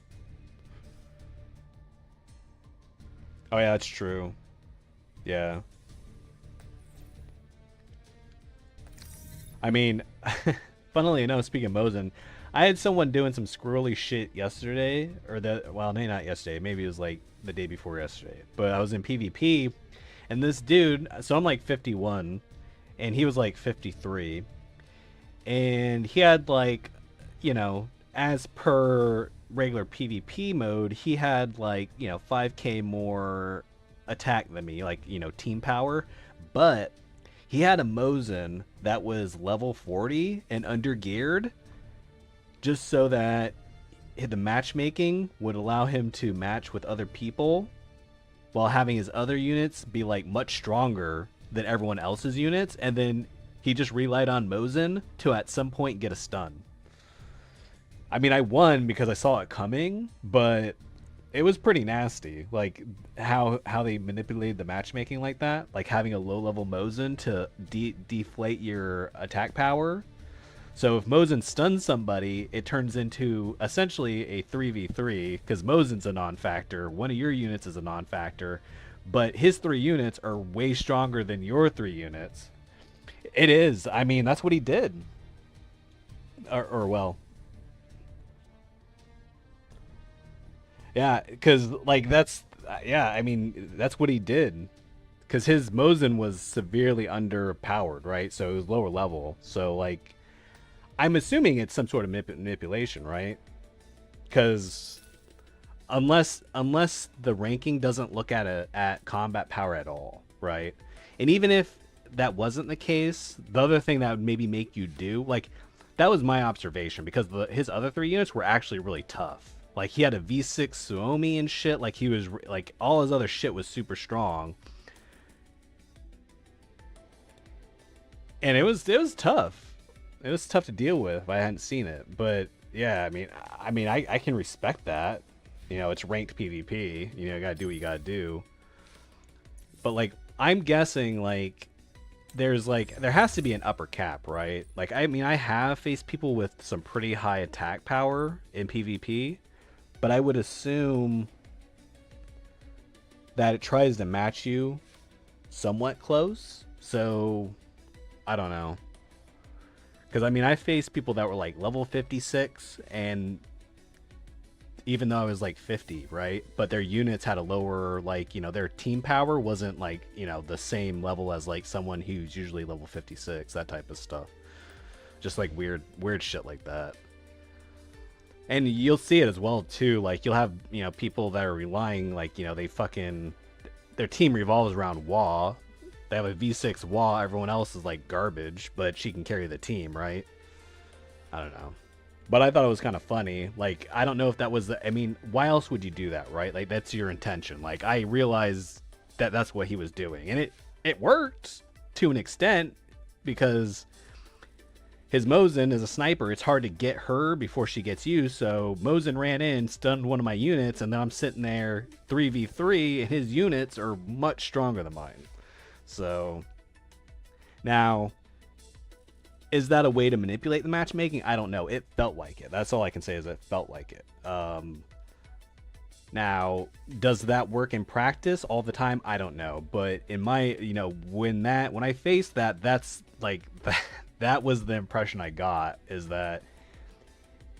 Speaker 3: Oh yeah, that's true. Yeah. I mean, funnily enough, speaking of Mosin, I had someone doing some squirrely shit yesterday, or well, maybe not yesterday, maybe it was like the day before yesterday, but I was in PvP, and this dude, so I'm like 51, and he was like 53, and he had like, you know, as per regular PvP mode, he had like, you know, 5k more attack than me, like, you know, team power, but he had a Mosin that was level 40 and under geared, just so that the matchmaking would allow him to match with other people while having his other units be like much stronger than everyone else's units, and then he just relied on Mosin to at some point get a stun. I mean, I won because I saw it coming, but it was pretty nasty. Like, how they manipulated the matchmaking like that. Like, having a low-level Mosin to deflate your attack power. So if Mosin stuns somebody, it turns into essentially a 3v3, because Mosin's a non-factor. One of your units is a non-factor. But his 3 units are way stronger than your 3 units. It is. I mean, that's what he did. Or well... Yeah, because, like, that's... Yeah, I mean, that's what he did. Because his Mosin was severely underpowered, right? So it was lower level. So, like, I'm assuming it's some sort of manipulation, right? Because unless the ranking doesn't look at combat power at all, right? And even if that wasn't the case, the other thing that would maybe make you do, like,
Speaker 4: that was my observation, because his other 3 units were actually really tough. Like, he had a V6 Suomi and shit. Like, he was like, all his other shit was super strong. And it was tough. It was tough to deal with if I hadn't seen it. But yeah, I mean, I can respect that. You know, it's ranked PvP. You know, you gotta do what you gotta do. But like, I'm guessing like there has to be an upper cap, right? Like, I mean, I have faced people with some pretty high attack power in PvP, but I would assume that it tries to match you somewhat close. So I don't know. Because, I mean, I faced people that were, like, level 56, and even though I was, like, 50, right? But their units had a lower, like, you know, their team power wasn't, like, you know, the same level as, like, someone who's usually level 56, that type of stuff. Just, like, weird shit like that. And you'll see it as well, too. Like, you'll have, you know, people that are relying, like, you know, their team revolves around Wa. They have a V6 Wa, everyone else is like garbage, but she can carry the team, right? I don't know. But I thought it was kind of funny. Like, I don't know if that was I mean, why else would you do that, right? Like, that's your intention. Like, I realized that that's what he was doing. And it worked to an extent, because his Mosin is a sniper. It's hard to get her before she gets you. So Mosin ran in, stunned one of my units, and then I'm sitting there 3v3, and his units are much stronger than mine. So, now, is that a way to manipulate the matchmaking? I don't know. It felt like it. That's all I can say, is it felt like it. Now, does that work in practice all the time? I don't know. But in my, you know, when I faced that, that's like, that was the impression I got, is that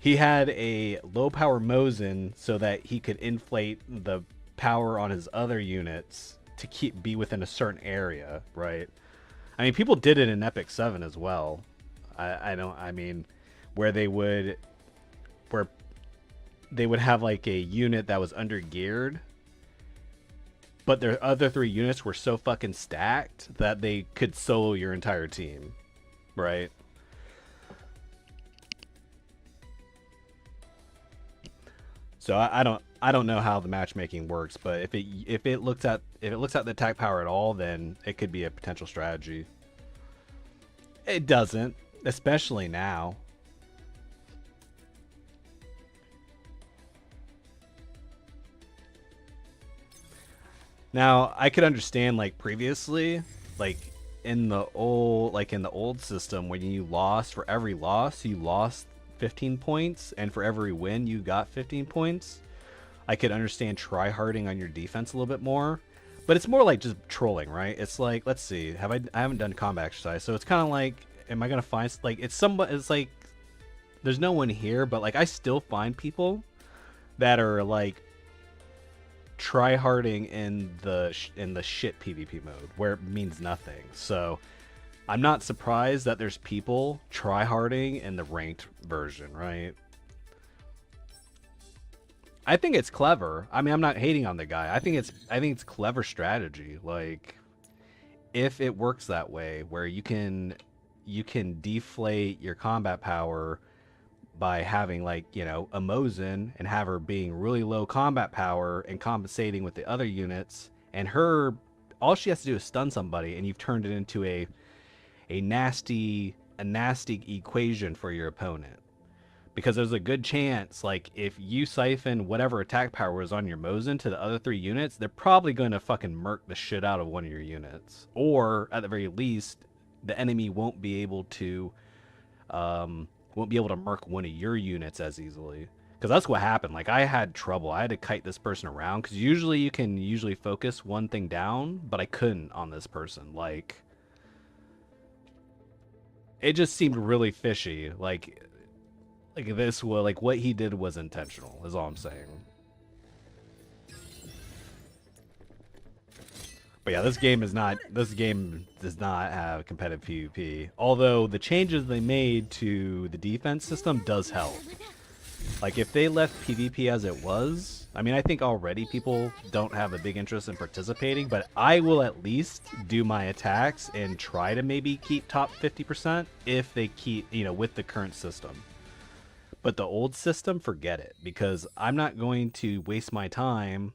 Speaker 4: he had a low power Mosin so that he could inflate the power on his other units to be within a certain area, right? I mean, people did it in Epic 7 as well. I mean, where they would have like a unit that was under geared, but their other 3 units were so fucking stacked that they could solo your entire team, right? So I don't know how the matchmaking works, but if it looks at the attack power at all, then it could be a potential strategy. It doesn't, especially now. Now, I could understand, like, previously, like in the old system, when you lost, for every loss you lost 15 points, and for every win you got 15 points. I could understand try-harding on your defense a little bit more, but it's more like just trolling, right? It's like, let's see, I haven't done combat exercise, so it's kind of like, am I gonna find, like, it's like there's no one here, but like I still find people that are like try-harding in the shit PvP mode where it means nothing. So I'm not surprised that there's people try-harding in the ranked version, right? I think it's clever. I mean, I'm not hating on the guy. I think it's clever strategy. Like, if it works that way, where you can deflate your combat power by having, like, you know, a Mosin and have her being really low combat power and compensating with the other units, and her, all she has to do is stun somebody, and you've turned it into a nasty equation for your opponent. Because there's a good chance, like, if you siphon whatever attack power was on your Mosin to the other 3 units, they're probably going to fucking murk the shit out of one of your units. Or, at the very least, the enemy won't be able to murk one of your units as easily. Because that's what happened. Like, I had trouble. I had to kite this person around, because usually you can focus one thing down, but I couldn't on this person. Like, it just seemed really fishy. Like this was, like, what he did was intentional, is all I'm saying. But yeah, this game does not have competitive PvP. Although the changes they made to the defense system does help. Like, if they left PvP as it was, I mean, I think already people don't have a big interest in participating, but I will at least do my attacks and try to maybe keep top 50% if they keep, you know, with the current system. But the old system, forget it, because I'm not going to waste my time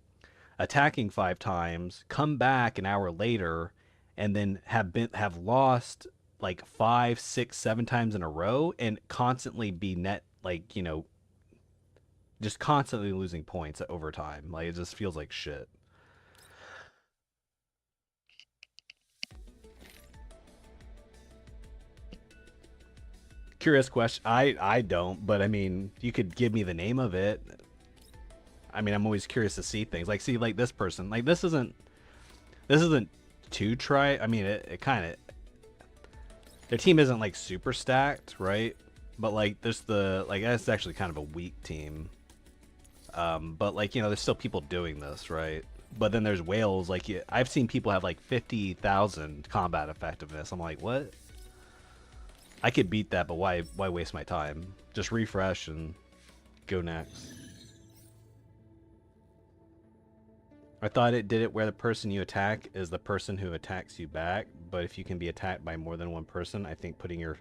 Speaker 4: attacking 5 times, come back an hour later, and then have lost like 5, 6, 7 times in a row and constantly be net, like, you know, just constantly losing points at overtime. Like, it just feels like shit. Curious question. I don't, but I mean, you could give me the name of it. I mean, I'm always curious to see things. Like, see, like this person. Like, this isn't too try. I mean, it kind of, their team isn't like super stacked, right? But like, there's the, like, that's actually kind of a weak team. But like, you know, there's still people doing this, right? But then there's whales. Like, I've seen people have like 50,000 combat effectiveness. I'm like, what? I could beat that, but why waste my time? Just refresh and go next. I thought it did it where the person you attack is the person who attacks you back, but if you can be attacked by more than one person, I think putting your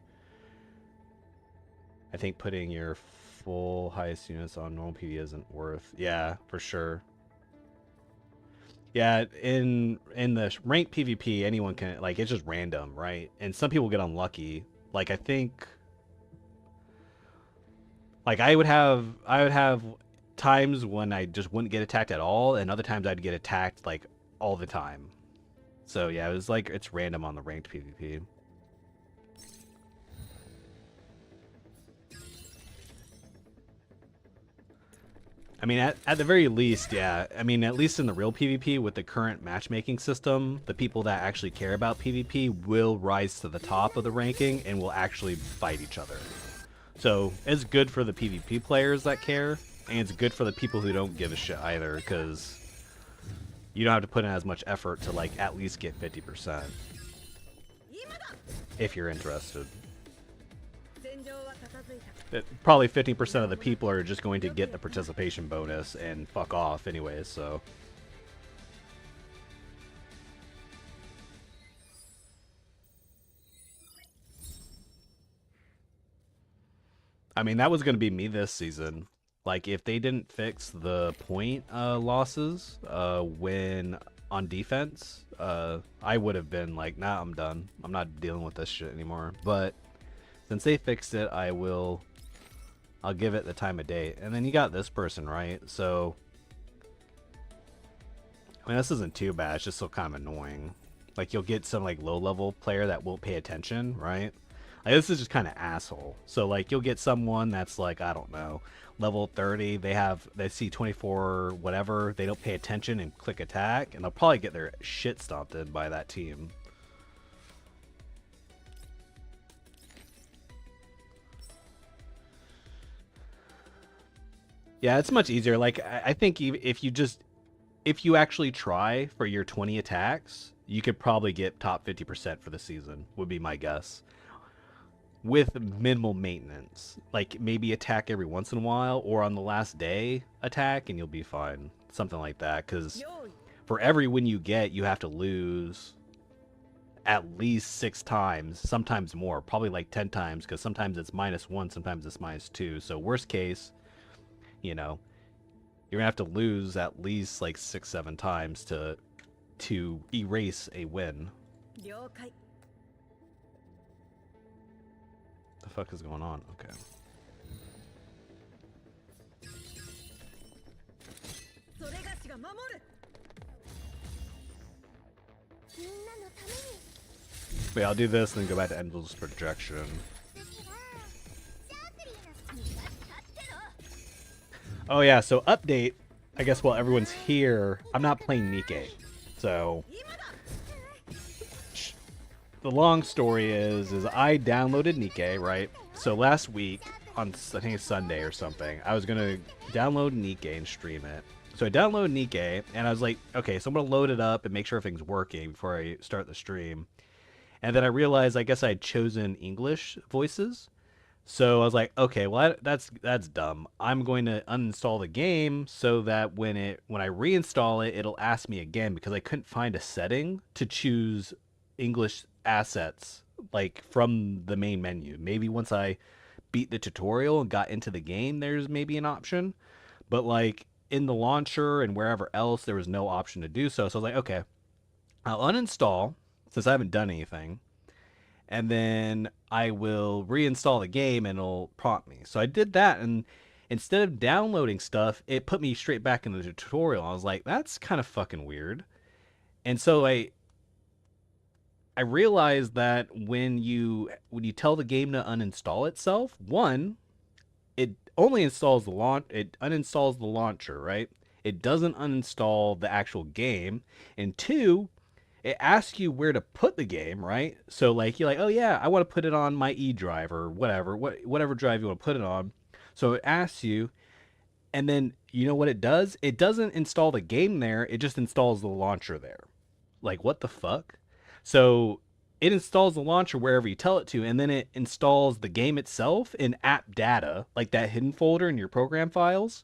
Speaker 4: full highest units on normal PvE isn't worth. Yeah, for sure. Yeah, in the ranked PvP, anyone can, like, it's just random, right? And some people get unlucky. Like, I think, like, I would have times when I just wouldn't get attacked at all, and other times I'd get attacked like all the time. So yeah, it was like, it's random on the ranked PvP. I mean, at the very least, yeah. I mean, at least in the real PvP with the current matchmaking system, the people that actually care about PvP will rise to the top of the ranking and will actually fight each other. So it's good for the PvP players that care, and it's good for the people who don't give a shit either, because you don't have to put in as much effort to, like, at least get 50%. If you're interested. Probably 50% of the people are just going to get the participation bonus and fuck off anyways, so. I mean, that was going to be me this season. Like, if they didn't fix the point losses when on defense, I would have been like, nah, I'm done. I'm not dealing with this shit anymore. But since they fixed it, I'll give it the time of day. And then you got this person, right? So, I mean, this isn't too bad. It's just so kind of annoying. Like, you'll get some, like, low-level player that won't pay attention, right? Like, this is just kind of asshole. So, like, you'll get someone that's, like, I don't know, level 30. They see 24 whatever. They don't pay attention and click attack. And they'll probably get their shit stomped in by that team. Yeah, it's much easier. Like, I think if you actually try for your 20 attacks, you could probably get top 50% for the season, would be my guess. With minimal maintenance. Like, maybe attack every once in a while, or on the last day, attack, and you'll be fine. Something like that, because for every win you get, you have to lose at least 6 times, sometimes more, probably like 10 times, because sometimes it's -1, sometimes it's -2. So worst case, you know, you're gonna have to lose at least like 6, 7 times to erase a win. The fuck is going on? Okay. Wait, I'll do this and then go back to Endless Projection. Oh yeah, so update, I guess while everyone's here, I'm not playing Nikke. So, the long story is I downloaded Nikke, right? So last week, on I think it's Sunday or something, I was going to download Nikke and stream it. So I downloaded Nikke, and I was like, okay, so I'm going to load it up and make sure everything's working before I start the stream. And then I realized, I guess I had chosen English voices. So I was like, okay, well that's dumb. I'm going to uninstall the game so that when I reinstall it, it'll ask me again because I couldn't find a setting to choose English assets like from the main menu. Maybe once I beat the tutorial and got into the game, there's maybe an option, but like in the launcher and wherever else, there was no option to do so. So I was like, okay, I'll uninstall since I haven't done anything, and then I will reinstall the game and it'll prompt me. So I did that, and instead of downloading stuff, it put me straight back in the tutorial. I was like, that's kind of fucking weird. And so I realized that when you tell the game to uninstall itself, one, it only installs it uninstalls the launcher, right? It doesn't uninstall the actual game. And two, it asks you where to put the game, right? So like you're like, oh yeah, I want to put it on my E drive or whatever drive you want to put it on. So it asks you, and then you know what it does? It doesn't install the game there, it just installs the launcher there. Like what the fuck? So it installs the launcher wherever you tell it to, and then it installs the game itself in app data, like that hidden folder in your program files,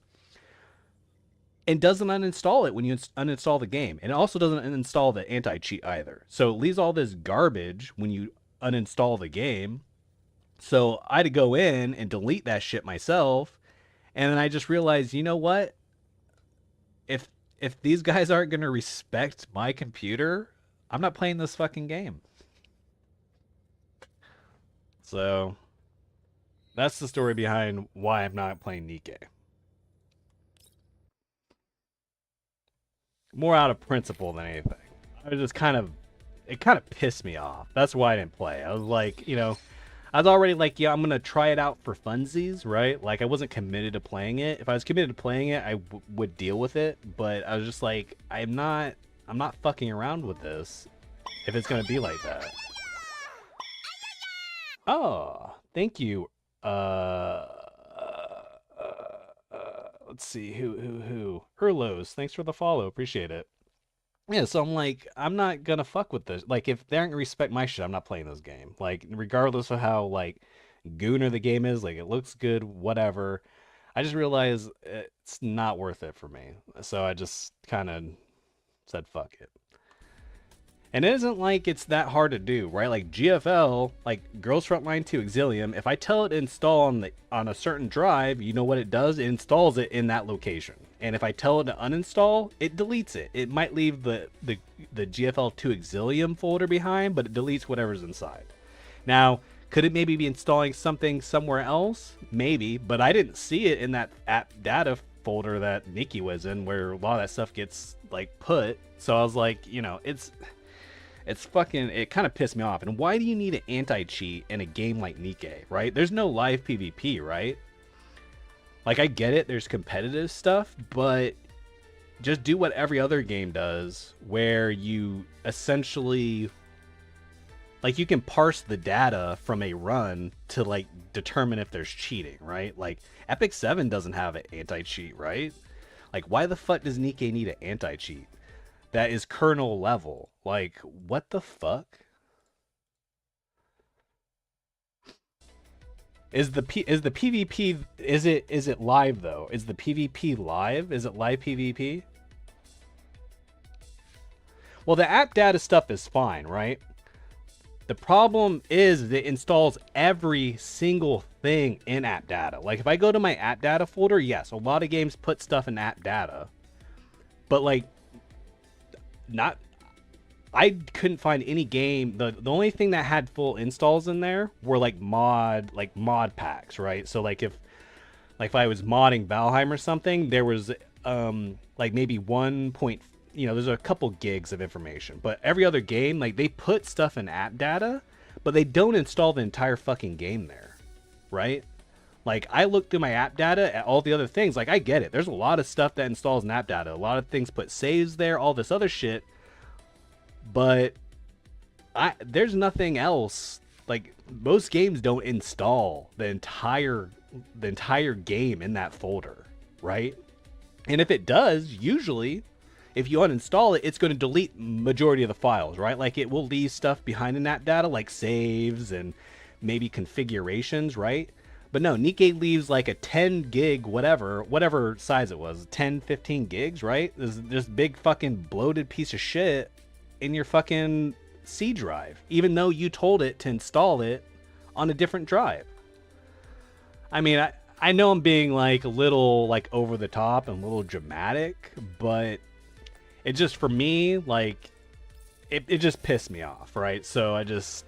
Speaker 4: and doesn't uninstall it when you uninstall the game. And it also doesn't uninstall the anti-cheat either. So it leaves all this garbage when you uninstall the game. So I had to go in and delete that shit myself. And then I just realized, you know what? If these guys aren't going to respect my computer, I'm not playing this fucking game. So that's the story behind why I'm not playing Nikke. More out of principle than anything. I was just it kind of pissed me off. That's why I didn't play. I was like, I was already like, yeah, I'm going to try it out for funsies, right? Like I wasn't committed to playing it. If I was committed to playing it, I would deal with it. But I was just like, I'm not fucking around with this if it's going to be like that. Oh, thank you. Let's see who. Herlos, thanks for the follow. Appreciate it. Yeah, so I'm like, I'm not gonna fuck with this. Like, if they aren't gonna respect my shit, I'm not playing this game. Like, regardless of how like gooner the game is, like it looks good, whatever. I just realized it's not worth it for me. So I just kind of said fuck it. And it isn't like it's that hard to do, right? Like GFL, like Girls Frontline 2 Exilium, if I tell it to install on a certain drive, you know what it does? It installs it in that location. And if I tell it to uninstall, it deletes it. It might leave the GFL 2 Exilium folder behind, but it deletes whatever's inside. Now, could it maybe be installing something somewhere else? Maybe, but I didn't see it in that app data folder that Nikki was in, where a lot of that stuff gets like put. So I was like, it's fucking, it kind of pissed me off. And why do you need an anti-cheat in a game like Nikke, right? There's no live PvP, right? Like, I get it, there's competitive stuff, but just do what every other game does, where you essentially, like, you can parse the data from a run to, like, determine if there's cheating, right? Like, Epic 7 doesn't have an anti-cheat, right? Like, why the fuck does Nikke need an anti-cheat that is kernel level? Like, what the fuck? Is the PvP, is it live though? Is the PvP live? Is it live PvP? Well, the app data stuff is fine, right? The problem is it installs every single thing in app data. Like if I go to my app data folder, yes, a lot of games put stuff in app data. But like I couldn't find any game. The only thing that had full installs in there were like mod packs, right? So like if I was modding Valheim or something, there was like maybe there's a couple gigs of information. But every other game, like they put stuff in app data, but they don't install the entire fucking game there, right? Like I looked through my app data at all the other things. Like I get it. There's a lot of stuff that installs in app data. A lot of things put saves there, all this other shit. But there's nothing else. Like most games don't install the entire game in that folder, right? And if it does, usually if you uninstall it, it's going to delete majority of the files, right? Like it will leave stuff behind in that data, like saves and maybe configurations, right? But no, Nikkei leaves like a 10 gig, whatever size it was, 10, 15 gigs, right? This big fucking bloated piece of shit in your fucking C drive, even though you told it to install it on a different drive. I mean, I know I'm being like a little like over the top and a little dramatic, but it just, for me, like, it just pissed me off, right? So I just,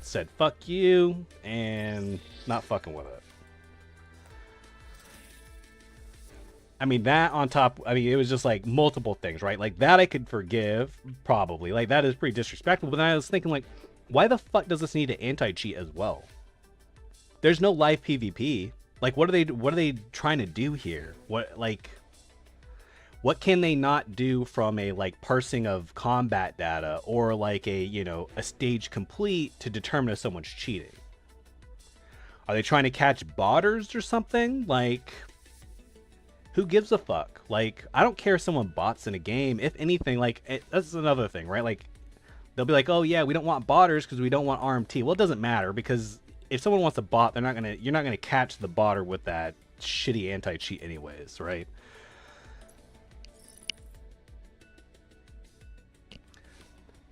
Speaker 4: said, fuck you, and not fucking with it. I mean, that on top, it was just like multiple things, right? Like that I could forgive, probably. Like that is pretty disrespectful. But then I was thinking, like, why the fuck does this need an anti-cheat as well? There's no live PvP. Like, what are they trying to do here? What can they not do from a like parsing of combat data or like a stage complete to determine if someone's cheating? Are they trying to catch botters or something? Like, who gives a fuck? Like, I don't care if someone bots in a game. If anything, like, that's another thing, right? Like, they'll be like, oh yeah, we don't want botters because we don't want RMT. Well, it doesn't matter, because if someone wants a bot, you're not gonna catch the botter with that shitty anti-cheat anyways, right?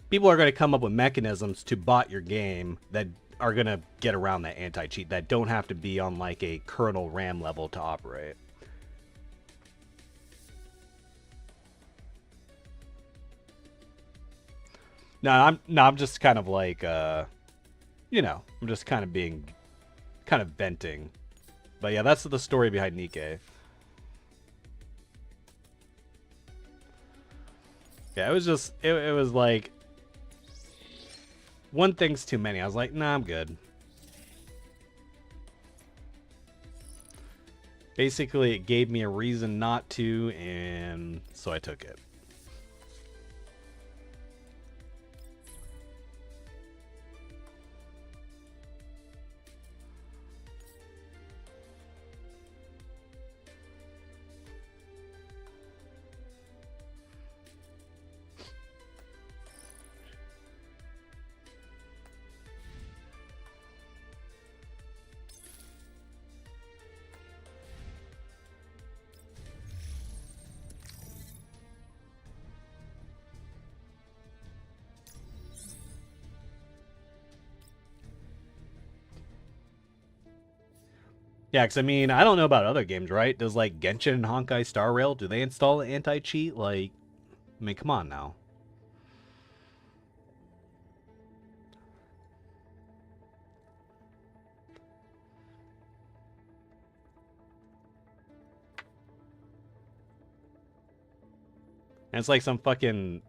Speaker 4: People are going to come up with mechanisms to bot your game that are going to get around that anti-cheat, that don't have to be on like a kernel RAM level to operate. No, I'm just kind of like, I'm just kind of venting. But yeah, that's the story behind Nikkei. Yeah, it was just, it was like, one thing's too many. I was like, nah, I'm good. Basically, it gave me a reason not to, and so I took it. Yeah, because I don't know about other games, right? Does like Genshin and Honkai Star Rail, do they install the anti-cheat? Like, come on now. And it's like some fucking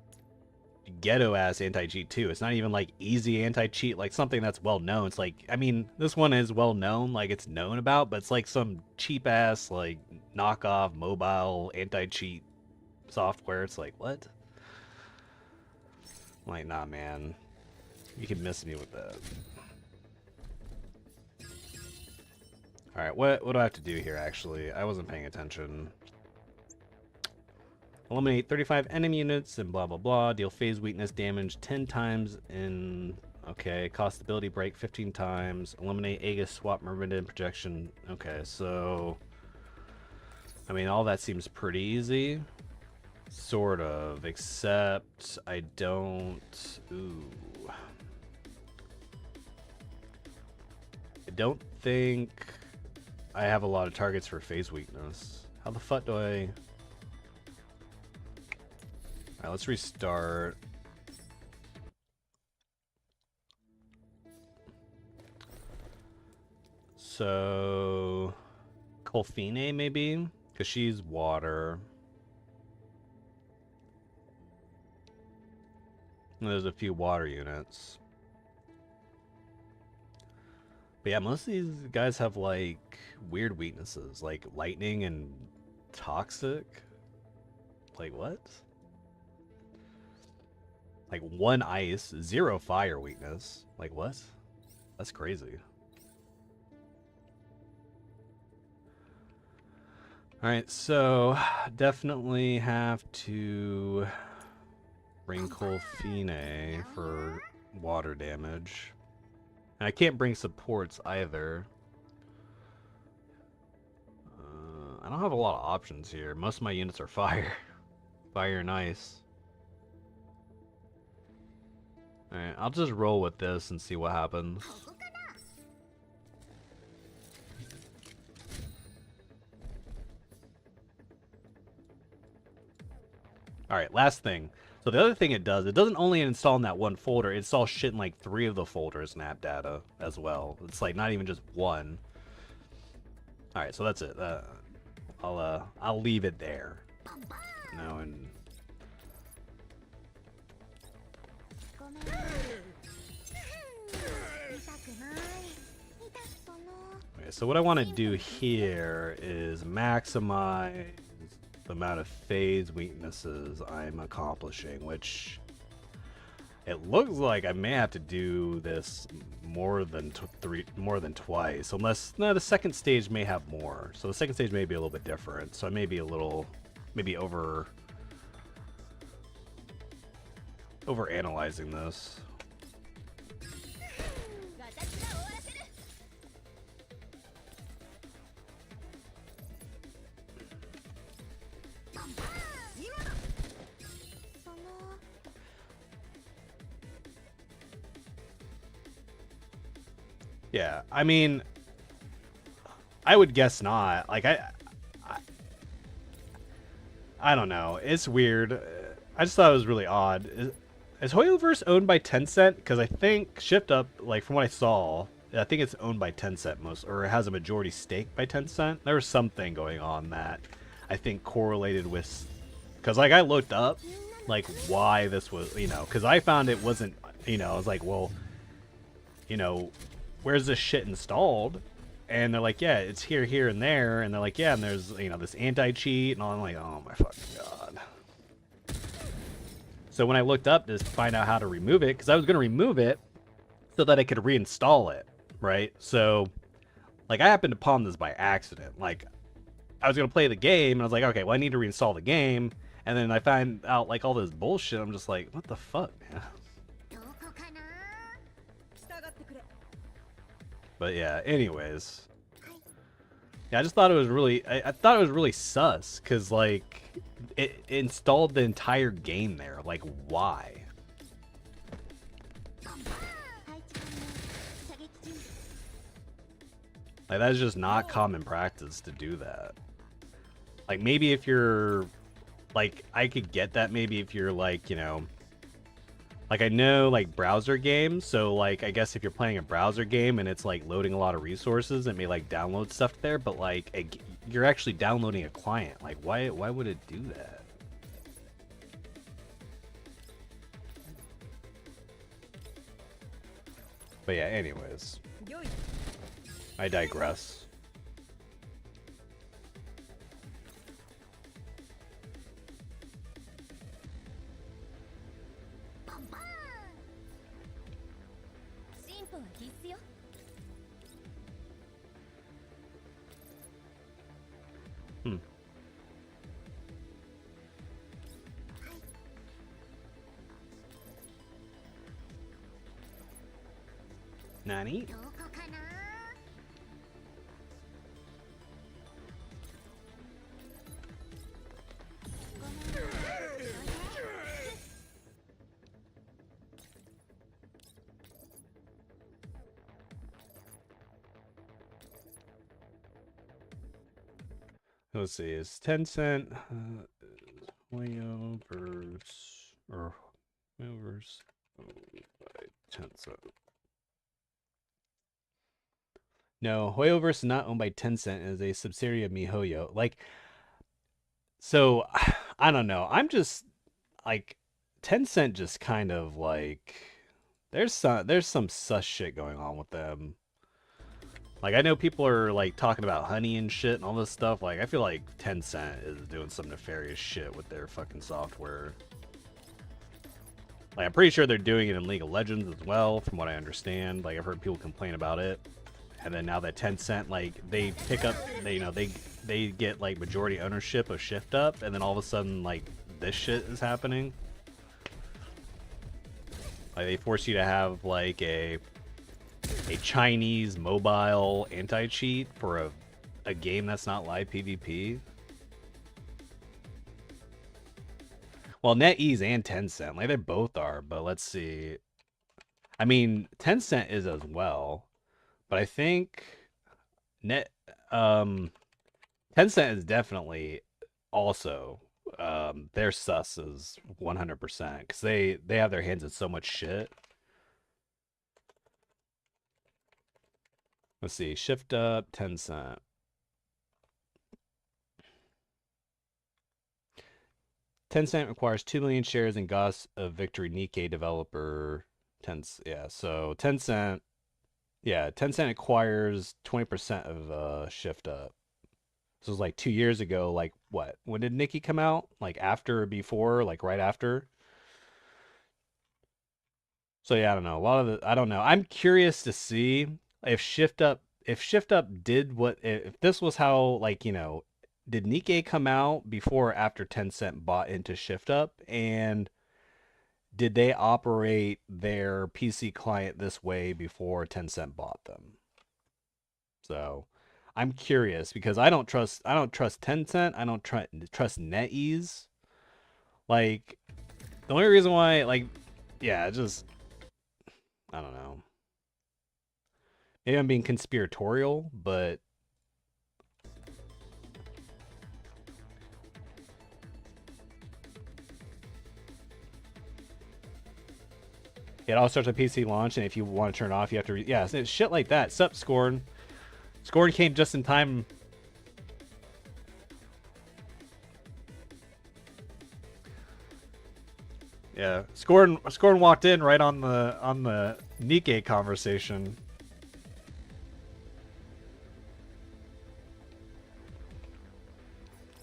Speaker 4: ghetto ass anti-cheat too. It's not even like easy anti-cheat, like something that's well known. It's like, this one is well known, like it's known about, but it's like some cheap ass like knockoff mobile anti-cheat software. It's like, what? I'm like, nah, man, you can miss me with that. All right, what do I have to do here? Actually, I wasn't paying attention. Eliminate 35 enemy units and blah blah blah. Deal phase weakness damage 10 times in... Okay, cost ability break 15 times. Eliminate Aegis swap meridian projection. Okay, so... all that seems pretty easy. Sort of, except I don't... Ooh. I don't think I have a lot of targets for phase weakness. How the fuck do I... Alright, let's restart. So... Colfine, maybe? Because she's water. And there's a few water units. But yeah, most of these guys have, like, weird weaknesses. Like, lightning and toxic? Like, what? Like 1 ice, 0 fire weakness. Like what? That's crazy. Alright, so definitely have to bring Colfine for water damage. And I can't bring supports either.
Speaker 3: I don't have a lot of options here. Most of my units are fire. Fire and ice. Alright, I'll just roll with this and see what happens. Alright, last thing. So the other thing it doesn't only install in that one folder, it installs shit in like 3 of the folders in app data as well. It's like not even just one. Alright, so that's it. I'll leave it there. No, and okay, so what I want to do here is maximize the amount of phase weaknesses I'm accomplishing, which it looks like I may have to do this more than twice, unless no, the second stage may have more. So the second stage may be a little bit different. So I may be a little maybe over analyzing this. Yeah, I mean, I would guess not. Like, I don't know. It's weird. I just thought it was really odd. Is Hoyoverse owned by Tencent? Because I think Shift Up, like from what I saw, I think it's owned by Tencent or it has a majority stake by Tencent. There was something going on that I think correlated with, because like I looked up like why this was, you know, because I found it wasn't, you know, I was like, well, you know, where's this shit installed? And they're like, yeah, it's here, here, and there. And they're like, yeah, and there's, you know, this anti-cheat. And I'm like, oh my fucking god. So when I looked up to find out how to remove it, because I was going to remove it so that I could reinstall it, right? So, like, I happened to palm this by accident. Like, I was going to play the game, and I was like, okay, well, I need to reinstall the game. And then I find out, like, all this bullshit. I'm just like, what the fuck, man? But yeah, anyways. Yeah, I just thought it was really, I thought it was really sus, because, like, it installed the entire game there. Like, why? Like, that's just not common practice to do that. Like, maybe if you're, like, I could get that maybe if you're, like, you know, like, I know, like, browser games, so, like, I guess if you're playing a browser game and it's, like, loading a lot of resources, it may, like, download stuff there, but, like, you're actually downloading a client. Like, why would it do that? But yeah, anyways. I digress. Nani? Let's see, is Tencent Hoyoverse or Hoyoverse owned by Tencent? No, Hoyoverse is not owned by Tencent. It is a subsidiary of MiHoYo. Like, so I don't know. I'm just like Tencent just kind of like there's some sus shit going on with them. Like, I know people are like talking about honey and shit and all this stuff. Like, I feel like Tencent is doing some nefarious shit with their fucking software. Like, I'm pretty sure they're doing it in League of Legends as well, from what I understand. Like, I've heard people complain about it. And then now that Tencent, like, they pick up, they get, like, majority ownership of Shift Up, and then all of a sudden, like, this shit is happening. Like, they force you to have, like, a Chinese mobile anti-cheat for a a game that's not live PvP? Well, NetEase and Tencent, like they both are, but let's see. I mean, Tencent is as well, but I think Tencent is definitely also their sus is 100% because they have their hands in so much shit. Let's see, shift up Tencent. Tencent requires 2 million shares in Ghost of Victory Nikkei developer. So Tencent acquires 20% of Shift Up. This was like 2 years ago. Like what? When did Nikki come out? Like after or before? Like right after? So yeah, I don't know. I don't know. I'm curious to see if Shift Up did if this was how, like, you know, did Nikkei come out before or after Tencent bought into Shift Up, and did they operate their PC client this way before Tencent bought them? So I'm curious because I don't trust Tencent. I don't trust NetEase. Like, the only reason why, like, yeah, just I don't know. Maybe I'm being conspiratorial, but it all starts with PC launch, and if you want to turn it off, you have to. Yeah, it's shit like that. Sup, Scorn. Scorn came just in time. Yeah, Scorn walked in right on the Nikkei conversation.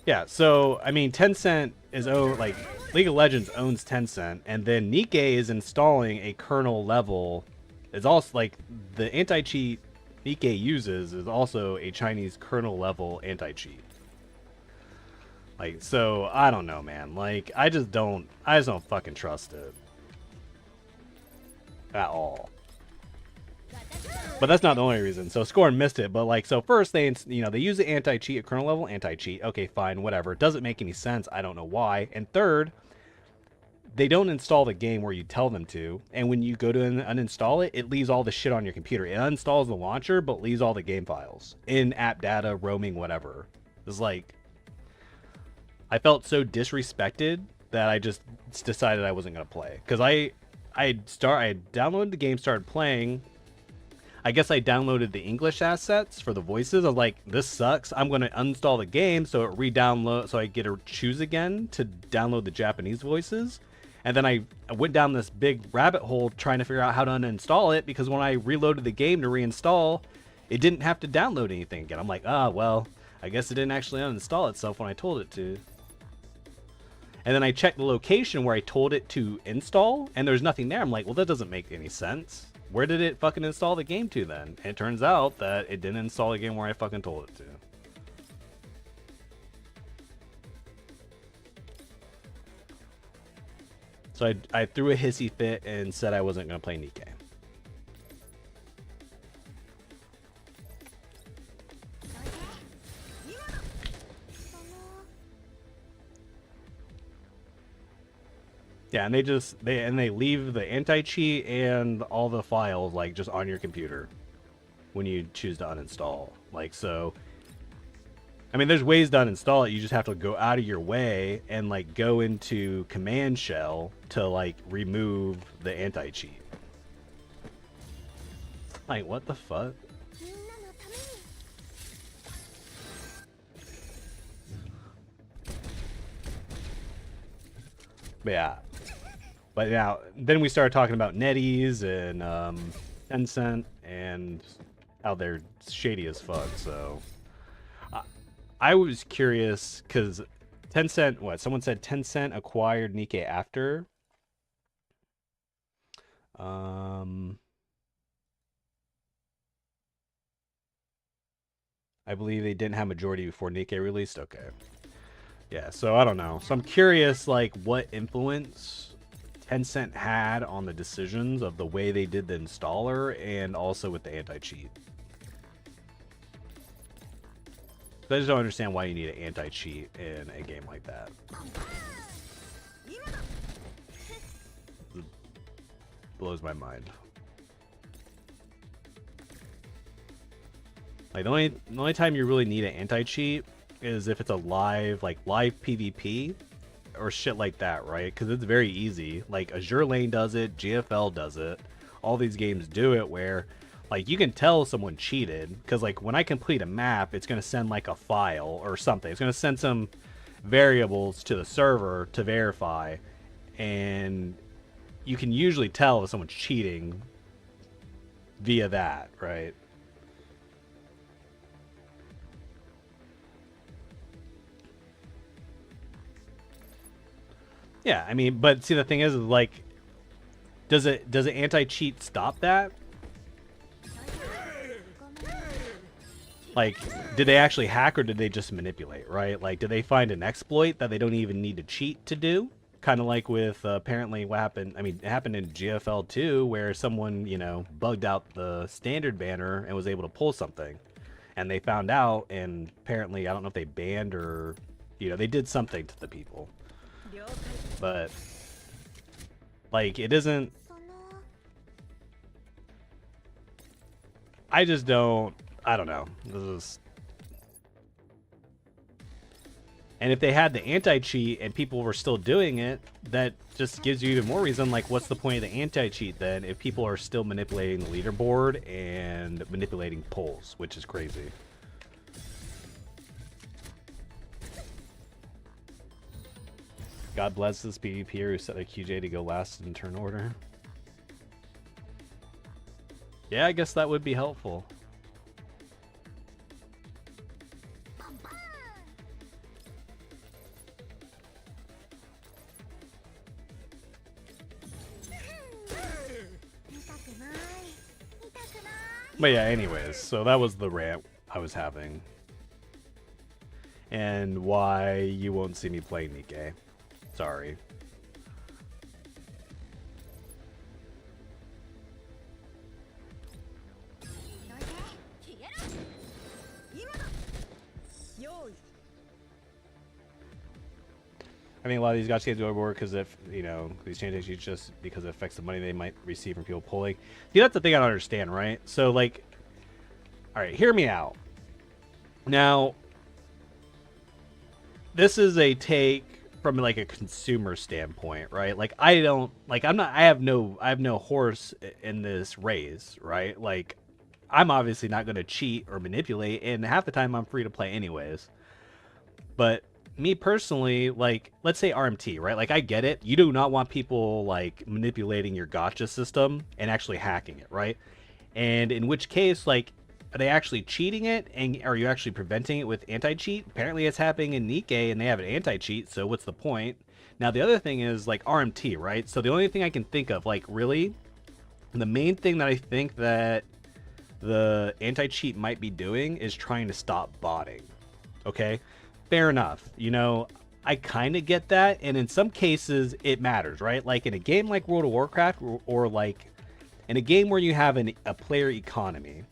Speaker 3: Yeah, so I mean, Tencent is like League of Legends owns Tencent, and then Nikkei is installing a kernel level. It's also like the anti-cheat Nikkei uses is also a Chinese kernel level anti-cheat. Like, so I don't know, man. Like, I just don't fucking trust it at all. But that's not the only reason. So Scorn missed it. But like, so first they use the anti-cheat at kernel level, anti-cheat. Okay, fine, whatever. It doesn't make any sense. I don't know why. And third, they don't install the game where you tell them to. And when you go to uninstall it, it leaves all the shit on your computer. It uninstalls the launcher, but leaves all the game files in app data, roaming, whatever. It's like, I felt so disrespected that I just decided I wasn't gonna play because I downloaded the game, started playing. I guess I downloaded the English assets for the voices. I was like, this sucks. I'm going to uninstall the game so it re-download, so I get to choose again to download the Japanese voices. And then I went down this big rabbit hole trying to figure out how to uninstall it, because when I reloaded the game to reinstall, it didn't have to download anything again. I'm like, well, I guess it didn't actually uninstall itself when I told it to. And then I checked the location where I told it to install, and there's nothing there. I'm like, well, that doesn't make any sense. Where did it fucking install the game to then? And it turns out that it didn't install the game where I fucking told it to. So I threw a hissy fit and said I wasn't going to play Nikkei. Yeah, and they leave the anti-cheat and all the files like just on your computer when you choose to uninstall. Like, so I mean, there's ways to uninstall it. You just have to go out of your way and like go into command shell to like remove the anti-cheat. Like, what the fuck? But yeah. But now, then we started talking about NetEase and Tencent and how they're shady as fuck. So I was curious because Tencent, someone said Tencent acquired Nikkei after. I believe they didn't have majority before Nikkei released. Okay. Yeah, so I don't know. So I'm curious, like, what influence Tencent had on the decisions of the way they did the installer and also with the anti-cheat. I just don't understand why you need an anti-cheat in a game like that. It blows my mind. Like the only time you really need an anti-cheat is if it's a live PvP or shit like that, right? Because it's very easy. Like Azure Lane does it, GFL does it. All these games do it where like you can tell someone cheated because like when I complete a map, it's gonna send like a file or something. It's gonna send some variables to the server to verify, and you can usually tell if someone's cheating via that, right? Yeah, I mean, but see, the thing is, like, does it anti-cheat stop that? Like, did they actually hack or did they just manipulate, right? Like, did they find an exploit that they don't even need to cheat to do? Kind of like with apparently what happened. I mean, it happened in GFL 2 where someone, you know, bugged out the standard banner and was able to pull something, and they found out, and apparently, I don't know if they banned or, you know, they did something to the people. But like it isn't. I just don't. I don't know. This is. And if they had the anti-cheat and people were still doing it, that just gives you even more reason. Like, what's the point of the anti-cheat then if people are still manipulating the leaderboard and manipulating polls, which is crazy. God bless this PvPer who set a QJ to go last in turn order. Yeah, I guess that would be helpful. But yeah, anyways, so that was the rant I was having. And why you won't see me play Nikkei. Sorry. I think a lot of these gacha games go overboard because if, you know, these changes just because it affects the money they might receive from people pulling. See, that's the thing I don't understand, right? So, like, all right, hear me out. Now, this is a take from like a consumer standpoint, right? Like I have no horse in this race, right? Like I'm obviously not going to cheat or manipulate, and half the time I'm free to play anyways. But me personally, like let's say RMT, right? Like I get it. You do not want people like manipulating your gacha system and actually hacking it, right? And in which case, like, are they actually cheating it, and are you actually preventing it with anti-cheat? Apparently it's happening in Nikkei and they have an anti-cheat, so what's the point? Now the other thing is like RMT, right? So the only thing I can think of, like really, the main thing that I think that the anti-cheat might be doing is trying to stop botting. Okay? Fair enough. You know, I kind of get that, and in some cases it matters, right? Like in a game like World of Warcraft or like in a game where you have a player economy,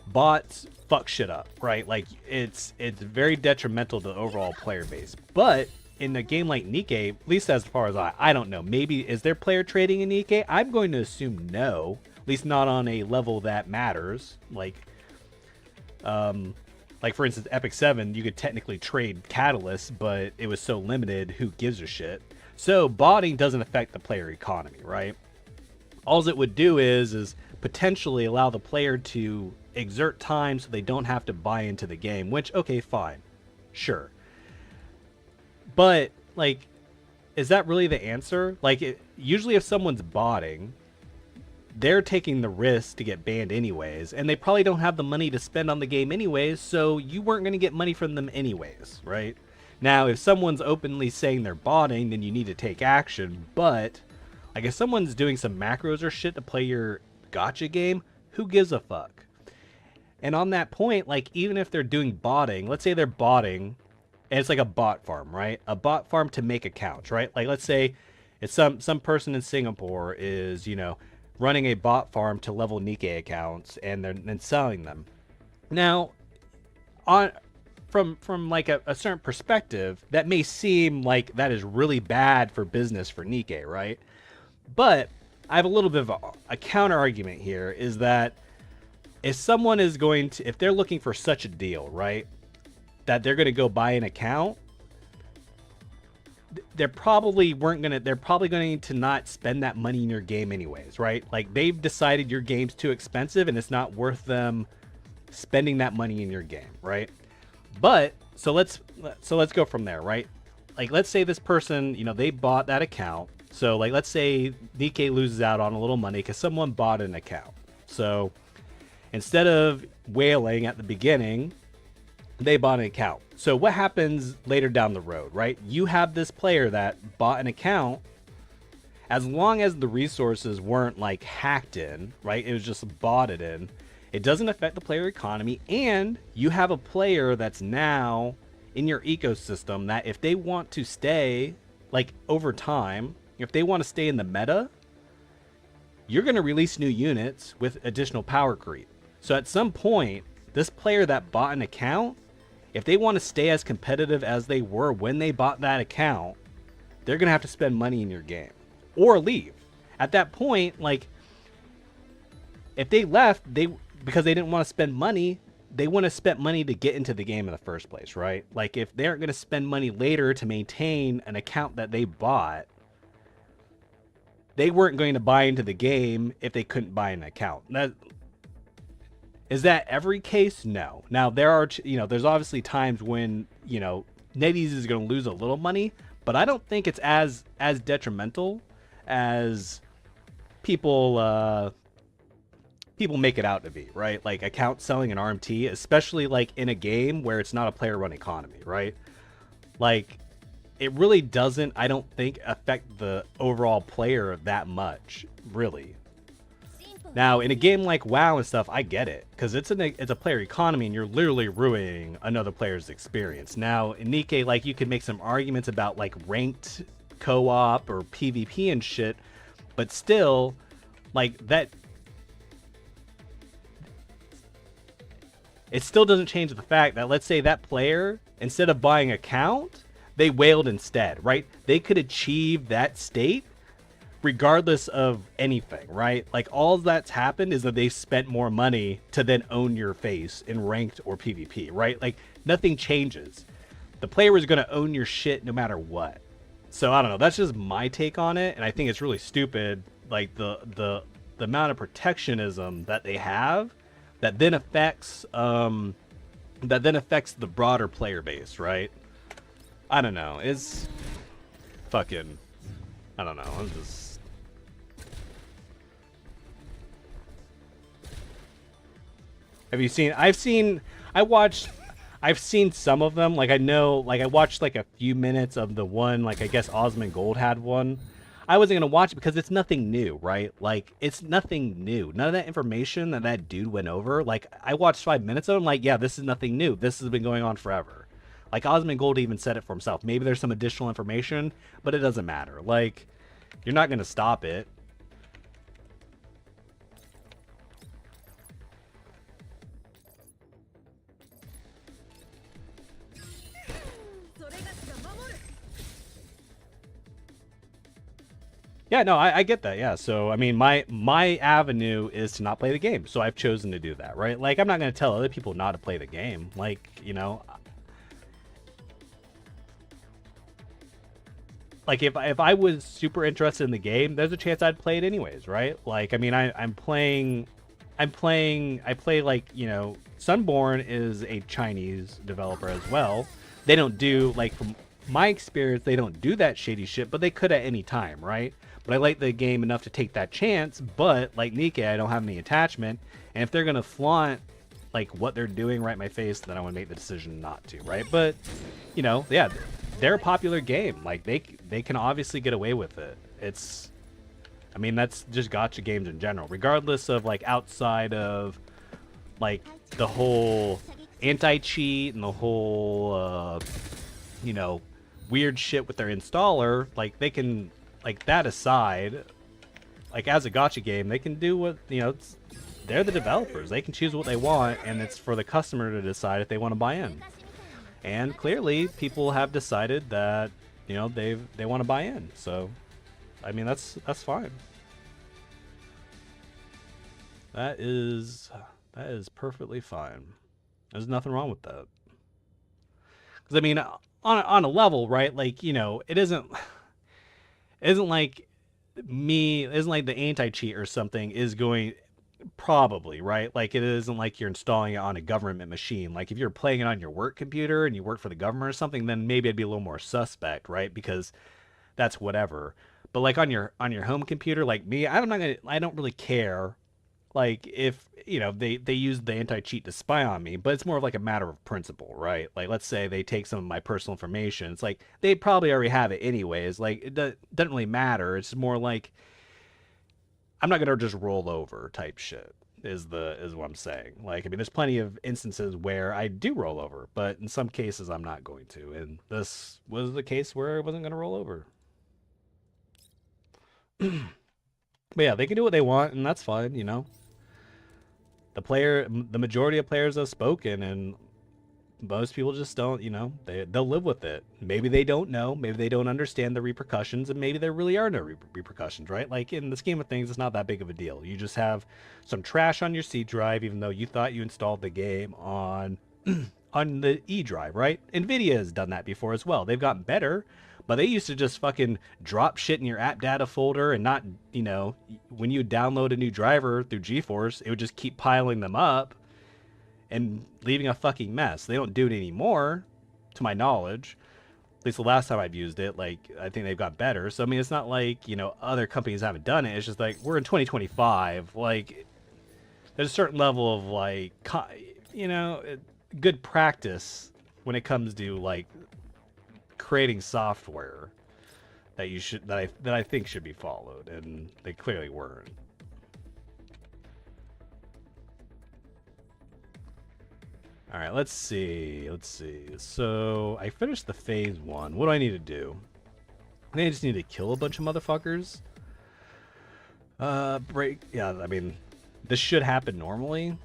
Speaker 3: bots fuck shit up, right? Like it's very detrimental to the overall player base. But in a game like Nikkei, at least as far as I don't know, maybe is there player trading in Nikkei? I'm going to assume no, at least not on a level that matters. Like for instance, Epic 7, you could technically trade catalysts, but it was so limited, who gives a shit? So botting doesn't affect the player economy, right? All it would do is potentially allow the player to exert time so they don't have to buy into the game, which, okay, fine, sure, but like, is that really the answer? Like, usually if someone's botting, they're taking the risk to get banned anyways, and they probably don't have the money to spend on the game anyways, so you weren't going to get money from them anyways, right? Now if someone's openly saying they're botting, then you need to take action. But like if someone's doing some macros or shit to play your gacha game, who gives a fuck? And on that point, like, even if they're doing botting, let's say they're botting, and it's like a bot farm, right? A bot farm to make accounts, right? Like, let's say it's some person in Singapore is, you know, running a bot farm to level Nikkei accounts, and they're then selling them. Now,
Speaker 4: from like a certain perspective, that may seem like that is really bad for business for Nikkei, right? But I have a little bit of a counter argument here, is that if someone is going to, if they're looking for such a deal, right, that they're going to go buy an account, they're probably going to not spend that money in your game anyways, right? Like, they've decided your game's too expensive and it's not worth them spending that money in your game, right? But so let's go from there, right? Like, let's say this person, you know, they bought that account. So like, let's say Nikkei loses out on a little money because someone bought an account. So instead of wailing at the beginning, they bought an account. So what happens later down the road, right? You have this player that bought an account. As long as the resources weren't like hacked in, right? It was just botted in. It doesn't affect the player economy. And you have a player that's now in your ecosystem that if they want to stay, like over time, if they want to stay in the meta, you're going to release new units with additional power creep. So at some point, this player that bought an account, if they want to stay as competitive as they were when they bought that account, they're going to have to spend money in your game or leave. At that point, like, if they left, because they didn't want to spend money, they wouldn't have spent money to get into the game in the first place, right? Like, if they aren't going to spend money later to maintain an account that they bought, they weren't going to buy into the game if they couldn't buy an account. Is that every case? No. Now, there are, you know, there's obviously times when, you know, NetEase is going to lose a little money, but I don't think it's as detrimental as people make it out to be, right? Like, account selling an RMT, especially like in a game where it's not a player run economy, right? Like, it really doesn't, I don't think, affect the overall player that much, really. Now, in a game like WoW and stuff, I get it, because it's a player economy and you're literally ruining another player's experience. Now, in Nikkei, like, you could make some arguments about like ranked co-op or PvP and shit, but still, like, that, it still doesn't change the fact that, let's say that player, instead of buying an account, they whaled instead, right? They could achieve that state regardless of anything, right? Like, all that's happened is that they spent more money to then own your face in ranked or PvP, right? Like, nothing changes. The player is going to own your shit no matter what. So I don't know. That's just my take on it, and I think it's really stupid. Like, the amount of protectionism that they have, that then affects the broader player base, right? I don't know. It's fucking, I don't know. I'm just. Have you seen? I've seen some of them. Like, I know, like, I watched like a few minutes of the one, like, I guess Osmond Gold had one. I wasn't gonna watch it because it's nothing new, right? Like, it's nothing new. None of that information that dude went over. Like, I watched 5 minutes of it. I'm like, yeah, this is nothing new. This has been going on forever. Like, Osmond Gold even said it for himself. Maybe there's some additional information, but it doesn't matter. Like, you're not gonna stop it. Yeah, no, I get that. Yeah, so I mean, my avenue is to not play the game, so I've chosen to do that, right? Like, I'm not going to tell other people not to play the game. Like, you know, like, if I was super interested in the game, there's a chance I'd play it anyways, right? Like, I mean, I play, like, you know, Sunborn is a Chinese developer as well. They don't do, like, from my experience, they don't do that shady shit, but they could at any time, right? But I like the game enough to take that chance, but like Nikkei, I don't have any attachment. And if they're going to flaunt like what they're doing right in my face, then I want to make the decision not to, right? But, you know, yeah, they're a popular game. Like, they can obviously get away with it. It's, I mean, that's just gacha games in general, regardless of like outside of like the whole anti-cheat and the whole, you know, weird shit with their installer. Like, they can, like, that aside, like, as a gacha game, they can do what, you know, they're the developers. They can choose what they want, and it's for the customer to decide if they want to buy in. And clearly, people have decided that, you know, they want to buy in. So, I mean, that's fine. That is perfectly fine. There's nothing wrong with that. Because I mean, on a level, right? Like, you know, it isn't like the anti-cheat or something is going. Probably, right? Like, it isn't like you're installing it on a government machine. Like, if you're playing it on your work computer and you work for the government or something, then maybe it'd be a little more suspect, right? Because that's whatever. But like on your home computer, like me, I don't really care. Like, if you know they use the anti-cheat to spy on me, but it's more of like a matter of principle, right? Like, let's say they take some of my personal information. It's like they probably already have it anyways. Like, it doesn't really matter. It's more like I'm not gonna just roll over type shit is what I'm saying. Like, I mean, there's plenty of instances where I do roll over, but in some cases I'm not going to. And this was the case where I wasn't gonna roll over. But yeah, they can do what they want, and that's fine, you know. The majority of players have spoken, and most people just don't, you know, they'll live with it. Maybe they don't know, maybe they don't understand the repercussions, and maybe there really are no repercussions, right? Like, in the scheme of things, it's not that big of a deal. You just have some trash on your C drive, even though you thought you installed the game on on the E drive, right? Nvidia has done that before as well. They've gotten better, but they used to just fucking drop shit in your app data folder and not, you know, when you download a new driver through GeForce, it would just keep piling them up and leaving a fucking mess. They don't do it anymore, to my knowledge. At least the last time I've used it, like, I think they've got better. So, I mean, it's not like, you know, other companies haven't done it. It's just like, we're in 2025. Like, there's a certain level of, like, you know, good practice when it comes to, like, creating software that you should, that I think should be followed. And they clearly weren't. All right, let's see. So I finished the phase 1. What do I need to do? I think I just need to kill a bunch of motherfuckers. Yeah, I mean, this should happen normally,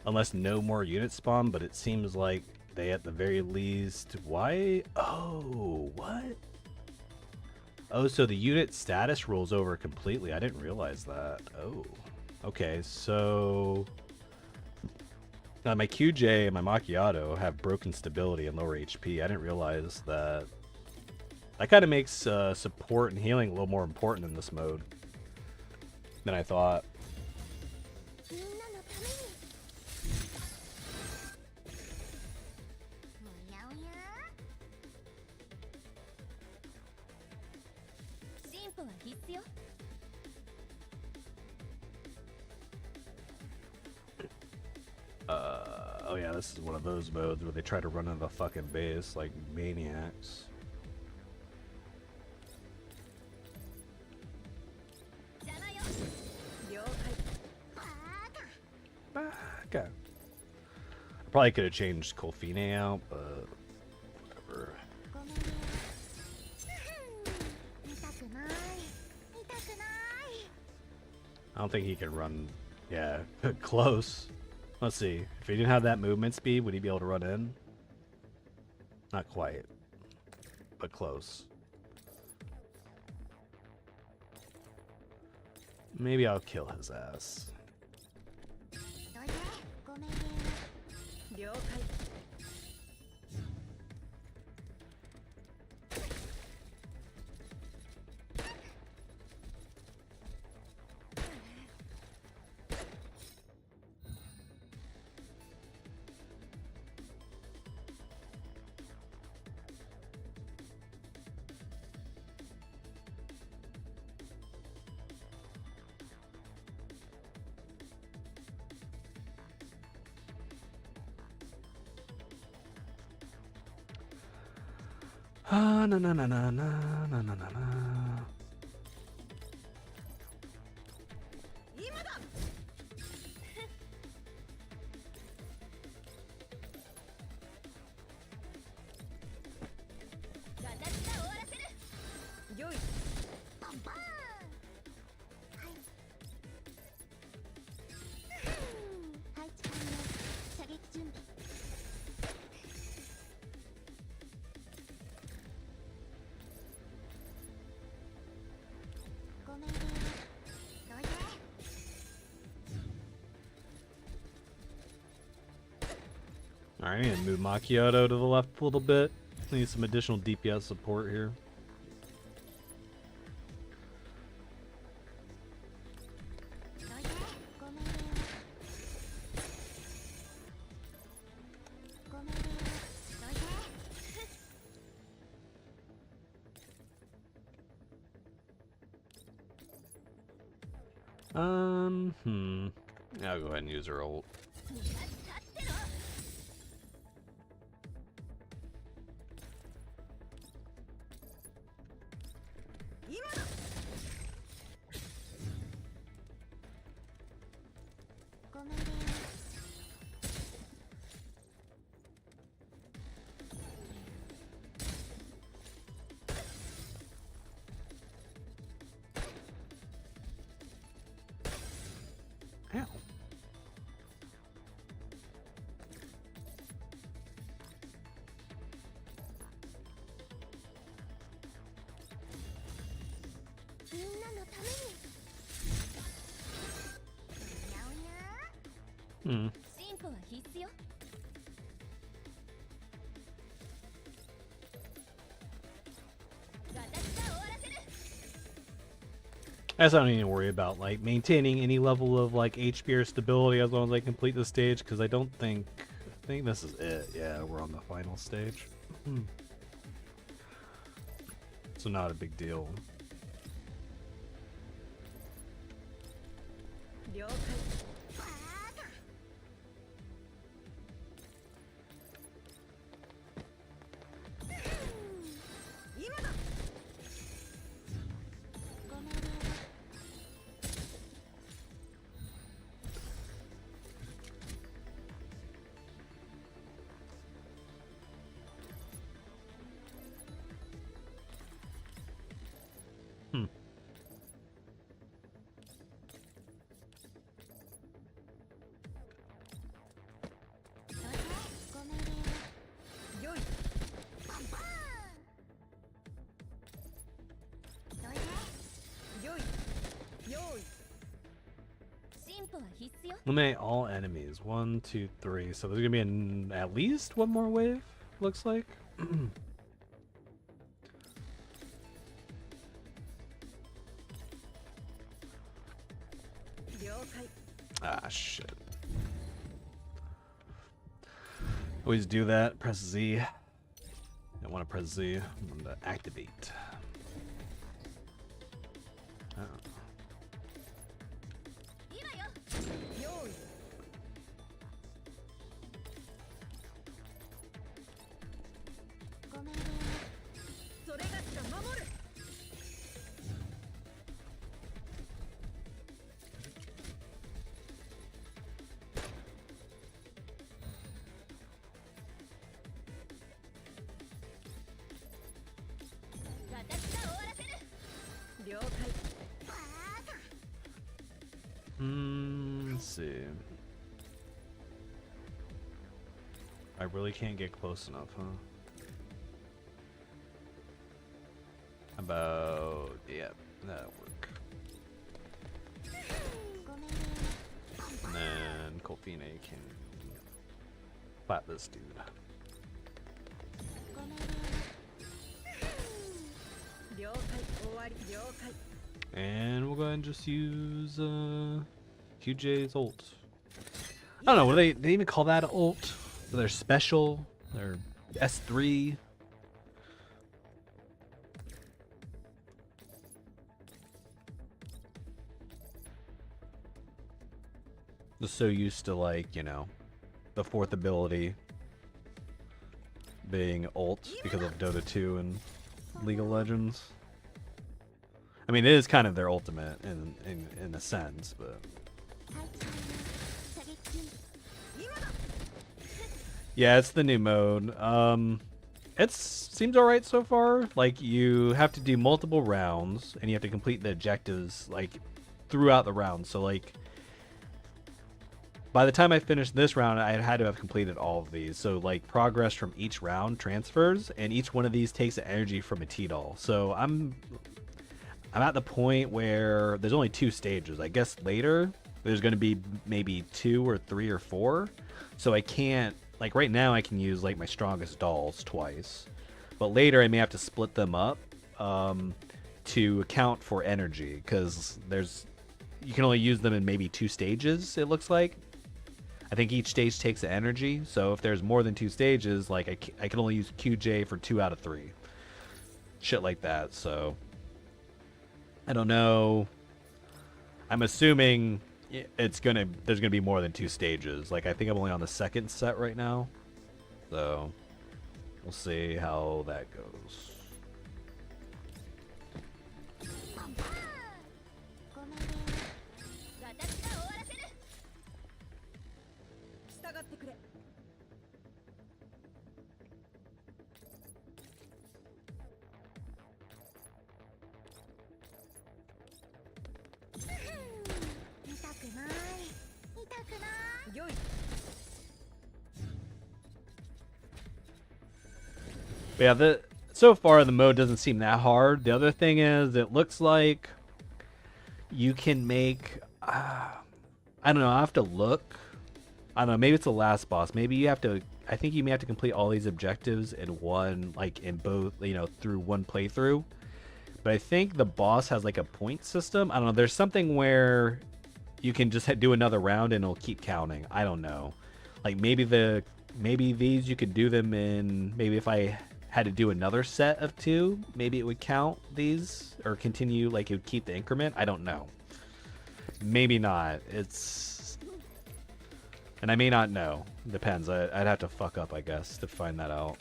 Speaker 4: unless no more units spawn, but it seems like they at the very least... Why? Oh, what? Oh, so the unit status rolls over completely. I didn't realize that. Oh, okay, so... my QJ and my Macchiato have broken stability and lower HP. I didn't realize that. That kind of makes support and healing a little more important in this mode than I thought. Oh yeah, this is one of those modes where they try to run into the fucking base like maniacs. Okay. I probably could have changed Colfine out, but whatever. I don't think he can run. Yeah, close. Let's see. If he didn't have that movement speed, would he be able to run in? Not quite, but close. Maybe I'll kill his ass. Ah, no, no, no, no, no, no, no, no, no.
Speaker 3: Alright, and move Macchiato to the left a little bit. Need some additional DPS support here. I'll go ahead and use her ult. Ow. Hmm. I guess I don't need to worry about like maintaining any level of like HP or stability as long as I complete the stage, because I think this is it. Yeah, we're on the final stage. So not a big deal. Eliminate all enemies. 1, 2, 3. So there's gonna be at least one more wave, looks like. Ah, shit. Always do that. Press Z. I want to press Z. I'm going to activate. Oh. Let's see. I really can't get close enough, huh? About, yeah, that'll work. And then Colfine can clap this dude. And we'll go ahead and just use QJ's ult. I don't know, what do they even call that ult? They're special, they're S3. Just so used to, like, you know, the fourth ability being ult because of Dota 2 and League of Legends. I mean, it is kind of their ultimate in a sense, but yeah, it's the new mode. It seems alright so far. Like, you have to do multiple rounds, and you have to complete the objectives like throughout the round. So like, by the time I finished this round, I had to have completed all of these. So like, progress from each round transfers, and each one of these takes the energy from a T-doll. So I'm at the point where there's only 2 stages. I guess later there's going to be maybe 2 or 3 or 4. So I can't
Speaker 4: like right now I can use like my strongest dolls twice, but later I may have to split them up to account for energy, because you can only use them in maybe 2 stages, it looks like. I think each stage takes the energy, so if there's more than 2 stages, like I can only use QJ for 2 out of 3. Shit like that, so I don't know. I'm assuming there's gonna be more than 2 stages. Like I think I'm only on the 2nd set right now, so we'll see how that goes. But yeah, so far the mode doesn't seem that hard. The other thing is, it looks like you can make, I don't know, I have to look. I don't know, maybe it's the last boss. Maybe you have to, I think you may have to complete all these objectives in one, like in both, through one playthrough. But I think the boss has like a point system. I don't know, there's something where you can just do another round and it'll keep counting. I don't know. Like maybe these you could do them in, maybe if I had to do another set of 2, maybe it would count these or continue, like it would keep the increment. I don't know. Maybe not. And I may not know. Depends. I'd have to fuck up, I guess, to find that out.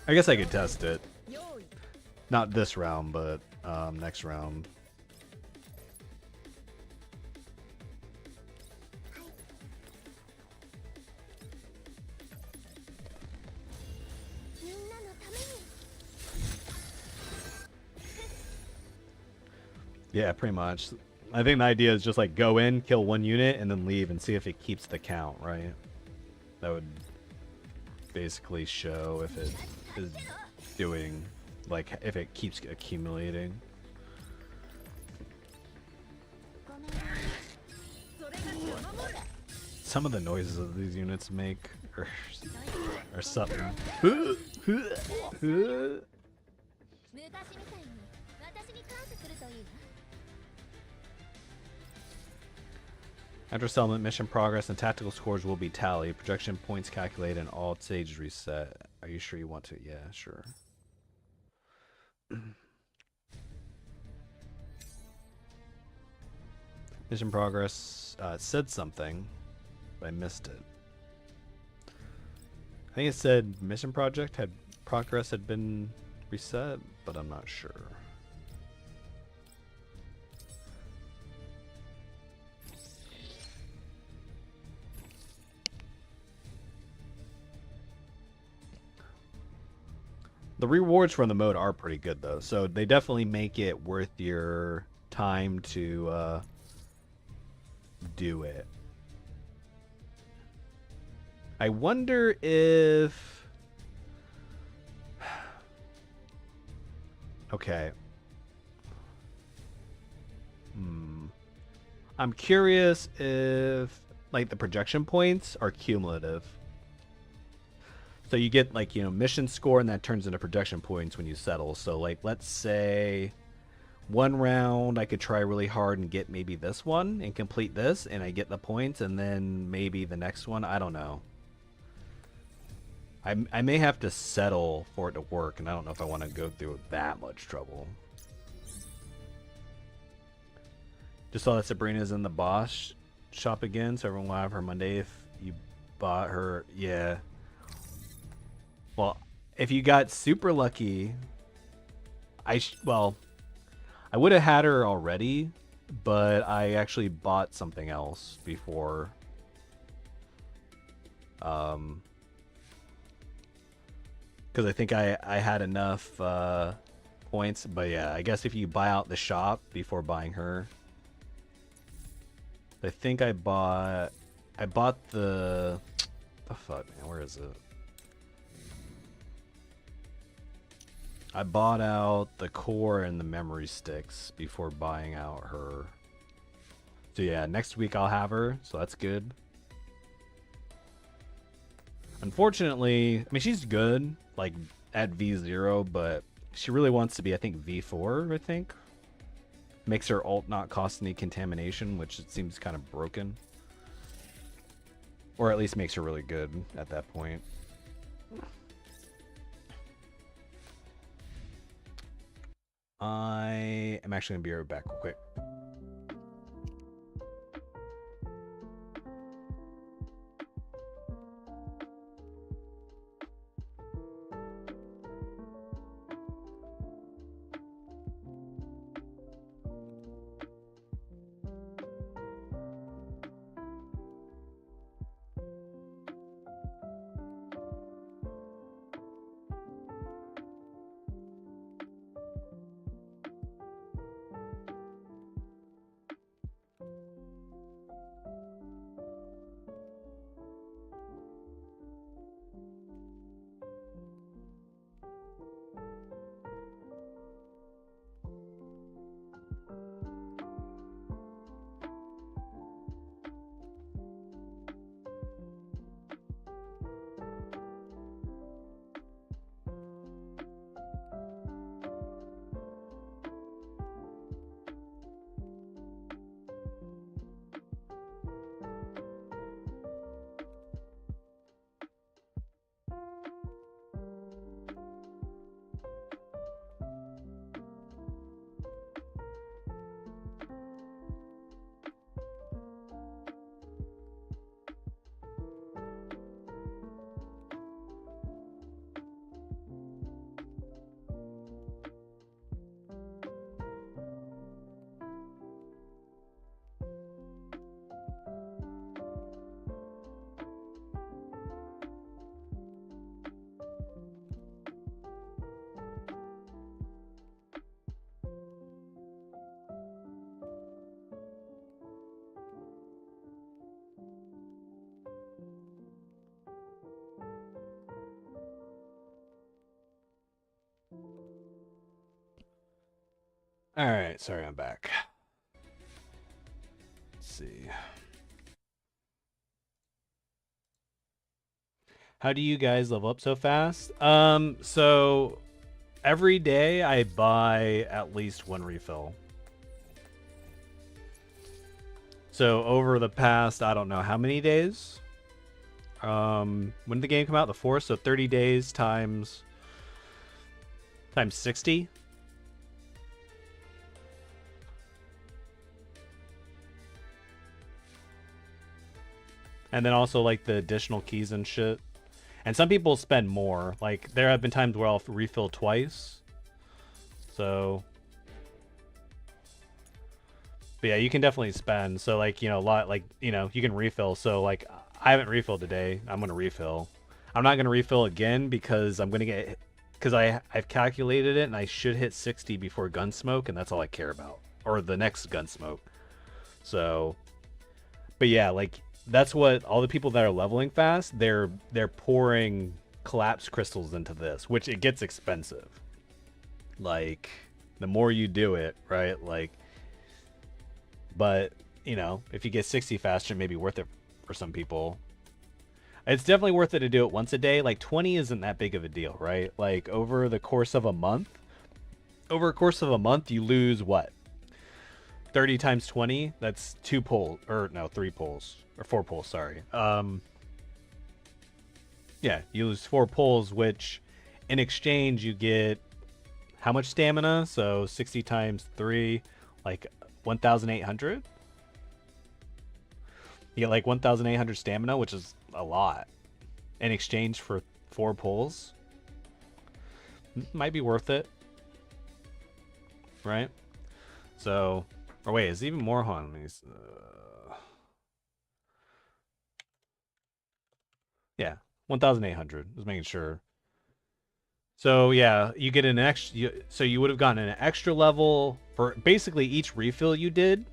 Speaker 4: I guess I could test it. Not this round, but next round. Yeah, pretty much. I think the idea is just like go in, kill 1 unit, and then leave and see if it keeps the count, right? That would basically show if it is doing, like, if it keeps accumulating. Some of the noises that these units make are something. After settlement, mission progress and tactical scores will be tallied. Projection points calculated and all stages reset. Are you sure you want to? Yeah, sure. Mission progress said something, but I missed it. I think it said mission progress had been reset, but I'm not sure. The rewards from the mode are pretty good though, so they definitely make it worth your time to do it. I wonder if... Okay. I'm curious if, like, the projection points are cumulative. So you get, like, mission score, and that turns into projection points when you settle. So, like, let's say 1 round I could try really hard and get maybe this one and complete this, and I get the points, and then maybe the next one. I don't know. I may have to settle for it to work, and I don't know if I want to go through that much trouble. Just saw that Sabrina's in the boss shop again, so everyone will have her Monday if you bought her. Yeah. Well, if you got super lucky, I would have had her already, but I actually bought something else before. Because I think I had enough points, but yeah, I guess if you buy out the shop before buying her. I think I bought the fuck, man, where is it? I bought out the core and the memory sticks before buying out her. So yeah, next week I'll have her, so that's good. Unfortunately, I mean, she's good, like, at V0, but she really wants to be, I think, V4, I think. Makes her ult not cost any contamination, which it seems kind of broken. Or at least makes her really good at that point. I am actually going to be right back real quick. Alright, sorry, I'm back. Let's see. How do you guys level up so fast? So every day I buy at least one refill. So over the past, I don't know how many days. When did the game come out? The 4th, so 30 days times 60. And then also like the additional keys and shit. And some people spend more. Like there have been times where I'll refill twice. So but yeah, you can definitely spend. So like, you know, a lot like, you know, you can refill. So like I haven't refilled today. I'm going to refill. I'm not going to refill again because I'm going to get because I've calculated it and I should hit 60 before Gunsmoke, and that's all I care about. Or the next Gunsmoke. So but yeah, like that's what all the people that are leveling fast, they're pouring collapse crystals into this, which it gets expensive. Like the more you do it, right? Like, but you know, if you get 60 faster, it may be worth it for some people. It's definitely worth it to do it once a day. Like 20 isn't that big of a deal, right? Like over the course of a month, you lose what? 30 times 20, that's 2 pulls, or no, 3 pulls. Or 4 pulls, sorry. Yeah, you lose 4 pulls, which in exchange you get how much stamina? So 60 times 3, like 1,800. You get like 1,800 stamina, which is a lot. In exchange for 4 pulls. Might be worth it. Right? So, or wait, is even more on these? Yeah, 1,800. Just making sure. So yeah, you get an extra. So you would have gotten an extra level for basically each refill you did.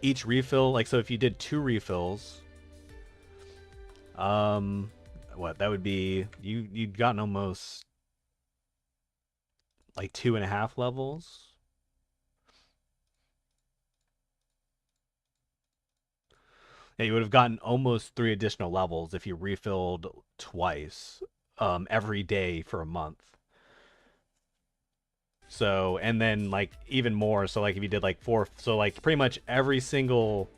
Speaker 4: Each refill, like so, if you did 2 refills, what that would be? You'd gotten almost like 2.5 levels. Yeah, you would have gotten almost 3 additional levels if you refilled twice every day for a month. So, and then like even more. So like if you did like 4, so like pretty much every single,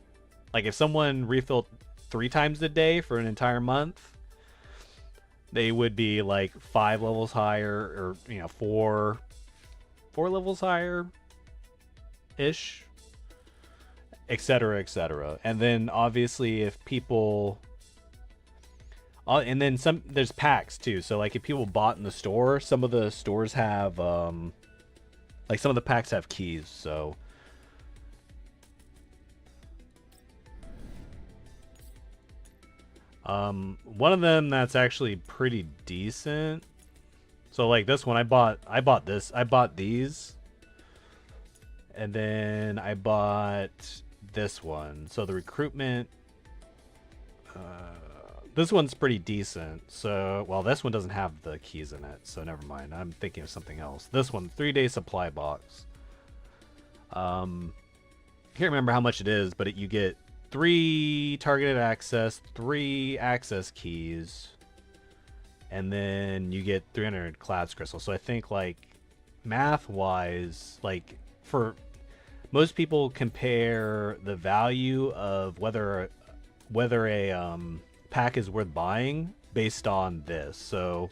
Speaker 4: like if someone refilled 3 times a day for an entire month, they would be like 5 levels higher, or 4 levels higher ish, etc., etc. And then obviously if people and then some, there's packs too. So like if people bought in the store, some of the stores have like some of the packs have keys. So one of them that's actually pretty decent. So like this one, I bought these, and then I bought this one. So the recruitment, this one's pretty decent. So, well, this one doesn't have the keys in it, so never mind. I'm thinking of something else. This one, 3-day supply box. Can't remember how much it is, but you get 3 targeted access, 3 access keys, and then you get 300 clouds crystals. So I think like math-wise, like for most people compare the value of whether a pack is worth buying based on this. So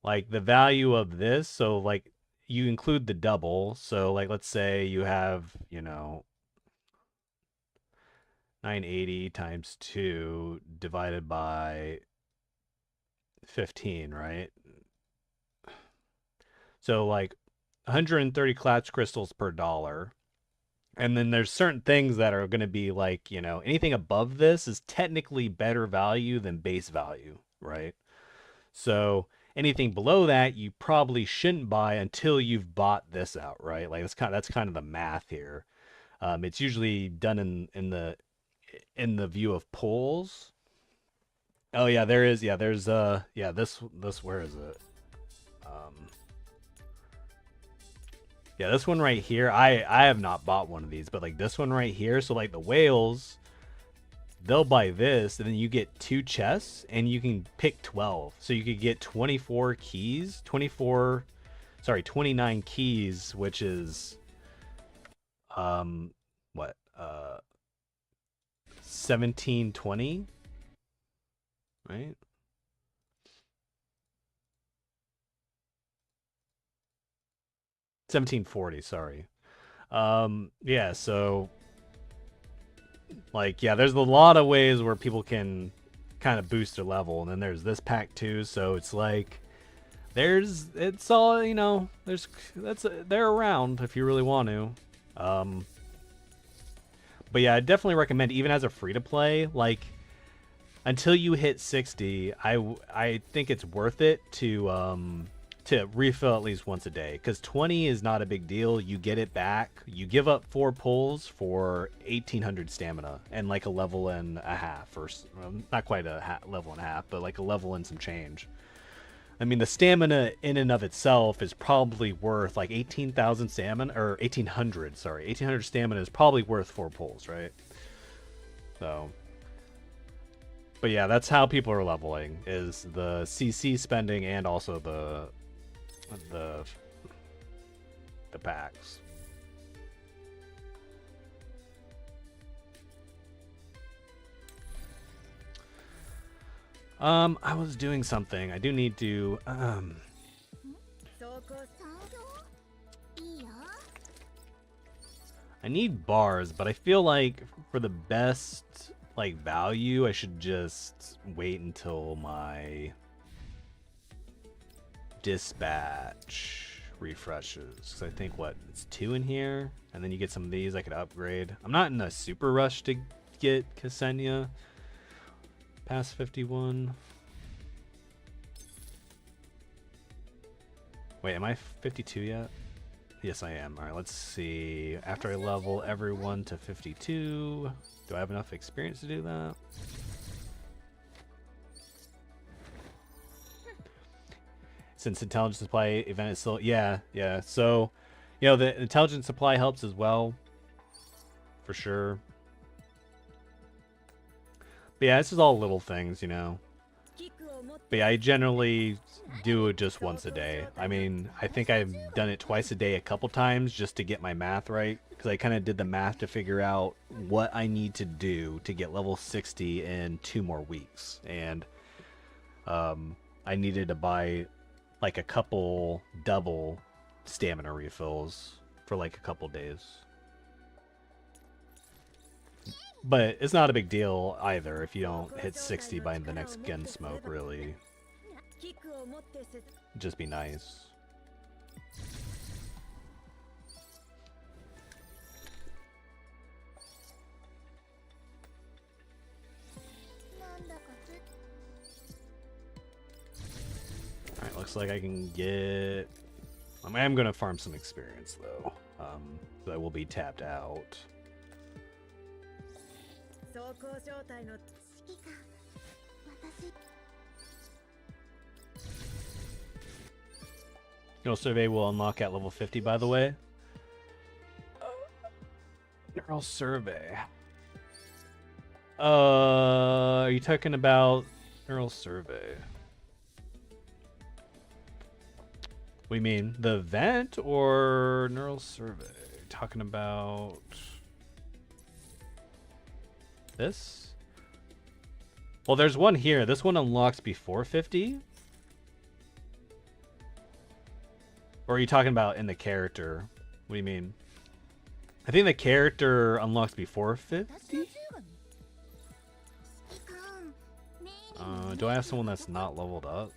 Speaker 4: like the value of this, so like you include the double. So like let's say you have 980 times 2 divided by 15, right? So like 130 clouds crystals per dollar. And then there's certain things that are going to be like, anything above this is technically better value than base value, right? So anything below that you probably shouldn't buy until you've bought this out, right? Like that's kind of the math here. It's usually done in the view of pulls. Oh yeah, there is. Yeah, there's this where is it? Yeah, this one right here. I have not bought one of these, but like this one right here. So like the whales, they'll buy this, and then you get 2 chests, and you can pick 12. So you could get 29 keys, which is 1720, right? $17.40, sorry. Yeah, so like there's a lot of ways where people can kind of boost their level, and then there's this pack too, so it's like they're around if you really want to. But yeah, I definitely recommend, even as a free to play, like until you hit 60, I think it's worth it to refill at least once a day, because 20 is not a big deal. You get it back. You give up 4 pulls for 1800 stamina and like a level and a half, or not quite a level and a half, but like a level and some change. I mean, the stamina in and of itself is probably worth like 18,000 stamina, or 1800. Sorry, 1800 stamina is probably worth 4 pulls, right? So. But yeah, that's how people are leveling, is the CC spending and also the packs. I was doing something. I do need to I need bars, but I feel like for the best like value, I should just wait until my dispatch refreshes. Because I think it's 2 in here, and then you get some of these I could upgrade. I'm not in a super rush to get Ksenia past 51. Wait, am I 52 yet? Yes, I am. Alright, let's see. After I level everyone to 52, do I have enough experience to do that? Since intelligence supply event is still... Yeah. So, the intelligence supply helps as well. For sure.
Speaker 3: But yeah, this is all little things, you know. But yeah, I generally do it just once a day. I mean, I think I've done it twice a day a couple times just to get my math right. Because I kind of did the math to figure out what I need to do to get level 60 in 2 more weeks. And I needed to buy like a couple double stamina refills for like a couple days. But it's not a big deal either if you don't hit 60 by the next Gen Smoke, really. Just be nice. Alright, looks like I can get... I am going to farm some experience, though. So I will be tapped out. Neural Survey will unlock at level 50, by the way. Neural Survey. Are you talking about Neural Survey? What do you mean? The event or Neural Survey? Talking about this? Well, there's one here. This one unlocks before 50? Or are you talking about in the character? What do you mean? I think the character unlocks before 50? Do I have someone that's not leveled up?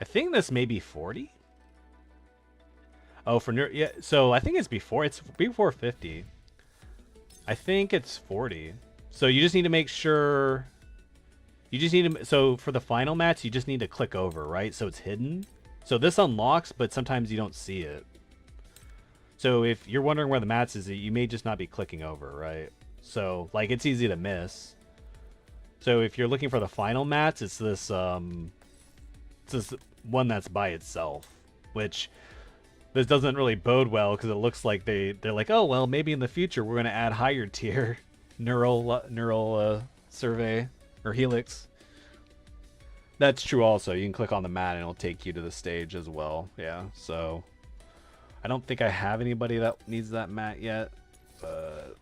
Speaker 3: I think this may be 40. Oh, for yeah. So I think it's before 50. I think it's 40. So you just need to make sure. You just need to. So for the final match, you just need to click over, right? So it's hidden. So this unlocks, but sometimes you don't see it. So if you're wondering where the mats is, you may just not be clicking over, right? So like it's easy to miss. So if you're looking for the final mats, it's this one that's by itself, which this doesn't really bode well because it looks like they're like, oh well, maybe in the future we're gonna add higher tier neural survey or helix. That's true also. You can click on the mat and it'll take you to the stage as well. Yeah, so I don't think I have anybody that needs that mat yet, but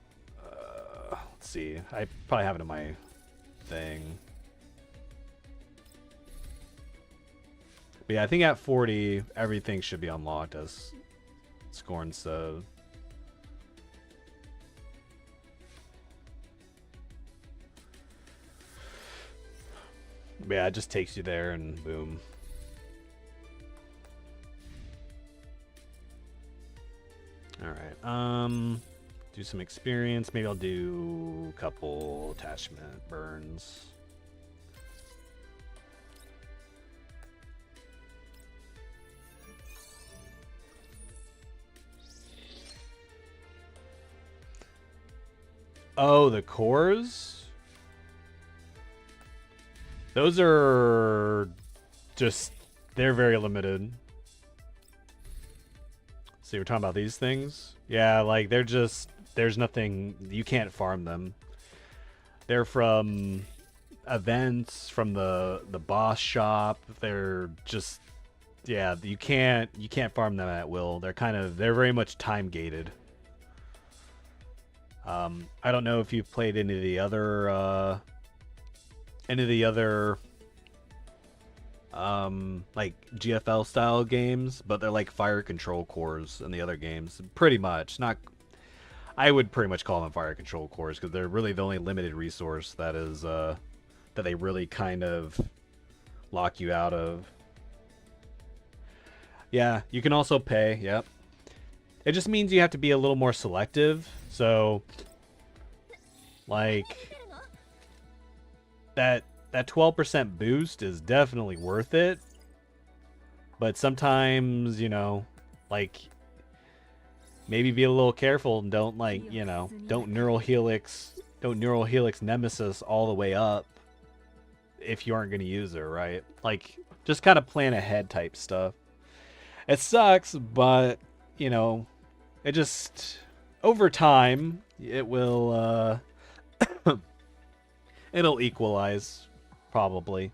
Speaker 3: let's see. I probably have it in my thing. But yeah, I think at 40, everything should be unlocked, as Scorn said. But yeah, it just takes you there and boom. Alright, do some experience. Maybe I'll do a couple attachment burns. Oh, the cores? Those are just, they're very limited. So you're talking about these things? Yeah, like they're just, there's nothing, you can't farm them. They're from events, from the boss shop. They're just, yeah, you can't farm them at will. They're they're very much time gated. I don't know if you've played any of the other like GFL style games, but they're like fire control cores in the other games. Pretty much. Not, I would pretty much call them fire control cores because they're really the only limited resource that is that they really kind of lock you out of. Yeah, you can also pay. Yep. It just means you have to be a little more selective. So, like, that 12% boost is definitely worth it. But sometimes, you know, like, maybe be a little careful and don't, like, you know, don't neural helix nemesis all the way up if you aren't going to use her, right? Like, just kind of plan ahead type stuff. It sucks, but, you know, it just, over time, it will it'll equalize, probably.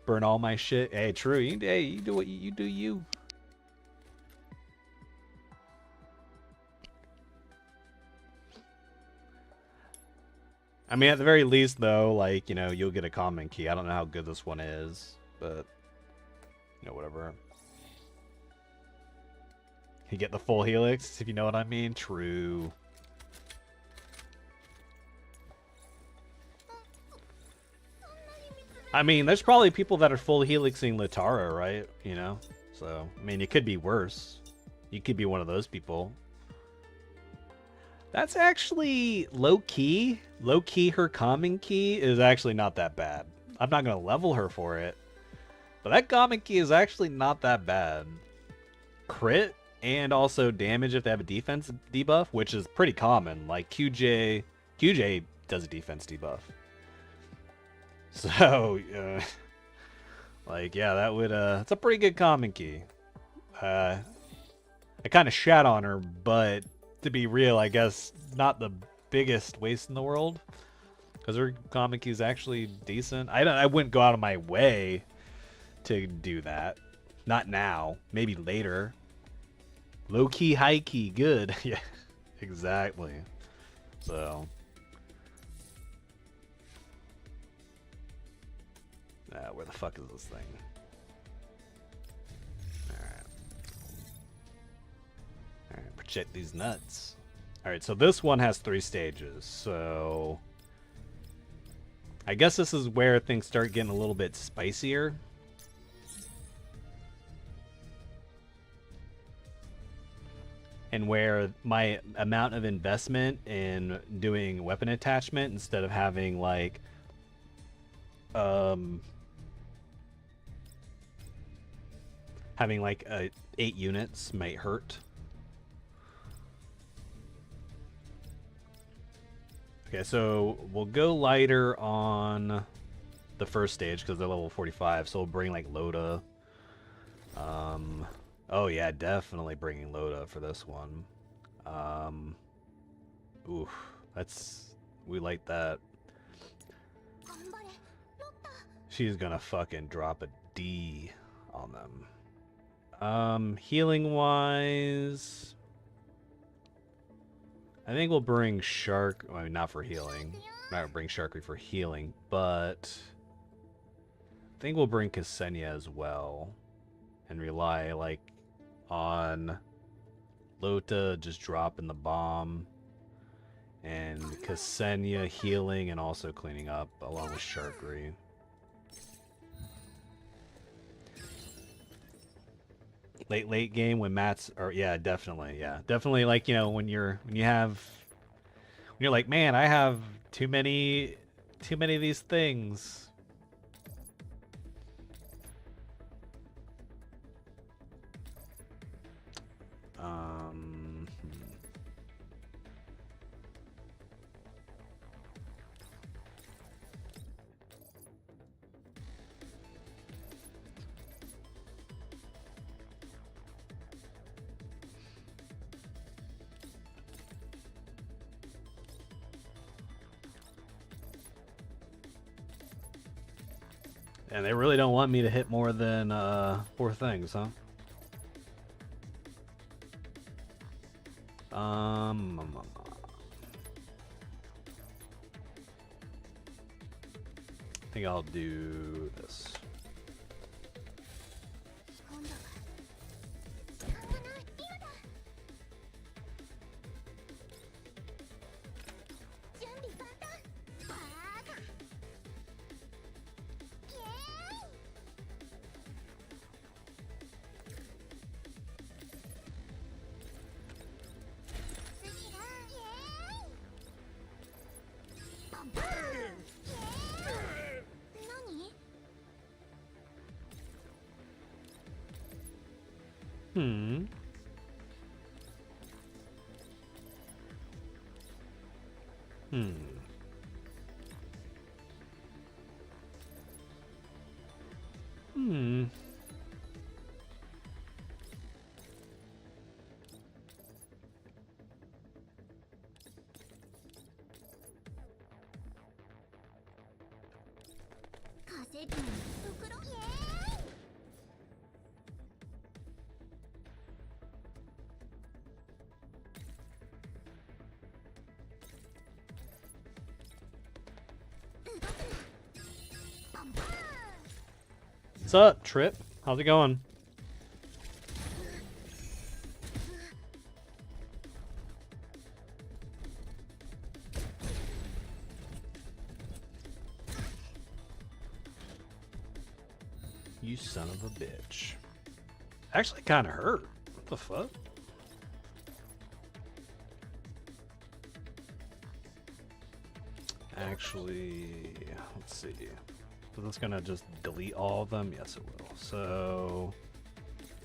Speaker 3: Burn all my shit. Hey, true. Hey, you do what you do. You. I mean, at the very least, though, like, you know, you'll get a common key. I don't know how good this one is, but, you know, whatever. You get the full helix, if you know what I mean. True. I mean, there's probably people that are full helixing Latara, right? You know? So, I mean, it could be worse. You could be one of those people. That's actually low-key. Low-key, her common key is actually not that bad. I'm not going to level her for it. But that common key is actually not that bad. Crit and also damage if they have a defense debuff, which is pretty common. Like QJ does a defense debuff. So, like, yeah, that would, it's a pretty good common key. I kind of shat on her, but to be real, I guess not the biggest waste in the world. Because her common key is actually decent. I wouldn't go out of my way to do that. Not now. Maybe later. Low key, high key, good. Yeah, exactly. So. Where the fuck is this thing? Alright. Alright, project these nuts. Alright, so this one has 3 stages, so I guess this is where things start getting a little bit spicier. And where my amount of investment in doing weapon attachment instead of having like having like 8 units might hurt. Okay, so we'll go lighter on the first stage because they're level 45, so we'll bring like Loda. Oh yeah, definitely bringing Loda for this one. Oof, we like that. She's gonna fucking drop a D on them. Healing wise, I think we'll bring Shark. I mean, not for healing. Not bring Sharky for healing, but I think we'll bring Ksenia as well, and rely like on Lota just dropping the bomb, and Ksenia healing and also cleaning up along with Sharky. Late game when Matt's, or yeah, definitely like, you know, when you're like, man, I have too many of these things. And they really don't want me to hit more than 4 things, huh? I think I'll do this. Hmm. Hmm. Hmm. What's up, Trip? How's it going? You son of a bitch. Actually kind of hurt. What the fuck? Actually, let's see. So that's gonna just delete all of them? Yes, it will. So,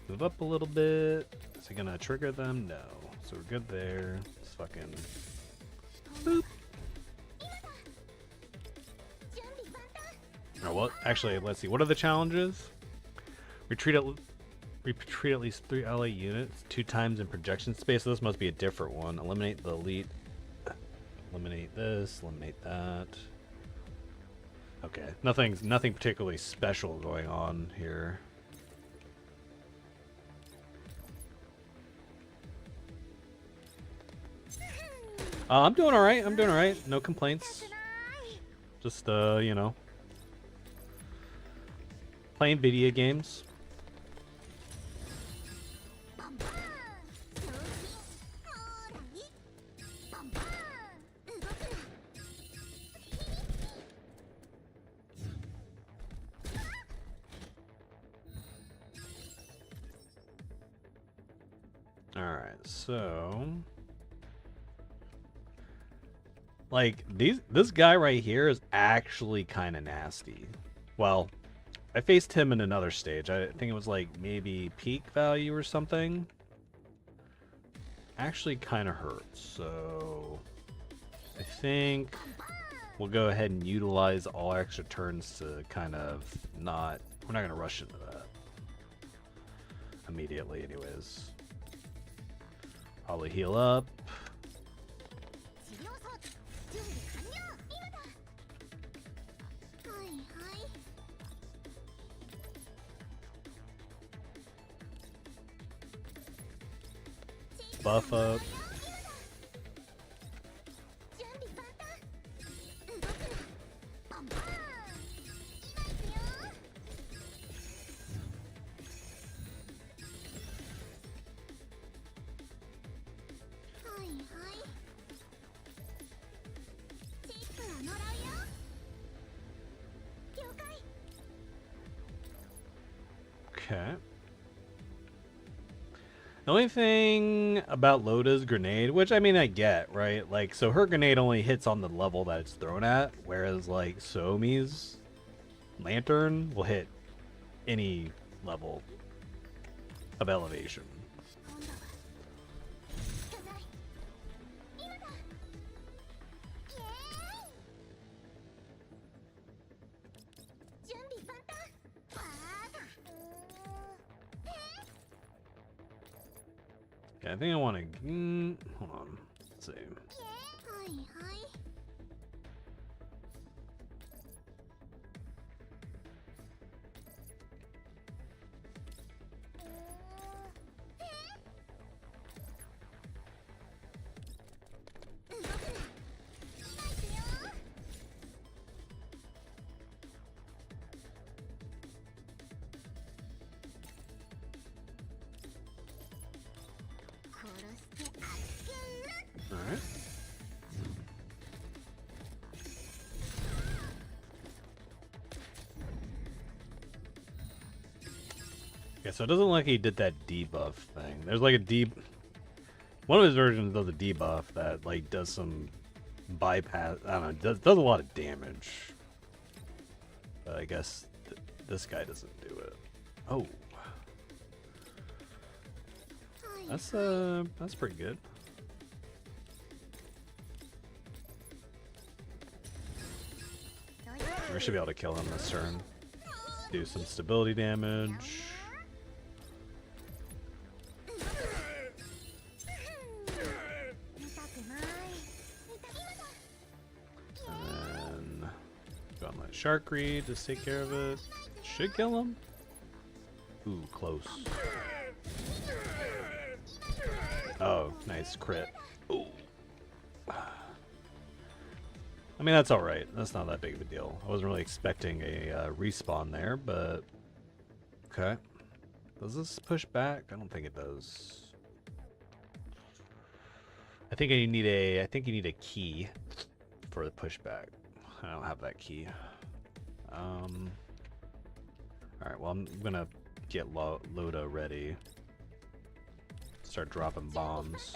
Speaker 3: move up a little bit. Is it gonna trigger them? No. So we're good there. Just fucking... Boop. Oh, well, actually, let's see. What are the challenges? Retreat at least 3 LA units 2 times in projection space. So this must be a different one. Eliminate the elite. Eliminate this. Eliminate that. Okay, nothing particularly special going on here. I'm doing all right. I'm doing all right. No complaints. Just you know, playing video games. Alright, so like this guy right here is actually kind of nasty. Well, I faced him in another stage. I think it was like maybe peak value or something. Actually kind of hurts. So I think we'll go ahead and utilize all extra turns to kind of not, we're not going to rush into that immediately anyways. Probably heal up. Buff up. Okay. The only thing about Loda's grenade, which I mean I get, right? Like, so her grenade only hits on the level that it's thrown at, whereas like Somi's lantern will hit any level of elevation. Okay, I think I want to... hold on. Let's see. Alright. Okay, so it doesn't look like he did that debuff thing. There's like a one of his versions does a debuff that like does some bypass. I don't know, does a lot of damage. But I guess this guy doesn't do it. Oh, that's pretty good. We should be able to kill him this turn. Do some stability damage. And then go on like Sharkry, just take care of it. Should kill him. Ooh, close. Oh, nice crit. Ooh. I mean, that's alright. That's not that big of a deal. I wasn't really expecting a respawn there, but... Okay. Does this push back? I don't think it does. I think you need a key for the pushback. I don't have that key. Alright, well, I'm gonna get Loda ready. Start dropping bombs.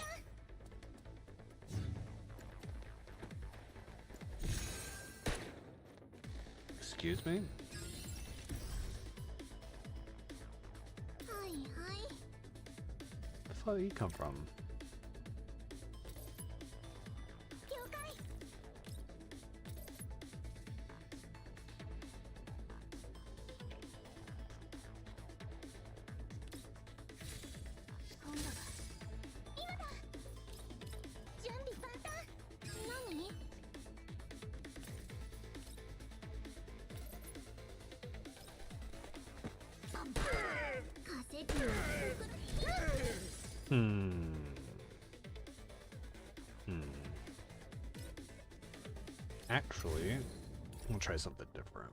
Speaker 3: Excuse me? Where the fuck did he come from? Actually, we'll try something different.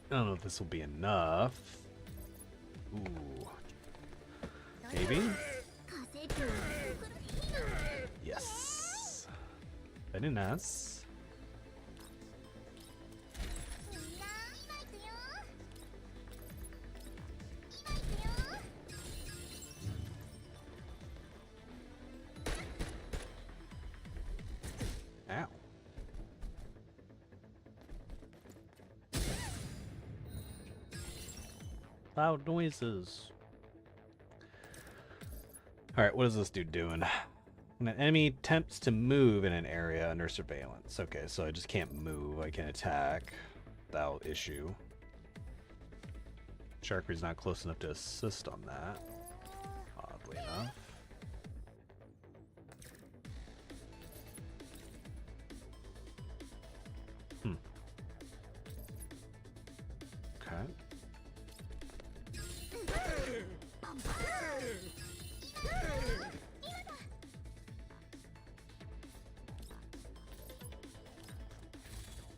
Speaker 3: I don't know if this will be enough. Ooh. Maybe? Yes. Very nice. Ow. Loud noises. Alright, what is this dude doing? When an enemy attempts to move in an area under surveillance. Okay, so I just can't move. I can attack without issue. Sharkry's not close enough to assist on that, oddly enough. Okay.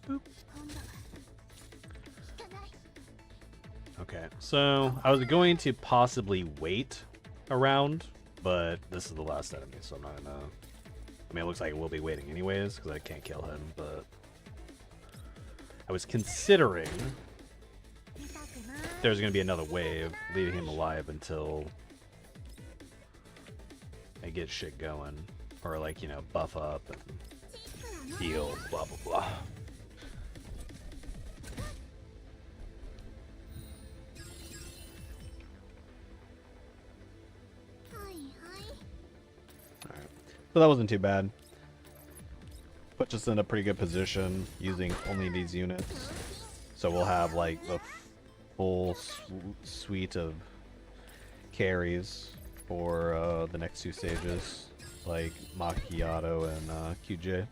Speaker 3: Boop. Okay, so I was going to possibly wait around, but this is the last enemy, so I'm not gonna... I mean, it looks like we'll be waiting anyways, because I can't kill him, but... I was considering there's gonna be another wave, leaving him alive until I get shit going. Or, like, you know, buff up and heal, blah, blah, blah. So that wasn't too bad. Puts us in a pretty good position using only these units. So we'll have like the full suite of carries for the next two stages, like Macchiato and QJ.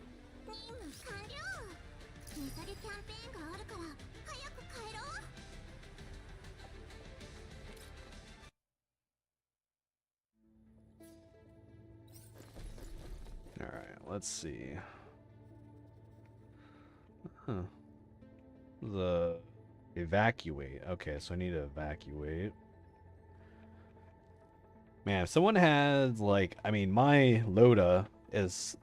Speaker 3: Alright, let's see. Huh. The evacuate. Okay, so I need to evacuate. Man, if someone has like, I mean, my Loda is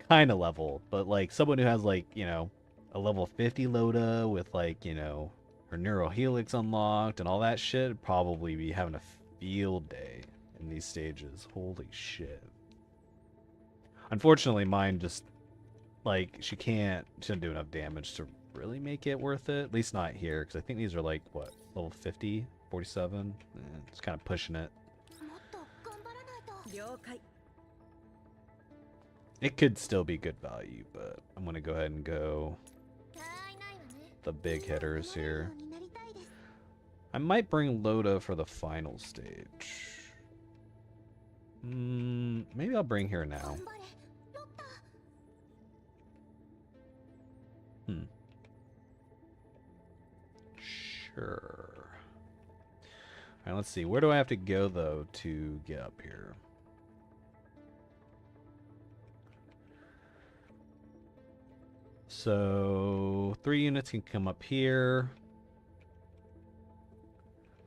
Speaker 3: kind of level, but like someone who has like, you know, a level 50 Loda with like, you know, her neural helix unlocked and all that shit, would probably be having a field day in these stages. Holy shit. Unfortunately, mine just, like, she doesn't do enough damage to really make it worth it. At least not here, because I think these are, like, what, level 50, 47? It's kind of pushing it. It could still be good value, but I'm going to go ahead and go the big hitters here. I might bring Loda for the final stage.
Speaker 4: Maybe I'll bring her now. Sure. Alright, let's see. Where do I have to go, though, to get up here? So, 3 units can come up here.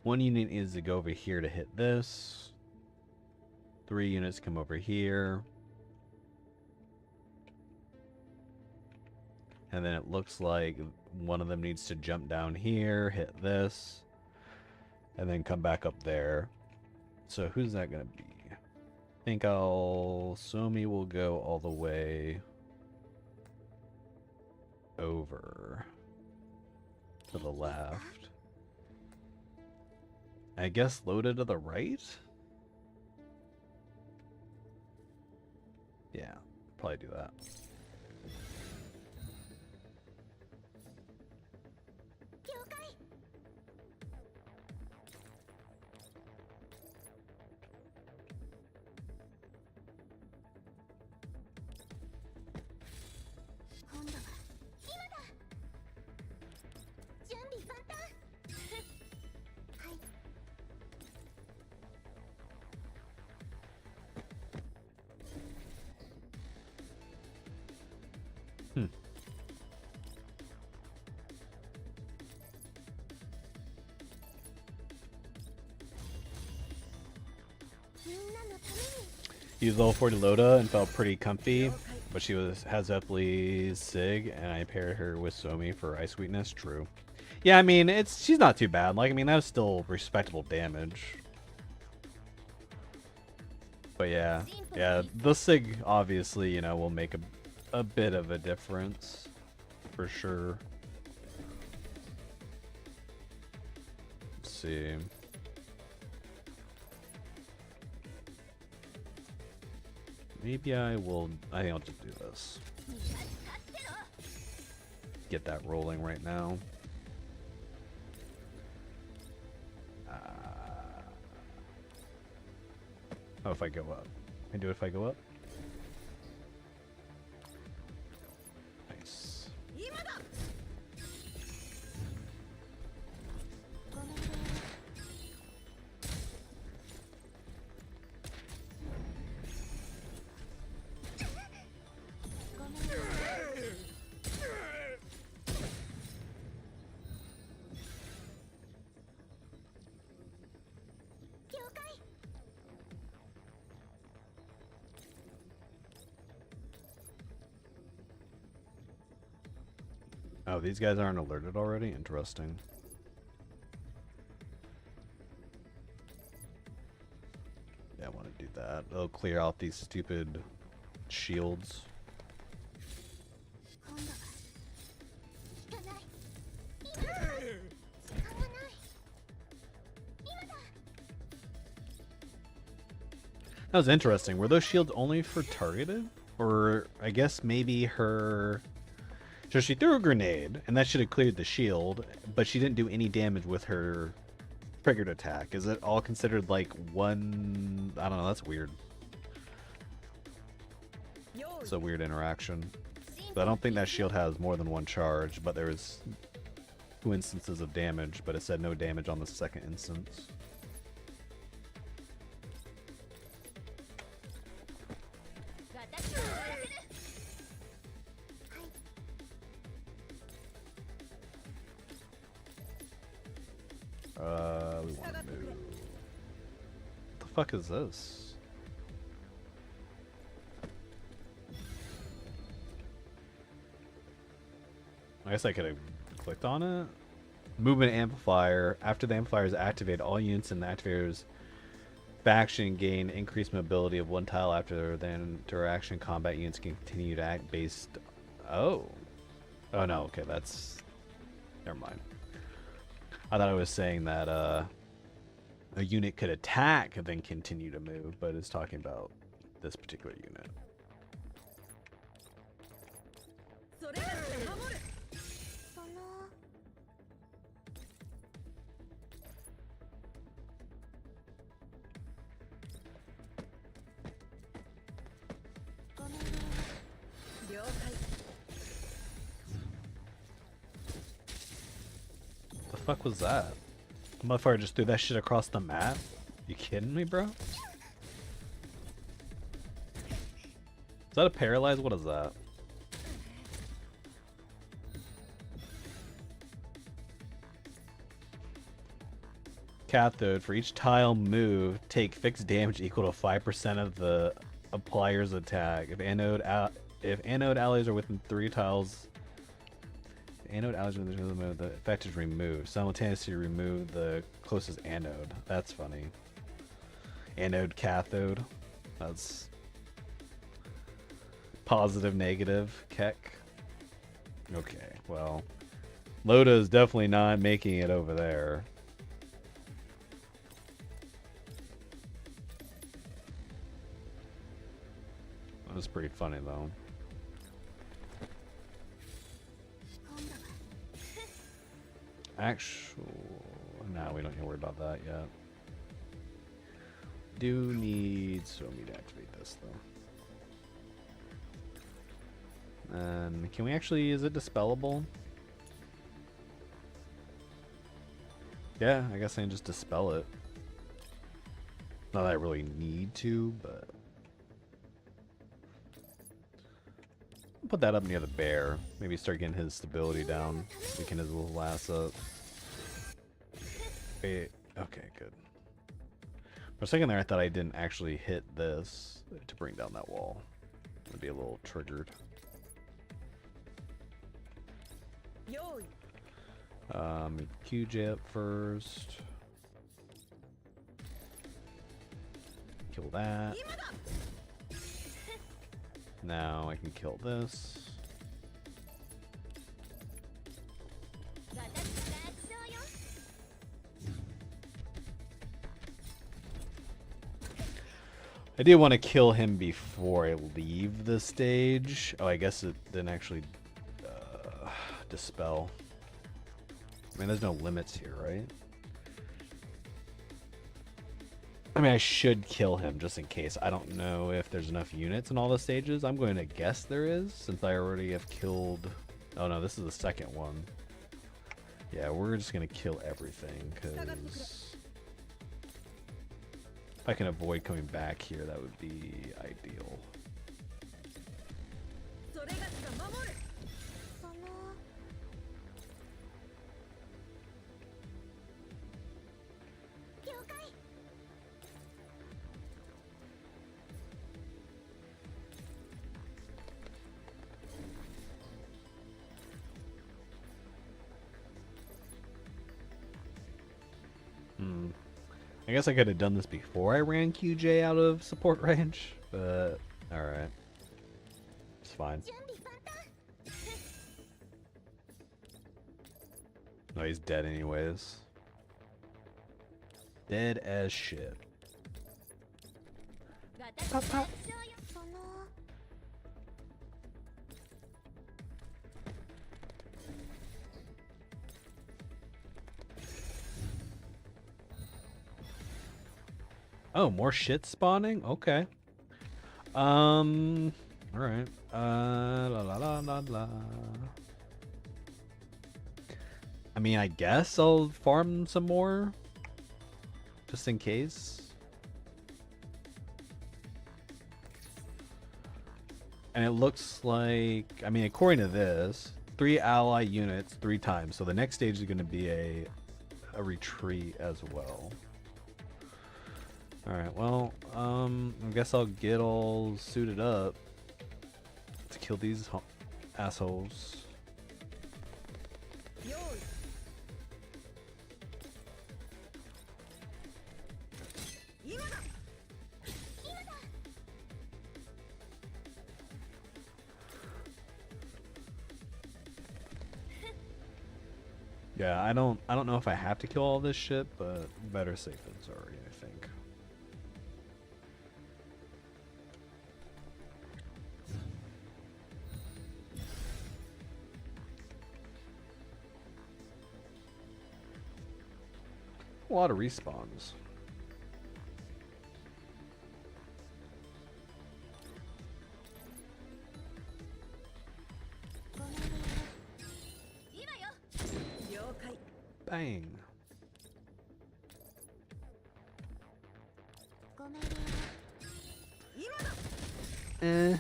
Speaker 4: 1 unit needs to go over here to hit this. 3 units come over here. And then it looks like one of them needs to jump down here, hit this, and then come back up there. So who's that going to be? I think Somi will go all the way over to the left. I guess Loda to the right? Yeah, probably do that. Used level 40 Loda and felt pretty comfy, but she has Eppley's Sig, and I paired her with Somi for Ice Sweetness. True. Yeah, I mean, she's not too bad. Like, I mean, that was still respectable damage. But yeah, the Sig obviously, you know, will make a bit of a difference for sure. Let's see. Maybe I think I'll just do this. Get that rolling right now. Oh, if I go up. Can I do it if I go up? Nice. Oh, these guys aren't alerted already? Interesting. Yeah, I want to do that. It'll clear out these stupid shields. That was interesting. Were those shields only for targeted? Or I guess maybe her... So she threw a grenade, and that should have cleared the shield, but she didn't do any damage with her triggered attack. Is it all considered like one... I don't know, that's weird. It's a weird interaction. But I don't think that shield has more than one charge, but there was 2 instances of damage, but it said no damage on the second instance. We want to move. What the fuck is this? I guess I could have clicked on it. Movement amplifier. After the amplifier is activated, all units in the activator's faction gain increased mobility of 1 tile after the interaction. Combat units can continue to act based... Oh. Oh no, okay, that's... Never mind. I thought I was saying that a unit could attack and then continue to move, but it's talking about this particular unit. fuck was that? The motherfucker just threw that shit across the map? You kidding me, bro? Is that a paralyze? What is that? Cathode. For each tile move, take fixed damage equal to 5% of the applier's attack. If anode allies are within 3 tiles, anode allies are within the move, the effect is removed. Simultaneously remove the closest anode. That's funny. Anode, cathode. That's positive, negative. Keck. Okay, well, Loda is definitely not making it over there. That was pretty funny though. Actual, no, we don't need to worry about that yet. Do need, so we need to activate this though. And can we actually, is it dispellable? Yeah, I guess I can just dispel it. Not that I really need to, but put that up near the bear. Maybe start getting his stability down. Making his little ass up. Wait, okay, good. For a second there, I thought I didn't actually hit this to bring down that wall. I'd be a little triggered. QJ up first. Kill that. Now I can kill this. I do want to kill him before I leave the stage. Oh, I guess it didn't actually dispel. I mean, there's no limits here, right? I mean, I should kill him just in case. I don't know if there's enough units in all the stages. I'm going to guess there is, since I already have killed... Oh no, this is the second one. Yeah, we're just going to kill everything, because... if I can avoid coming back here, that would be ideal. I guess I could have done this before I ran QJ out of support range, but alright. It's fine. No, he's dead anyways. Dead as shit. Pop, pop. Oh, more shit spawning? Okay. Alright. La la la la la. I mean, I guess I'll farm some more. Just in case. And it looks like, I mean, according to this, 3 ally units 3 times. So the next stage is going to be a retreat as well. Alright, well, I guess I'll get all suited up to kill these assholes. Yeah, I don't know if I have to kill all this shit, but better safe than sorry, I think. A lot of respawns. Bang. Eh.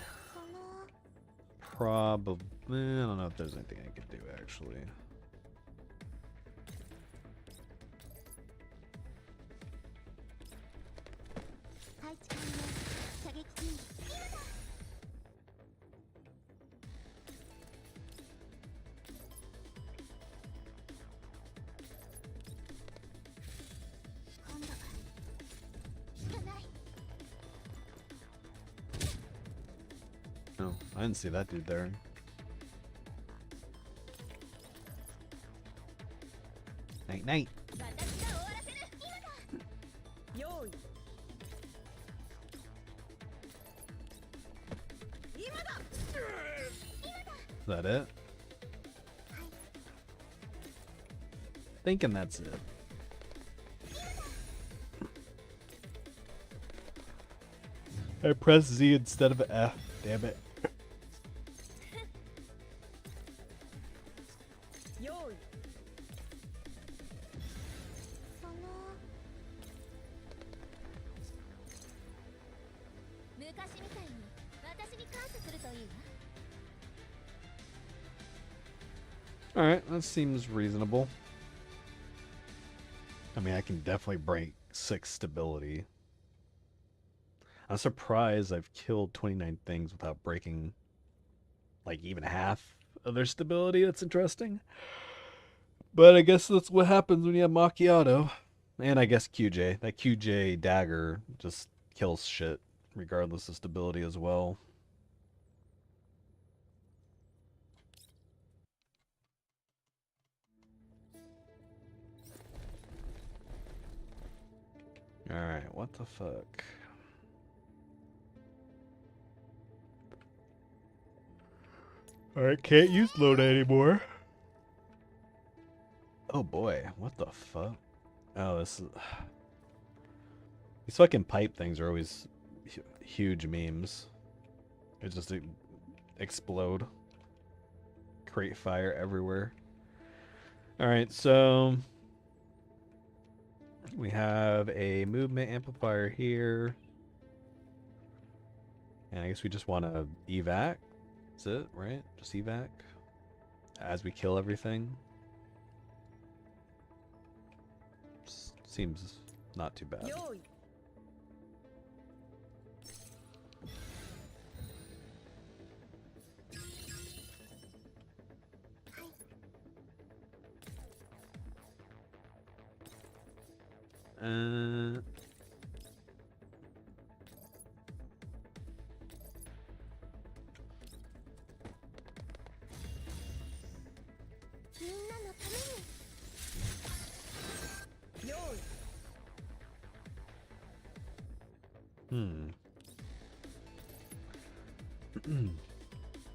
Speaker 4: Probably. I don't know if there's anything I could do actually. No, I didn't see that dude there. Night night. Is that it? Thinking that's it. I pressed Z instead of F. Damn it. Alright, that seems reasonable. I mean, I can definitely break 6 stability. I'm surprised I've killed 29 things without breaking, like, even half of their stability. That's interesting. But I guess that's what happens when you have Macchiato. And I guess QJ. That QJ dagger just kills shit, regardless of stability as well. Alright, what the fuck? Alright, can't use Lona anymore. Oh boy, what the fuck? Oh, this is... These fucking pipe things are always huge memes. They just explode. Create fire everywhere. Alright, so... we have a movement amplifier here. And I guess we just want to evac. That's it, right? Just evac. As we kill everything. Seems not too bad.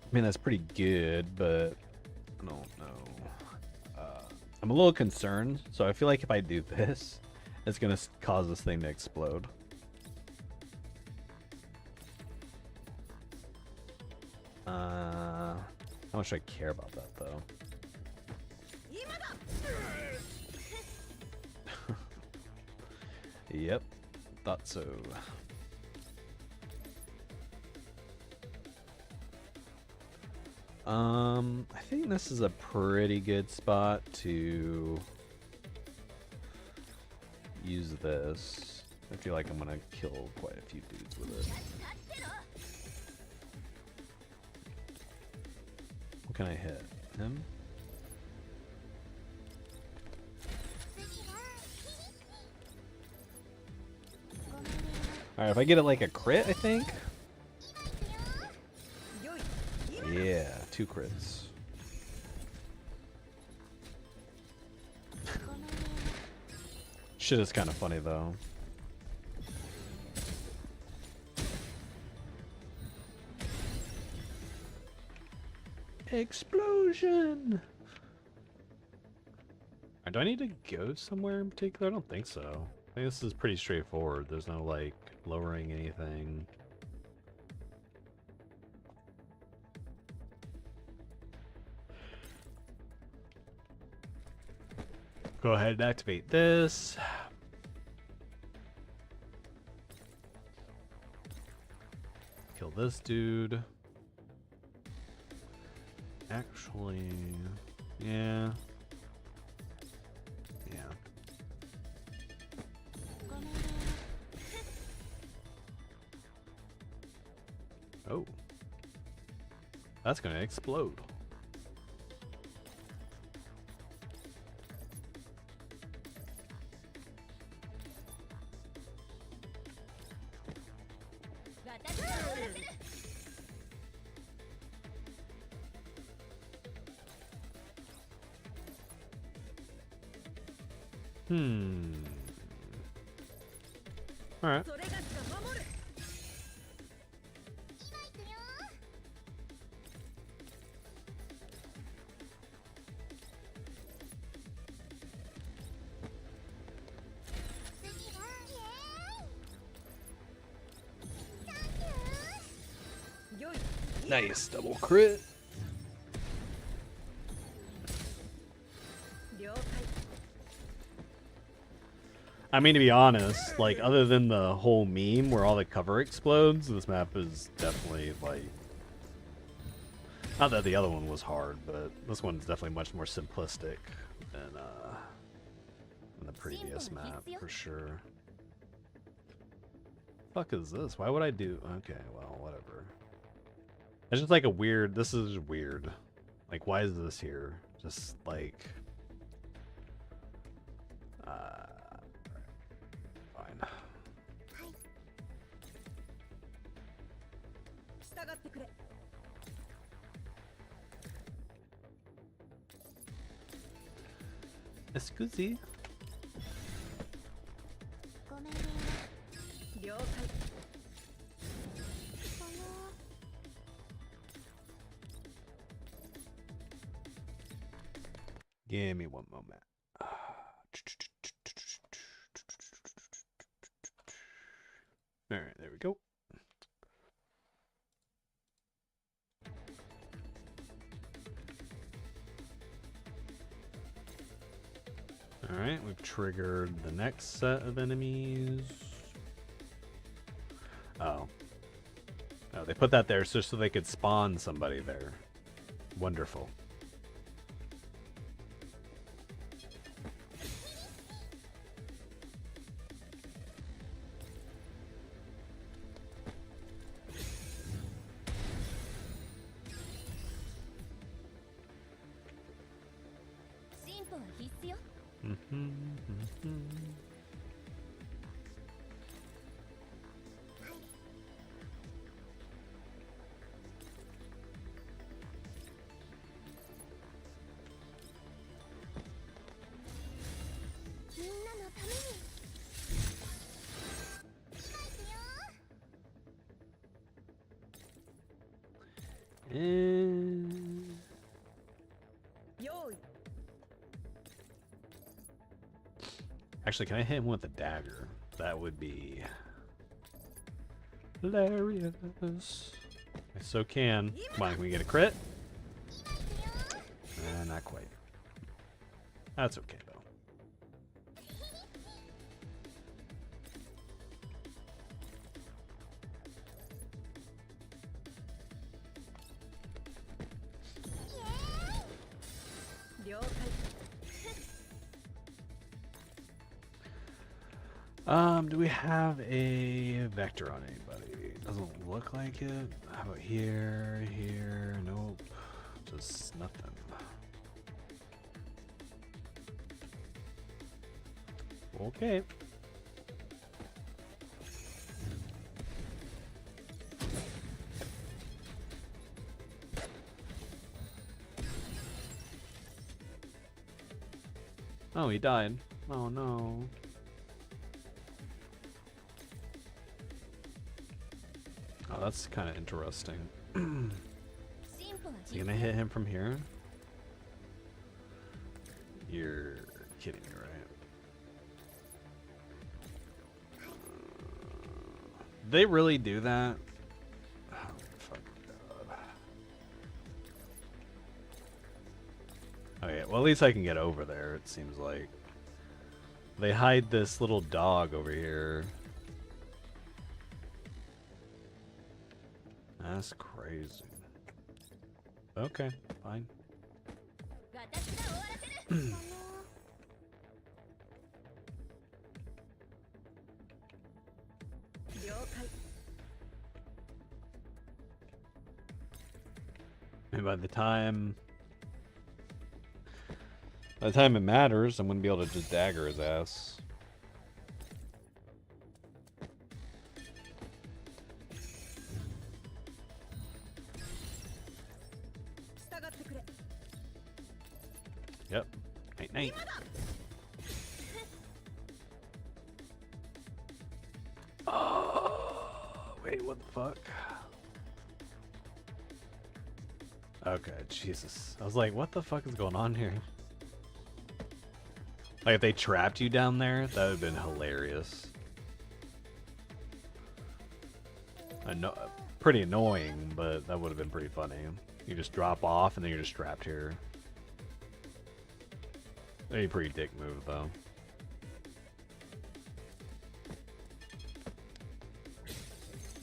Speaker 4: I mean, that's pretty good, but I don't know. I'm a little concerned, so I feel like if I do this, it's gonna cause this thing to explode. How much do I care about that, though? Yep, thought so. I think this is a pretty good spot to use this. I feel like I'm gonna kill quite a few dudes with it. What can I hit? Him? Alright, if I get it like a crit, I think? Yeah, 2 crits. Shit is kind of funny though. Explosion! Do I need to go somewhere in particular? I don't think so. I think this is pretty straightforward. There's no like lowering anything.
Speaker 3: Go ahead and activate this. Kill this dude. Actually, yeah. Yeah. Oh. That's gonna explode. Alright. Nice double crit. I mean, to be honest, like, other than the whole meme where all the cover explodes, this map is definitely, like... Not that the other one was hard, but this one's definitely much more simplistic than the previous map, for sure. Fuck is this? Why would I do... Okay, well, whatever. It's just like a weird... This is weird. Like, why is this here? Just, like... Fine. Excuse. Give me one moment. All right, there we go. All right, we've triggered the next set of enemies. Oh. Oh, they put that there just so they could spawn somebody there. Wonderful. Actually, can I hit him with a dagger? That would be hilarious. I so can. Come on, can we get a crit? Not quite. That's okay, though. Do we have a vector on anybody? Doesn't look like it. How about here, here? Nope. Just nothing. Okay. Oh, he died. Oh no. Oh, that's kind of interesting. Is he gonna hit him from here? You're kidding me, right? They really do that? Oh, fuck God. Okay, well at least I can get over there, it seems like. They hide this little dog over here. That's crazy. Okay, fine. And by the time it matters, I'm gonna be able to just dagger his ass. Yep. Night night. Oh, wait, what the fuck? Okay, Jesus. I was like, what the fuck is going on here? Like, if they trapped you down there, that would have been hilarious. Pretty annoying, but that would have been pretty funny. You just drop off and then you're just trapped here. That'd be a pretty dick move, though.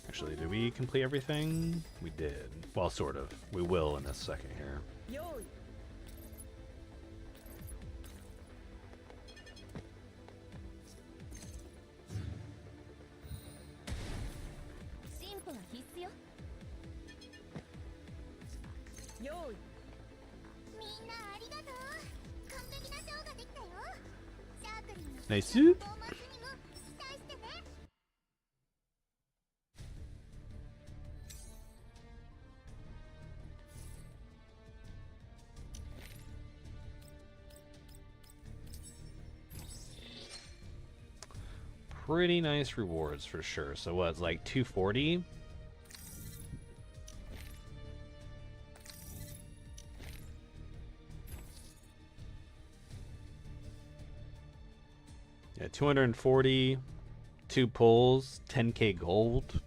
Speaker 3: Actually, did we complete everything? We did. Well, sort of. We will in a second here. Nice. Pretty nice rewards for sure. So what, it's like 240? Yeah, 240, 2 pulls, 10k gold,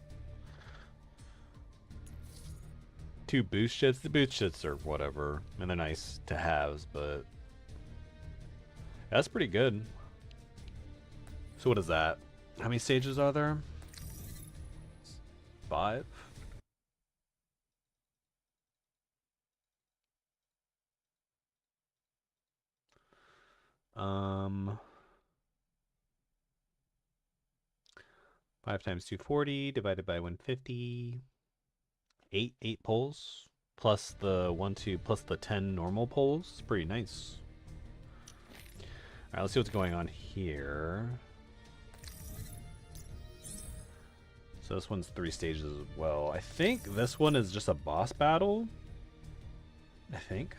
Speaker 3: 2 boost shits. The boost shits are whatever, and they're nice to have, but that's pretty good. So what is that? How many stages are there? 5? Um, 5 times 240 divided by 150. 8 pulls plus the 2 plus the 10 normal pulls. Pretty nice. All right, let's see what's going on here. So this one's 3 stages as well. I think this one is just a boss battle. I think.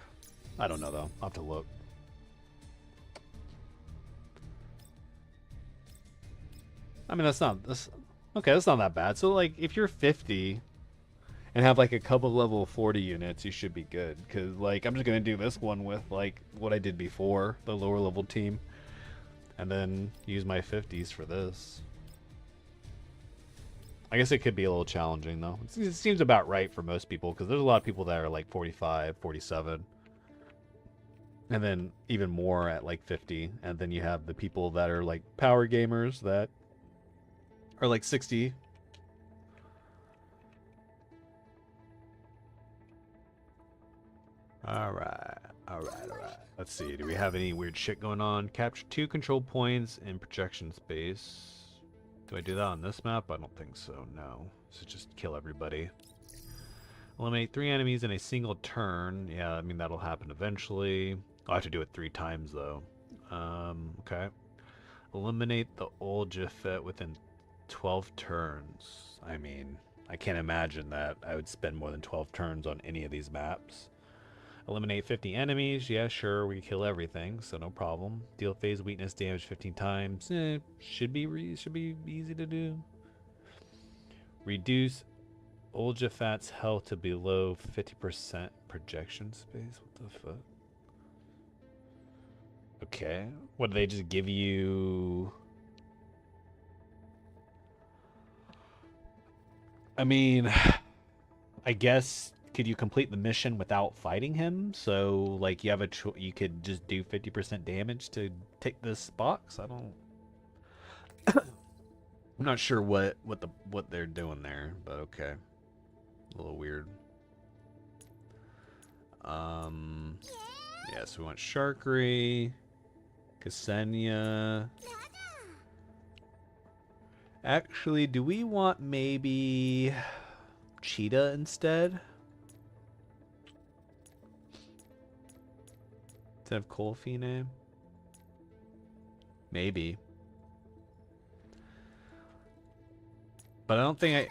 Speaker 3: I don't know though. I'll have to look. I mean, that's not okay, that's not that bad. So like if you're 50 and have like a couple level 40 units, you should be good. Cause like I'm just gonna do this one with like what I did before, the lower level team, and then use my 50s for this. I guess it could be a little challenging though. It seems about right for most people because there's a lot of people that are like 45, 47. And then even more at like 50. And then you have the people that are like power gamers that are like 60. Alright. Let's see. Do we have any weird shit going on? Capture 2 control points in projection space. Do I do that on this map? I don't think so. No. So just kill everybody. Eliminate 3 enemies in a single turn. Yeah, I mean, that'll happen eventually. I'll have to do it 3 times, though. Okay. Eliminate the old Jafet within 12 turns. I mean, I can't imagine that I would spend more than 12 turns on any of these maps. Eliminate 50 enemies. Yeah, sure, we kill everything, so no problem. Deal phase weakness damage 15 times. Should be easy to do. Reduce old Jafat's health to below 50% projection space. What the fuck? Okay. What, do they just give you? I mean, I guess could you complete the mission without fighting him? So like you have you could just do 50% damage to take this box. I don't. I'm not sure what they're doing there, but okay, a little weird. Yeah, so we want Sharkery, Ksenia. Actually, do we want maybe Cheetah instead? Instead of Colfine? Maybe. But I don't think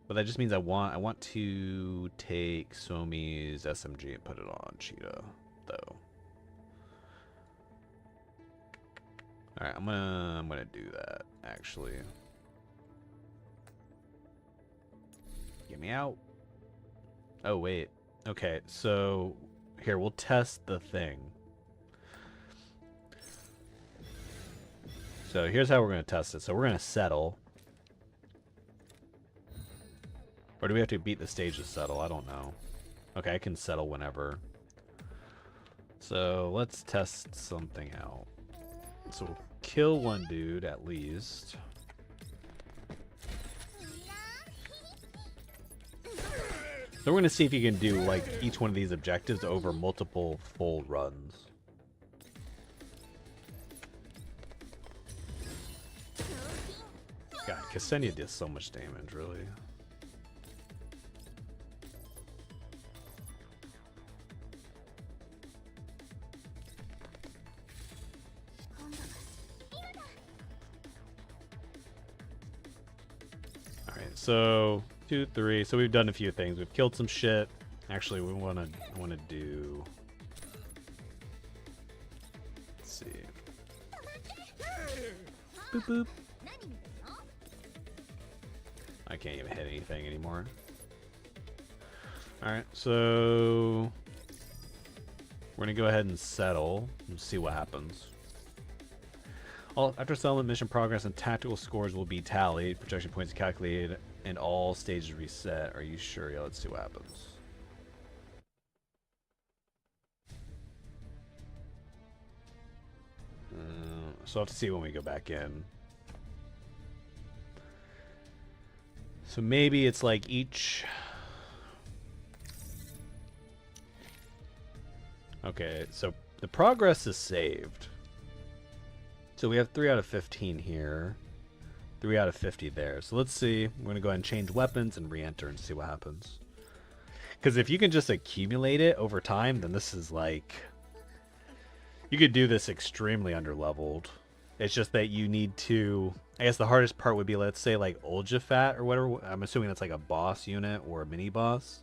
Speaker 3: but that just means I want to take Somi's SMG and put it on Cheetah, though. Alright, I'm gonna do that, actually. Get me out. Oh wait. Okay, so here we'll test the thing. So here's how we're gonna test it. So we're gonna settle. Or do we have to beat the stage to settle? I don't know. Okay, I can settle whenever. So let's test something out. So we'll kill one dude at least. So we're going to see if you can do like each one of these objectives over multiple full runs. God, Ksenia does so much damage, really. Alright, so 2, 3. So we've done a few things. We've killed some shit. Actually, we want to do. Let's see. Boop boop. I can't even hit anything anymore. Alright, so we're gonna go ahead and settle and see what happens. After settlement, mission progress and tactical scores will be tallied, projection points calculated, and all stages reset. Are you sure? Yeah, let's see what happens. So I'll have to see when we go back in. So maybe it's like each... Okay, so the progress is saved. So we have 3 out of 15 here. 3 out of 50 there. So let's see. We're going to go ahead and change weapons and re-enter and see what happens. Because if you can just accumulate it over time, then this is like... You could do this extremely underleveled. It's just that you need to... I guess the hardest part would be, let's say, like Uljafat or whatever. I'm assuming that's like a boss unit or a mini-boss.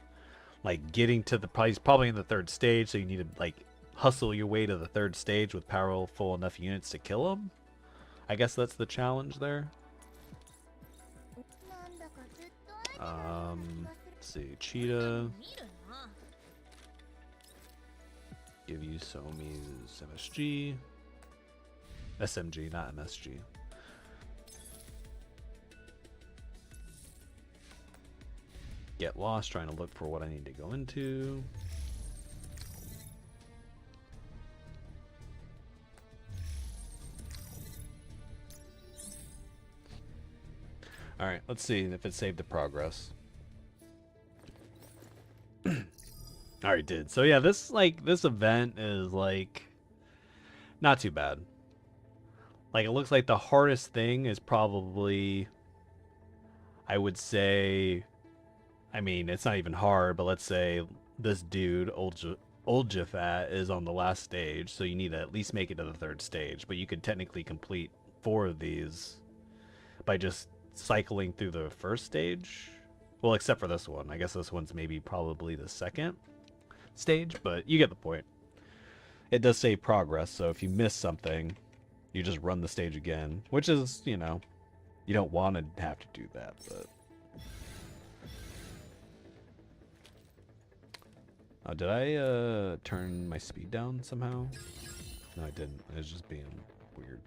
Speaker 3: Like getting to the... He's probably in the 3rd stage, so you need to like hustle your way to the 3rd stage with powerful enough units to kill him. I guess that's the challenge there. Let's see, Cheetah. Give you Somi's MSG. SMG, not MSG. Get lost, trying to look for what I need to go into. Alright, let's see if it saved the progress. Alright, did. So yeah, this event is like not too bad. Like it looks like the hardest thing is probably, I would say, I mean, it's not even hard, but let's say this dude, Uljafat, is on the last stage, so you need to at least make it to the 3rd stage, but you could technically complete 4 of these by just cycling through the 1st stage. Well, except for this one. I guess this one's maybe probably the 2nd stage, but you get the point. It does say progress, so if you miss something, you just run the stage again, which is, you know, you don't want to have to do that, but... Oh, did I turn my speed down somehow? No, I didn't. It was just being weird.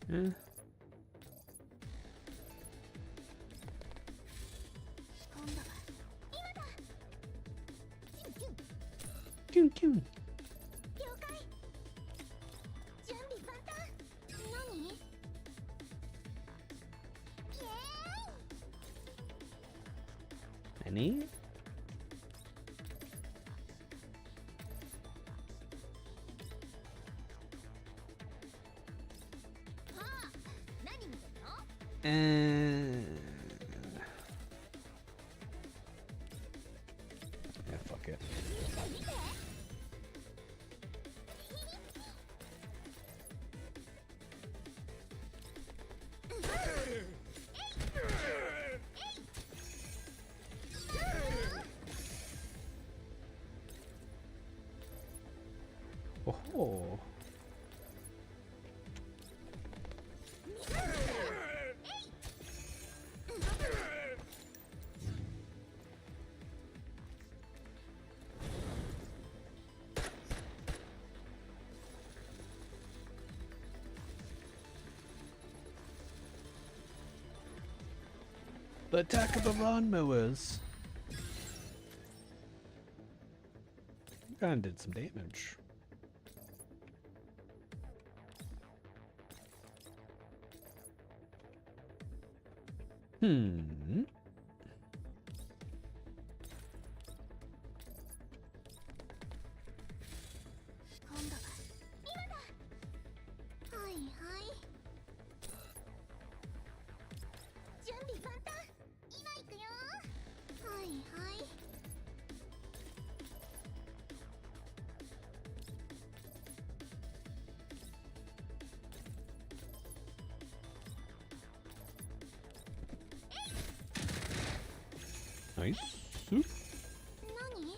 Speaker 4: Eh. Kyun, kyun.
Speaker 6: 了解準備万端何イエーイ
Speaker 4: Any?
Speaker 6: はあ何見てるの
Speaker 4: Yeah, fuck it.
Speaker 6: 見て見て
Speaker 4: Oh. The attack of the lawnmowers. Kinda did some damage. Hmm.
Speaker 6: 今度は今だはいはい準備万端今行くよはいはい
Speaker 4: Nice.
Speaker 6: 何イエーイ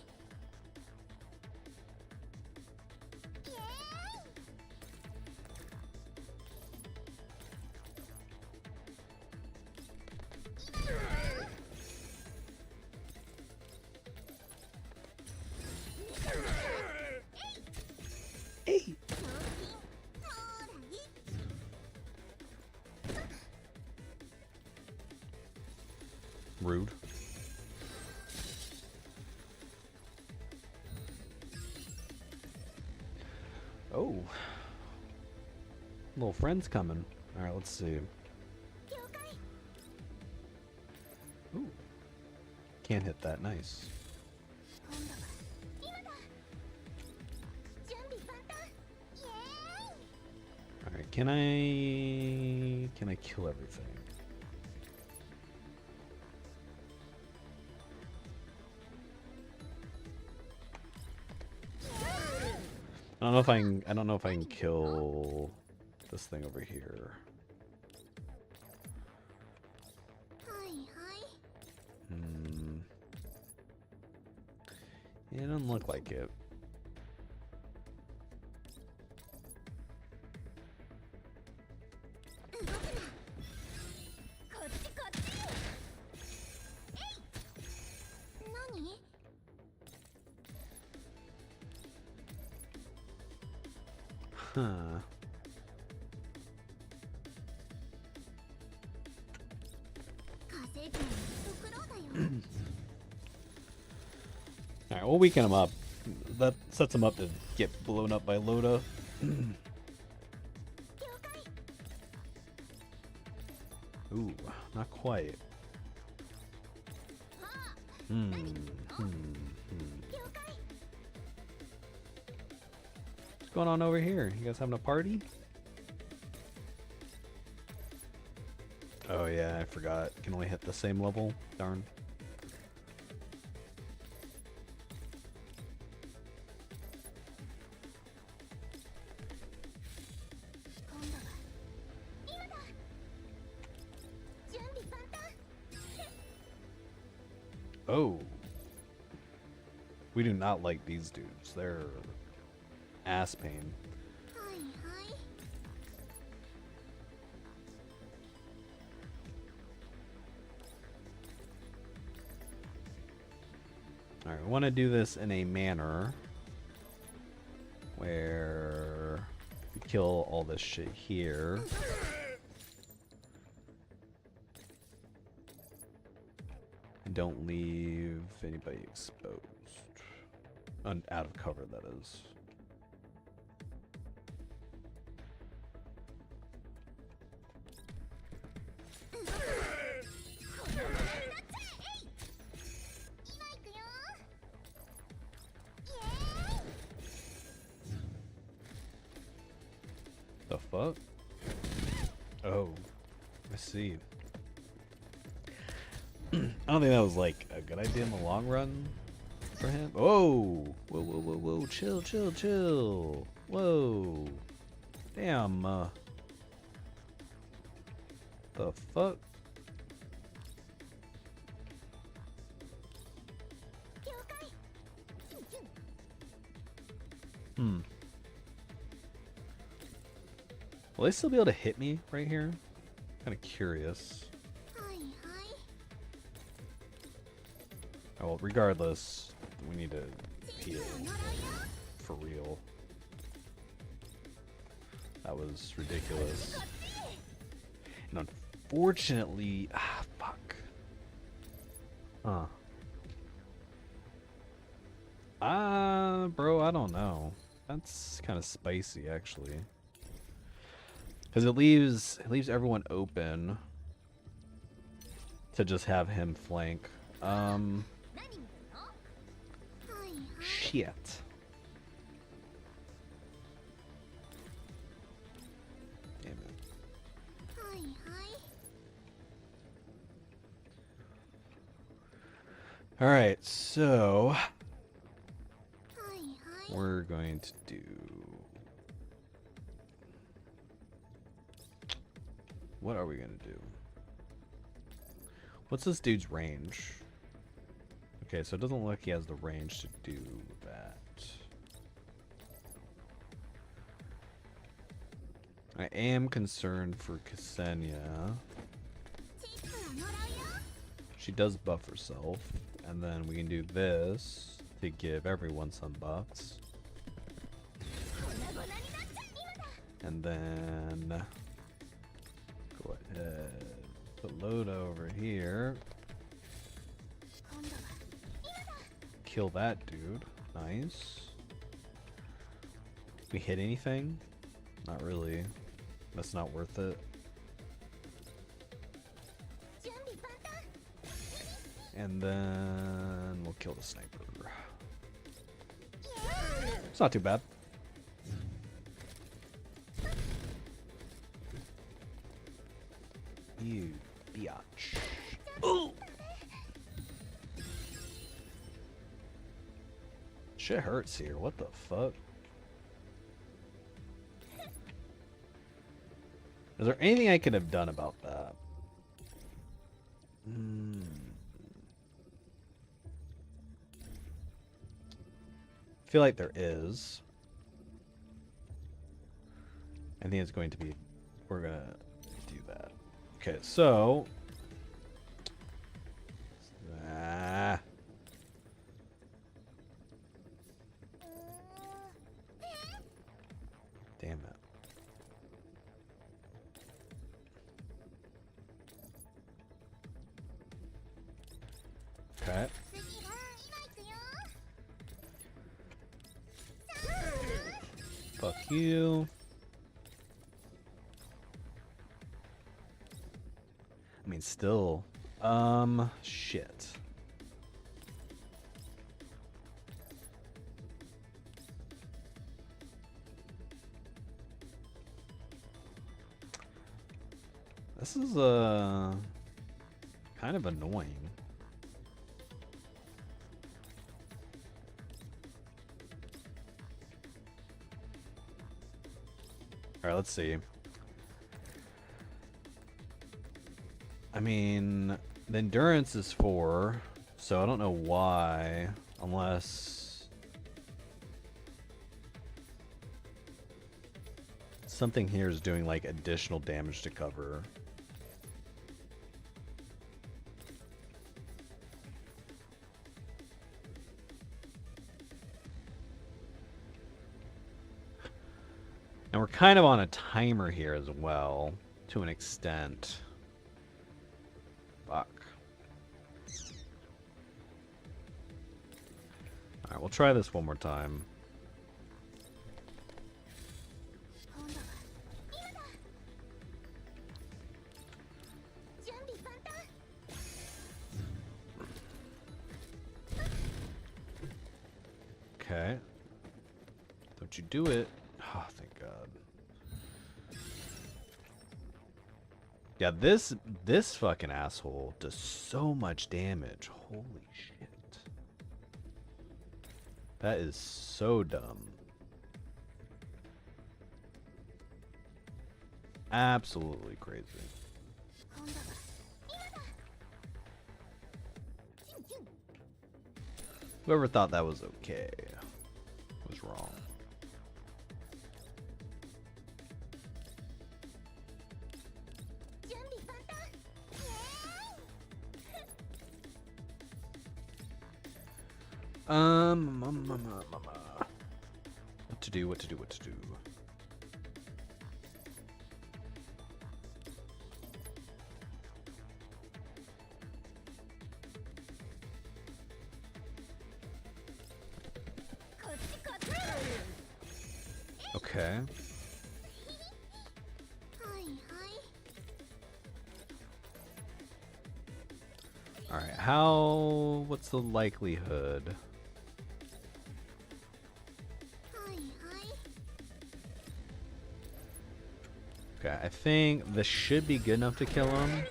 Speaker 4: Hey.
Speaker 6: 賞金もらい
Speaker 4: Rude. Oh. Little friend's coming. Alright, let's see.
Speaker 6: 了解
Speaker 4: Ooh. Can't hit that. Nice.
Speaker 6: 今度は今だ準備万端イエーイ
Speaker 4: Alright, can I kill everything? I don't know if I can kill this thing over here.
Speaker 6: はいはい
Speaker 4: Hmm. Yeah, it doesn't look like it.
Speaker 6: 動くなこっちこっちえい何
Speaker 4: Huh.
Speaker 6: 火星人と苦労だよ
Speaker 4: Alright, we'll weaken him up. That sets him up to get blown up by Loda.
Speaker 6: 了解
Speaker 4: Ooh, not quite.
Speaker 6: はあ
Speaker 4: Hmm.
Speaker 6: 何見てるの
Speaker 4: Hmm. Hmm.
Speaker 6: 了解
Speaker 4: What's going on over here? You guys having a party? Oh yeah, I forgot. Can only hit the same level. Darn. Oh. We do not like these dudes. They're ass pain.
Speaker 6: はいはい
Speaker 4: Alright, we want to do this in a manner where we kill all this shit here. Don't leave anybody exposed. Out of cover, that is. The fuck? Oh, I see. I don't think that was like a good idea in the long run for him. Oh, whoa, whoa, whoa, whoa, chill, chill, chill. Whoa, damn. The fuck? Hmm. Will they still be able to hit me right here? Kind of curious. Oh, well, regardless, we need to heal for real. That was ridiculous. And unfortunately, fuck. Huh. Bro, I don't know. That's kind of spicy, actually. Because it leaves everyone open to just have him flank. Shit. Damn it. All right, so we're going to do. What are we gonna do? What's this dude's range? Okay, so it doesn't look like he has the range to do that. I am concerned for Ksenia. She does buff herself, and then we can do this to give everyone some buffs. And then go ahead, put Loda over here. Kill that dude. Nice. We hit anything? Not really. That's not worth it. And then we'll kill the sniper. It's not too bad. You biatch. Ooh. Shit hurts here. What the fuck? Is there anything I could have done about that? I feel like there is. I think it's going to be. We're gonna do that. Okay, so. Damn it. Okay. Fuck you. I mean, still. Shit. This is, kind of annoying. Alright, let's see. I mean, the endurance is 4, so I don't know why, unless something here is doing like additional damage to cover. And we're kind of on a timer here as well, to an extent. Fuck. Alright, we'll try this one more time.
Speaker 6: 今度は今だ。準備万端。
Speaker 4: Okay. Don't you do it. Oh, thank God. Yeah, this fucking asshole does so much damage. Holy shit. That is so dumb. Absolutely crazy.
Speaker 6: 今度は今だ。キュンキュン。
Speaker 4: Whoever thought that was okay was wrong.
Speaker 6: 準備万端。イエーイ。
Speaker 4: What to do, what to do, what to do. Okay.
Speaker 6: はいはい。
Speaker 4: Alright, what's the likelihood?
Speaker 6: はいはい。
Speaker 4: Okay, I think this should be good enough to kill him.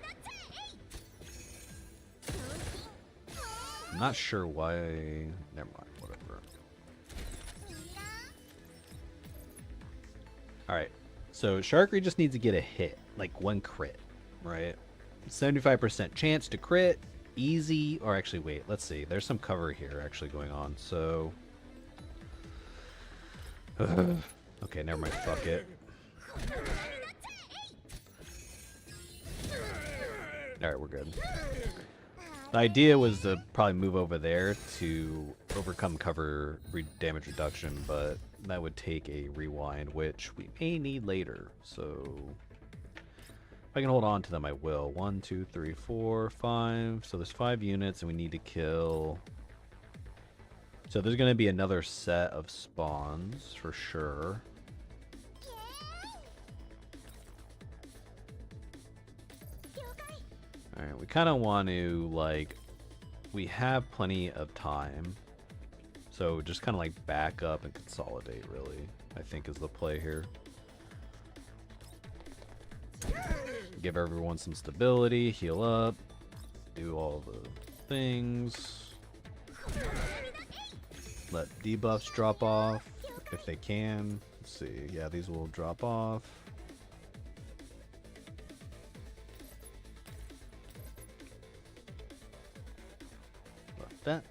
Speaker 4: I'm not sure why. Never mind, whatever. Alright, so Sharkry just needs to get a hit, like one crit, right? 75% chance to crit, easy, or actually wait, let's see. There's some cover here actually going on, so... okay, never mind, fuck it. Alright, we're good. The idea was to probably move over there to overcome cover damage reduction, but that would take a rewind, which we may need later. So if I can hold on to them, I will. 1, 2, 3, 4, 5. So there's 5 units, and we need to kill. So there's going to be another set of spawns for sure. Alright, we kind of want to, like, we have plenty of time. So just kind of like back up and consolidate, really, I think is the play here. Give everyone some stability, heal up, do all the things. Let debuffs drop off if they can. Let's see, yeah, these will drop off. Left deck.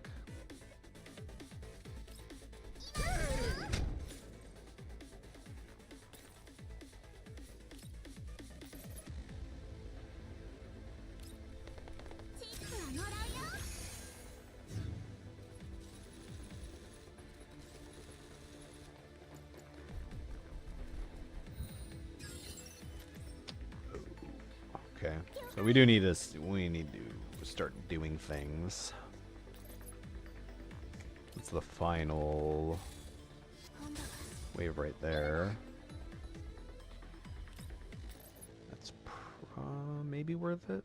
Speaker 4: Okay, so we do need this. We need to start doing things. It's the final wave right there. That's maybe worth it.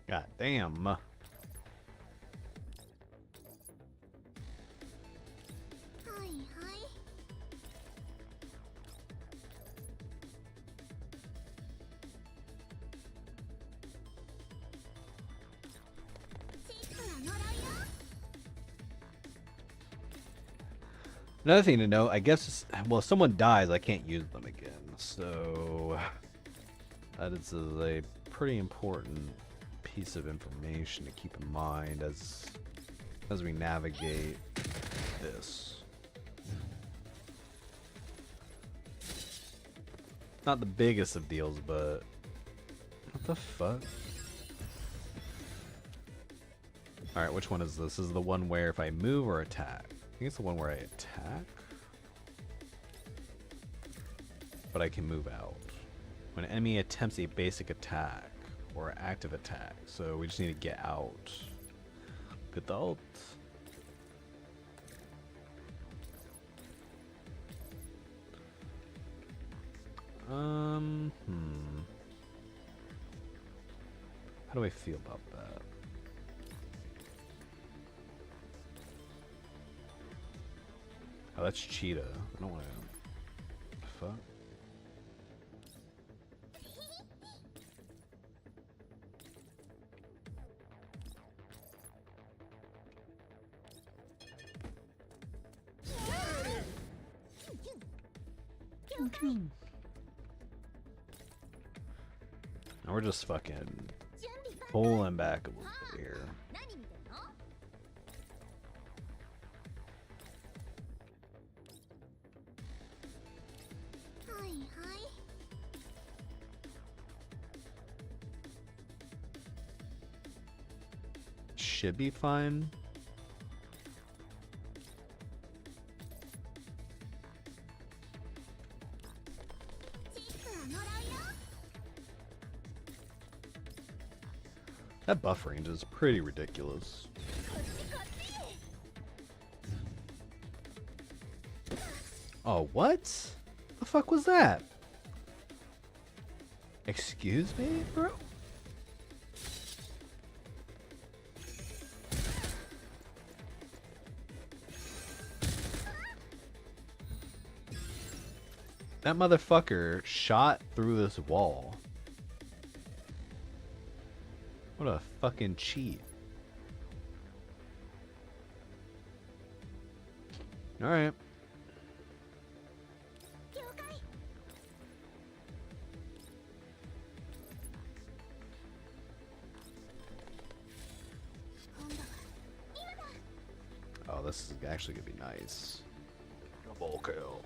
Speaker 4: God damn. Another thing to note, I guess, well, if someone dies, I can't use them again. So that is a pretty important piece of information to keep in mind as we navigate this. Not the biggest of deals, but what the fuck? Alright, which one is this? This is the one where if I move or attack. I think it's the one where I attack. But I can move out. When an enemy attempts a basic attack or active attack. So we just need to get out. Good ult. How do I feel about that? Oh, that's cheetah. I don't want to. Fuck. Now we're just fucking pulling back a little bit here. Should be fine. That buff range is pretty ridiculous. Oh, what? The fuck was that? Excuse me, bro? That motherfucker shot through this wall. What a fucking cheat. Alright. Oh, this is actually gonna be nice. Double kill.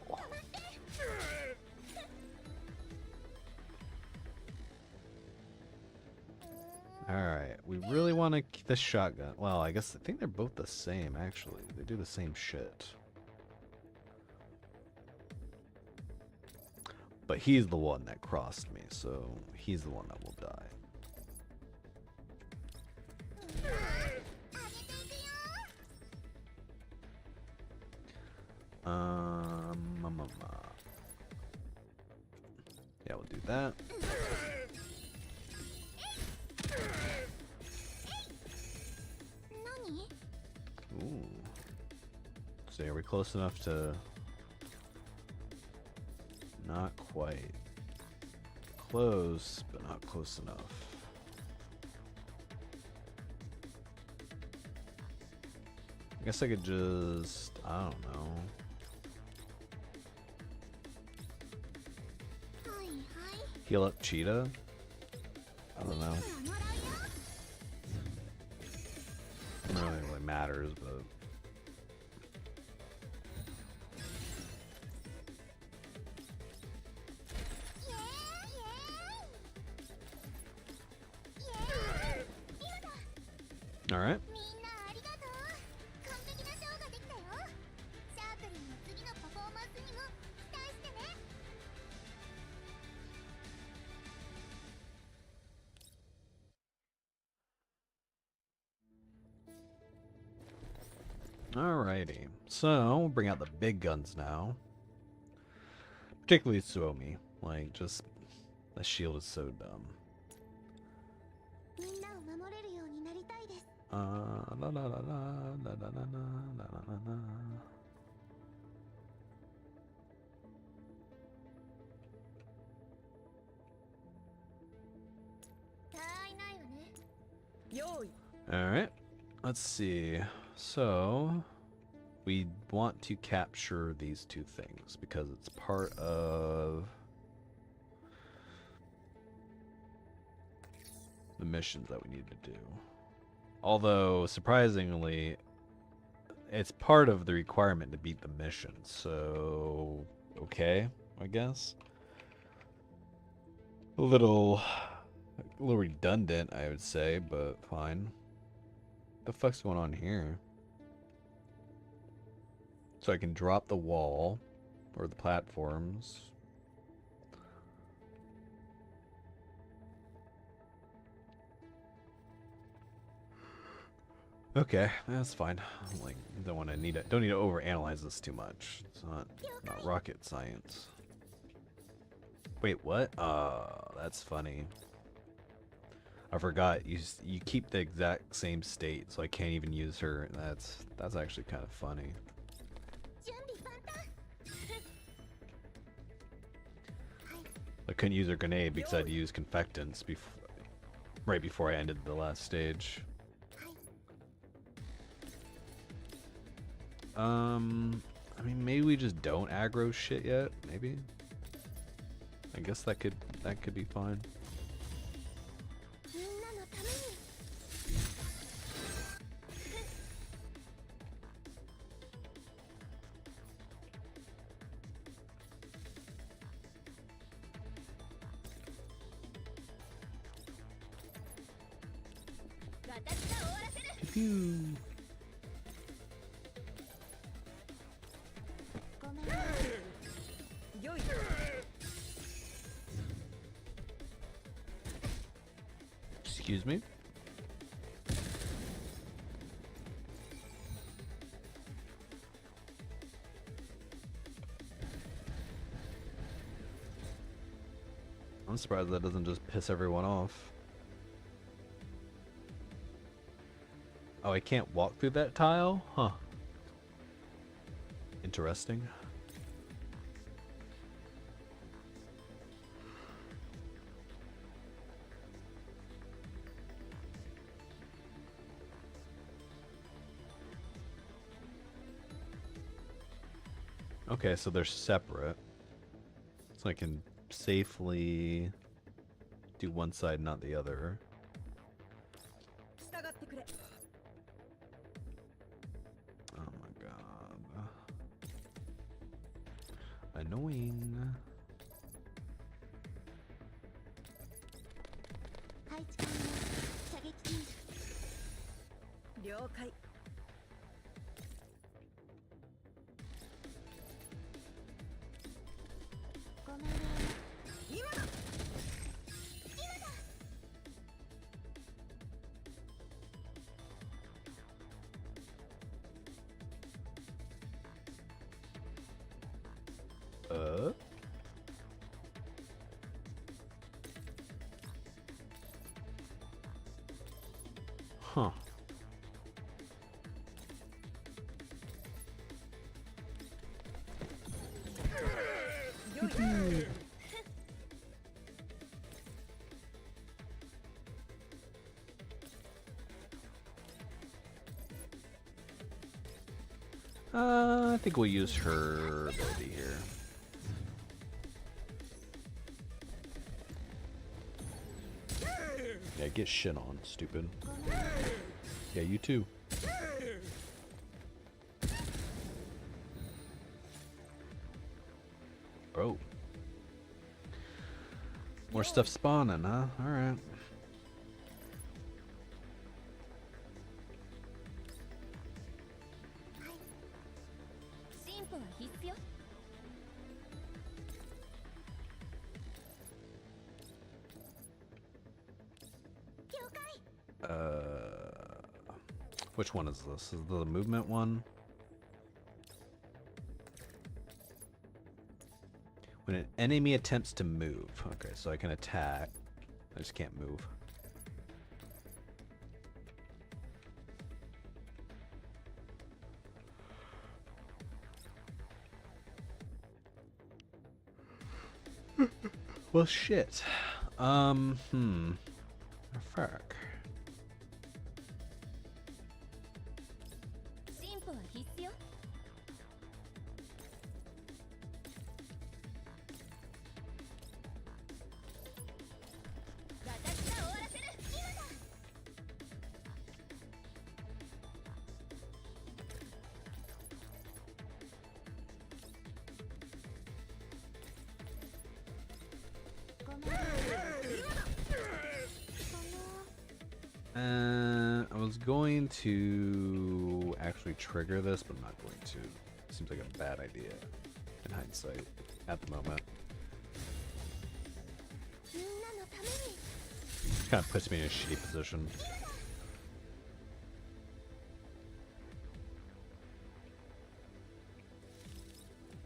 Speaker 4: Alright, we really want to keep the shotgun. Well, I guess I think they're both the same, actually. They do the same shit. But he's the one that crossed me, so he's the one that will die. Yeah, we'll do that. Ooh. So are we close enough to... Not quite. Close, but not close enough. I guess I could just... I don't know. Heal up Cheetah? I don't know. It really matters, but... Alright. Alrighty, so we'll bring out the big guns now. Particularly Suomi. Like, just the shield is so dumb. La la la la la la la la la la. Alright, let's see. So, we want to capture these two things because it's part of the missions that we need to do. Although, surprisingly, it's part of the requirement to beat the mission, so okay, I guess. A little redundant, I would say, but fine. The fuck's going on here? So I can drop the wall or the platforms. Okay, that's fine. Like, don't need to overanalyze this too much. It's not rocket science. Wait, what? That's funny. I forgot you keep the exact same state, so I can't even use her. That's actually kind of funny. I couldn't use her grenade because I'd used confectants right before I ended the last stage. I mean, maybe we just don't aggro shit yet. Maybe. I guess that could be fine. Pew. Excuse me? I'm surprised that doesn't just piss everyone off. Oh, I can't walk through that tile? Huh. Interesting. Okay, so they're separate. So I can safely do one side, not the other. Oh my god. Annoying. Huh. I think we'll use her ability here. Yeah, get shit on, stupid. Yeah, you too. Bro. More stuff spawning, huh? Alright. Which one is this? Is the movement one? When an enemy attempts to move. Okay, so I can attack. I just can't move. Well, shit. Fuck.
Speaker 3: I was going to actually trigger this, but I'm not going to. Seems like a bad idea in hindsight at the moment.
Speaker 6: みんなのために
Speaker 3: Kind of puts me in a shitty position.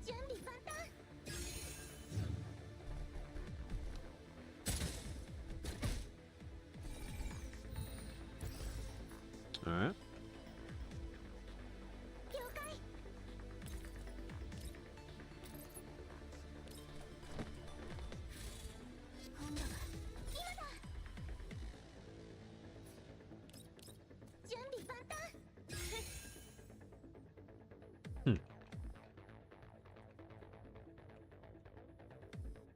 Speaker 6: 準備万端
Speaker 3: Alright.
Speaker 6: 了解 今度は今だ準備万端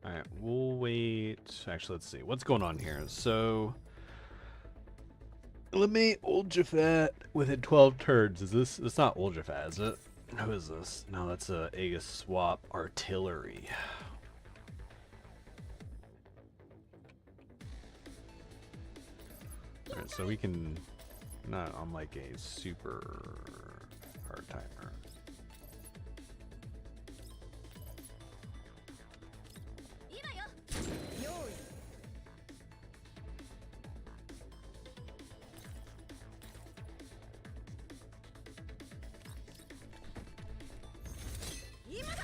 Speaker 3: Alright, we'll wait. Actually, let's see. What's going on here? So, eliminate Old Jafat within 12 turns. Is this? It's not Old Jafat, is it? Who is this? No, that's a Aegis Swap Artillery. Alright, so we can. Not on like a super hard timer.
Speaker 6: 今よ
Speaker 7: 用意
Speaker 6: 今だ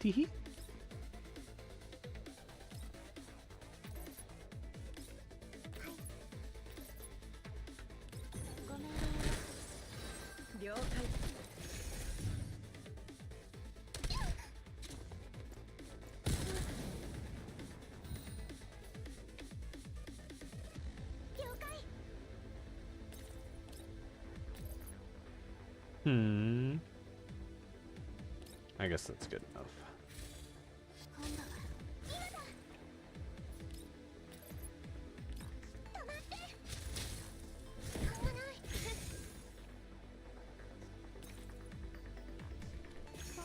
Speaker 3: Teehee.
Speaker 6: ごめん
Speaker 7: 了解
Speaker 6: 了解
Speaker 3: I guess that's good enough.
Speaker 6: 今度は今だ止まってしょうがないこ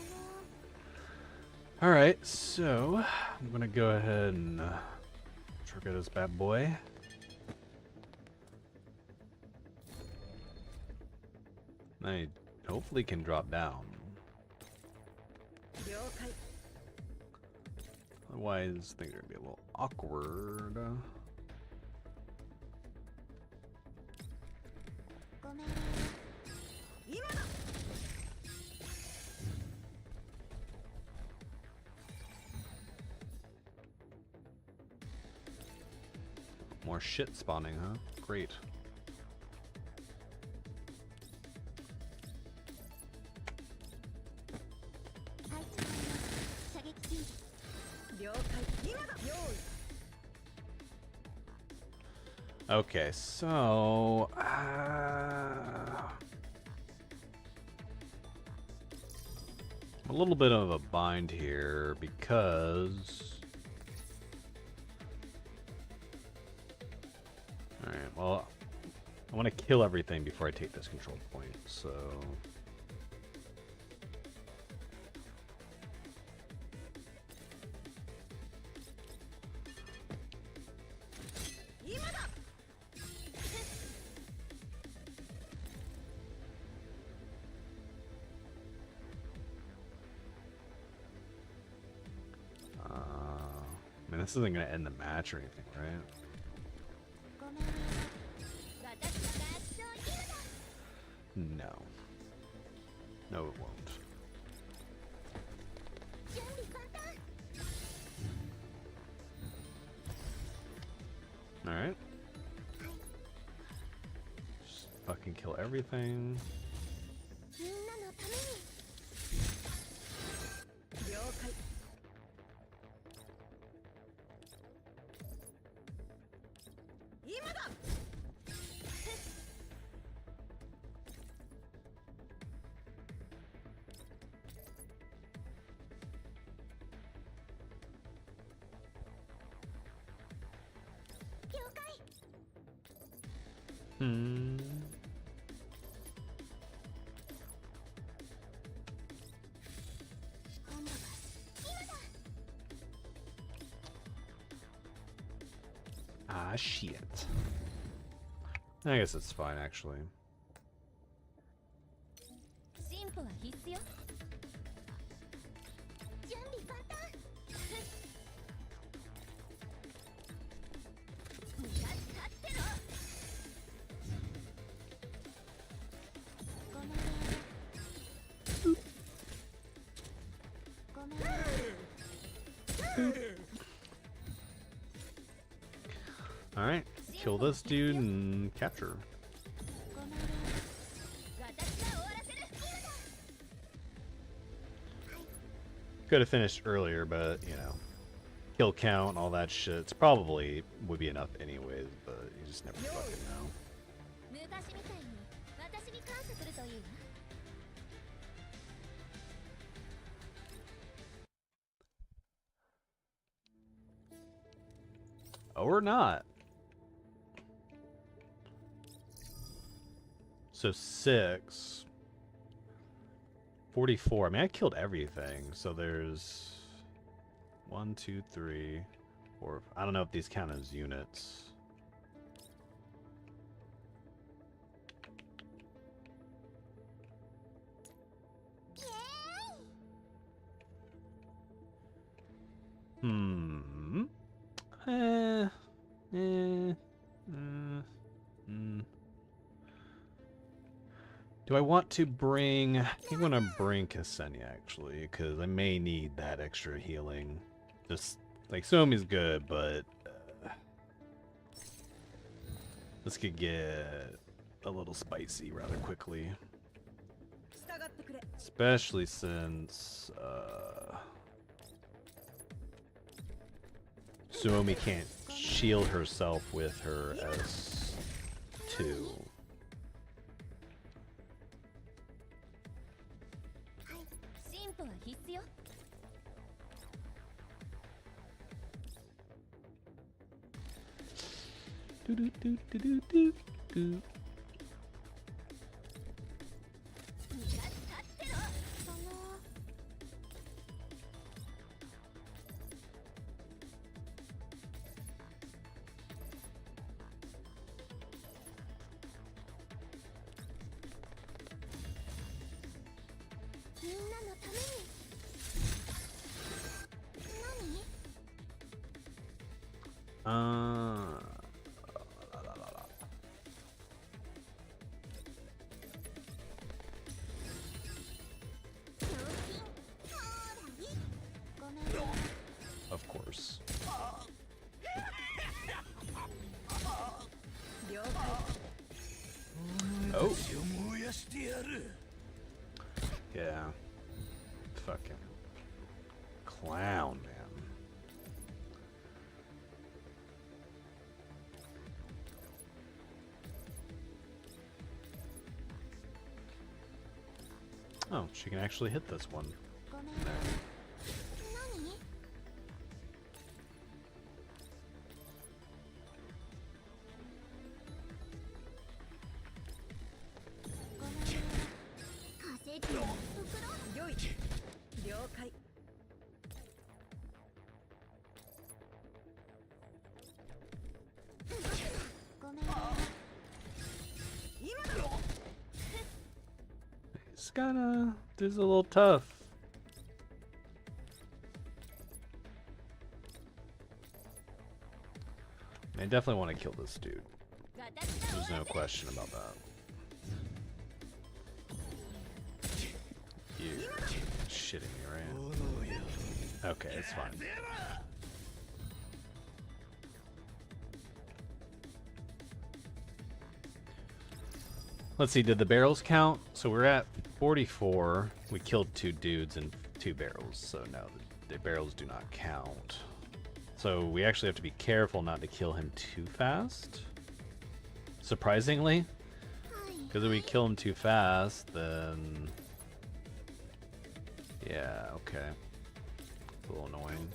Speaker 6: の
Speaker 3: Alright, so I'm gonna go ahead and trigger this bad boy. I hopefully can drop down.
Speaker 7: 了解
Speaker 3: Otherwise, things are gonna be a little awkward.
Speaker 6: ごめん
Speaker 7: 今だ
Speaker 3: More shit spawning, huh? Great.
Speaker 6: はいつまります射撃シーン
Speaker 7: 了解今だ用意
Speaker 3: Okay, so I'm a little bit of a bind here because. All right, well, I want to kill everything before I take this control point, so. I mean, this isn't gonna end the match or anything, right?
Speaker 6: ごめん私の合唱今だ
Speaker 3: No. No, it won't.
Speaker 6: 準備万端
Speaker 3: Alright. Just fucking kill everything.
Speaker 6: みんなのために
Speaker 7: 了解 今だ
Speaker 6: 了解
Speaker 3: Hmm.
Speaker 6: 今度は今だ
Speaker 3: Ah, shit. I guess it's fine, actually.
Speaker 6: 進歩は必須よ。準備万端。向かって立ってろ。ごめん。ごめん。
Speaker 3: Alright, kill this dude and capture.
Speaker 6: ごめん。私が終わらせる。今だ。
Speaker 3: Could have finished earlier, but, you know, kill count and all that shit, it's probably would be enough anyways, but you just never fucking know.
Speaker 6: 昔みたいに私に感謝するといいわ。
Speaker 3: Or not. So 6. 44. I mean, I killed everything. So there's 1, 2, 3, 4. I don't know if these count as units. Hmm. Do I want to bring... I think I'm gonna bring Ksenia, actually, because I may need that extra healing. Just, like, Suomi's good, but... this could get a little spicy rather quickly. Especially since, Suomi can't shield herself with her S2.
Speaker 6: 進歩は必須よ。
Speaker 3: Do-do-do-do-do-do-do.
Speaker 6: 向かって立ってろ。みんなのために。何？
Speaker 3: Of course. Oh. Yeah. Fucking clown, man. Oh, she can actually hit this one.
Speaker 6: ごめん。何？ ごめん。稼ぎの袋。よい。了解。ごめん。今だ。
Speaker 3: It's kinda... this is a little tough. I definitely want to kill this dude. There's no question about that. You're shitting me, right? Okay, it's fine. Let's see, did the barrels count? So we're at 44. We killed 2 dudes and 2 barrels, so no, the barrels do not count. So we actually have to be careful not to kill him too fast. Surprisingly. Because if we kill him too fast, then... yeah, okay. It's a little annoying.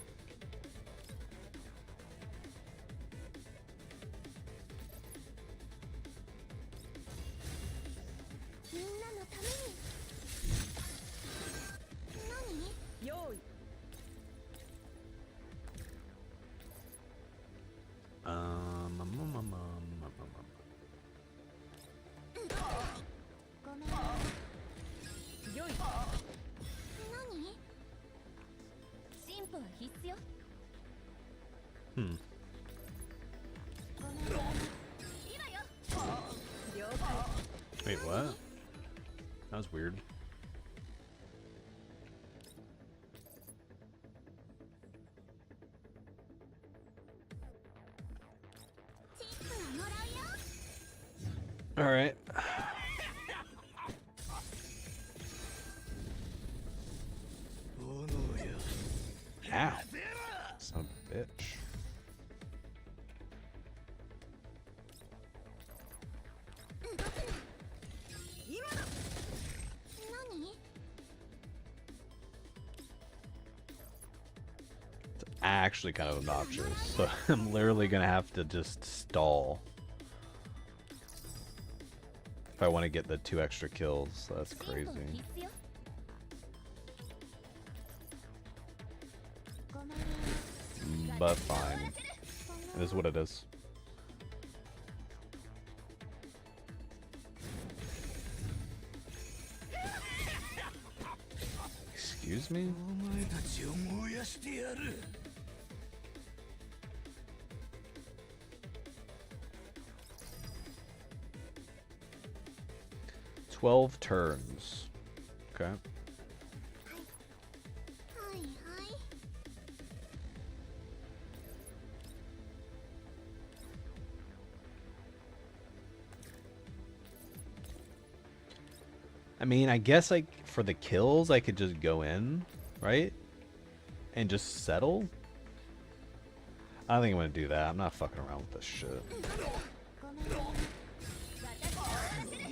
Speaker 6: よ
Speaker 4: Hmm.
Speaker 6: 今よ了解
Speaker 4: Wait, what? That was weird. All right. Ow. Son of a bitch. It's actually kind of obnoxious, so I'm literally gonna have to just stall if I want to get the 2 extra kills. That's crazy. But fine. It is what it is. Excuse me? "12 turns." Okay.
Speaker 6: はいはい
Speaker 4: I mean, I guess like for the kills, I could just go in, right? And just settle. I don't think I'm gonna do that. I'm not fucking around with this shit.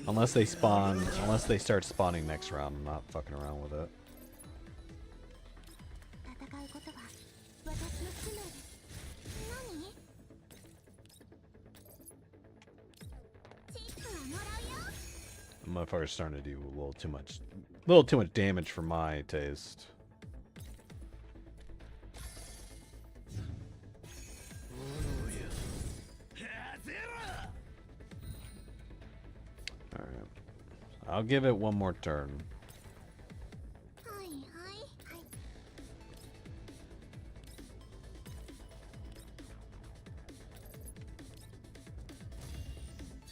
Speaker 4: Unless they spawn, unless they start spawning next round, I'm not fucking around with it.
Speaker 6: 戦うことは私の使命です何チップはもらうよ
Speaker 4: Motherfucker's starting to do a little too much damage for my taste. All right, I'll give it one more turn.
Speaker 6: はいはいはい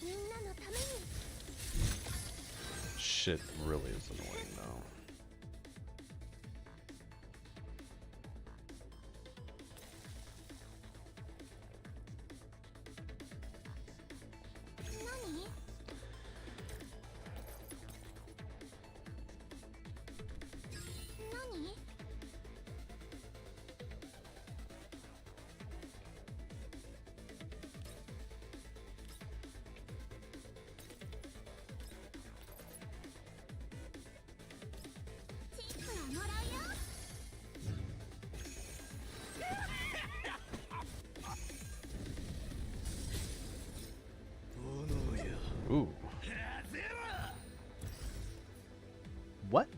Speaker 6: みんなのために
Speaker 4: Shit really is annoying though.
Speaker 6: 何 何 チップはもらうよ
Speaker 4: Ooh. What?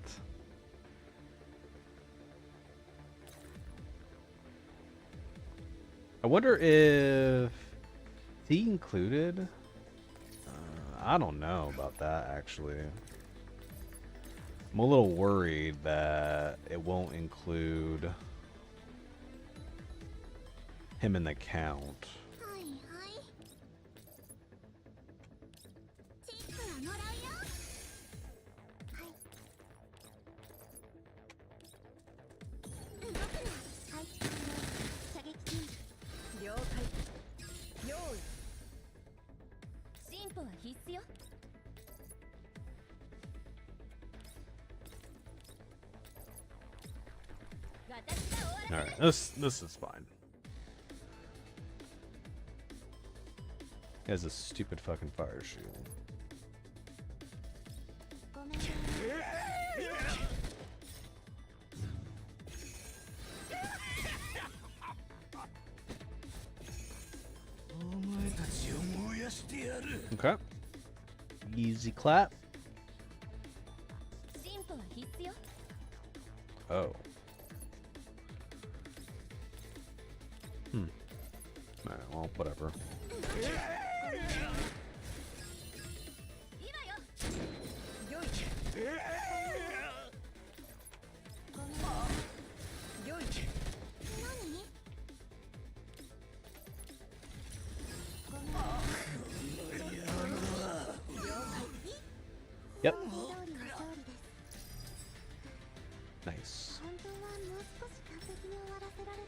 Speaker 4: I wonder if he included. I don't know about that actually. I'm a little worried that it won't include him in the count.
Speaker 6: はいはいチップはもらうよはい動くな配置完了射撃禁止了解用意進歩は必須よ
Speaker 4: All right, this is fine. He has a stupid fucking fire shield.
Speaker 6: ごめんね
Speaker 4: Okay. Easy clap.
Speaker 6: 進歩は必須よ
Speaker 4: Oh. Alright, well, whatever.
Speaker 6: 今よよいごめんよい何
Speaker 4: Yep.
Speaker 6: 通りの勝利です
Speaker 4: Nice.
Speaker 6: 本当はもう少し完璧に終わらせられ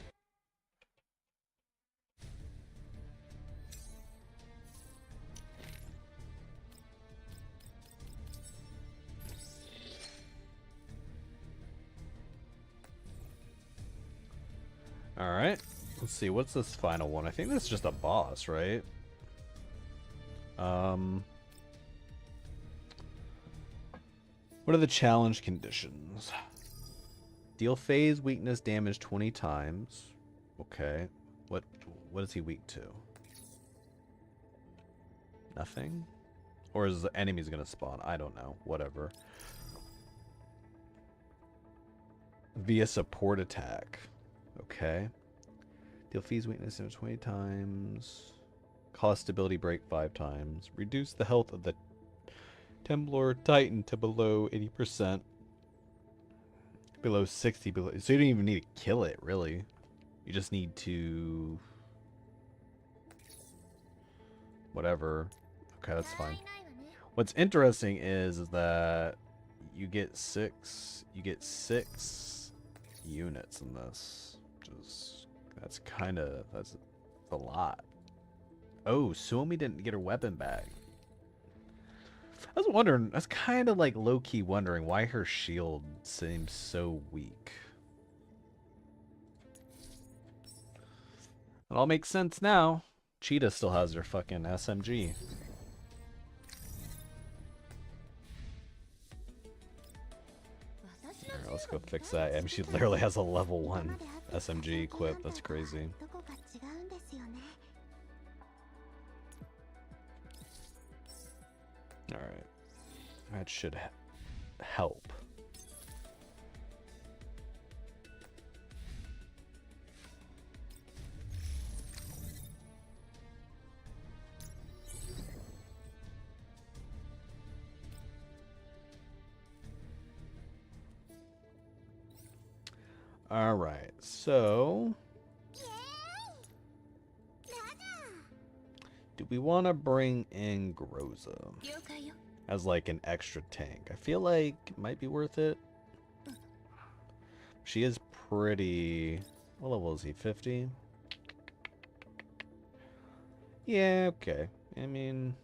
Speaker 4: Alright. Let's see, what's this final one? I think this is just a boss, right? What are the challenge conditions? Deal phase weakness damage 20 times. Okay. What is he weak to? Nothing? Or is the enemies gonna spawn? I don't know. Whatever. Via support attack. Okay. Deal phase weakness damage 20 times. Cause stability break 5 times. Reduce the health of the Templar Titan to below 80%. Below 60. So you don't even need to kill it, really. You just need to... whatever. Okay, that's fine. What's interesting is that you get six units in this. That's a lot. Oh, Suomi didn't get her weapon back. I was wondering, I was kind of like low-key wondering why her shield seems so weak. It all makes sense now. Cheetah still has her fucking SMG. Alright, let's go fix that. I mean, she literally has a level 1 SMG equipped. That's crazy.
Speaker 6: どこか違うんですよね
Speaker 4: Alright. That should help. Alright, so... do we want to bring in Groza as like an extra tank? I feel like it might be worth it. She is pretty... what level is he? 50? Yeah, okay. I mean...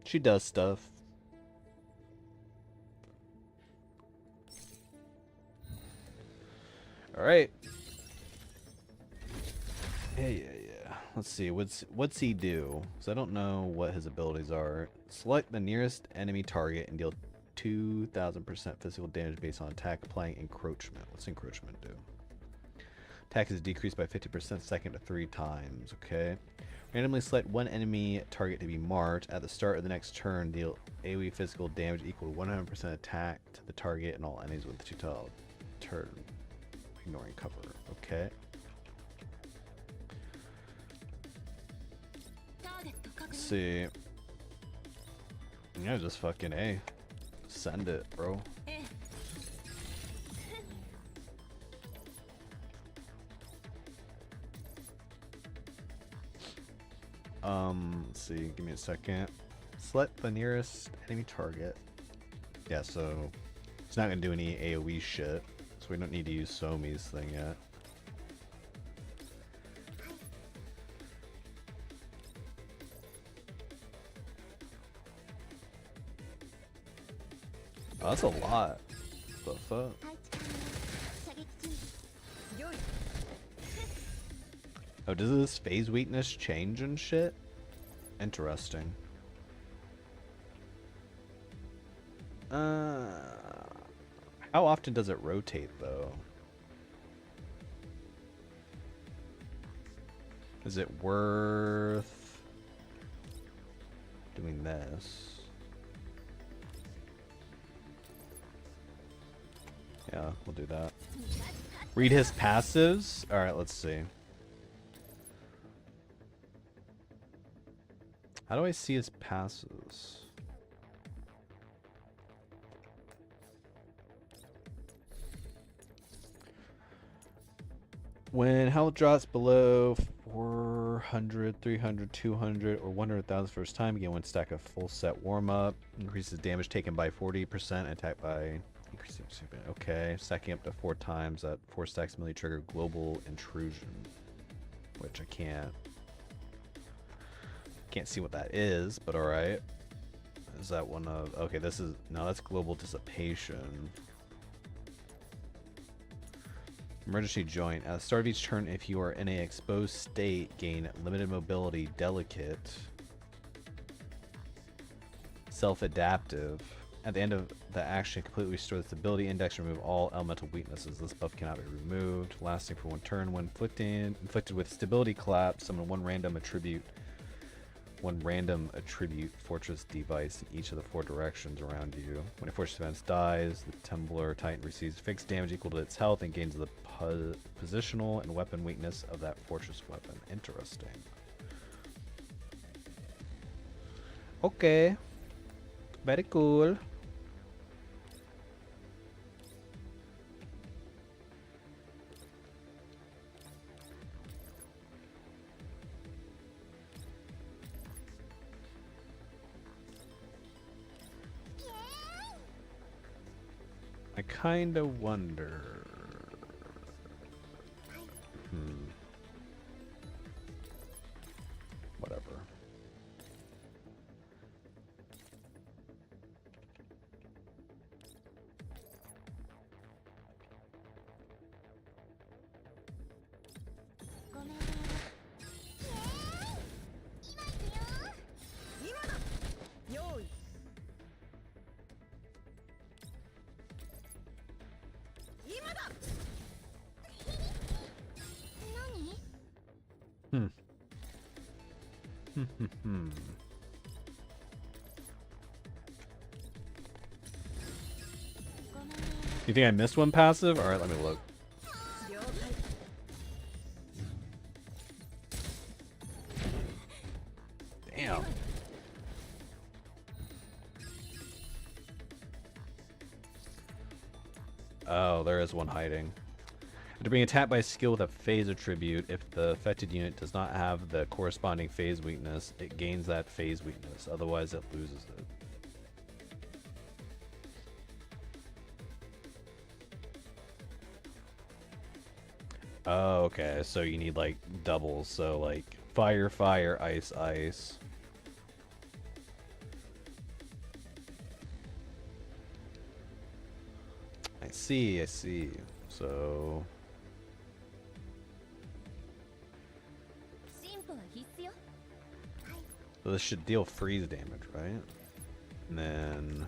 Speaker 4: she does stuff. Alright. Yeah. Let's see. What's he do? Because I don't know what his abilities are. Select the nearest enemy target and deal 2,000% physical damage based on attack, applying encroachment. What's encroachment do? Attack is decreased by 50% second to 3 times. Okay. Randomly select one enemy target to be marked. At the start of the next turn, deal AoE physical damage equal to 100% attack to the target and all enemies with the tutorial turn. Ignoring cover. Okay. Let's see. Yeah, just fucking A. Send it, bro. Let's see. Give me a second. Select the nearest enemy target. Yeah, so it's not gonna do any AoE shit. So we don't need to use Somi's thing yet. Oh, that's a lot. What the fuck? Oh, does this phase weakness change and shit? Interesting. How often does it rotate, though? Is it worth doing this? Yeah, we'll do that. Read his passives? Alright, let's see. How do I see his passives? When health drops below 4... 400, 300, 200, or 100,000 first time. Again, one stack of full set warm up. Increases damage taken by 40%. Attack by increasing. Okay, stacking up to 4 times at 4 stacks melee trigger global intrusion, which I can't see what that is, but all right. Is that one of? Okay, this is no. That's global dissipation. Emergency joint. At the start of each turn, if you are in a exposed state, gain limited mobility, delicate, self-adaptive. At the end of the action, completely restore the stability index, remove all elemental weaknesses. This buff cannot be removed. Lasting for 1 turn. When inflicted with stability collapse, summon one random attribute fortress device in each of the 4 directions around you. When a fortress defense dies, the Tumbler Titan receives fixed damage equal to its health and gains the positional and weapon weakness of that fortress weapon. Interesting. Okay. Very cool. I kinda wonder. Whatever. You think I missed one passive? Alright, let me look. Damn. Oh, there is one hiding. After being attacked by a skill with a phase attribute, if the affected unit does not have the corresponding phase weakness, it gains that phase weakness. Otherwise, it loses it. Oh, okay. So you need like doubles. So like fire, fire, ice, ice. I see, I see. So this should deal freeze damage, right? And then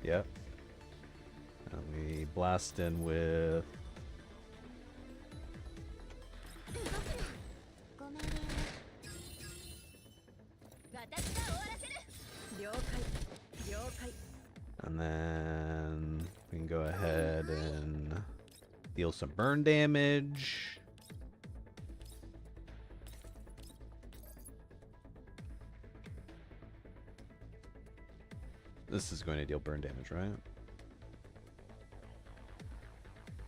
Speaker 4: yep. And we blast in with and then we can go ahead and deal some burn damage. This is going to deal burn damage, right?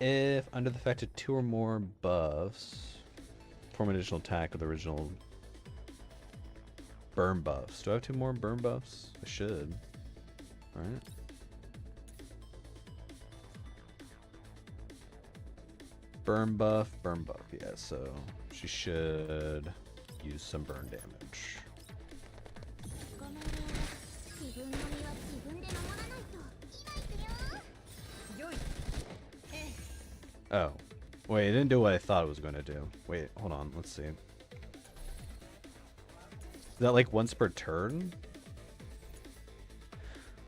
Speaker 4: If under the effect of 2 or more buffs, perform an additional attack with the original burn buffs. Do I have 2 more burn buffs? I should. Alright. Burn buff, yeah, so she should use some burn damage. Oh. Wait, it didn't do what I thought it was going to do. Wait, hold on, let's see. Is that like once per turn?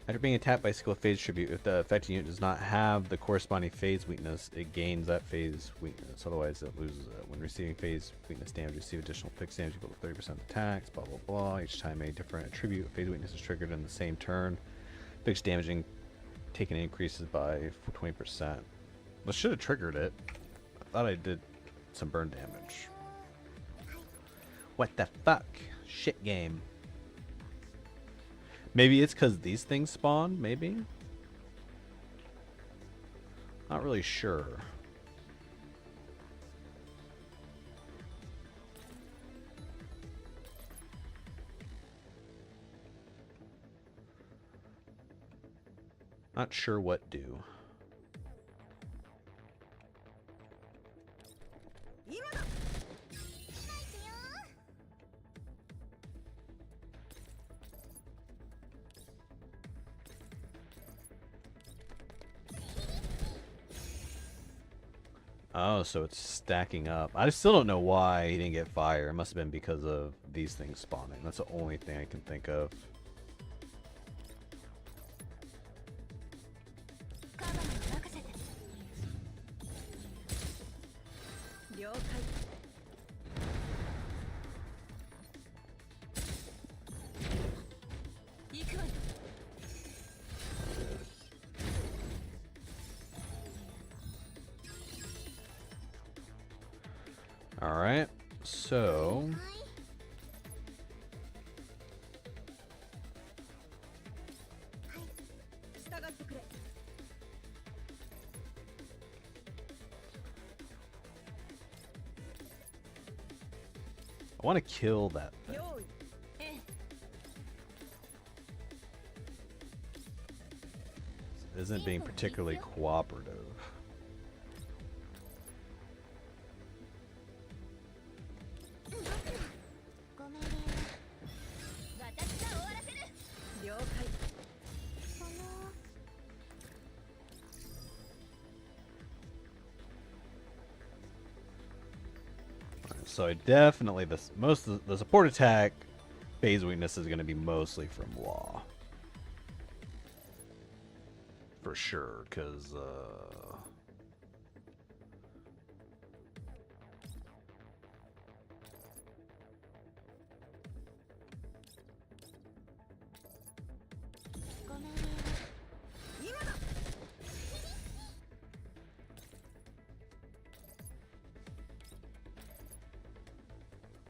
Speaker 4: After being attacked by skill phase tribute, if the affected unit does not have the corresponding phase weakness, it gains that phase weakness. Otherwise, it loses it. When receiving phase weakness damage, receive additional fixed damage equal to 30% attacks, blah, blah, blah. Each time a different attribute phase weakness is triggered in the same turn. Fixed damaging taken increases by 20%. Well, should have triggered it. I thought I did some burn damage. What the fuck? Shit game. Maybe it's because these things spawn, maybe? Not really sure. Not sure what do. Oh, so it's stacking up. I still don't know why he didn't get fire. It must have been because of these things spawning. That's the only thing I can think of. All right, so I want to kill that thing. It isn't being particularly cooperative. So I definitely most of the support attack phase weakness is going to be mostly from Law, for sure. Because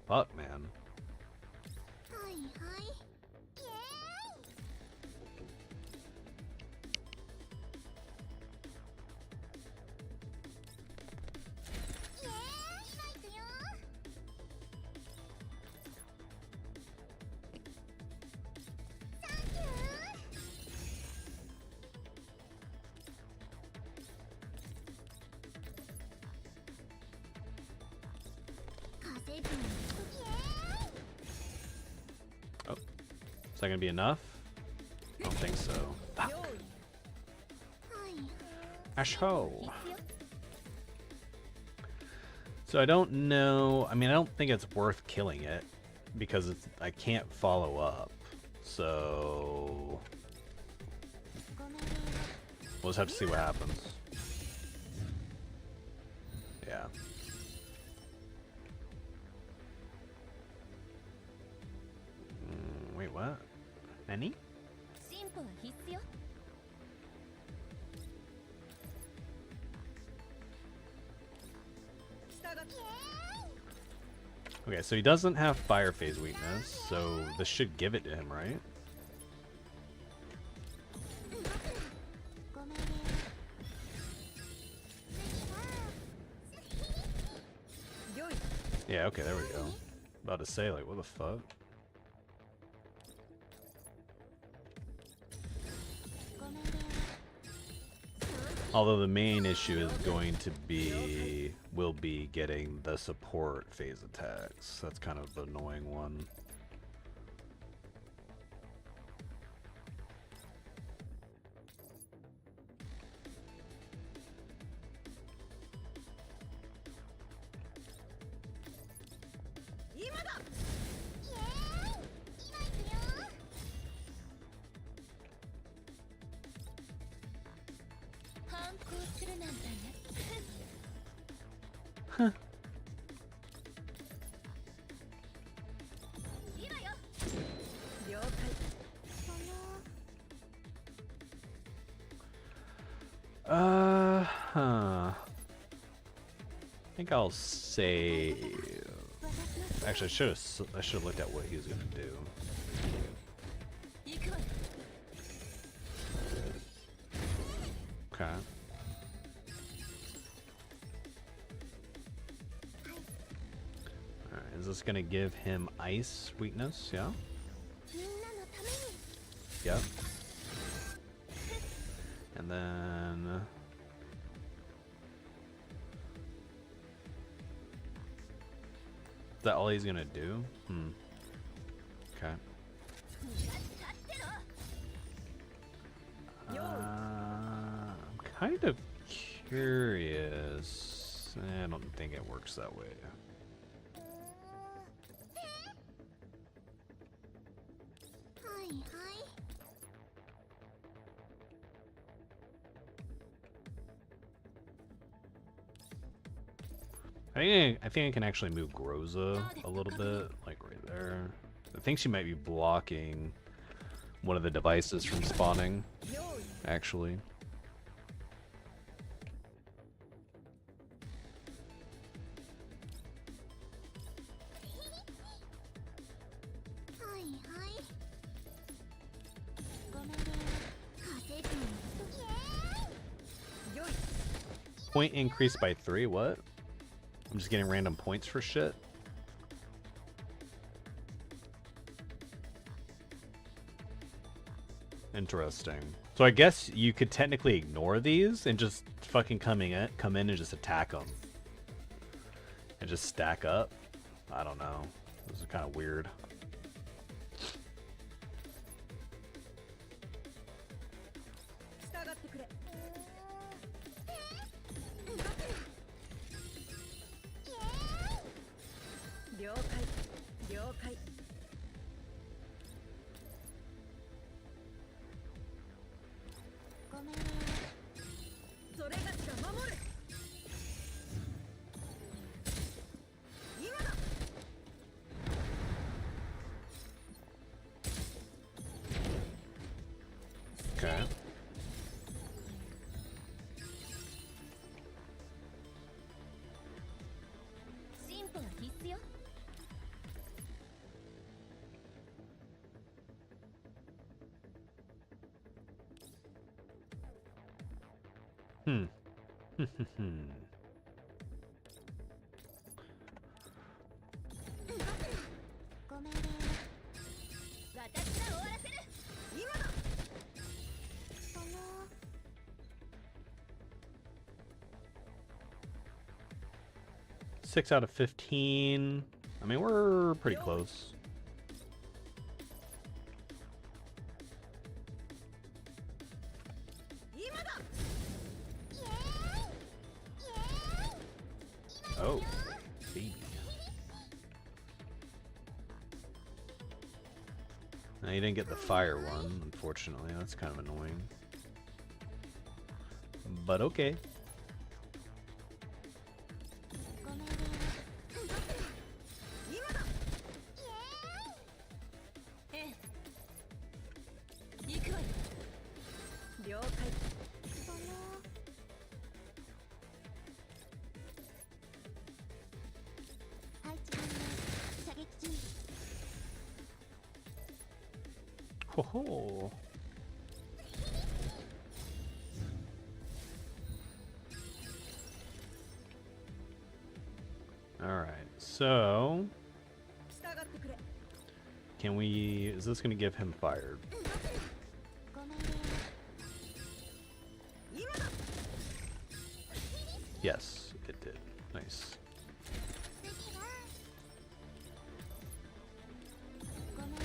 Speaker 4: fuck, man. Oh, is that gonna be enough? I don't think so. Fuck. Asho. So I don't know. I mean, I don't think it's worth killing it because I can't follow up. So we'll just have to see what happens. Yeah. Wait, what? Any? Okay, so he doesn't have fire phase weakness, so this should give it to him, right? Yeah, okay, there we go. About to say, like, what the fuck? Although the main issue is going to be, will be getting the support phase attacks. That's kind of the annoying one. I think I'll save. Actually, I should have looked at what he was gonna do. Okay.
Speaker 3: this gonna give him ice weakness? Yeah.
Speaker 6: みんなのために
Speaker 3: Yep. And then is that all he's gonna do? Okay.
Speaker 6: 立ってろ
Speaker 3: I'm kind of curious. I don't think it works that way.
Speaker 6: はいはい
Speaker 3: I think I can actually move Groza a little bit, like right there. I think she might be blocking one of the devices from spawning, actually.
Speaker 6: はいはいごめんね稼ぐのイエーイ
Speaker 3: Point increased by 3, what? I'm just getting random points for shit? Interesting. So I guess you could technically ignore these and just fucking come in and just attack them. And just stack up? I don't know. This is kind of weird.
Speaker 6: 従ってくれ了解了解ごめんねそれがしが守る今だ
Speaker 3: Okay. Hmm.
Speaker 6: ごめんね私が終わらせる今だ
Speaker 3: 6 out of 15. I mean, we're pretty close. Oh, baby. Now you didn't get the fire one, unfortunately. That's kind of annoying. But okay.
Speaker 6: ごめんね今だええ行くわよ了解配置反応射撃中
Speaker 3: Ho ho. Alright, so
Speaker 6: 従ってくれ
Speaker 3: can we, is this gonna give him fired?
Speaker 6: ごめんね今だ
Speaker 3: Yes, it did. Nice.
Speaker 6: 次はごめんね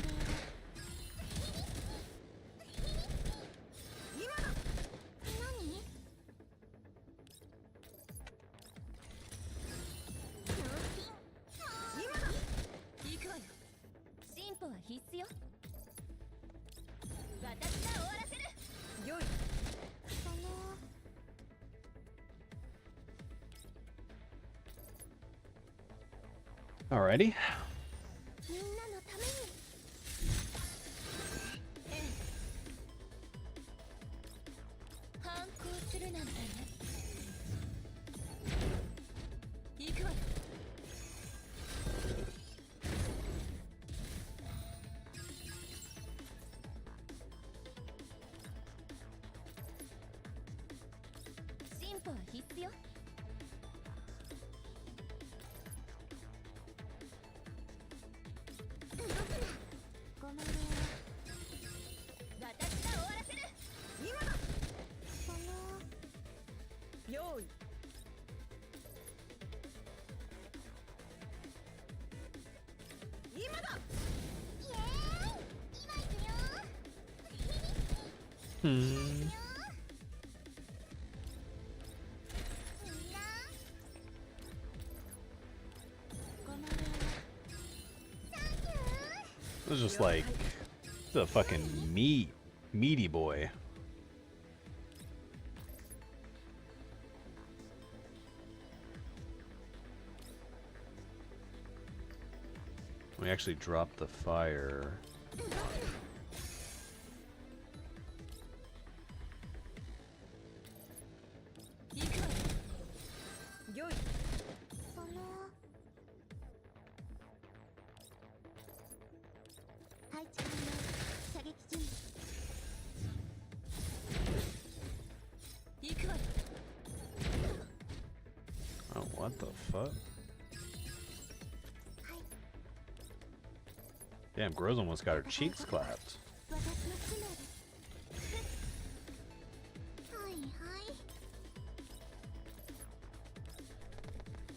Speaker 6: 今だ何今だ行くわよ進歩は必須よ私が終わらせるよい
Speaker 3: Alrighty.
Speaker 6: みんなのためにええ反抗するなんてね行くわよ進歩は必須よ用意今だイエーイ今行くよ
Speaker 3: Hmm.
Speaker 6: みんなごめんサンキュー
Speaker 3: It was just like the fucking meaty boy. We actually dropped the fire.
Speaker 6: 行くわよ用意配置完了射撃準備行くわよ
Speaker 3: Oh, what the fuck? Damn, Groz almost got her cheeks clapped.
Speaker 6: 私の使命ですはいはい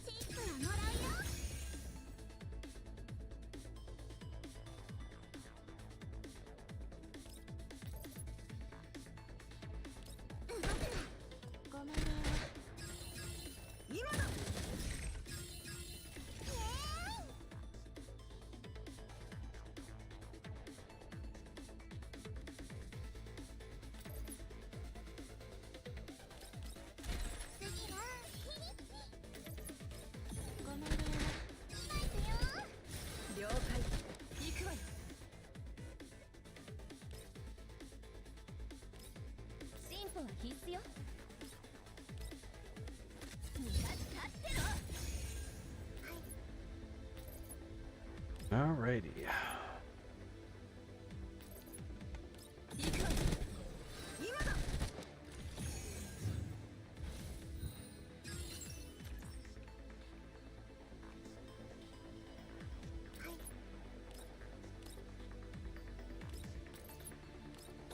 Speaker 6: チップはもらうよ動くなごめんね今だイエーイ次はごめんね今行くよ了解行くわよ進歩は必須よ逃がし立ってろ
Speaker 3: Alrighty.
Speaker 6: 行くわよ今だ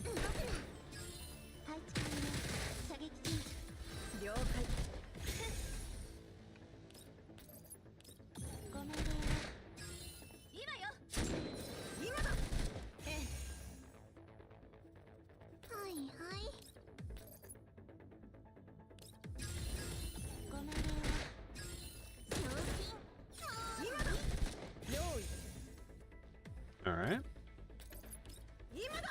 Speaker 6: 動くな配置完了射撃準備了解ごめんね今よ今だええはいはいごめんね昇進今だ用意
Speaker 3: Alright.
Speaker 6: 今だ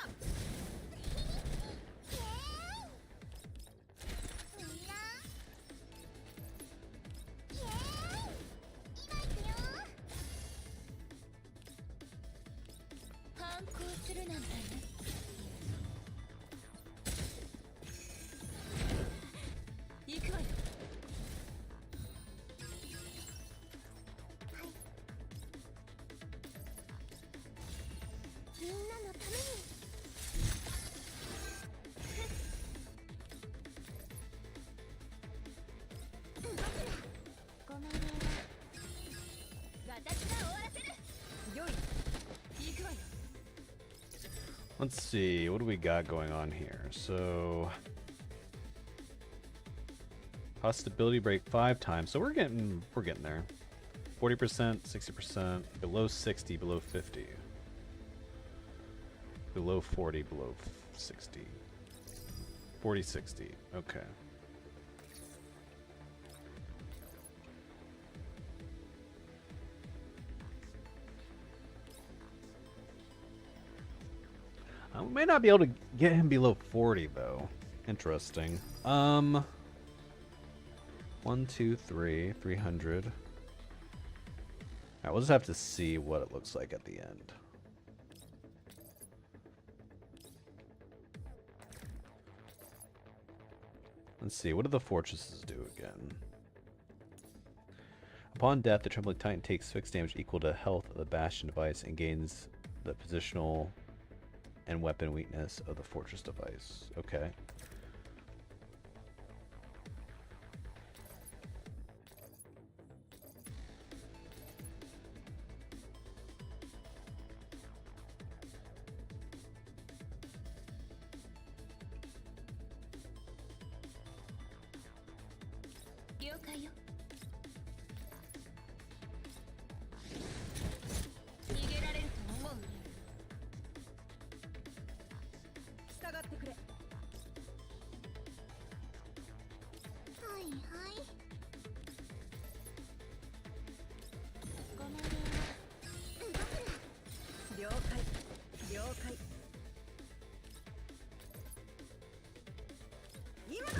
Speaker 6: イエーイみんなイエーイ今行くよ反抗するなんてね行くわよはいみんなのために動くなごめんね私が終わらせるよい行くわよ
Speaker 3: Let's see, what do we got going on here? So, cost stability break 5 times. So we're getting there. 40%, 60%, below 60, below 50. Below 40, below 60. 40, 60. Okay. We may not be able to get him below 40 though. Interesting. 1, 2, 3, 300. Alright, we'll just have to see what it looks like at the end. Let's see, what do the fortresses do again? Upon death, the Trembling Titan takes fixed damage equal to health of the Bastion device and gains the positional and weapon weakness of the fortress device. Okay.
Speaker 6: 了解よ。逃げられると思う？従ってくれ。はいはい。ご命令は動くな。了解了解。今だ。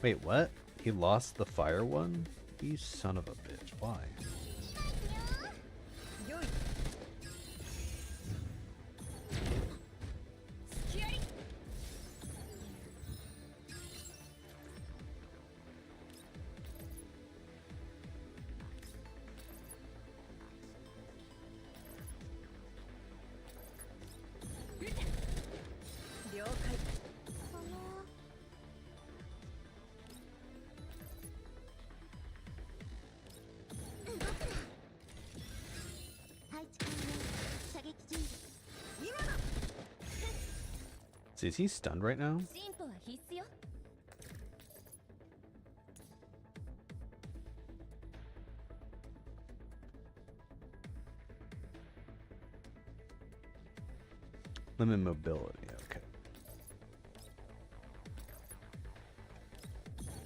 Speaker 4: Wait, what? He lost the fire one? You son of a bitch. Why?
Speaker 6: よい。隙あり。了解。動くな。配置完了。射撃準備。今だ。
Speaker 4: So is he stunned right now?
Speaker 6: 進歩は必須よ。
Speaker 4: Limit mobility. Okay.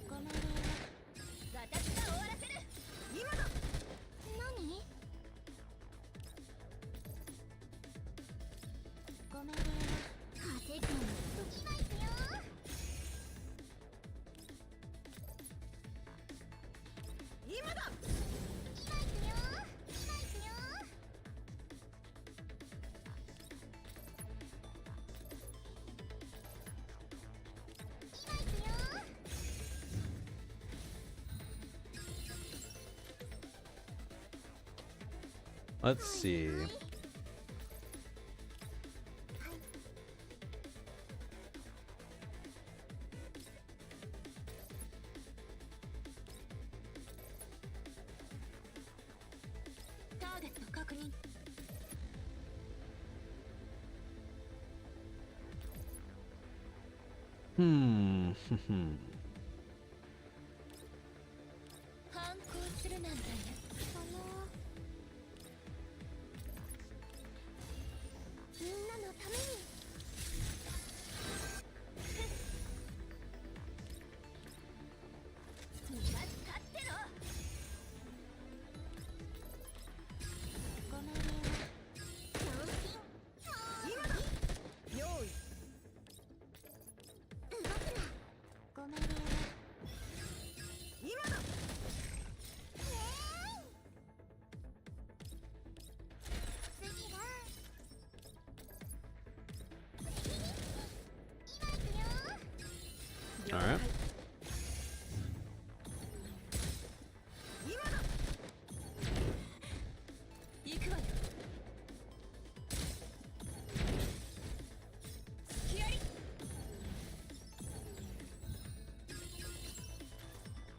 Speaker 6: ご命令は私が終わらせる。今だ。何？ご命令は風が時がいくよ。今だ。今いくよ。今いくよ。今いくよ。
Speaker 4: Let's see. Hmm.
Speaker 6: 反抗するなんだよ。みんなのために。逃がすかってろ。ご命令は強心。今だ。用意。動くな。ご命令は今だ。次は。
Speaker 4: All right.
Speaker 6: 今だ。行くわよ。隙あり。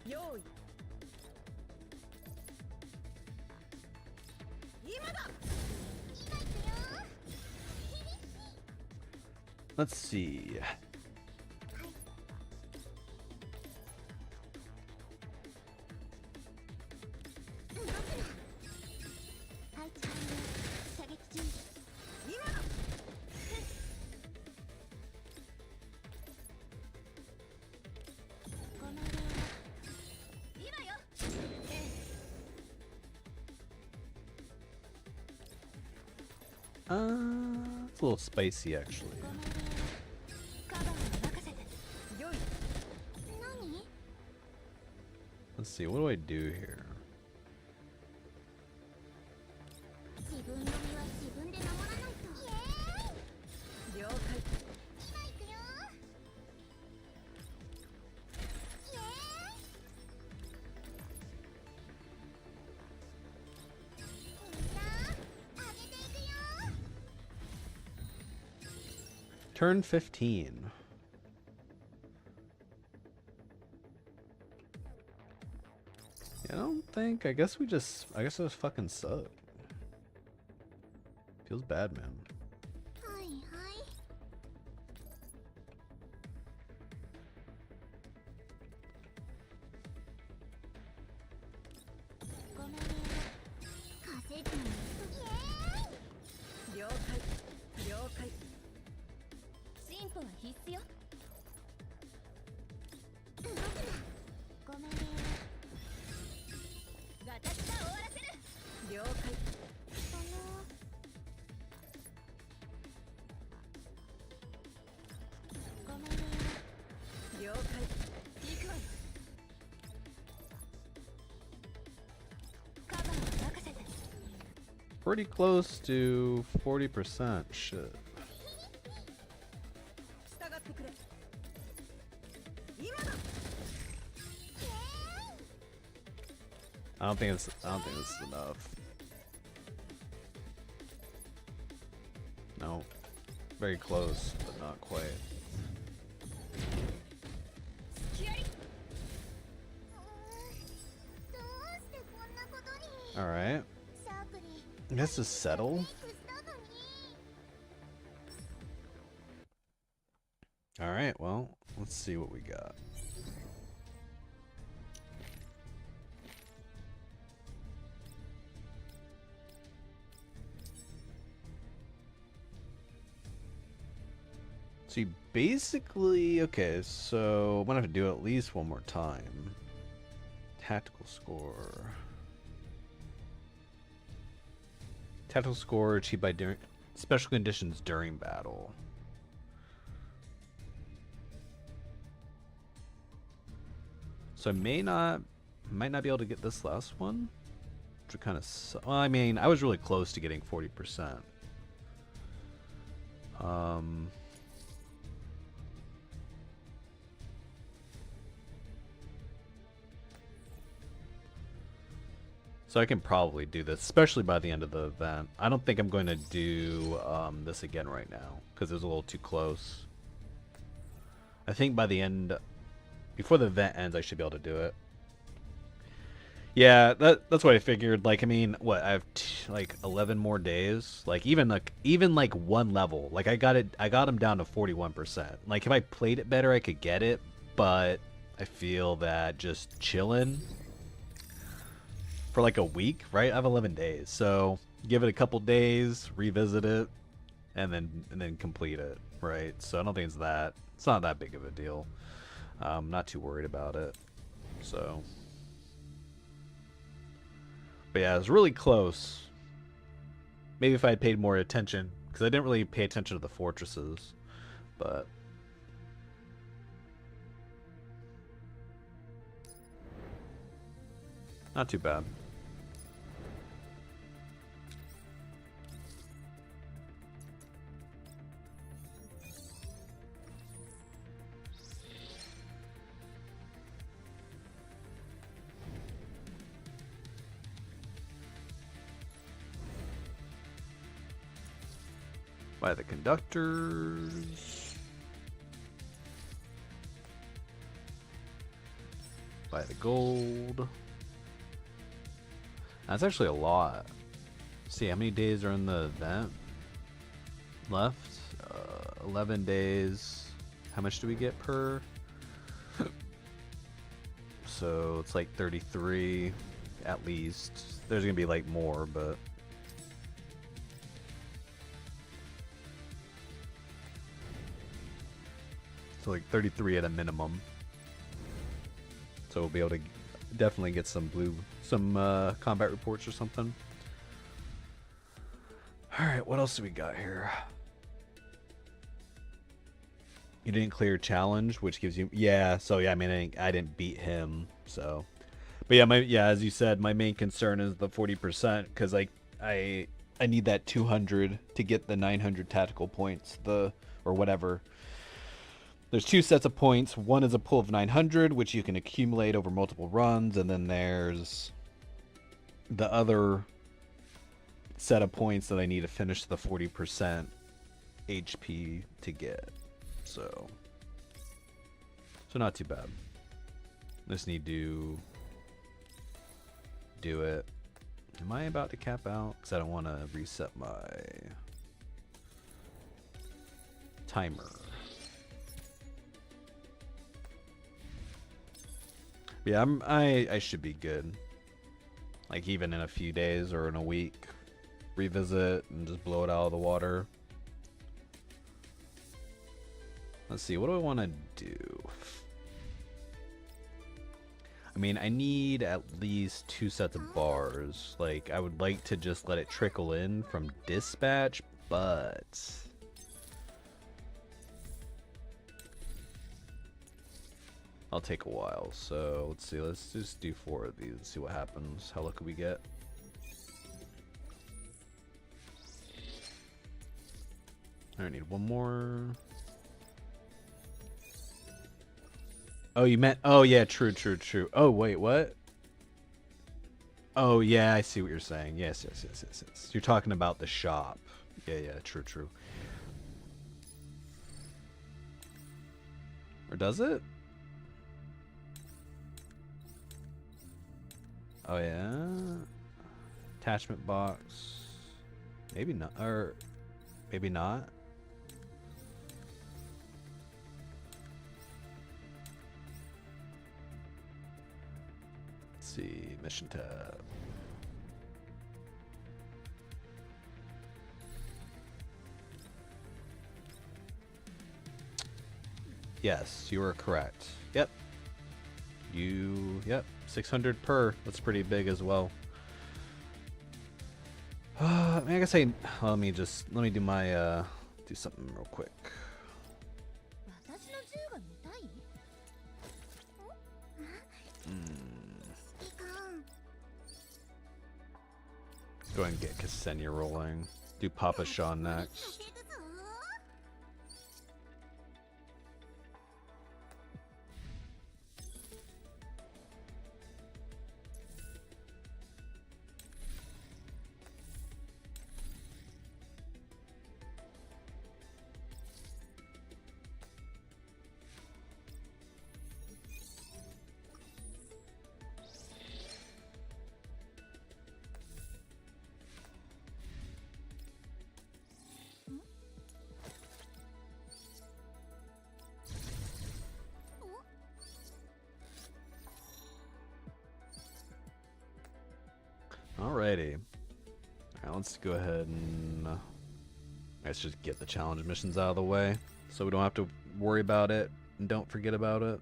Speaker 6: 用意。今だ。今行くよ。
Speaker 4: Let's see.
Speaker 6: 動くな。配置完了。射撃準備。今だ。ご命令は今よ。ええ。
Speaker 4: It's a little spicy actually.
Speaker 6: ご命令はカバーを任せて。よい。何？
Speaker 4: Let's see. What do I do here?
Speaker 6: 自分の身は自分で守らないと。イエーイ。了解。今行くよ。イエーイ。みんな上げていくよ。
Speaker 4: Turn 15. I don't think. I guess it was fucking suck. Feels bad, man.
Speaker 6: はいはい。歩は必須よ。動くな。ごめんね。私が終わらせる。了解。ごめんね。了解。行くわよ。カバーを任せて。
Speaker 4: Pretty close to 40%. Shit.
Speaker 6: 従ってくれ。今だ。
Speaker 4: I don't think it's enough. No. Very close, but not quite.
Speaker 6: 気合い。どうしてこんなことに。
Speaker 4: Alright.
Speaker 6: シャープに。
Speaker 4: This is settle. Alright, well, let's see what we got. See, basically, okay, so I'm gonna have to do it at least one more time. Tactical score. Tactical score achieved by during special conditions during battle. So I might not be able to get this last one, which would kind of. Well, I mean, I was really close to getting 40%. So I can probably do this, especially by the end of the event. I don't think I'm going to do this again right now, because it was a little too close. I think by the end, before the event ends, I should be able to do it. Yeah, that's what I figured. Like, I mean, what, I have like 11 more days. Like, even like one level. Like, I got him down to 41%. Like, if I played it better, I could get it, but I feel that just chilling for like a week, right? I have 11 days, so give it a couple days, revisit it, and then complete it, right? So I don't think it's not that big of a deal. I'm not too worried about it. So, but yeah, it was really close. Maybe if I had paid more attention, because I didn't really pay attention to the fortresses, but not too bad. By the conductors. By the gold. That's actually a lot. See how many days are in the event left? 11 days. How much do we get per? So it's like 33 at least. There's gonna be like more, but so like 33 at a minimum. So we'll be able to definitely get some combat reports or something. Alright, what else do we got here? You didn't clear challenge, which gives you... Yeah, so yeah, I mean, I didn't beat him, so... But yeah, as you said, my main concern is the 40%, because like, I need that 200 to get the 900 tactical points, or whatever. There's two sets of points. One is a pool of 900, which you can accumulate over multiple runs, and then there's the other set of points that I need to finish the 40% HP to get. So not too bad. Just need to do it. Am I about to cap out? Because I don't want to reset my timer. Yeah, I should be good. Like even in a few days or in a week, revisit and just blow it out of the water. Let's see, what do I want to do? I mean, I need at least 2 sets of bars. Like, I would like to just let it trickle in from dispatch, but I'll take a while. So let's see, let's just do 4 of these and see what happens. How lucky we get. I need 1 more. Oh, you meant, oh yeah, true. Oh, wait, what? Oh yeah, I see what you're saying. Yes. You're talking about the shop. Yeah, true. Or does it? Oh yeah. Attachment box. Maybe not, or maybe not. Let's see, mission tab. Yes, you are correct. Yep. Yep, 600 per. That's pretty big as well. I mean, I guess let me do my, do something real quick. Go ahead and get Ksenia rolling. Do Papa Sean next. Alrighty. Alright, let's go ahead and let's just get the challenge missions out of the way so we don't have to worry about it and don't forget about it.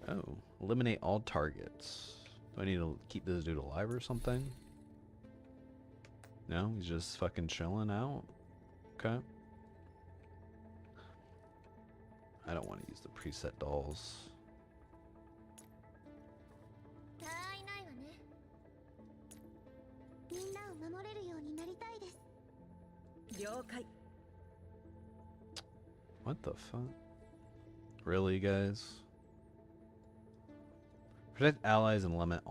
Speaker 4: Oh, eliminate all targets. Do I need to keep this dude alive or something? No, he's just fucking chilling out. Okay. I don't want to use the preset dolls. What the fuck? Really, guys? Protect allies and eliminate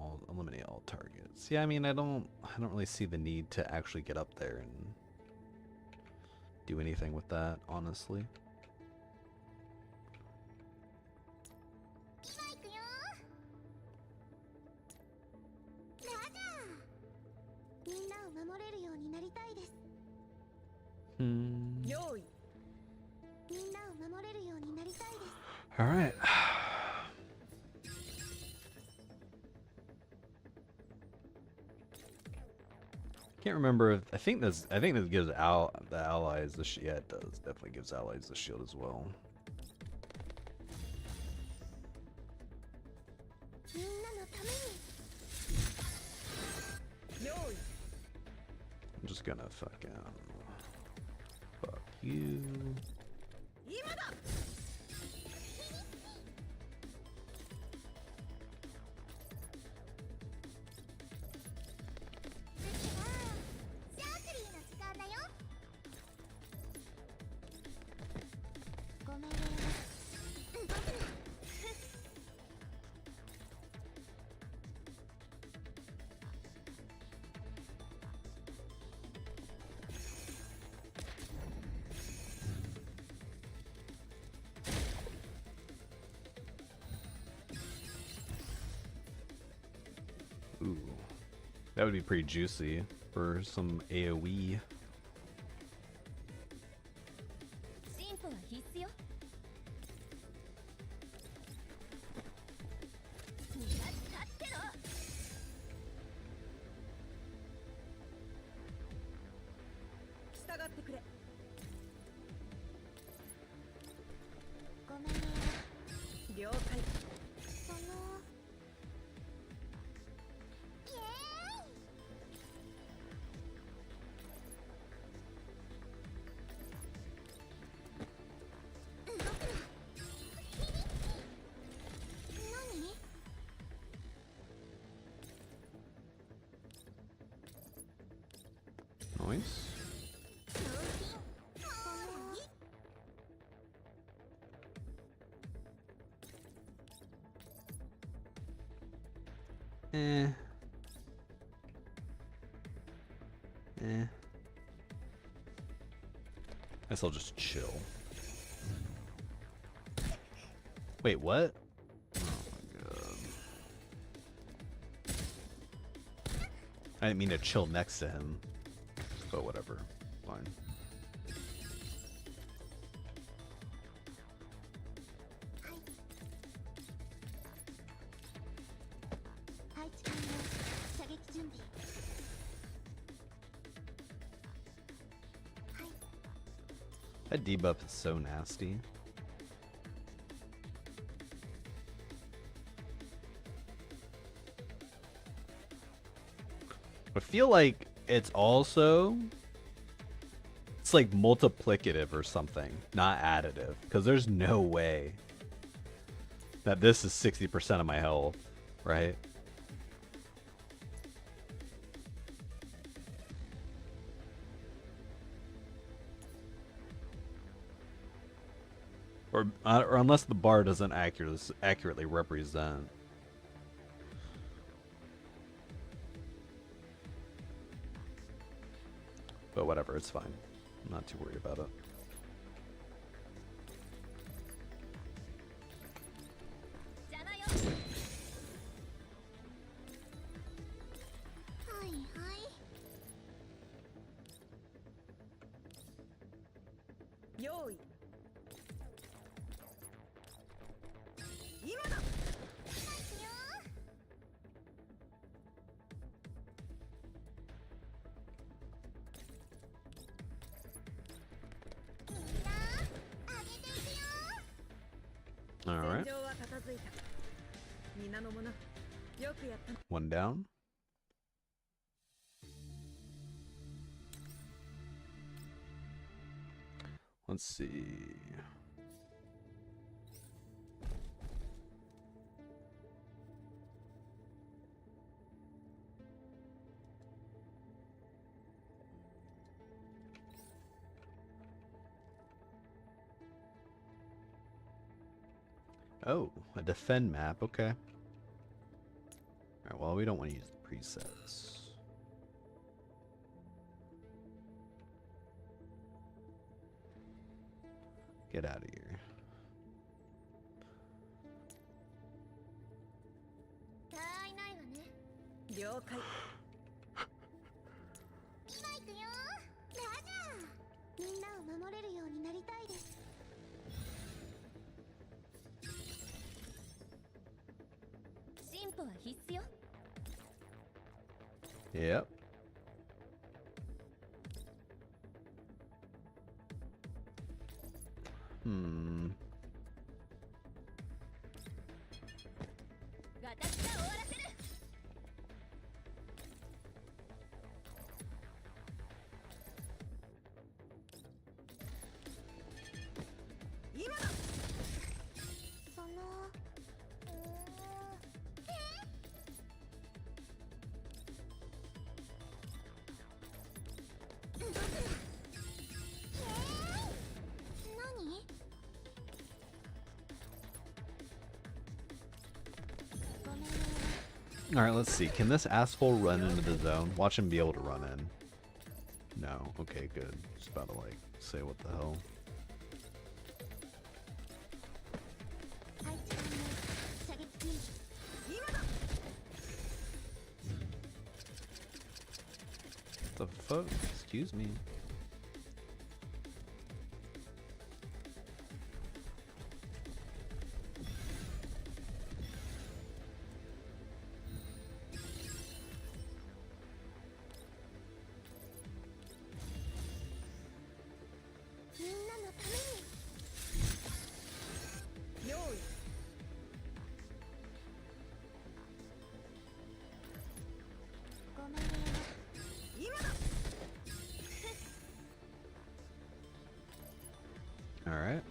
Speaker 4: all targets. Yeah, I mean, I don't really see the need to actually get up there and do anything with that, honestly. All right. Can't remember if I think this gives the allies the yeah, it does. Definitely gives allies the shield as well. I'm just gonna fuck you. Ooh, that would be pretty juicy for some AoE. Nice. Eh. Guess I'll just chill. Wait, what? Oh my god. I didn't mean to chill next to him. But whatever. Fine. That debuff is so nasty. I feel like it's also... It's like multiplicative or something, not additive. Because there's no way that this is 60% of my health, right? Or unless the bar doesn't accurately represent. But whatever, it's fine. I'm not too worried about it. Alright. One down. Let's see. Oh, a defend map, okay. Alright, well, we don't want to use the presets. Get out of here. Yep. Alright, let's see. Can this asshole run into the zone? Watch him be able to run in. No. Okay, good. Just about to, like, say what the hell. What the fuck? Excuse me. Alright.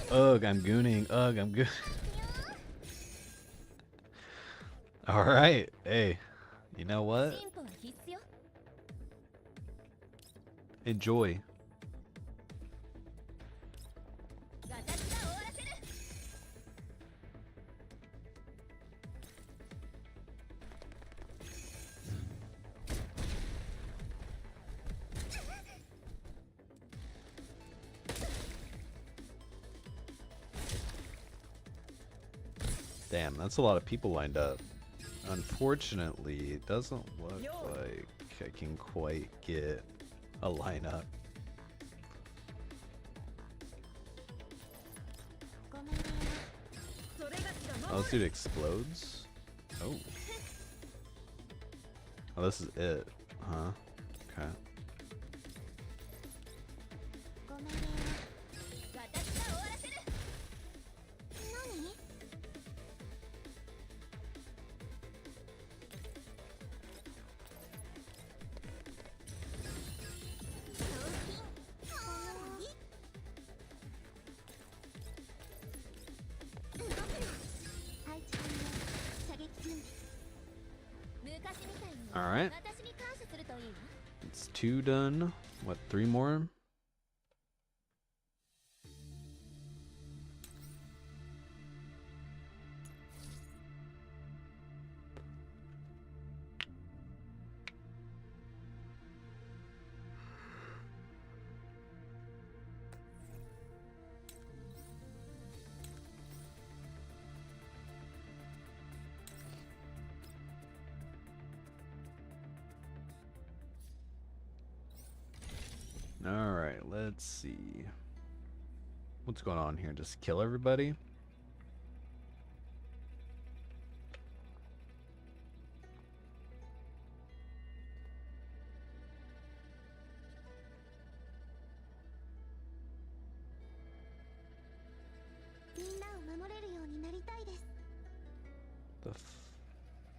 Speaker 4: Ugh, I'm gooning. Ugh, I'm gooning. Alright. Hey, You know what?
Speaker 6: 進歩は必須よ。
Speaker 4: Enjoy.
Speaker 6: 私が終わらせる。
Speaker 4: Damn, that's a lot of people lined up. Unfortunately, it doesn't look like I can quite get a lineup.
Speaker 6: ごめんね。それがしが
Speaker 4: Oh, this dude explodes? Oh. Oh, this is it. Huh? Okay.
Speaker 6: ごめんね。私が終わらせる。何？
Speaker 4: Alright. It's 2 done. What, 3 more? Alright, let's see. What's going on here? Just kill everybody?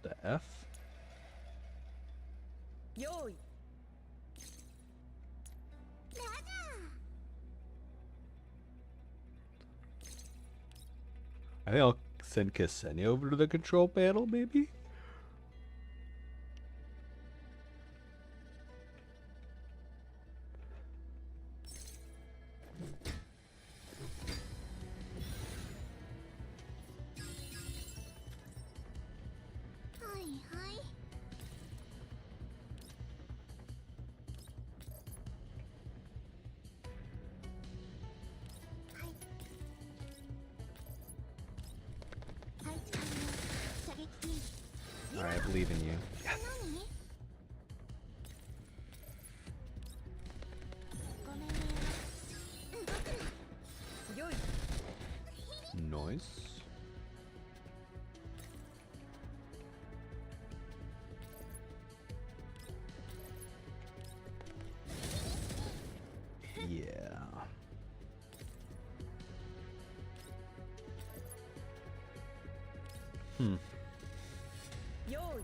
Speaker 4: The F?
Speaker 6: 用意。
Speaker 4: I think I'll send Ksenia over to the control panel, maybe? Alright, I believe in you. Yes. Nice. Yeah. Hmm.
Speaker 6: 用意。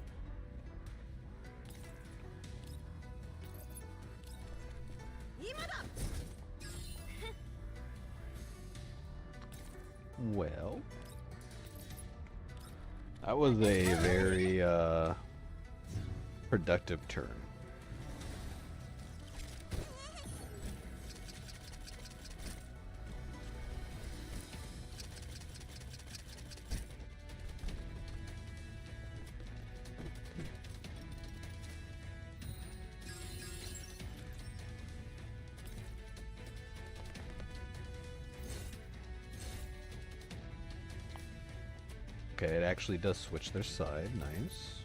Speaker 4: Well, that was a very productive turn. Okay, it actually does switch their side. Nice.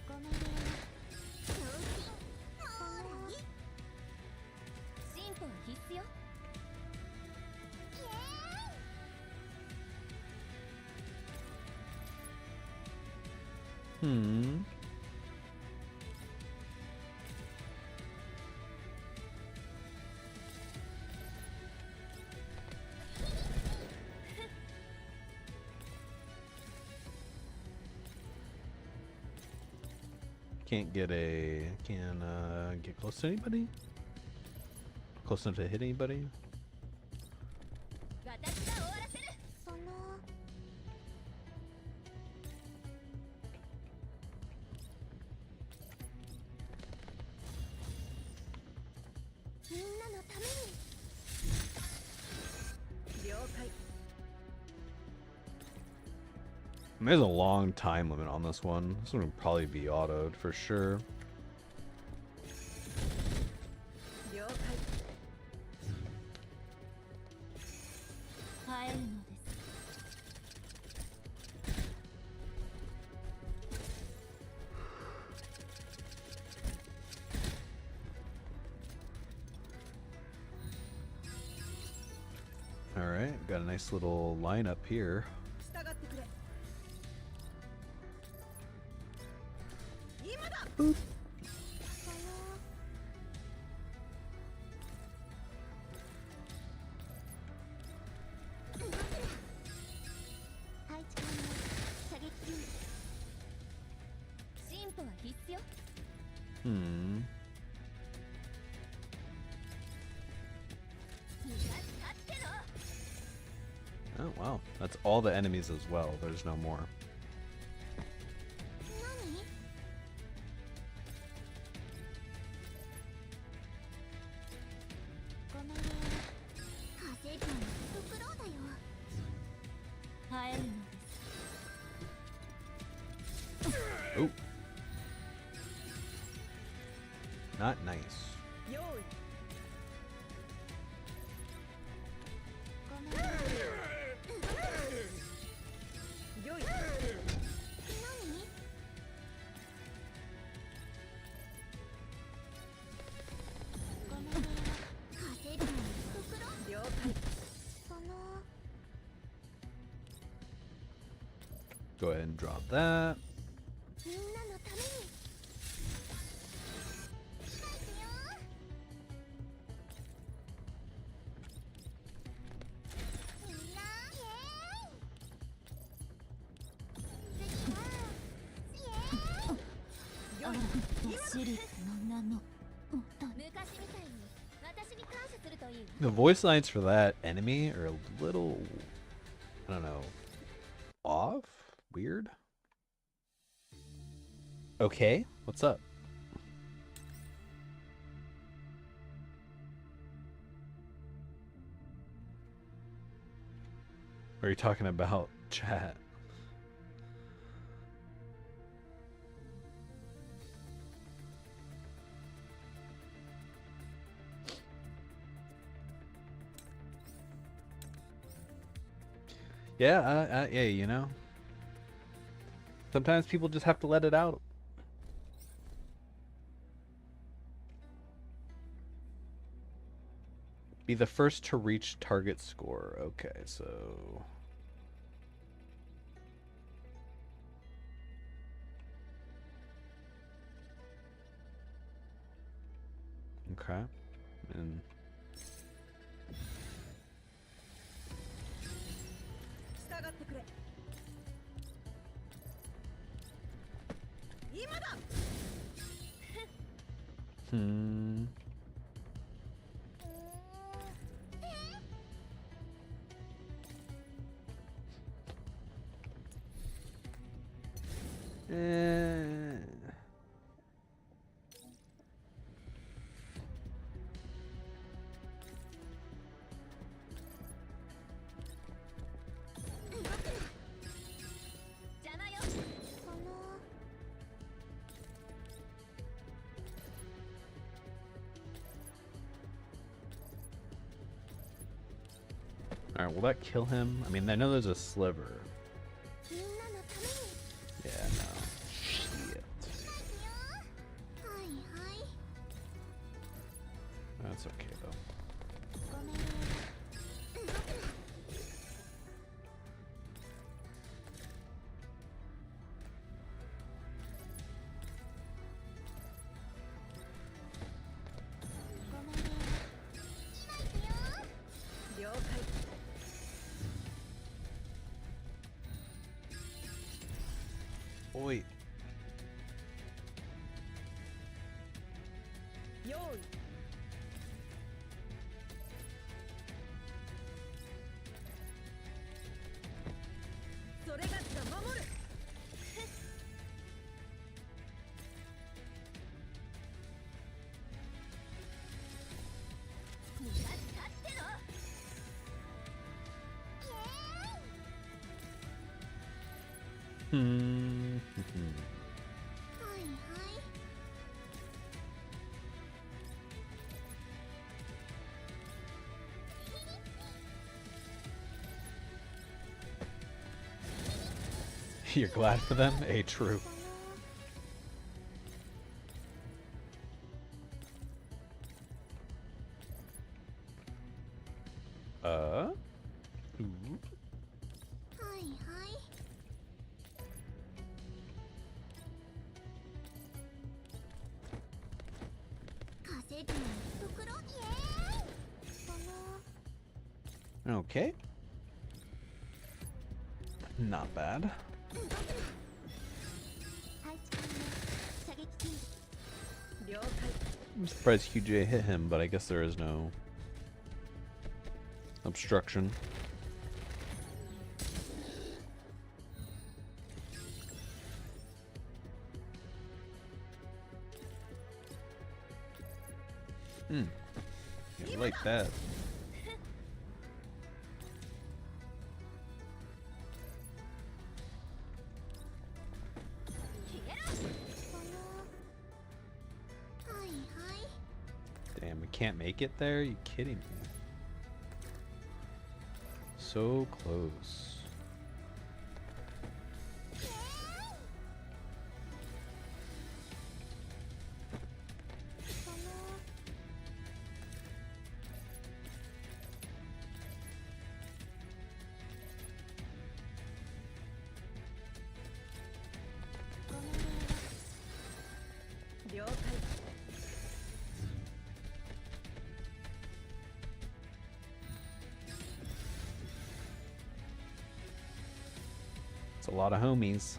Speaker 6: ごめんね。進歩は必須よ。
Speaker 4: Hmm. Can't get get close to anybody? Close enough to hit anybody?
Speaker 6: 私が終わらせる。その。
Speaker 4: There's a long time limit on this one. This one would probably be autoed for sure. Alright, got a nice little lineup here. Boop. Hmm. Oh wow, that's all the enemies as well. There's no more. Oh. Not nice. Go ahead and drop that. The voice lines for that enemy are a little, I don't know, off? Weird? Okay, what's up? What are you talking about, chat? Yeah, yeah, you know. Sometimes people just have to let it out. Be the first to reach target score. Okay, so... Okay. And... Hmm. Alright, will that kill him? I mean, I know there's a sliver. Yeah, no. Shit. That's okay, though. Wait. You're glad for them? True. Ooh.
Speaker 6: はいはい風でところイエーイ
Speaker 4: Okay. Not bad.
Speaker 6: 配置管理射撃禁止了解
Speaker 4: I'm surprised QJ hit him, but I guess there is no obstruction. Yeah, like that. Damn, we can't make it there? You kidding me? So close. It's a lot of homies.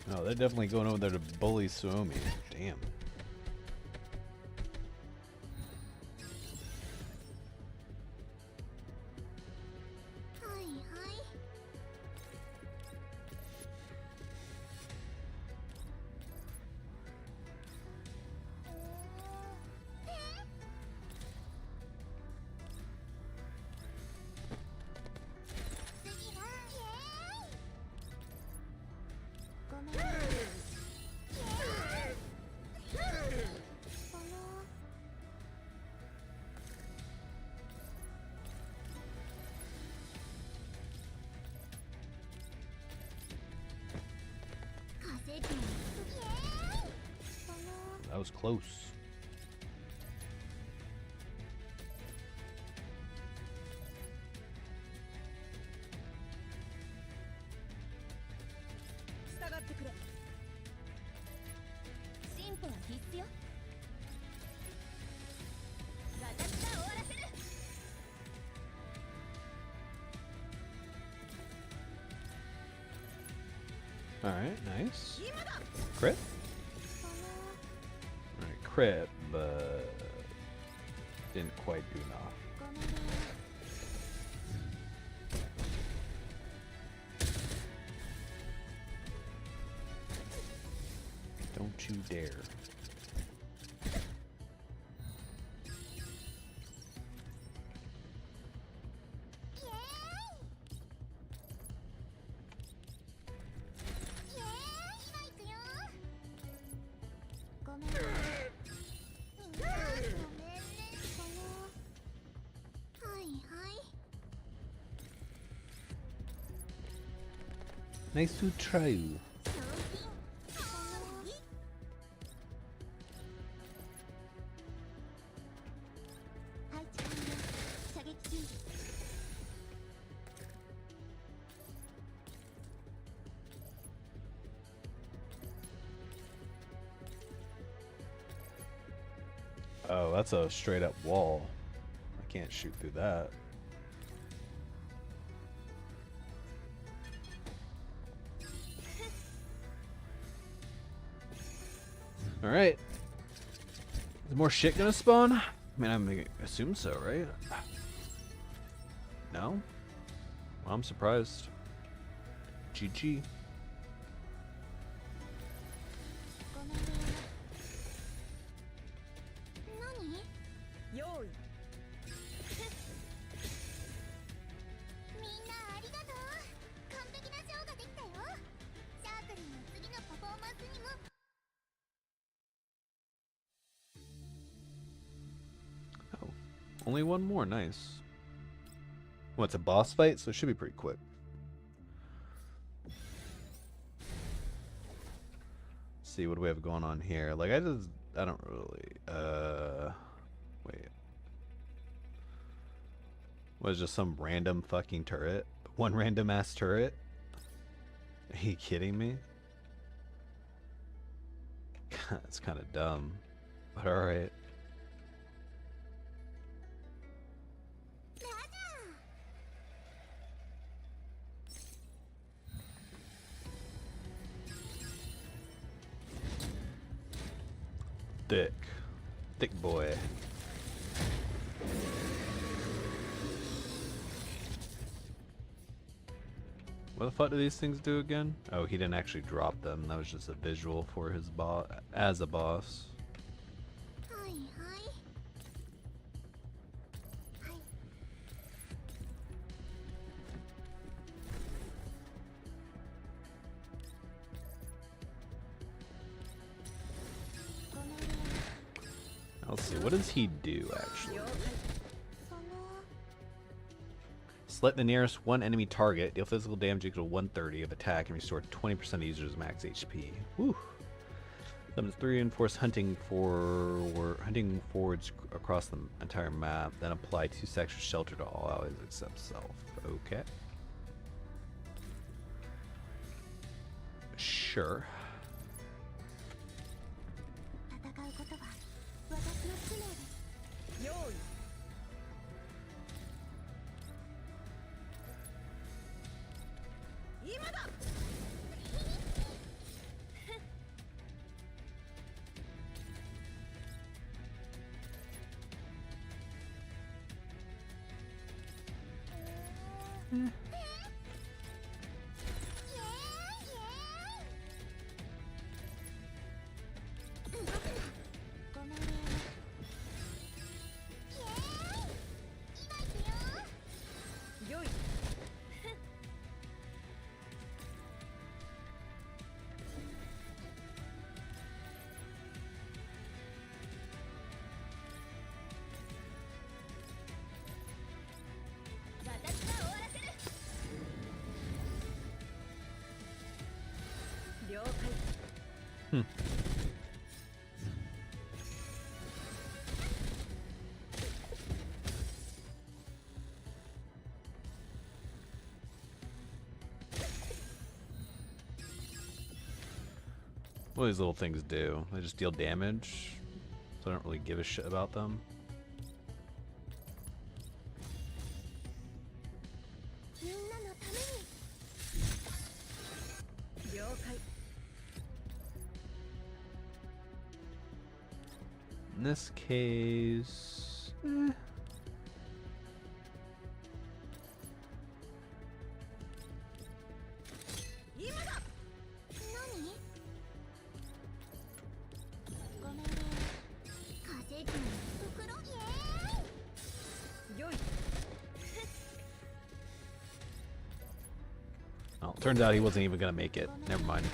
Speaker 4: Oh, they're definitely going over there to bully Suomi. Damn. That was close. Alright, nice. Crit? Alright, crit, but didn't quite do enough. Don't you dare. Nice to try you. Oh, that's a straight up wall. I can't shoot through that. Alright. Is more shit gonna spawn? I mean, I'm gonna assume so, right? No? Well, I'm surprised. GG.
Speaker 6: ごめんね。何？
Speaker 7: 用意。
Speaker 6: みんなありがとう。完璧なショーができたよ。シャークリンの次のパフォーマンスにも。
Speaker 4: Oh, only one more. Nice. Well, it's a boss fight, so it should be pretty quick. Let's see, what do we have going on here? Like, I don't really, wait. Was just some random fucking turret? One random ass turret? Are you kidding me? That's kind of dumb, but alright. Thick boy. What the fuck do these things do again? Oh, he didn't actually drop them. That was just a visual for his boss as a boss.
Speaker 6: はいはい。はい。
Speaker 4: Let's see, what does he do actually?
Speaker 6: その
Speaker 4: Select the nearest one enemy target, deal physical damage equal to 130 of attack, and restore 20% of the user's max HP. Woo! Summons 3 reinforced hunting forwards across the entire map, then apply 2 sections shelter to all allies except self. Okay. Sure.
Speaker 6: 戦うことは私の使命です。
Speaker 7: 用意。今だ。
Speaker 6: ごめんね。イエーイ。今行くよ。
Speaker 7: 用意。
Speaker 6: 私が終わらせる。
Speaker 7: 了解。
Speaker 4: What do these little things do? They just deal damage, so I don't really give a shit about them.
Speaker 6: みんなのために。
Speaker 7: 了解。
Speaker 4: In this case, oh, turns out he wasn't even gonna make it. Never mind.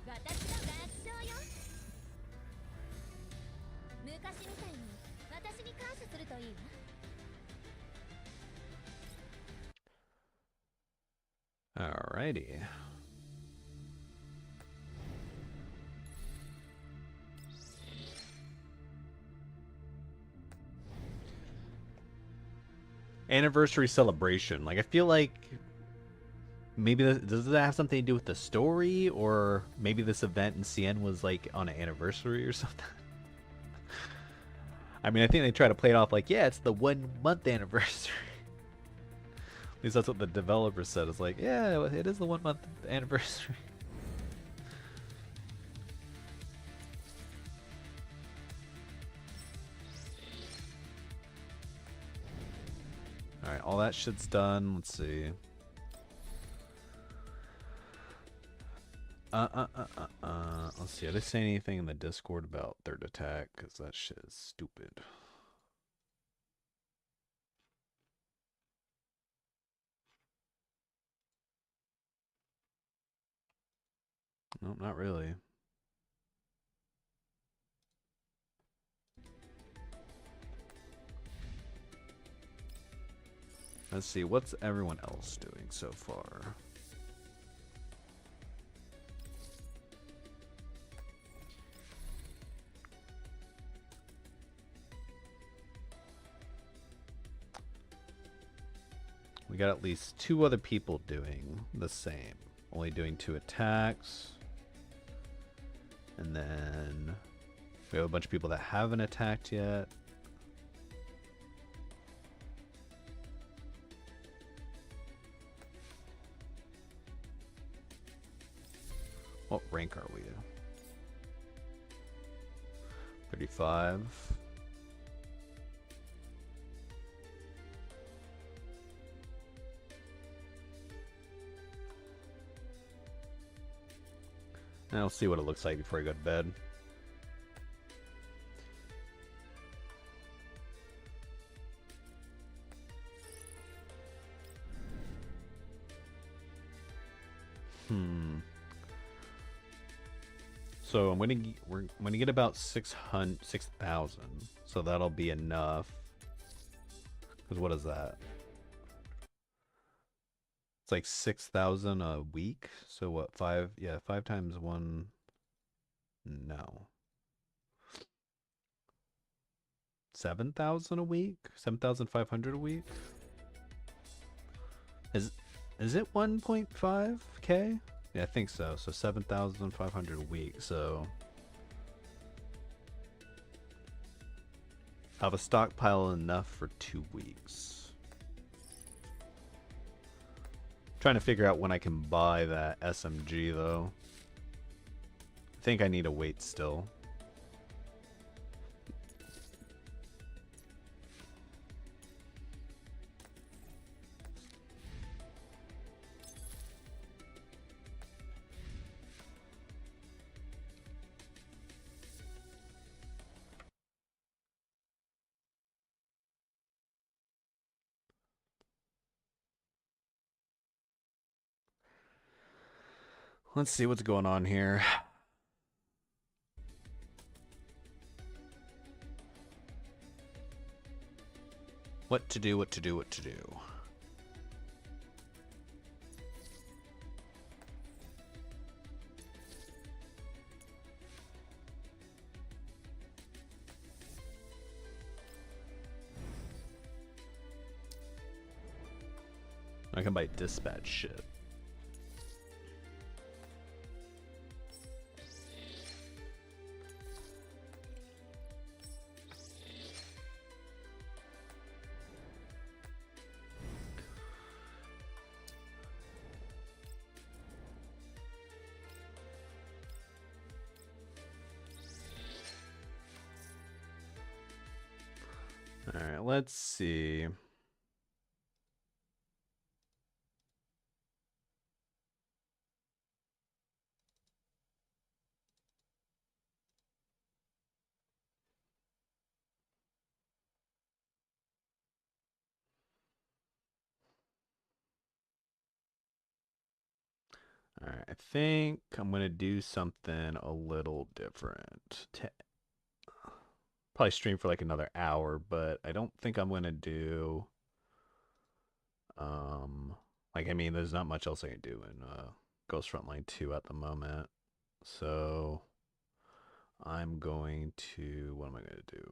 Speaker 6: 私の合唱よ。昔みたいに私に感謝するといいわ。
Speaker 4: Alrighty. Anniversary celebration. Like, I feel like maybe does that have something to do with the story, or maybe this event in CN was like on an anniversary or something? I mean, I think they try to play it off like, yeah, it's the 1 month anniversary. At least that's what the developer said. It's like, yeah, it is the 1 month anniversary. Alright, all that shit's done. Let's see. Let's see. Are they saying anything in the Discord about third attack? Because that shit is stupid. Nope, not really. Let's see. What's everyone else doing so far? We got at least 2 other people doing the same. Only doing 2 attacks. And then we have a bunch of people that haven't attacked yet. What rank are we? 35. I'll see what it looks like before I go to bed. So I'm gonna get about 6,000. So that'll be enough. Because what is that? It's like 6,000 a week. So what? 5? Yeah, 5 times 1. No. 7,000 a week? 7,500 a week? Is it 1.5k? Yeah, I think so. So 7,500 a week. So I have a stockpile enough for 2 weeks. Trying to figure out when I can buy that SMG though. I think I need to wait still. Let's see what's going on here. What to do, what to do, what to do. I can buy dispatch shit. Alright, let's see. Alright, I think I'm gonna do something a little different. Probably stream for like another hour, but I don't think I'm gonna do like I mean there's not much else I can do in Ghost Frontline 2 at the moment. So I'm going to what am I gonna do?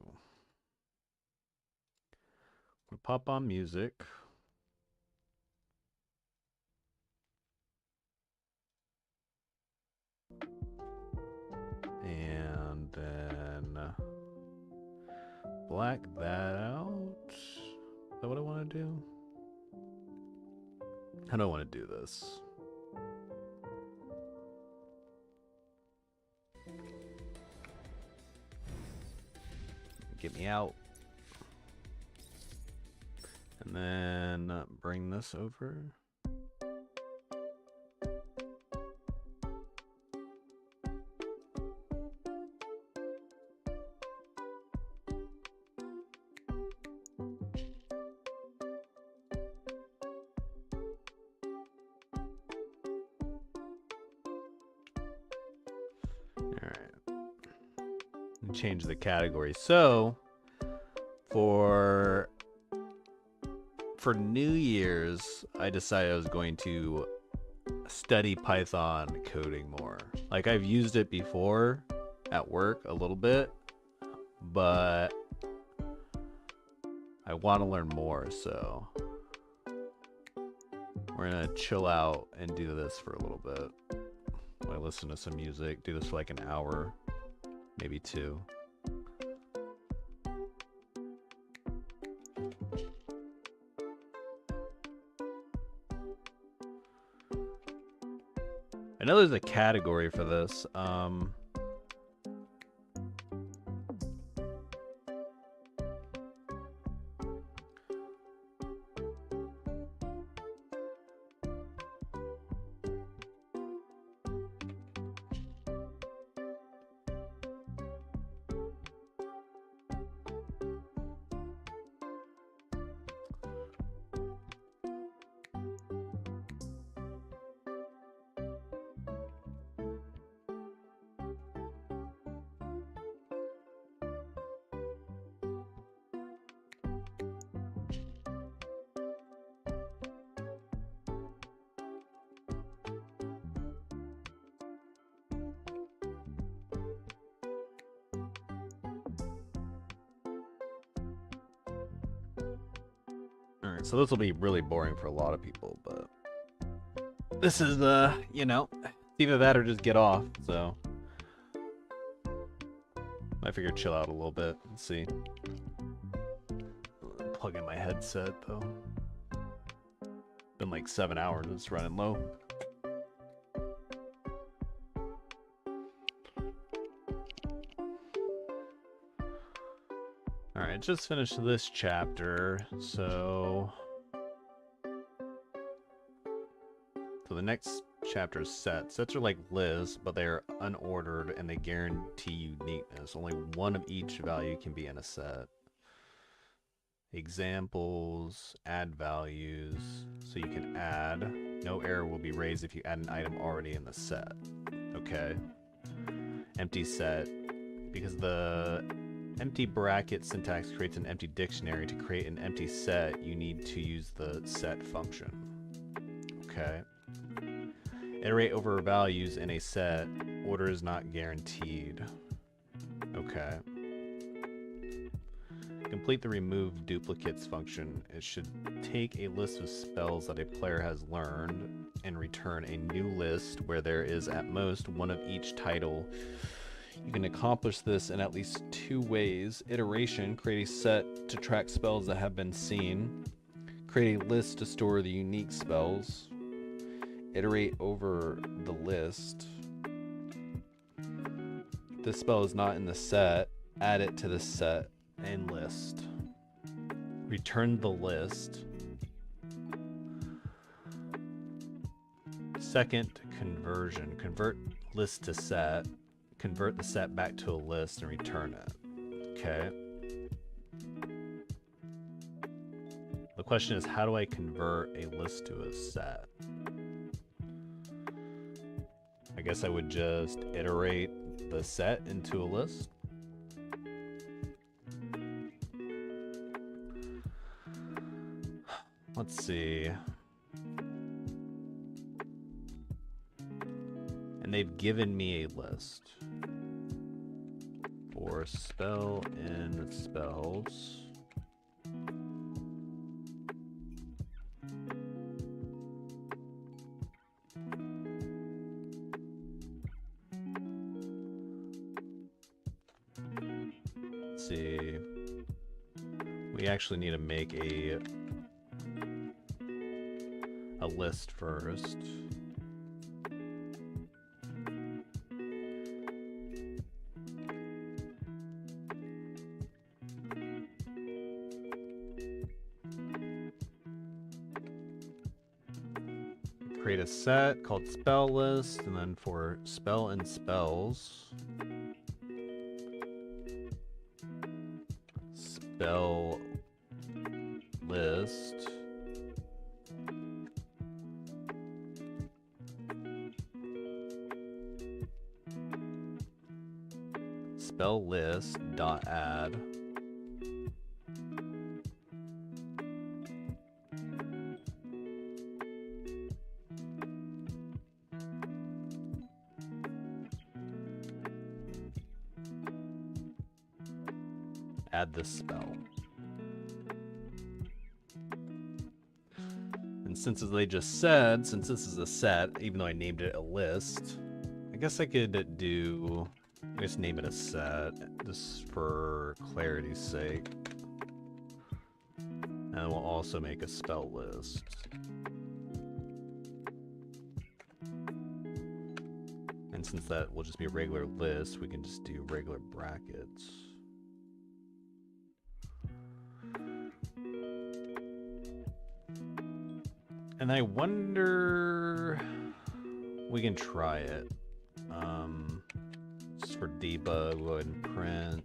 Speaker 4: I'm gonna pop on music. And then
Speaker 3: black that out. Is that what I want to do? How do I want to do this? Get me out. And then bring this over. Change the category. So for New Year's, I decided I was going to study Python coding more. Like, I've used it before at work a little bit, but I want to learn more, so we're gonna chill out and do this for a little bit. I listen to some music, do this for like an hour, maybe 2. I know there's a category for this. Alright, so this will be really boring for a lot of people, but this is, you know, either that or just get off, so I figured chill out a little bit and see. Plug in my headset, though. Been like 7 hours, it's running low. Alright, just finished this chapter, so the next chapter is sets. Sets are like lists, but they are unordered and they guarantee uniqueness. Only one of each value can be in a set. Examples, add values, so you can add. No error will be raised if you add an item already in the set. Okay. Empty set, because the empty bracket syntax creates an empty dictionary. To create an empty set, you need to use the set function. Okay. Iterate over values in a set. Order is not guaranteed. Okay. Complete the remove duplicates function. It should take a list of spells that a player has learned and return a new list where there is at most one of each title. You can accomplish this in at least 2 ways. Iteration, create a set to track spells that have been seen. Create a list to store the unique spells. Iterate over the list. If this spell is not in the set, add it to the set and list. Return the list. Second, conversion. Convert list to set. Convert the set back to a list and return it. Okay. The question is, how do I convert a list to a set? I guess I would just iterate the set into a list. Let's see. And they've given me a list for spell in spells. Let's see.
Speaker 4: we actually need to make a list first. Create a set called spell list, and then for spell and spells, spell list. Spell list dot add. Add this spell. And since they just said, since this is a set, even though I named it a list, I guess I could do, I guess name it a set, just for clarity's sake. And we'll also make a spell list. And since that will just be a regular list, we can just do regular brackets. And I wonder, we can try it. Just for debug, we'll go ahead and print.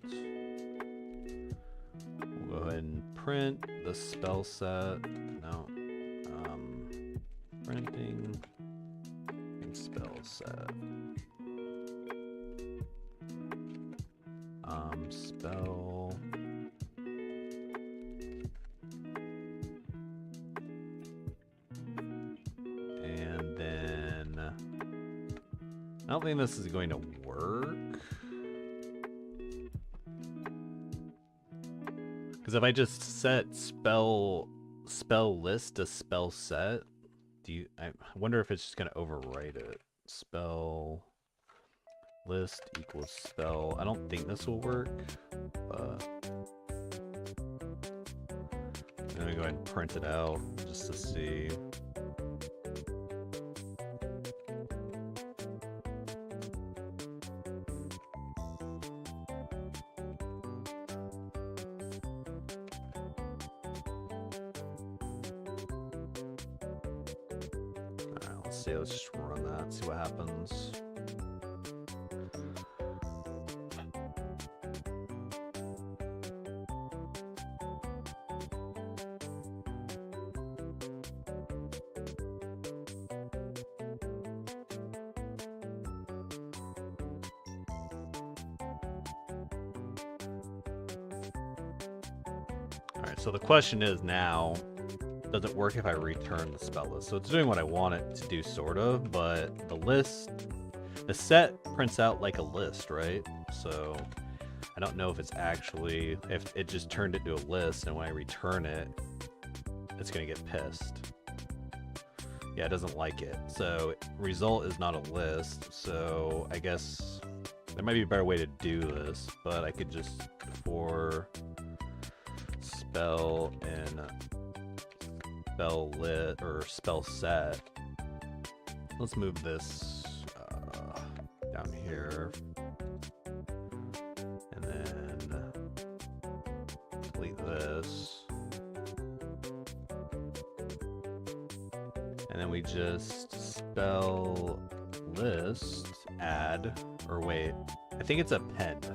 Speaker 4: We'll go ahead and print the spell set. No. Printing and spell set. Spell. And then I don't think this is going to work. Because if I just set spell list to spell set, I wonder if it's just gonna overwrite it. Spell list equals spell. I don't think this will work, but I'm gonna go ahead and print it out just to see. Let's just run that, see what happens. Alright, so the question is now, does it work if I return the spell list? So it's doing what I want it to do, sort of, but the set prints out like a list, right? So I don't know if it's actually, if it just turned it to a list, and when I return it, it's gonna get pissed. Yeah, it doesn't like it. So result is not a list, so I guess there might be a better way to do this, but I could just, for spell and spell lit or spell set, let's move this down here, and then delete this, and then we just spell list add, or wait, I think it's append.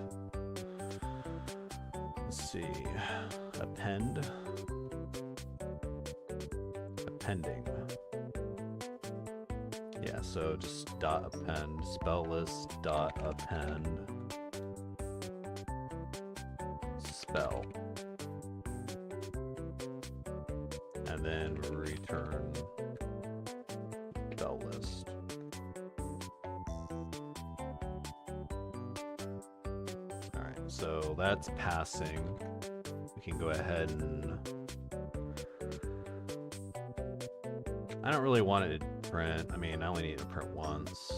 Speaker 4: Let's see, append. Appending. Yeah, so just dot append, spell list dot append spell, and then return spell list. Alright, so that's passing. We can go ahead and, I don't really want it to print. I mean, I only need to print once.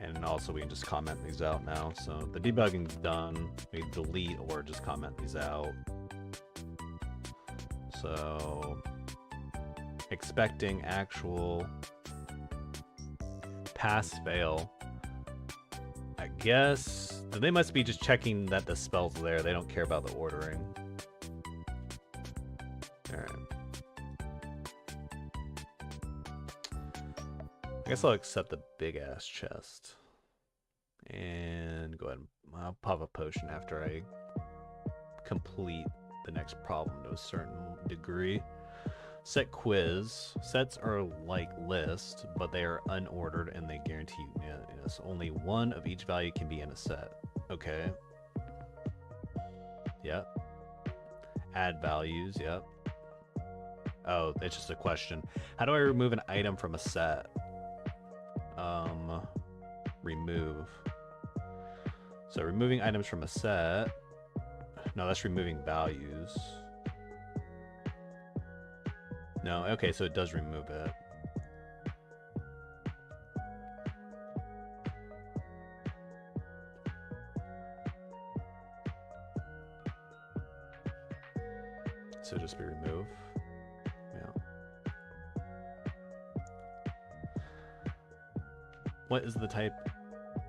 Speaker 4: And also we can just comment these out now. So the debugging's done. We delete or just comment these out. So expecting actual pass fail. I guess they must be just checking that the spell's there. They don't care about the ordering. Alright. I guess I'll accept the big ass chest. And go ahead and I'll pop a potion after I complete the next problem to a certain degree. Set quiz. Sets are like list, but they are unordered and they guarantee uniqueness. Only one of each value can be in a set. Okay. Yep. Add values. Yep. Oh, it's just a question. How do I remove an item from a set? Remove. So removing items from a set. No, that's removing values. No, okay, so it does remove it. So just be remove. Yeah. What is the type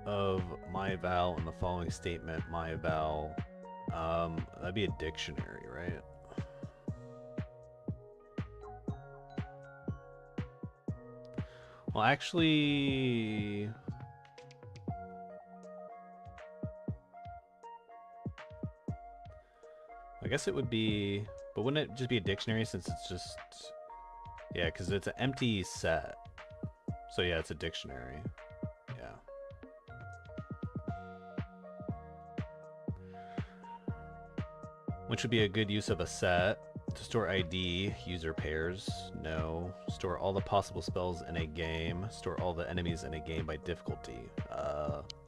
Speaker 4: of my val in the following statement? My val. That'd be a dictionary, right? Well, actually, I guess it would be, but wouldn't it just be a dictionary since it's just, yeah, because it's an empty set. So yeah, it's a dictionary. Yeah. Which would be a good use of a set. To store ID, user pairs, no. Store all the possible spells in a game. Store all the enemies in a game by difficulty.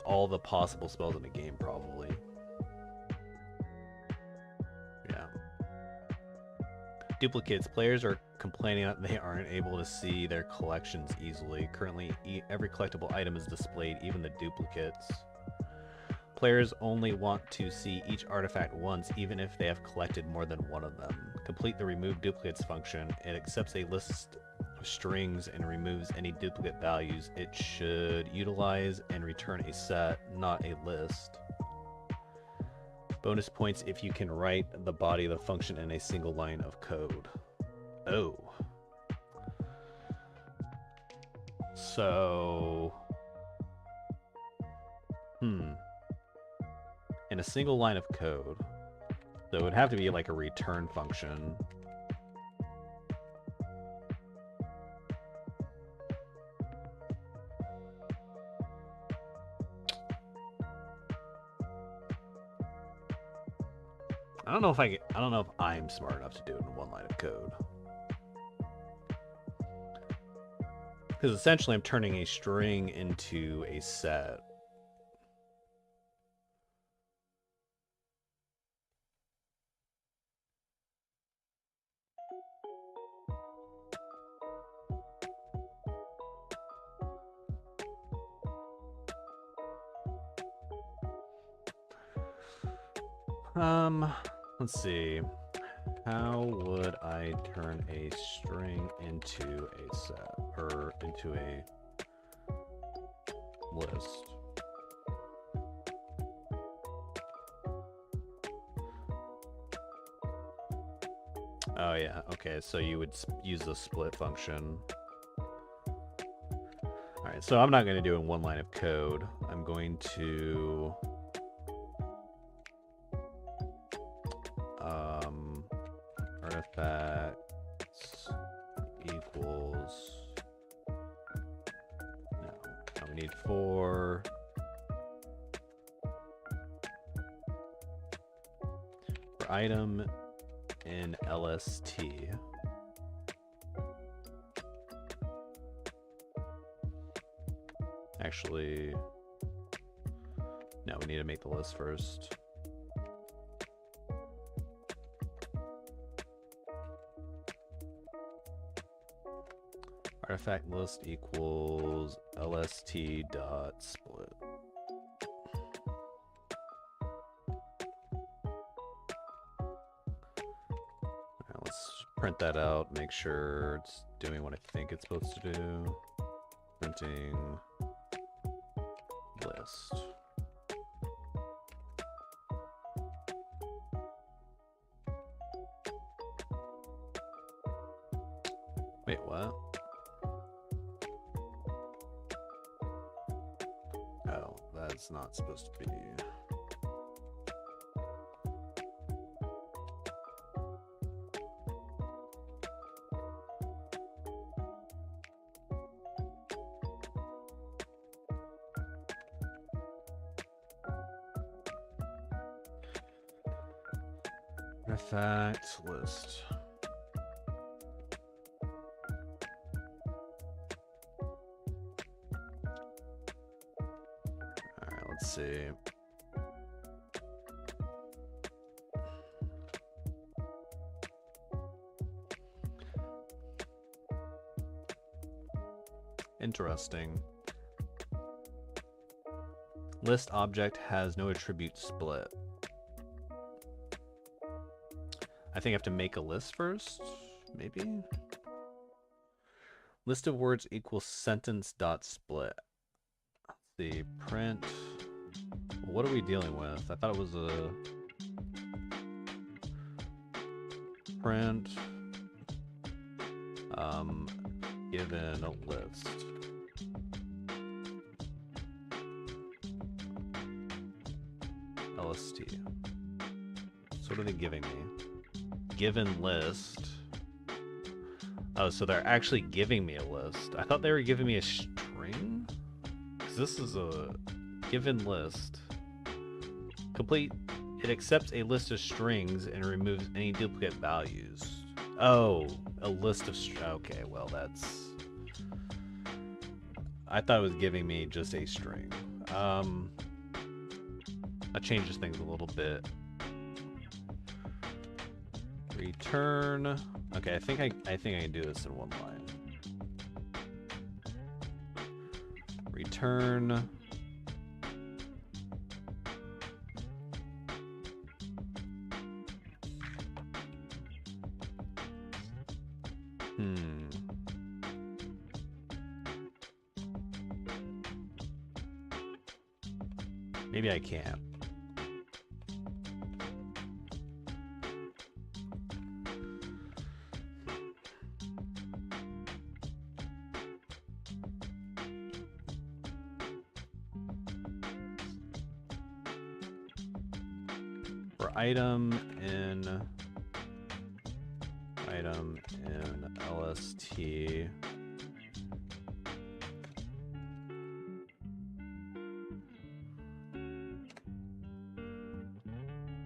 Speaker 4: All the possible spells in a game, probably. Yeah. Duplicates. Players are complaining that they aren't able to see their collections easily. Currently, every collectible item is displayed, even the duplicates. Players only want to see each artifact once, even if they have collected more than one of them. Complete the remove duplicates function. It accepts a list of strings and removes any duplicate values. It should utilize and return a set, not a list. Bonus points if you can write the body of the function in a single line of code. Oh. So... in a single line of code. So it would have to be like a return function. I don't know if I'm smart enough to do it in one line of code. Because essentially I'm turning a string into a set. Let's see. How would I turn a string into a set or into a list? Oh yeah, okay, so you would use the split function. Alright, so I'm not going to do it in one line of code. I'm going to... artifacts equals... No, we need 4... for item in LST. Actually, no, we need to make the list first. Artifact list equals LST dot split. print that out, make sure it's doing what I think it's supposed to do. Printing list. Wait, what? Oh, that's not supposed to be. Artifact list. Alright, let's see. Interesting. List object has no attribute split. I think I have to make a list first, maybe? List of words equals sentence dot split. Let's see, print. What are we dealing with? I thought it was a print given a list. LST. So what are they giving me? Given list. Oh, so they're actually giving me a list. I thought they were giving me a string? 'Cause this is a given list. Complete. It accepts a list of strings and removes any duplicate values. Oh, a list of okay, well that's... I thought it was giving me just a string. That changes things a little bit. Return. Okay, I think I can do this in one line. Return. Maybe I can't. For item in LST.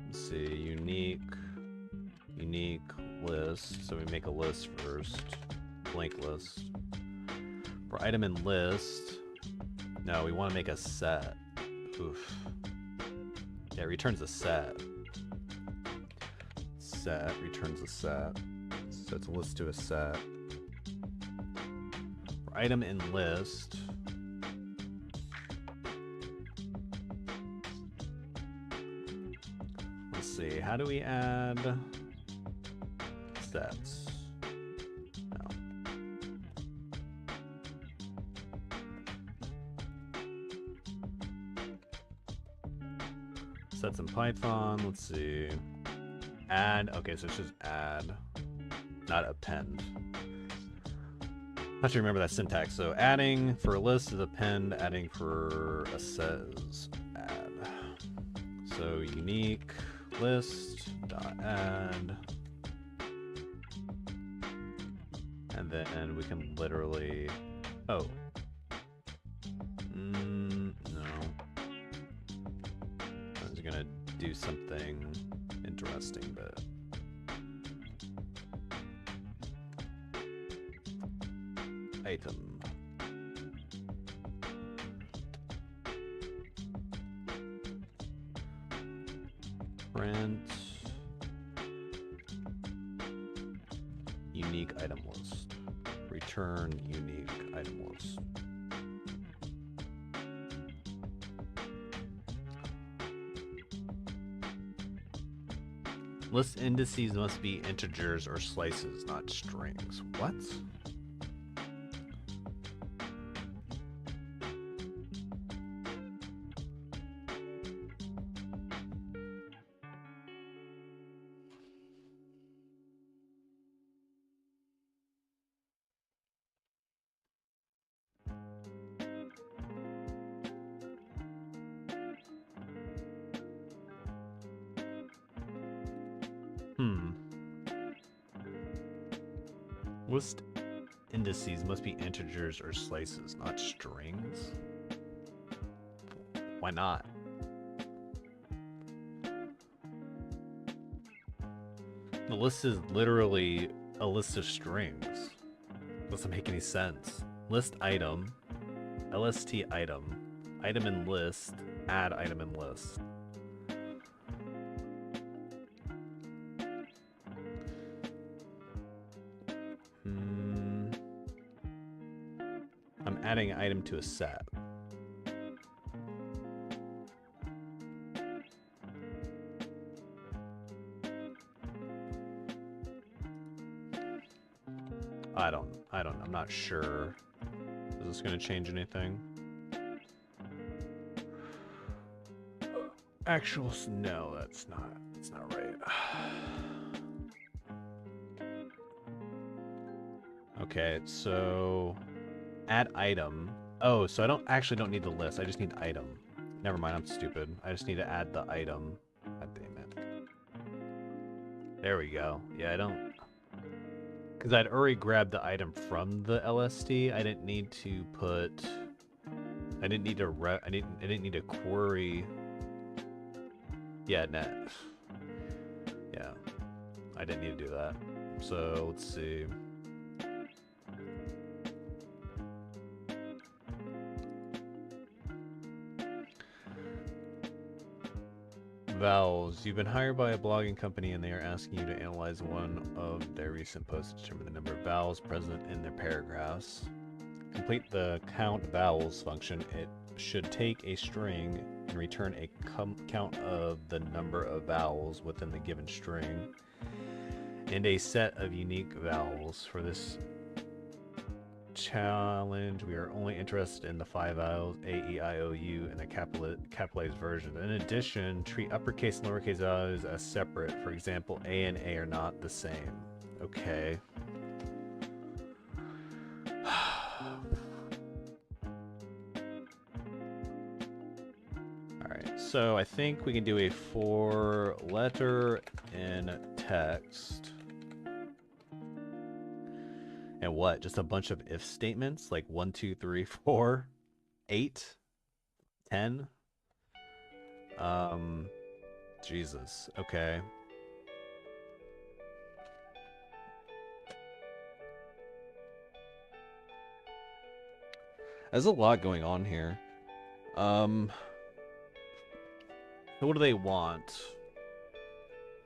Speaker 4: Let's see, unique list. So we make a list first. Blank list. For item in list. No, we want to make a set. Oof. Yeah, it returns a set. Set returns a set. Sets a list to a set. For item in list. Let's see, how do we add sets? No. Sets in Python, let's see. Add, okay, so it's just add, not append. I have to remember that syntax. So adding for a list is append, adding for a set is add. So unique list dot add, and then we can literally, oh, no, I was gonna do something interesting, but item. Print unique item list. Return unique item list.
Speaker 3: List indices must be integers or slices, not strings. What? List indices must be integers or slices, not strings. Why not? The list is literally a list of strings. Doesn't make any sense. List item, LST item, item in list, add item in list. I'm adding an item to a set. I'm not sure. Is this going to change anything? No, that's not right. Okay, so add item. Oh, so I don't need the list. I just need item. Never mind, I'm stupid. I just need to add the item. God damn it. There we go. Yeah, I don't. Because I'd already grabbed the item from the LST. I didn't need to put. I didn't need to query. Yeah, net. Yeah, I didn't need to do that. So let's see. Vowels. You've been hired by a blogging company and they are asking you to analyze one of their recent posts to determine the number of vowels present in their paragraphs. Complete the count vowels function. It should take a string and return a count of the number of vowels within the given string and a set of unique vowels. For this challenge, we are only interested in the 5 vowels A, E, I, O, U in a capitalized version. In addition, treat uppercase and lowercase vowels as separate. For example, A and A are not the same. Okay. Alright, so I think we can do a for letter in text. And what? Just a bunch of if statements? Like 1, 2, 3, 4, 8, 10? Jesus. Okay. There's a lot going on here. So what do they want?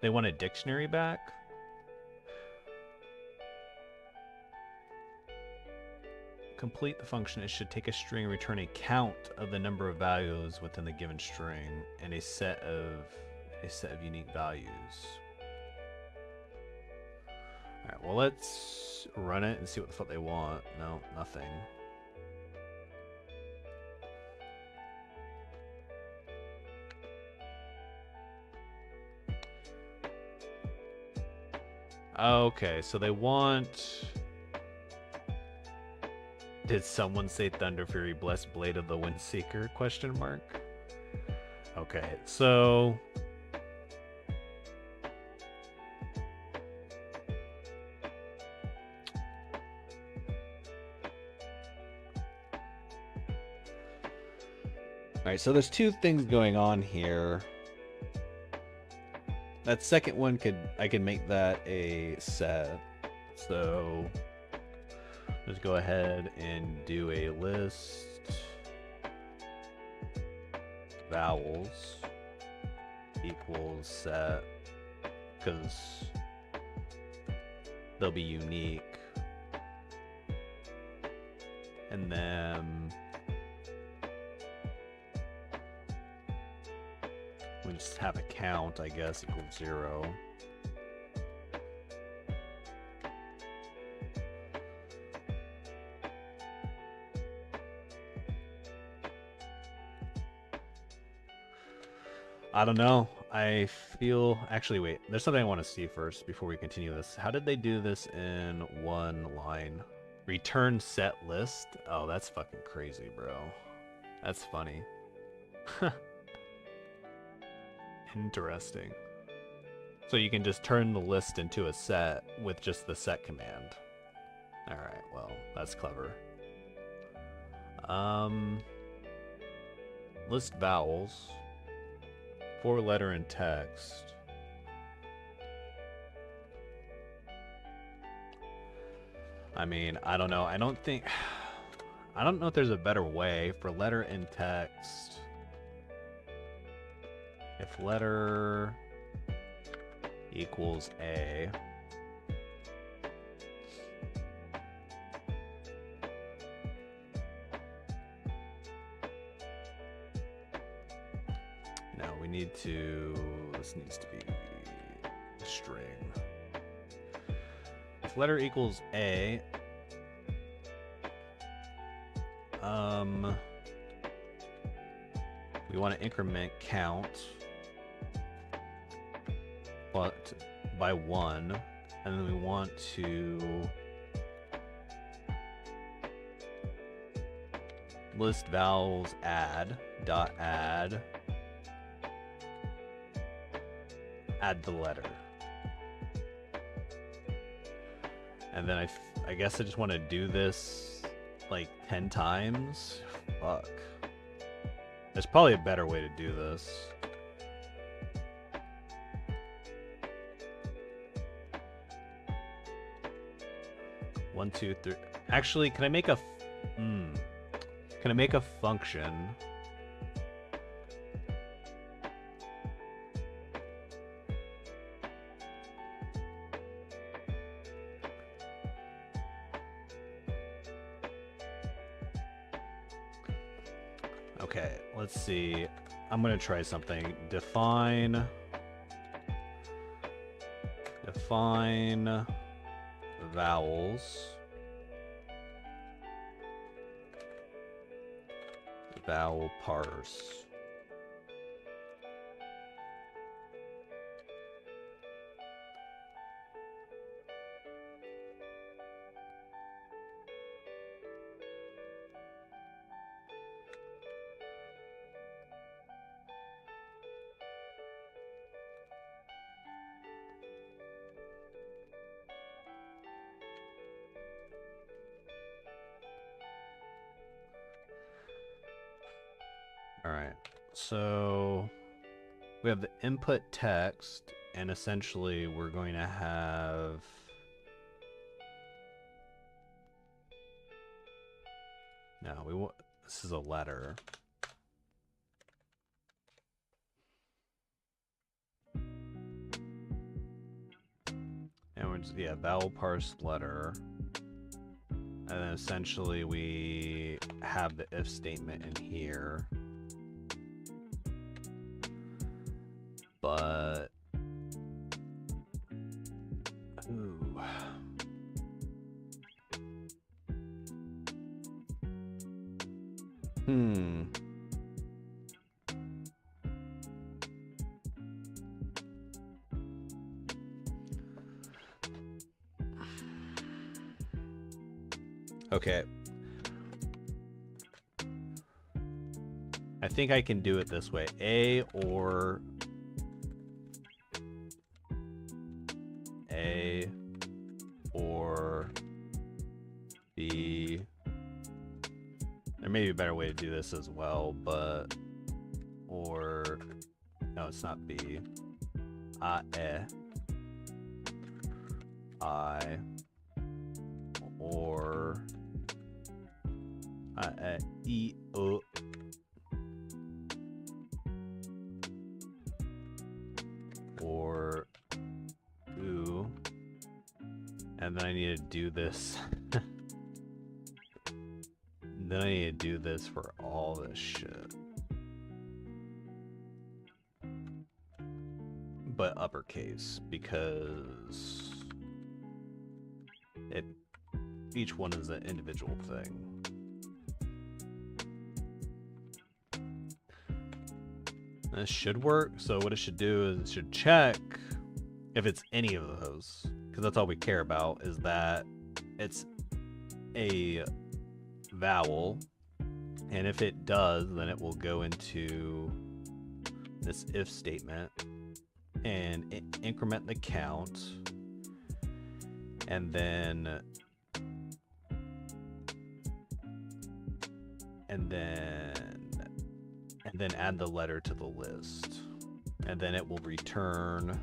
Speaker 3: They want a dictionary back? Complete the function. It should take a string and return a count of the number of values within the given string and a set of unique values. Alright, well let's run it and see what the fuck they want. No, nothing. Okay, so they want... Did someone say Thunder Fury, blessed blade of the Windseeker? Question mark. Okay, so alright, so there's two things going on here. That second one I could make that a set. So let's go ahead and do a list vowels equals set, because they'll be unique. And then we just have a count, I guess, equals 0. I don't know. I feel... Actually, wait. There's something I want to see first before we continue this. How did they do this in one line? Return set list? Oh, that's fucking crazy, bro. That's funny. Interesting. So you can just turn the list into a set with just the set command. Alright, well, that's clever. List vowels. 4-letter in text. I mean, I don't know. I don't know if there's a better way for letter in text. If letter equals A. Now we need to, this needs to be a string. If letter equals A, we want to increment count but by 1, and then we want to list vowels add add the letter, and then I guess I just want to do this like 10 times. Fuck. There's probably a better way to do this. One, two, three. Actually, can I make a function? Okay, let's see. I'm gonna try something. Define vowels. Vowel parse. Alright, so we have the input text, and essentially we're going to have this is a letter. And we're just, vowel parse letter. And then essentially we have the if statement in here. But ooh. Okay. I think I can do it this way. A or B. There may be a better way to do this as well, but no, it's not B. I or E O. Or ooh. And then I need to do this. Then I need to do this for all this shit. But uppercase, because each one is an individual thing. This should work. So what it should do is it should check if it's any of those, because that's all we care about, is that it's a vowel, and if it does, then it will go into this if statement and increment the count, and then add the letter to the list, and then it will return.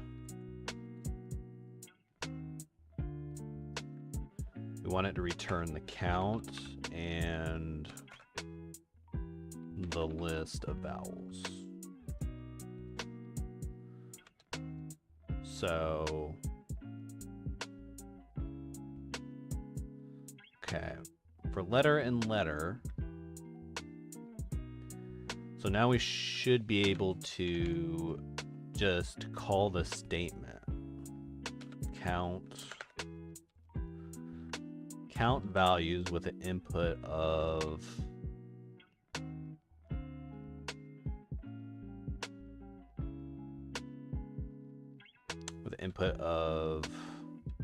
Speaker 3: We want it to return the count and the list of vowels. So, okay, for letter and letter. So now we should be able to just call the statement. Count values with an input of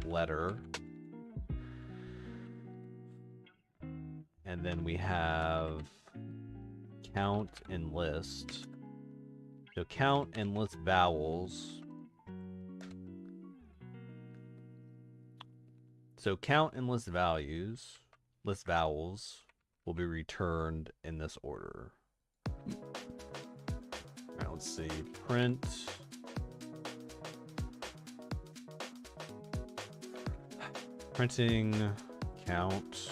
Speaker 3: letter, and then we have count and list. So count and list vowels. So count and list vowels will be returned in this order. All right, let's see. Printing count.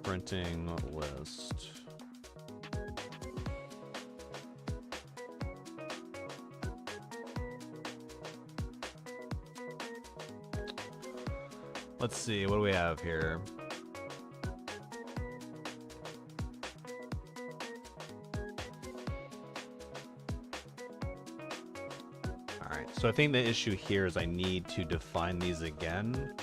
Speaker 3: Printing list. Let's see, what do we have here? Alright, so I think the issue here is I need to define these again.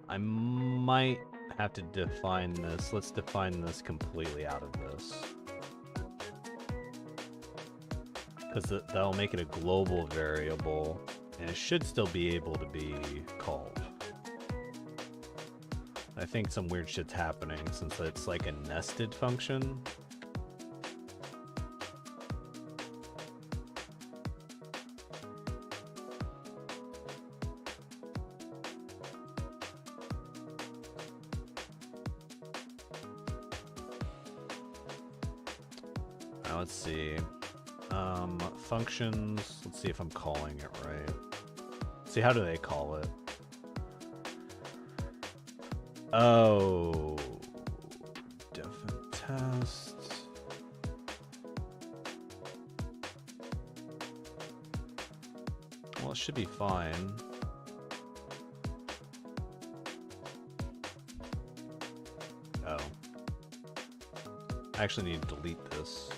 Speaker 3: I might have to define this. Let's define this completely out of this. Because that'll make it a global variable, and it should still be able to be called. I think some weird shit's happening since it's like a nested function. Let's see. Functions. Let's see if I'm calling it right. See, how do they call it? Oh. Definite test. Well, it should be fine. Oh. I actually need to delete this.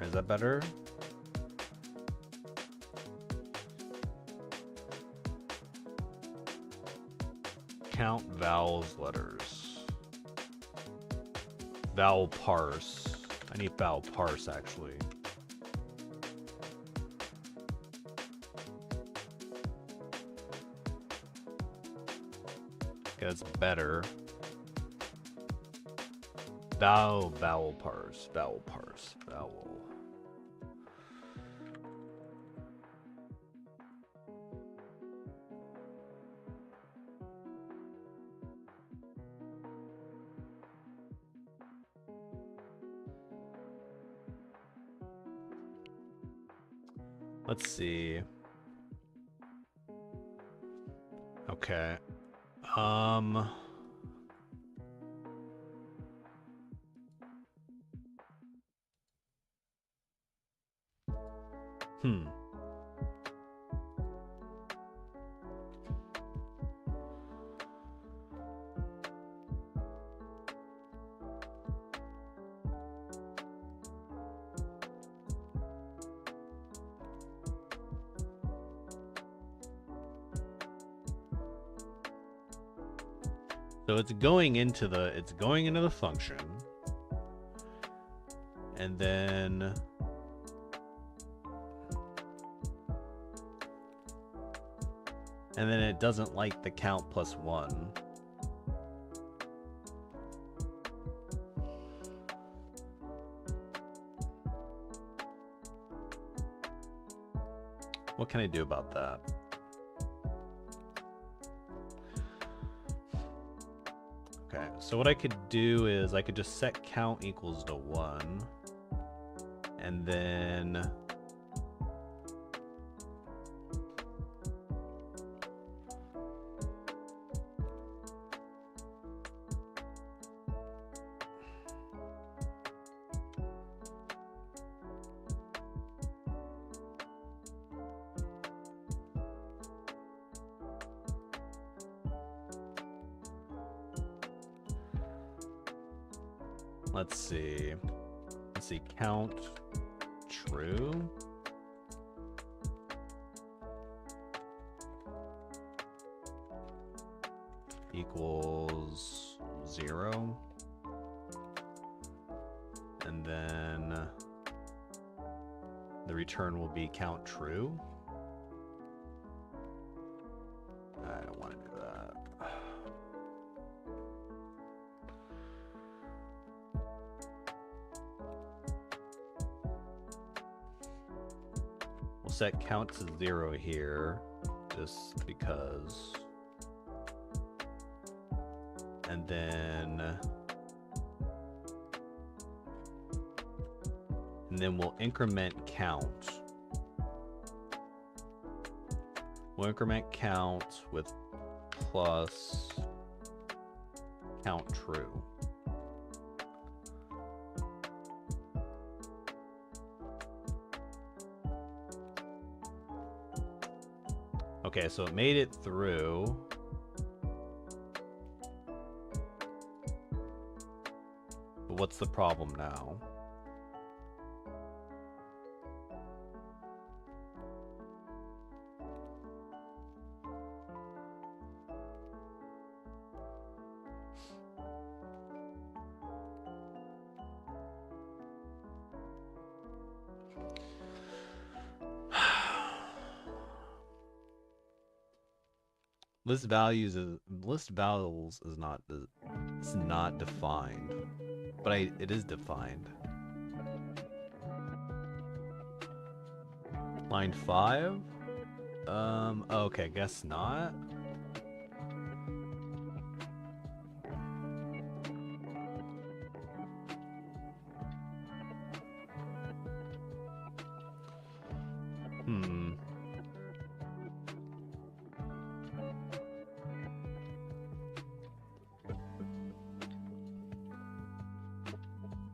Speaker 3: Is that better? Count vowels, letters. Vowel parse. I need vowel parse actually. Gets better. Vowel parse. Let's see. Okay. So it's going into the function. And then it doesn't like the count plus 1. What can I do about that? Okay, so what I could do is I could just set count equals to 1. And then let's see, count true. Equals 0. And then the return will be count true. I don't want to do that. We'll set count to 0 here, just because. And then we'll increment count. We'll increment count with plus count true. Okay, so it made it through. But what's the problem now? List vowels is not defined, but it is defined. Line 5? Okay, guess not.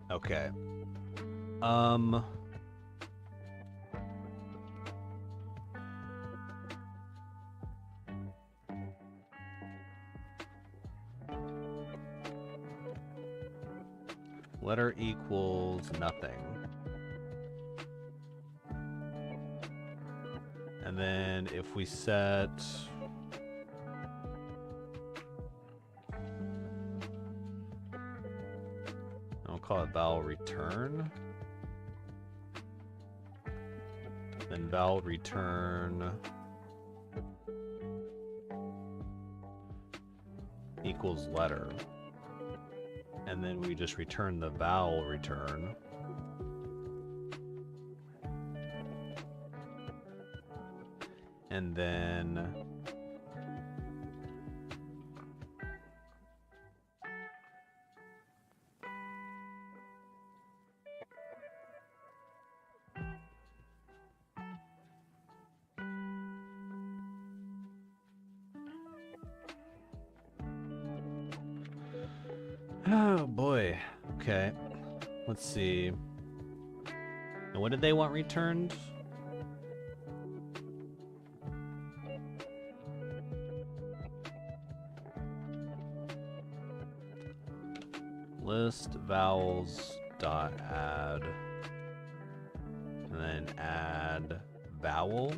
Speaker 3: Okay. Letter equals nothing. And then if we set I'll call it vowel return. Then vowel return equals letter. And then we just return the vowel return. And then oh boy. Okay. Let's see. And what did they want returned? List vowels dot add, and then add vowel.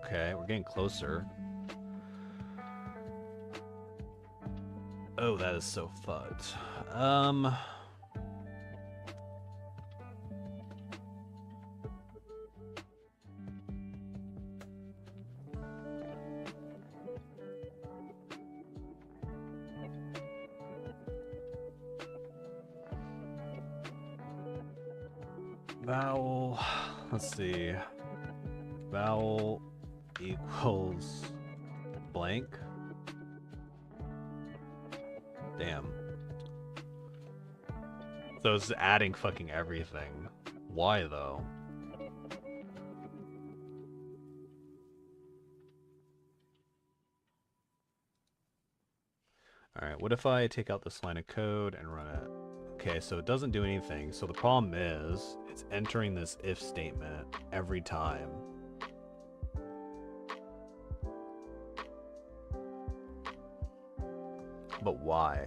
Speaker 3: Okay, we're getting closer. Oh, that is so fucked. Vowel, let's see. Vowel equals blank. Damn. So it's adding fucking everything. Why though? Alright, what if I take out this line of code and run it? Okay, so it doesn't do anything. So the problem is, it's entering this if statement every time. But why?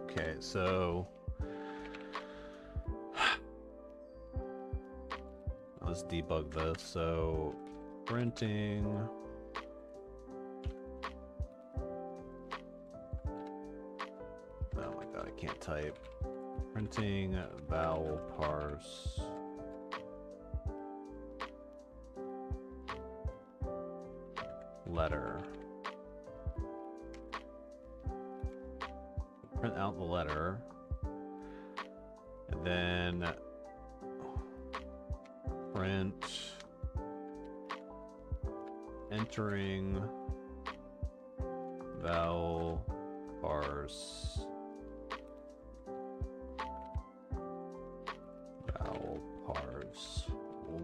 Speaker 3: Okay, so let's debug this. So printing can't type. Printing vowel parse letter. Print out the letter. And then print entering vowel parse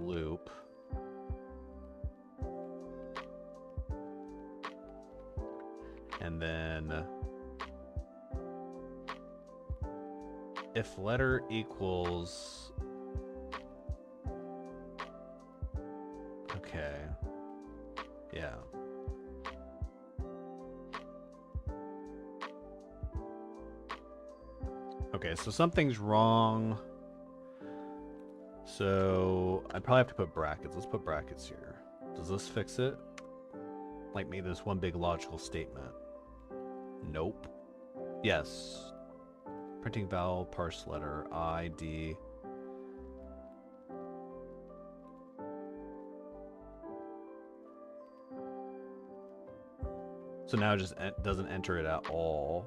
Speaker 3: loop. And then if letter equals, okay, yeah. Okay, so something's wrong. So I probably have to put brackets. Let's put brackets here. Does this fix it? Like maybe this one big logical statement. Nope. Yes. Printing vowel, parse letter, I, D. So now it just doesn't enter it at all.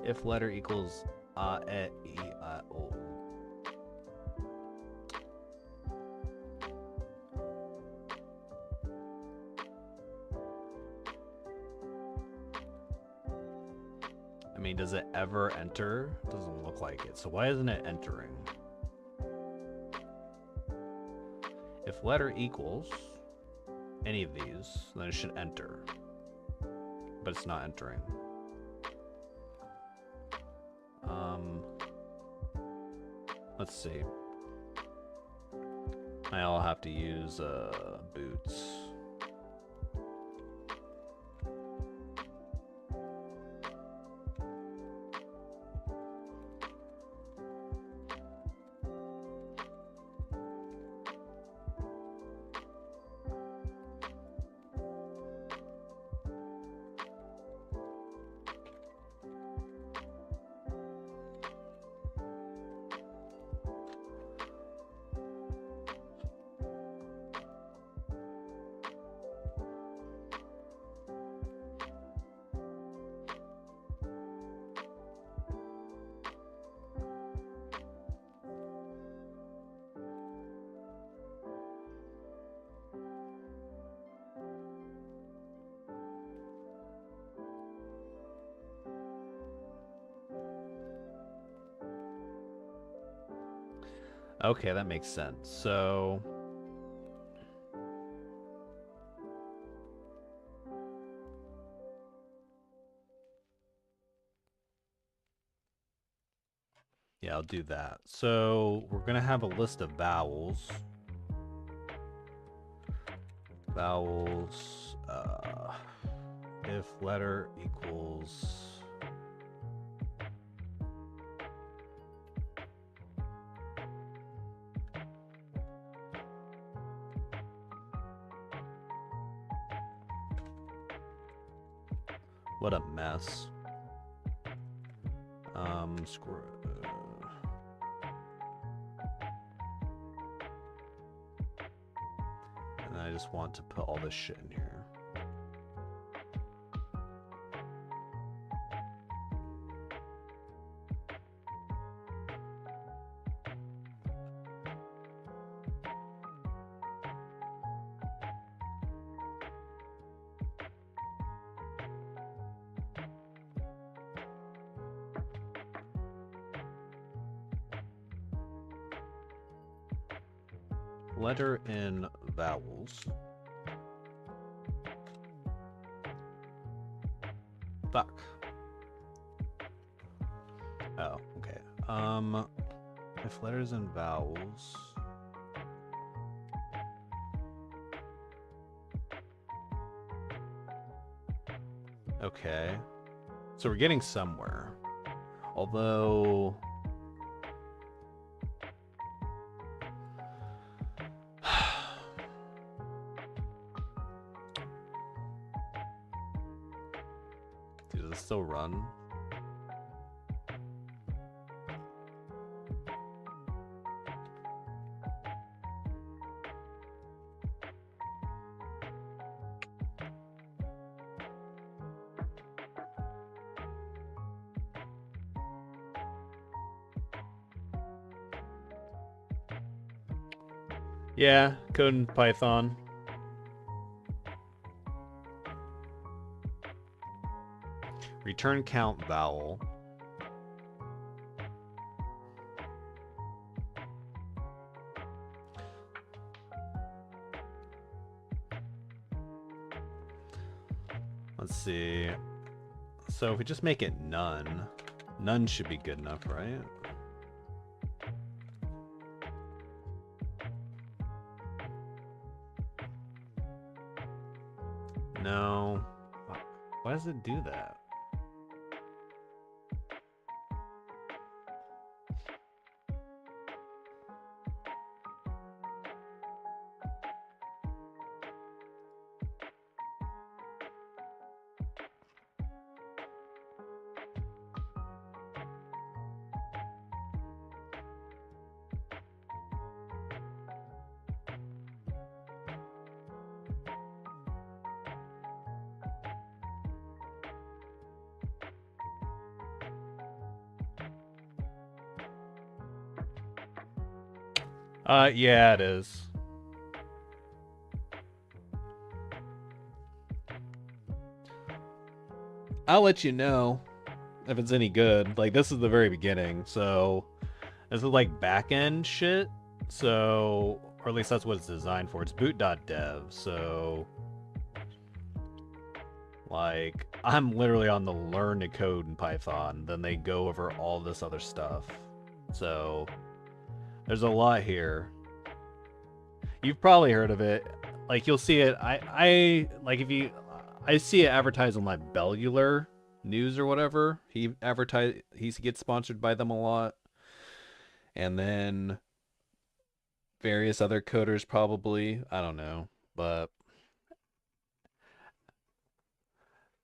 Speaker 3: If letter equals a, e, I, o. I mean, does it ever enter? Doesn't look like it. So why isn't it entering? If letter equals any of these, then it should enter. But it's not entering. Let's see. I'll have to use boots. Okay, that makes sense. So yeah, I'll do that. So we're gonna have a list of vowels. Vowels, if letter equals what a mess. And I just want to put all this shit in here. Letter in vowels. Fuck. Oh, okay. If letters and vowels. Okay. So we're getting somewhere. Although does it still run? Yeah, code in Python. Return count vowel. Let's see. So if we just make it none, none should be good enough, right? No. Why does it do that? Yeah, it is. I'll let you know if it's any good. Like, this is the very beginning, so this is like back-end shit. So, or at least that's what it's designed for. It's boot.dev, so like I'm literally on the learn to code in Python. Then they go over all this other stuff. So there's a lot here. You've probably heard of it. Like, you'll see it. I like, if you, I see it advertised on like Bellular News or whatever. He gets sponsored by them a lot. And then various other coders probably. I don't know. But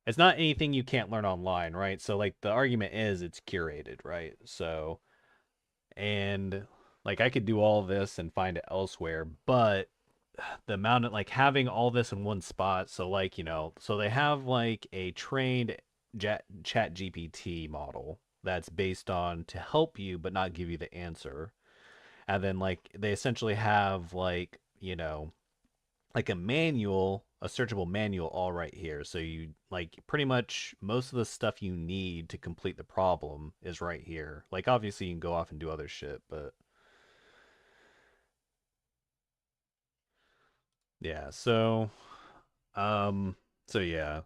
Speaker 3: it's not anything you can't learn online, right? So like the argument is it's curated, right? So, and like I could do all this and find it elsewhere, but the amount of like having all this in one spot, so like, you know, so they have like a trained chat GPT model that's based on to help you but not give you the answer. And then like they essentially have like, you know, like a manual, a searchable manual all right here. So you like pretty much most of the stuff you need to complete the problem is right here. Like obviously you can go off and do other shit, but Yeah, so yeah.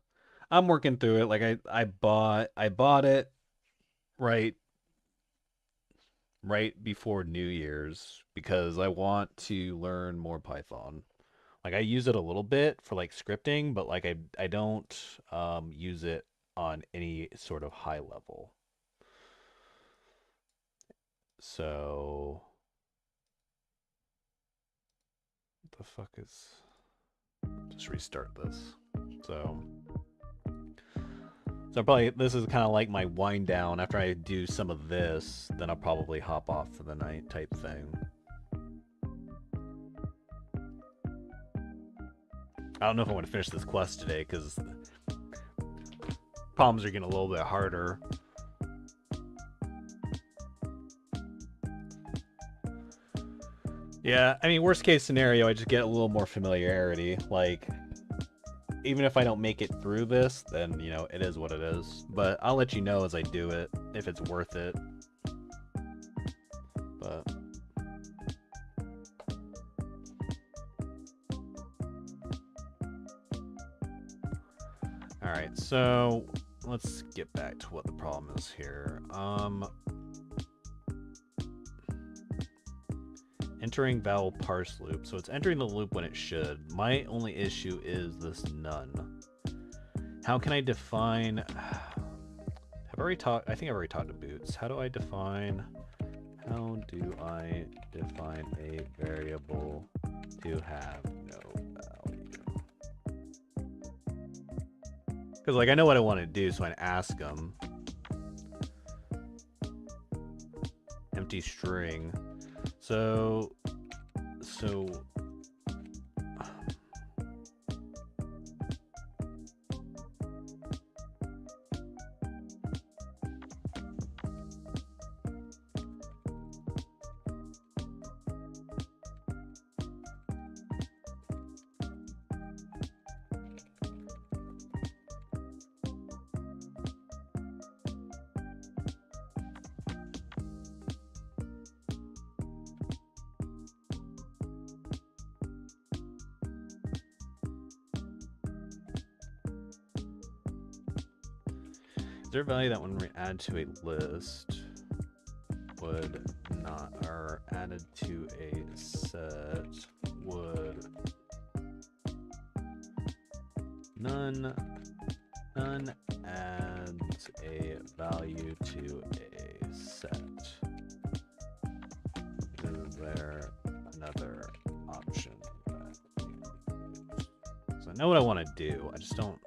Speaker 3: I'm working through it. Like I bought it right before New Year's because I want to learn more Python. Like I use it a little bit for like scripting, but like I don't use it on any sort of high level. So what the fuck is just restart this. So probably this is kind of like my wind down. After I do some of this, then I'll probably hop off for the night type thing. I don't know if I want to finish this quest today because problems are getting a little bit harder. Yeah, I mean, worst case scenario, I just get a little more familiarity. Like, even if I don't make it through this, then, you know, it is what it is. But I'll let you know as I do it, if it's worth it. But... Alright, so let's get back to what the problem is here. Entering vowel parse loop. So it's entering the loop when it should. My only issue is this none. How can I define... I think I've already talked to Boots. How do I define a variable to have no value? Because, like, I know what I want to do, so I ask them. Empty string. So is there a value that when we add to a list would not, or added to a set would none adds a value to a set. Is there another option that we can use? So I know what I want to do, I just don't.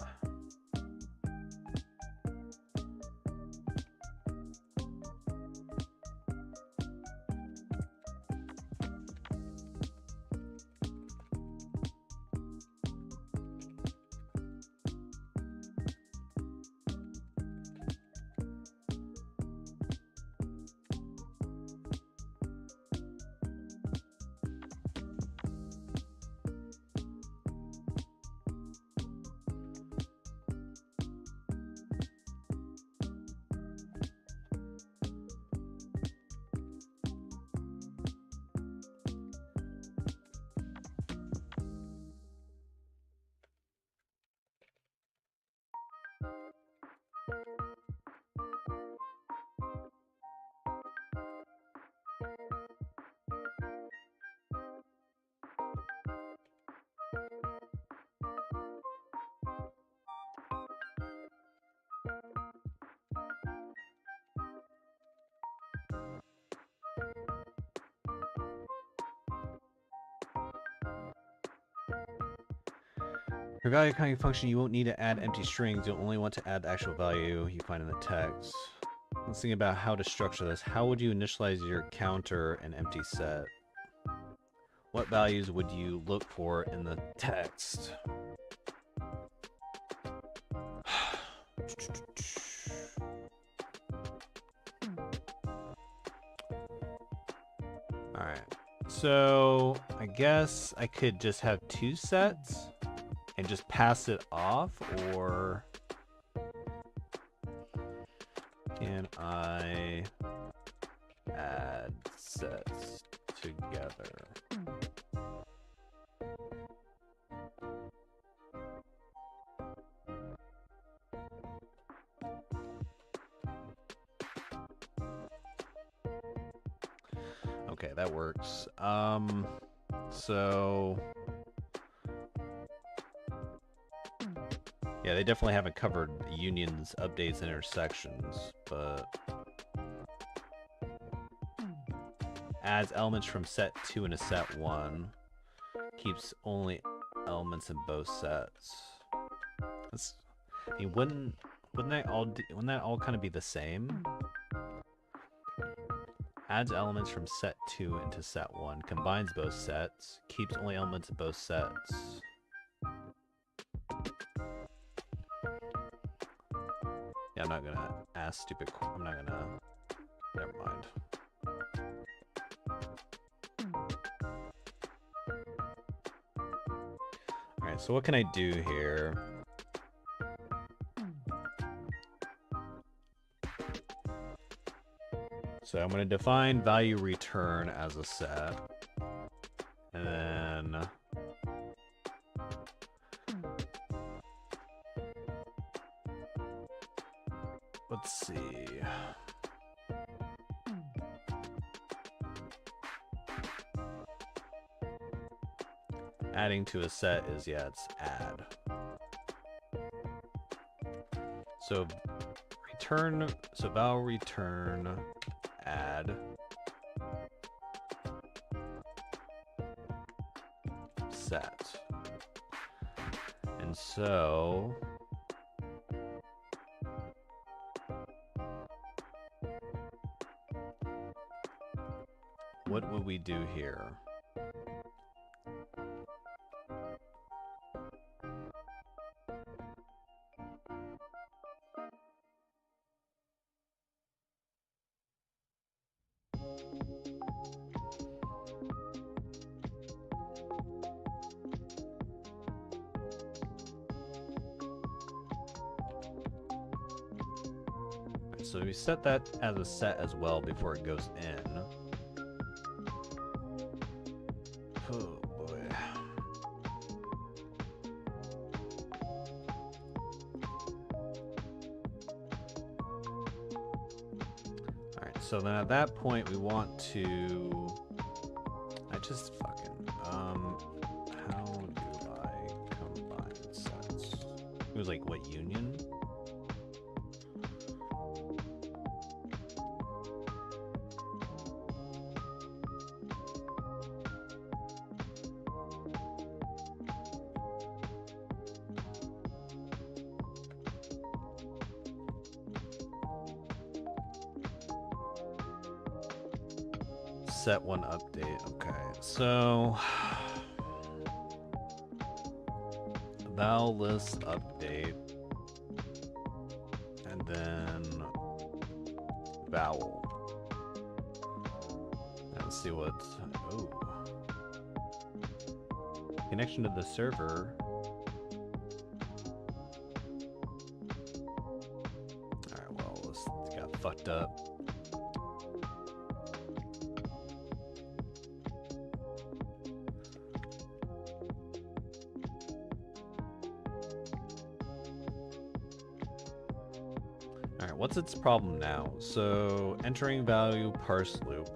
Speaker 3: For value counting function, you won't need to add empty strings. You'll only want to add the actual value you find in the text. Let's think about how to structure this. How would you initialize your counter and empty set? What values would you look for in the text? Alright. So, I guess I could just have two sets and just pass it off, or can I add sets together? Okay, that works. So yeah, they definitely haven't covered unions, updates, and intersections, but adds elements from set 2 into set 1. Keeps only elements in both sets. That's, I mean, wouldn't that all kind of be the same? Adds elements from set 2 into set 1. Combines both sets. Keeps only elements in both sets. Yeah, I'm not gonna ask stupid. I'm not gonna. Never mind. Alright, so what can I do here? So I'm going to define value return as a set. And then let's see. Adding to a set is, yeah, it's add. So return, so val return add set. And so what would we do here? So we set that as a set as well before it goes in. Oh boy. Alright, so then at that point we want to... I just fucking... how do I combine sets? It was like, what, union? Set 1 update. Okay, so val list update, and then vowel. Let's see what. Oh, connection to the server. All right, well, this got fucked up. What's its problem now? So entering value parse loop.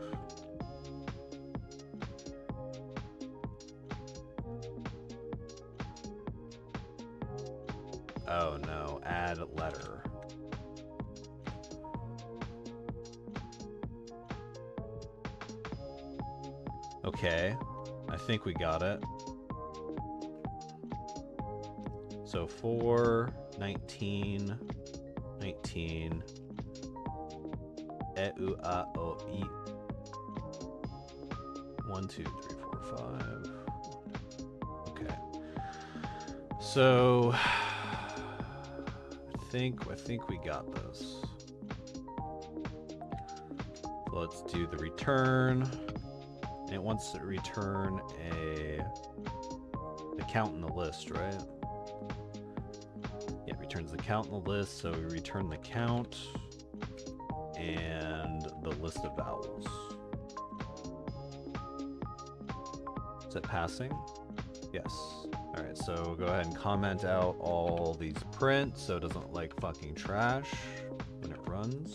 Speaker 3: Oh no, add letter. Okay, I think we got it. So 4, 19, 19, e, u, a, o, i. 1, 2, 3, 4, 5. Okay. So I think we got this. So let's do the return. And it wants to return the count in the list, right? Yeah, it returns the count in the list, so we return the count and the list of vowels. Is it passing? Yes. Alright, so go ahead and comment out all these prints so it doesn't look like fucking trash when it runs.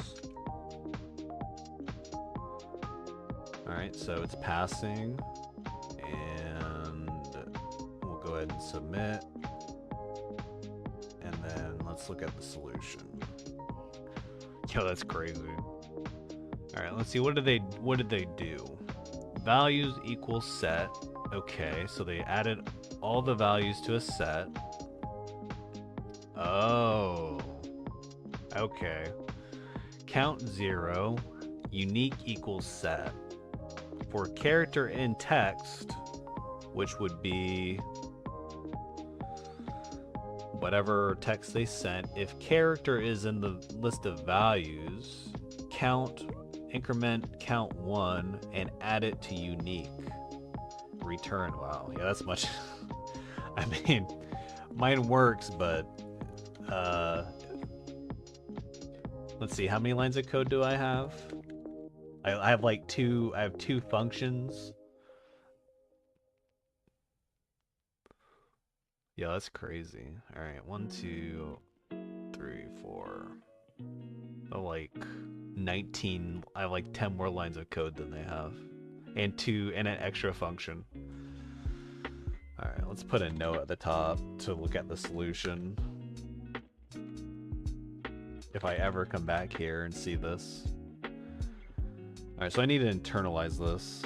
Speaker 3: Alright, so it's passing. And we'll go ahead and submit. And then let's look at the solution. Yo, that's crazy. Alright, let's see. What did they do? Values equals set. Okay, so they added all the values to a set. Oh. Okay. Count 0. Unique equals set. For character in text, which would be whatever text they sent, if character is in the list of values, increment count 1 and add it to unique. Return. Wow. Yeah, that's much. I mean, mine works, but let's see, how many lines of code do I have? I have like two functions. Yeah, that's crazy. All right, 1, 2, 3, 4. Oh, like 19. I have like 10 more lines of code than they have, and an extra function. All right, let's put a note at the top to look at the solution. If I ever come back here and see this. Alright, so I need to internalize this.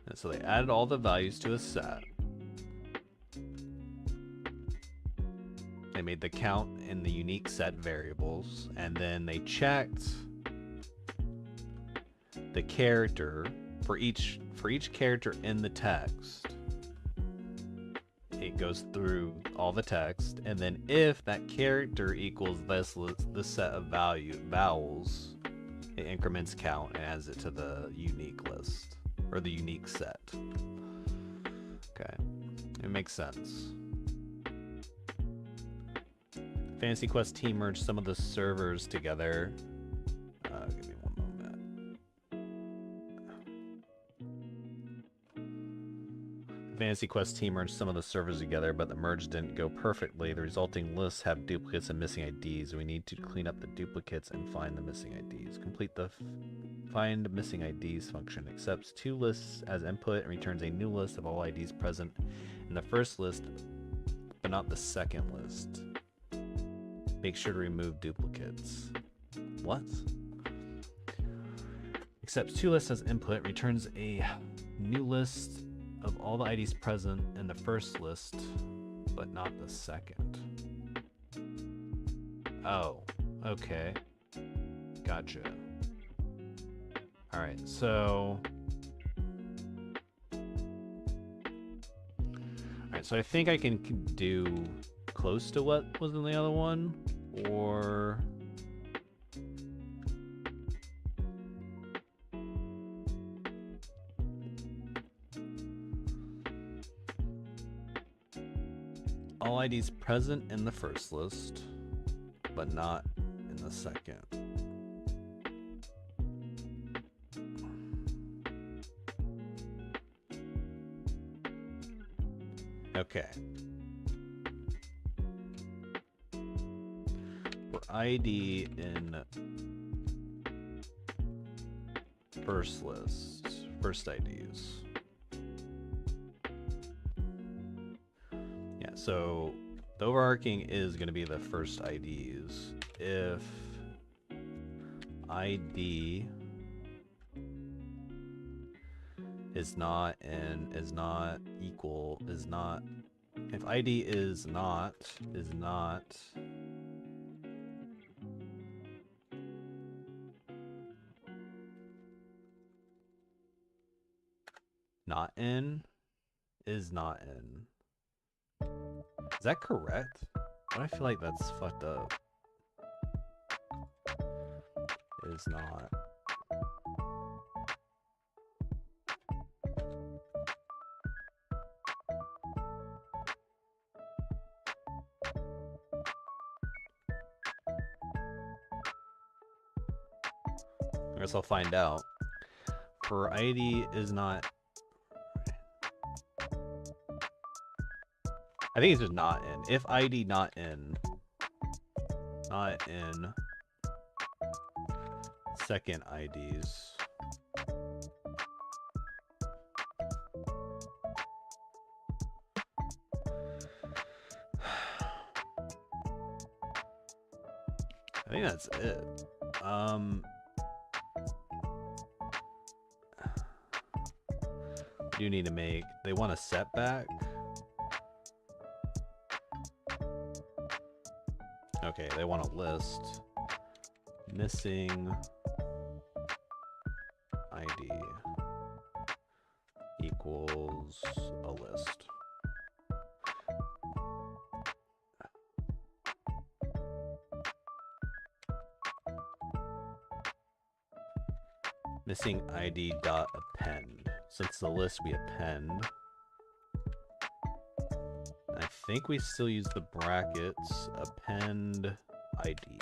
Speaker 3: And so they added all the values to a set. They made the count in the unique set variables, and then they checked the character for each character in the text. It goes through all the text, and then if that character equals this set of vowels, it increments count and adds it to the unique list, or the unique set. Okay, it makes sense. Fantasy Quest team merged some of the servers together. Give me one moment. Fantasy Quest team merged some of the servers together, but the merge didn't go perfectly. The resulting lists have duplicates and missing IDs. We need to clean up the duplicates and find the missing IDs. Complete the find missing IDs function. Accepts 2 lists as input and returns a new list of all IDs present in the first list, but not the second list. Make sure to remove duplicates. What? Accepts 2 lists as input, returns a new list of all the IDs present in the first list, but not the second. Oh, okay. Gotcha. Alright, so... Alright, so I think I can do close to what was in the other one, or... all IDs present in the first list, but not in the second. Okay. For ID in first list, first IDs. Yeah, so the overarching is going to be the first IDs. If ID is not if ID is not in. Is that correct? I feel like that's fucked up. Is not. I guess I'll find out. For ID is not. I think it's just not in. If ID not in,
Speaker 4: not in second IDs. I think that's it. You need to make, they want a setback. Okay, they want a list. Missing ID equals a list. Missing ID dot append. Since the list we append, I think we still use the brackets append ID.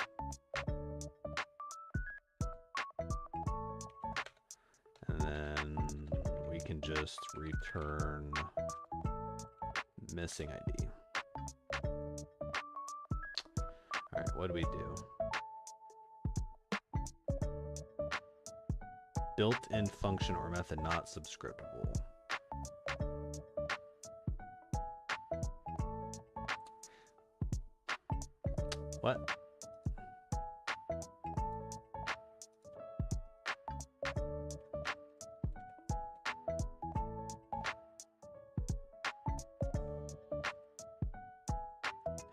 Speaker 4: And then we can just return missing ID. All right, what do we do? Built-in function or method not subscriptable. What?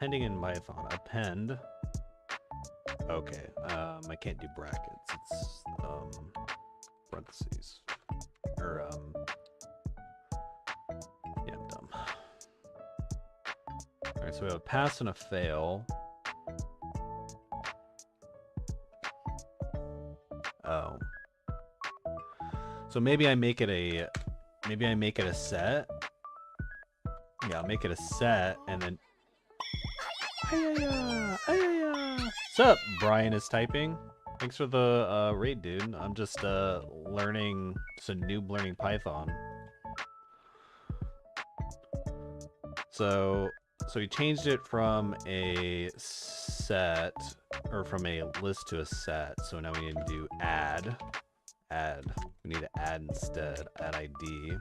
Speaker 4: Pending in Python. Append. Okay. I can't do brackets. It's parentheses. Or yeah, I'm dumb. Alright, so we have a pass and a fail. Oh. So maybe I make it a set. Yeah, I'll make it a set and then What's up? Brian is typing. Thanks for the raid, dude. I'm just learning, just a noob learning Python. So we changed it from a set, or from a list to a set. So now we need to do add. We need to add instead, add ID.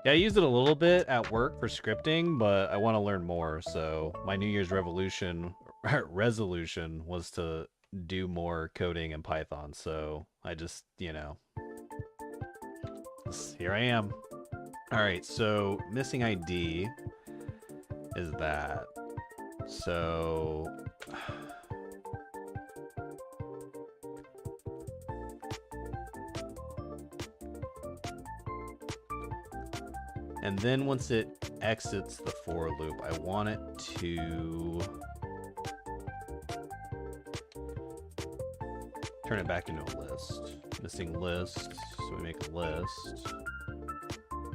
Speaker 4: Yeah, I used it a little bit at work for scripting, but I want to learn more. So my New Year's resolution was to do more coding in Python. So I just, you know, here I am. All right, so missing ID is that. So and then once it exits the for loop, I want it to turn it back into a list. Missing list, so we make a list.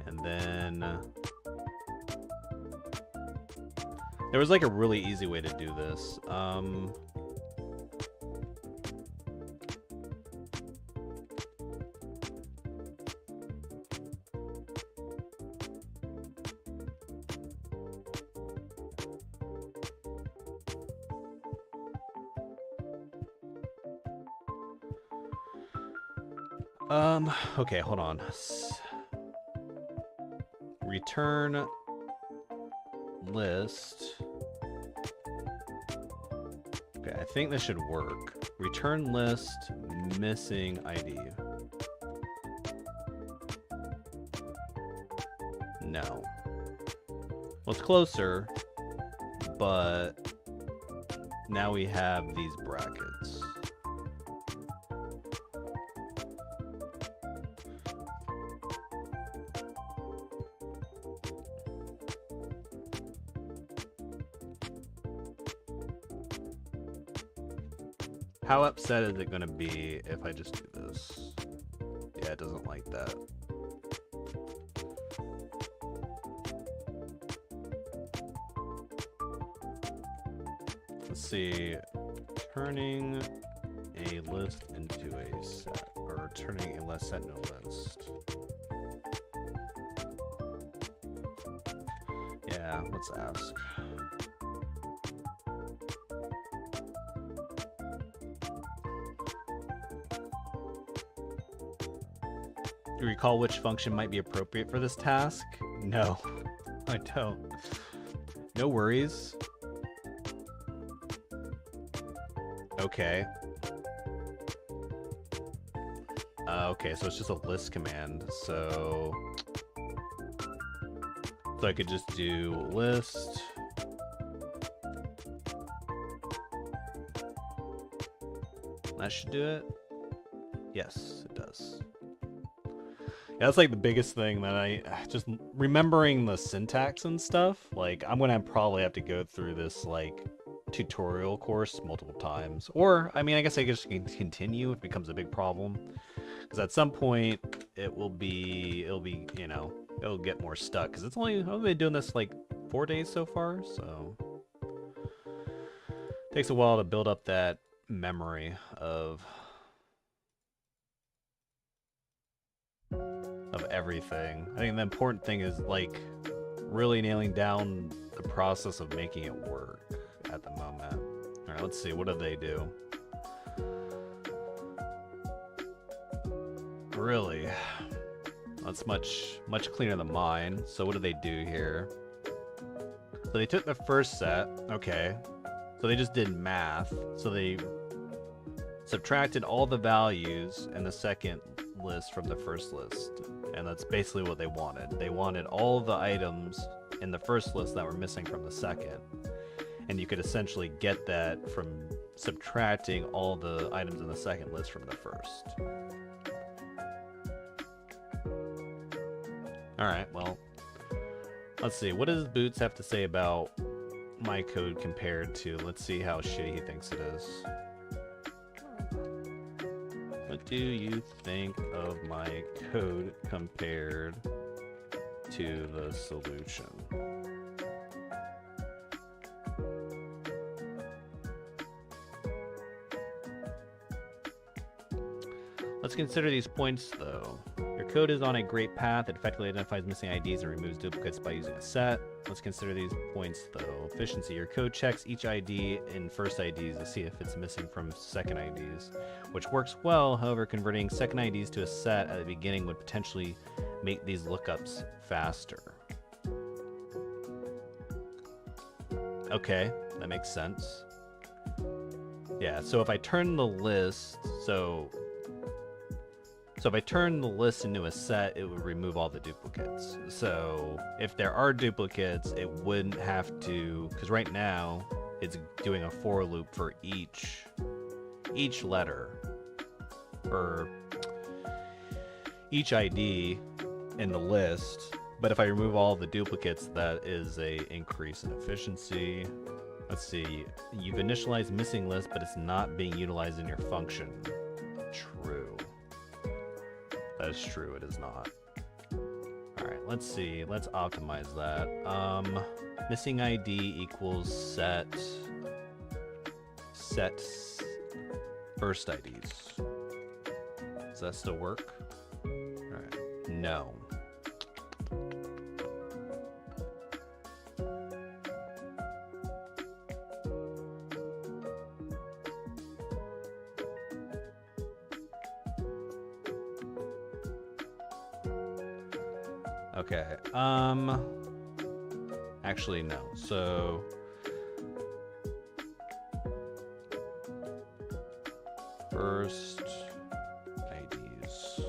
Speaker 4: And then there was like a really easy way to do this. Okay, hold on. Return list. Okay, I think this should work. Return list missing ID. No. Well, it's closer, but now we have these brackets. How upset is it going to be if I just do this? Yeah, it doesn't like that. Let's see. Turning a list into a set, or turning a list set into a list. Yeah, let's ask. you recall which function might be appropriate for this task? No, I don't. No worries. Okay. Okay, so it's just a list command. So I could just do list. That should do it. Yes, it does. Yeah, that's like the biggest thing that I just remembering the syntax and stuff. Like, I'm gonna probably have to go through this like tutorial course multiple times, or I mean, I guess I just can continue if it becomes a big problem, because at some point it'll be you know, it'll get more stuck because it's only I've been doing this like 4 days so far, so it takes a while to build up that memory of everything. I think the important thing is like really nailing down the process of making it work at the moment. All right, let's see, what do they do? Really, that's much cleaner than mine. So what do they do here? So they took the first set, okay, so they just did math, so they subtracted all the values in the second list from the first list, and that's basically what they wanted. They wanted all the items in the first list that were missing from the second, and you could essentially get that from subtracting all the items in the second list from the first. Alright, well, let's see, what does Boots have to say about my code compared to, let's see how shitty he thinks it is. What do you think of my code compared to the solution? Let's consider these points though. Your code is on a great path. It effectively identifies missing IDs and removes duplicates by using a set. Let's consider these points though. Efficiency. Your code checks each ID in first IDs to see if it's missing from second IDs, which works well. However, converting second IDs to a set at the beginning would potentially make these lookups faster. Okay, that makes sense. Yeah, so if I turn the list, so if I turn the list into a set, it would remove all the duplicates. So if there are duplicates, it wouldn't have to, because right now it's doing a for loop for each letter, or each ID in the list. But if I remove all the duplicates, that is a increase in efficiency. Let's see, you've initialized missing list, but it's not being utilized in your function. True. That is true, it is not. Alright, let's see. Let's optimize that. Missing ID equals set first IDs. Does that still work? Alright. No. Okay, actually no, so first IDs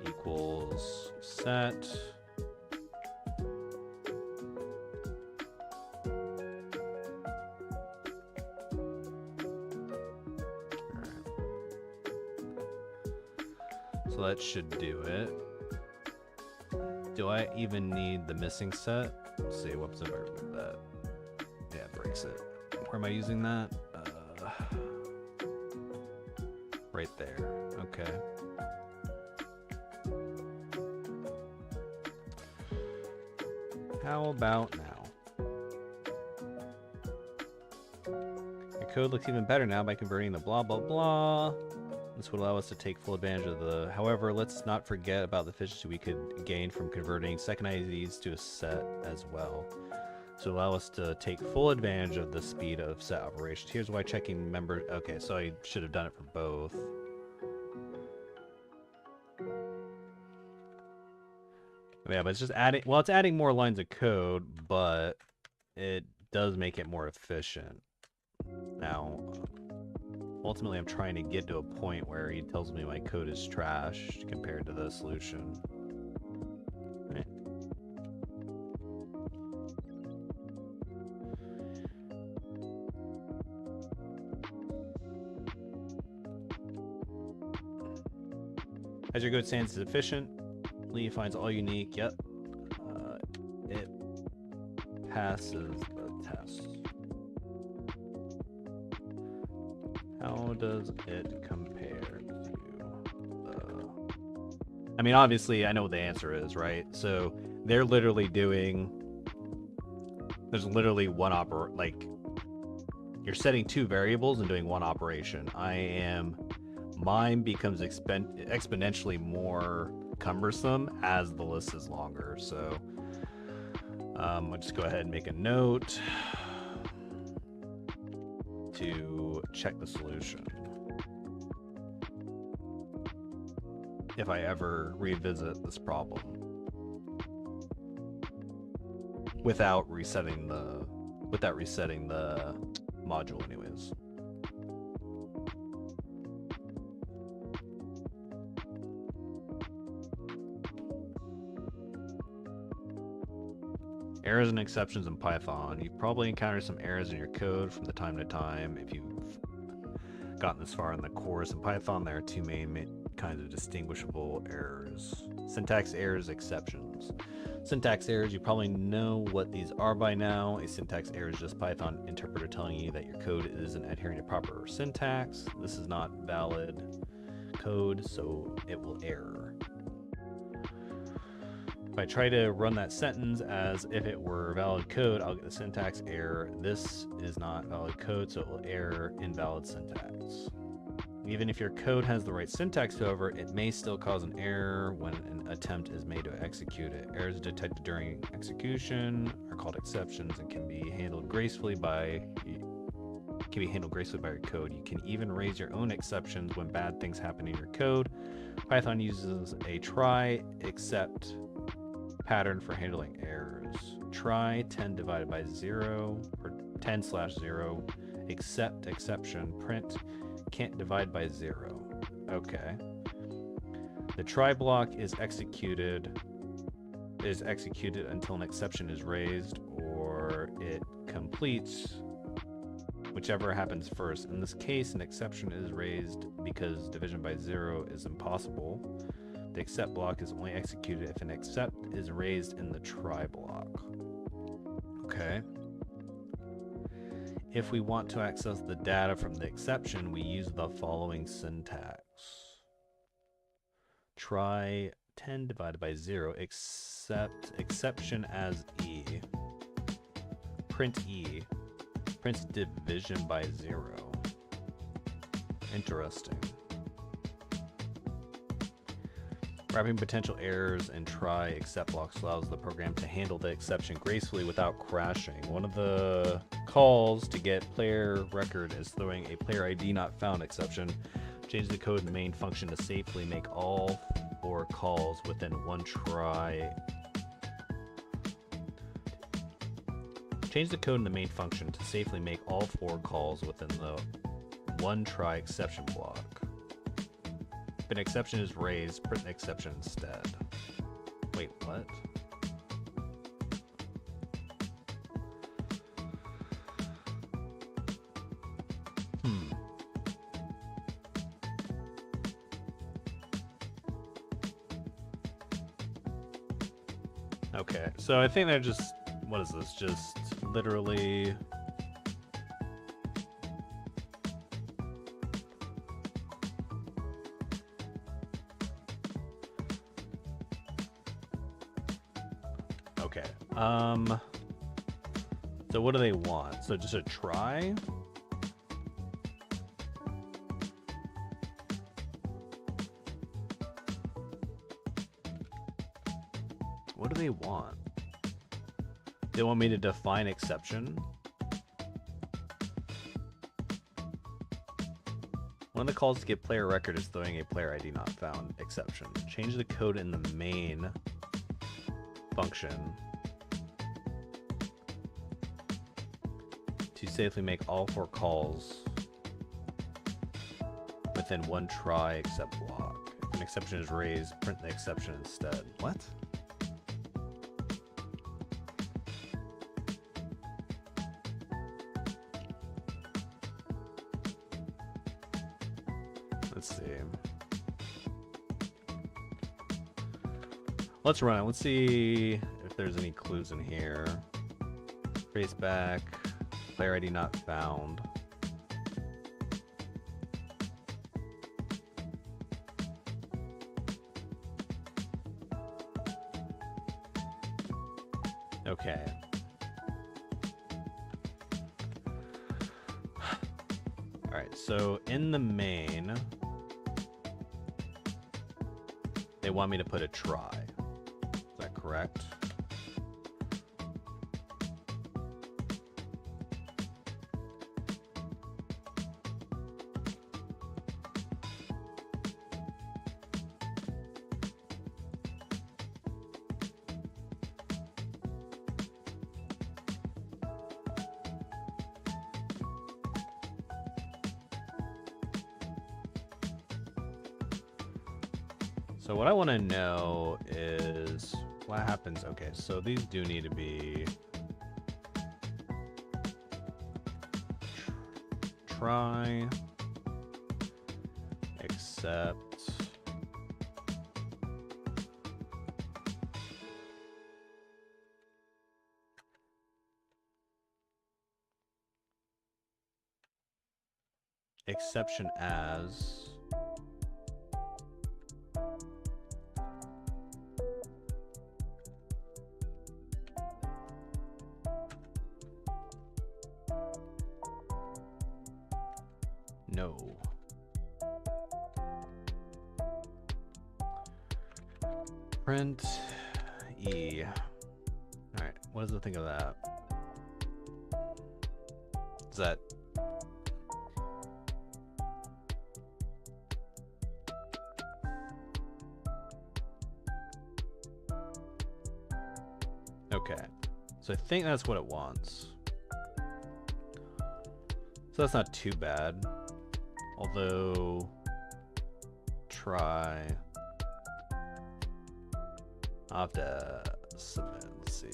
Speaker 4: equals set so that should do it. Do I even need the missing set? Let's see, whoops, if I remove that. Yeah, it breaks it. Where am I using that? Right there. Okay. How about now? Your code looks even better now by converting the blah blah blah. This would allow us to take full advantage of the... However, let's not forget about the efficiency we could gain from converting second IDs to a set as well. To allow us to take full advantage of the speed of set operations. Here's why checking member... Okay, so I should have done it for both.
Speaker 3: Yeah, but it's just adding, well, it's adding more lines of code, but it does make it more efficient. Now, ultimately, I'm trying to get to a point where he tells me my code is trash compared to the solution. Right. As your code stands is efficient, Lee finds all unique. Yep. It passes the test. How does it compare to I mean, obviously, I know what the answer is, right? So they're literally doing. There's literally one like you're setting two variables and doing one operation. Mine becomes exponentially more cumbersome as the list is longer. So I'll just go ahead and make a note to check the solution if I ever revisit this problem without resetting the module anyways. Errors and exceptions in Python. You've probably encountered some errors in your code from time to time. If you've gotten this far in the course, in Python there are two main kinds of distinguishable errors. Syntax errors, exceptions. Syntax errors, you probably know what these are by now. A syntax error is just Python interpreter telling you that your code isn't adhering to proper syntax. This is not valid code, so it will error. If I try to run that sentence as if it were valid code, I'll get the syntax error. This is not valid code, so it will error invalid syntax. Even if your code has the right syntax, however, it may still cause an error when an attempt is made to execute it. Errors detected during execution are called exceptions and can be handled gracefully by your code. You can even raise your own exceptions when bad things happen in your code. Python uses a try except pattern for handling errors. Try 10 divided by 0 or 10/0 except exception print can't divide by 0. Okay. The try block is executed until an exception is raised or it completes, whichever happens first. In this case, an exception is raised because division by 0 is impossible. The except block is only executed if an except is raised in the try block. Okay. If we want to access the data from the exception, we use the following syntax. Try 10 divided by 0, except exception as E. Print E. Prints division by 0. Interesting. Wrapping potential errors in try except blocks allows the program to handle the exception gracefully without crashing. One of the calls to get player record is throwing a player ID not found exception. Change the code in the main function to safely make all 4 calls within one try. Change the code in the main function to safely make all 4 calls within the one try exception block. If an exception is raised, print the exception instead. Wait, what? Okay, so I think they're just, what is this? Just literally... Okay, so what do they want? So just a try? What do they want? They want me to define exception? What
Speaker 4: One of the calls to get player record is throwing a player ID not found exception. Change the code in the main function to safely make all 4 calls within 1 try except block. If an exception is raised, print the exception instead. What? Let's see. Let's run it. Let's see if there's any clues in here. Trace back. Player ID not found. Okay. Alright, so in the main, they want me to put a try. Is that correct? So what I want to know is what happens. Okay, so these do need to be try, accept, exception as. No. Print E. Alright, what does it think of that? Is that... Okay. So I think that's what it wants. So that's not too bad. Although, try. I'll have to submit. Let's see.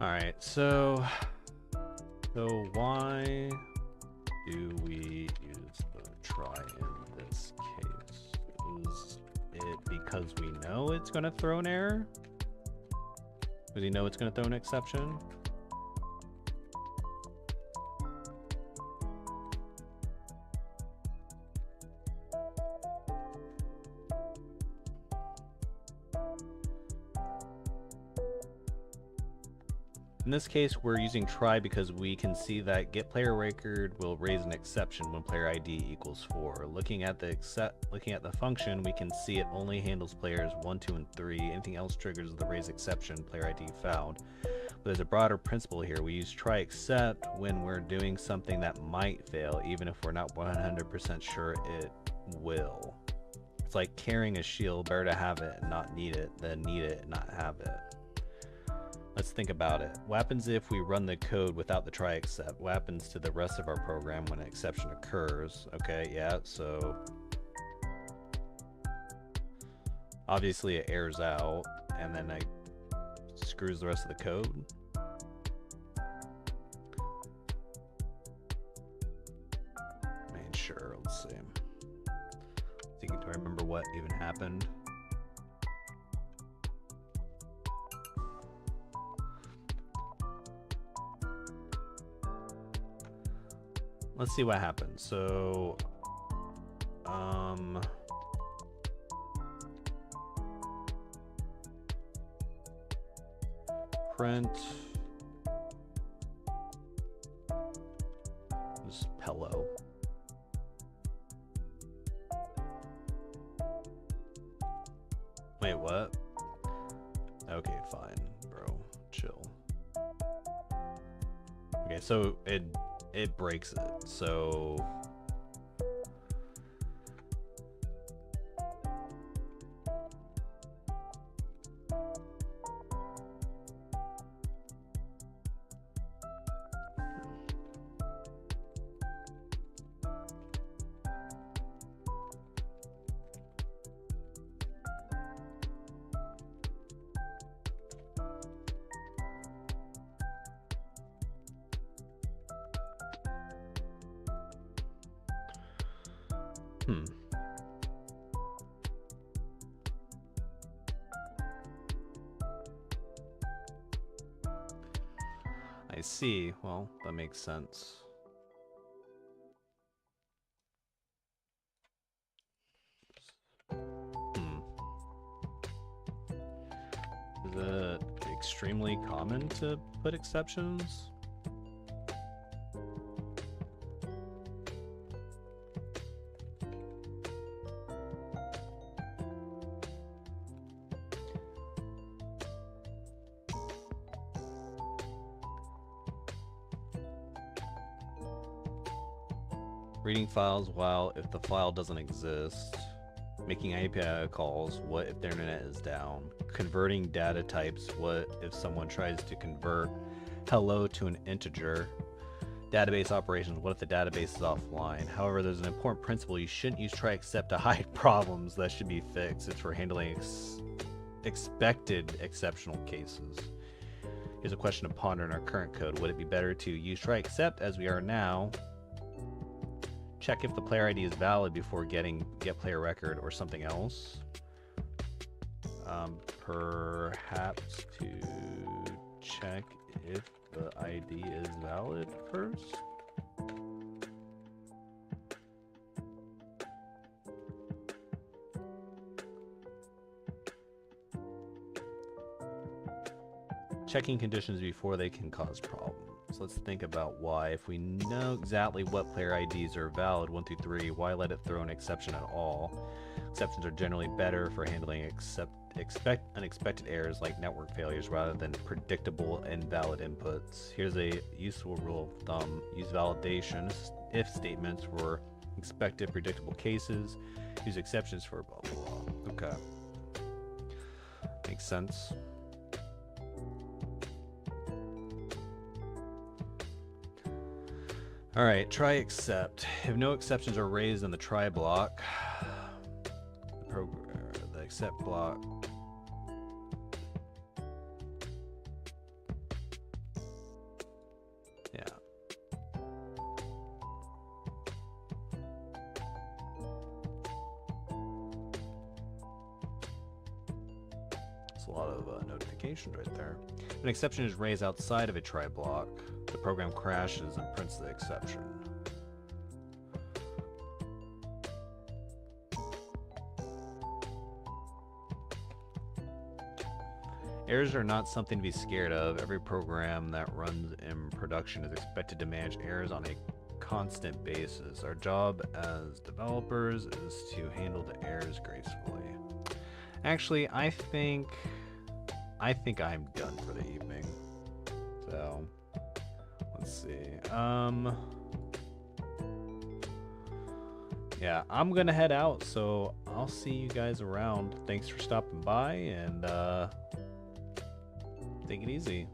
Speaker 4: All right. So why do we use the try in this case? Is it because we know it's going to throw an error? Does he know it's going to throw an exception? In this case, we're using try because we can see that get player record will raise an exception when player ID equals 4. Looking at the function, we can see it only handles players 1, 2, and 3. Anything else triggers the raise exception, player ID found. But there's a broader principle here. We use try except when we're doing something that might fail, even if we're not 100% sure it will. It's like carrying a shield. Better to have it and not need it than need it and not have it. Let's think about it. What happens if we run the code without the try except? What happens to the rest of our program when an exception occurs? Okay, yeah, so obviously it errors out and then it screws the rest of the code. I mean, sure, let's see. Do I remember what even happened? Let's see what happens. So, print this pillow. Wait, what? Okay, fine, bro. Chill. Okay, Okay, so it breaks it. So I see. Well, that makes sense. Is it extremely common to put exceptions? Reading files while if the file doesn't exist. Making API calls, what if the internet is down? Converting data types, what if someone tries to convert hello to an integer? Database operations, what if the database is offline? However, there's an important principle: you shouldn't use try except to hide problems that should be fixed. It's for handling expected exceptional cases. Here's a question to ponder in our current code. Would it be better to use try except as we are now? Check if the player ID is valid before getting get player record, or something else. Perhaps to check if the ID is valid first. Checking conditions before they can cause problems. Let's think about why. If we know exactly what player IDs are valid, 1 through 3, why let it throw an exception at all? Exceptions are generally better for handling unexpected errors like network failures rather than predictable invalid inputs. Here's a useful rule of thumb. Use validation if statements for expected predictable cases. Use exceptions for blah blah blah. Okay. Makes sense. Alright, try except. If no exceptions are raised in the try block, the except block a lot of notifications right there. If an exception is raised outside of a try block, the program crashes and prints the exception. Errors are not something to be scared of. Every program that runs in production is expected to manage errors on a constant basis. Our job as developers is to handle the errors gracefully. Actually, I think I'm done for the evening. So, let's see. Yeah, I'm gonna head out, so I'll see you guys around. Thanks for stopping by, and take it easy.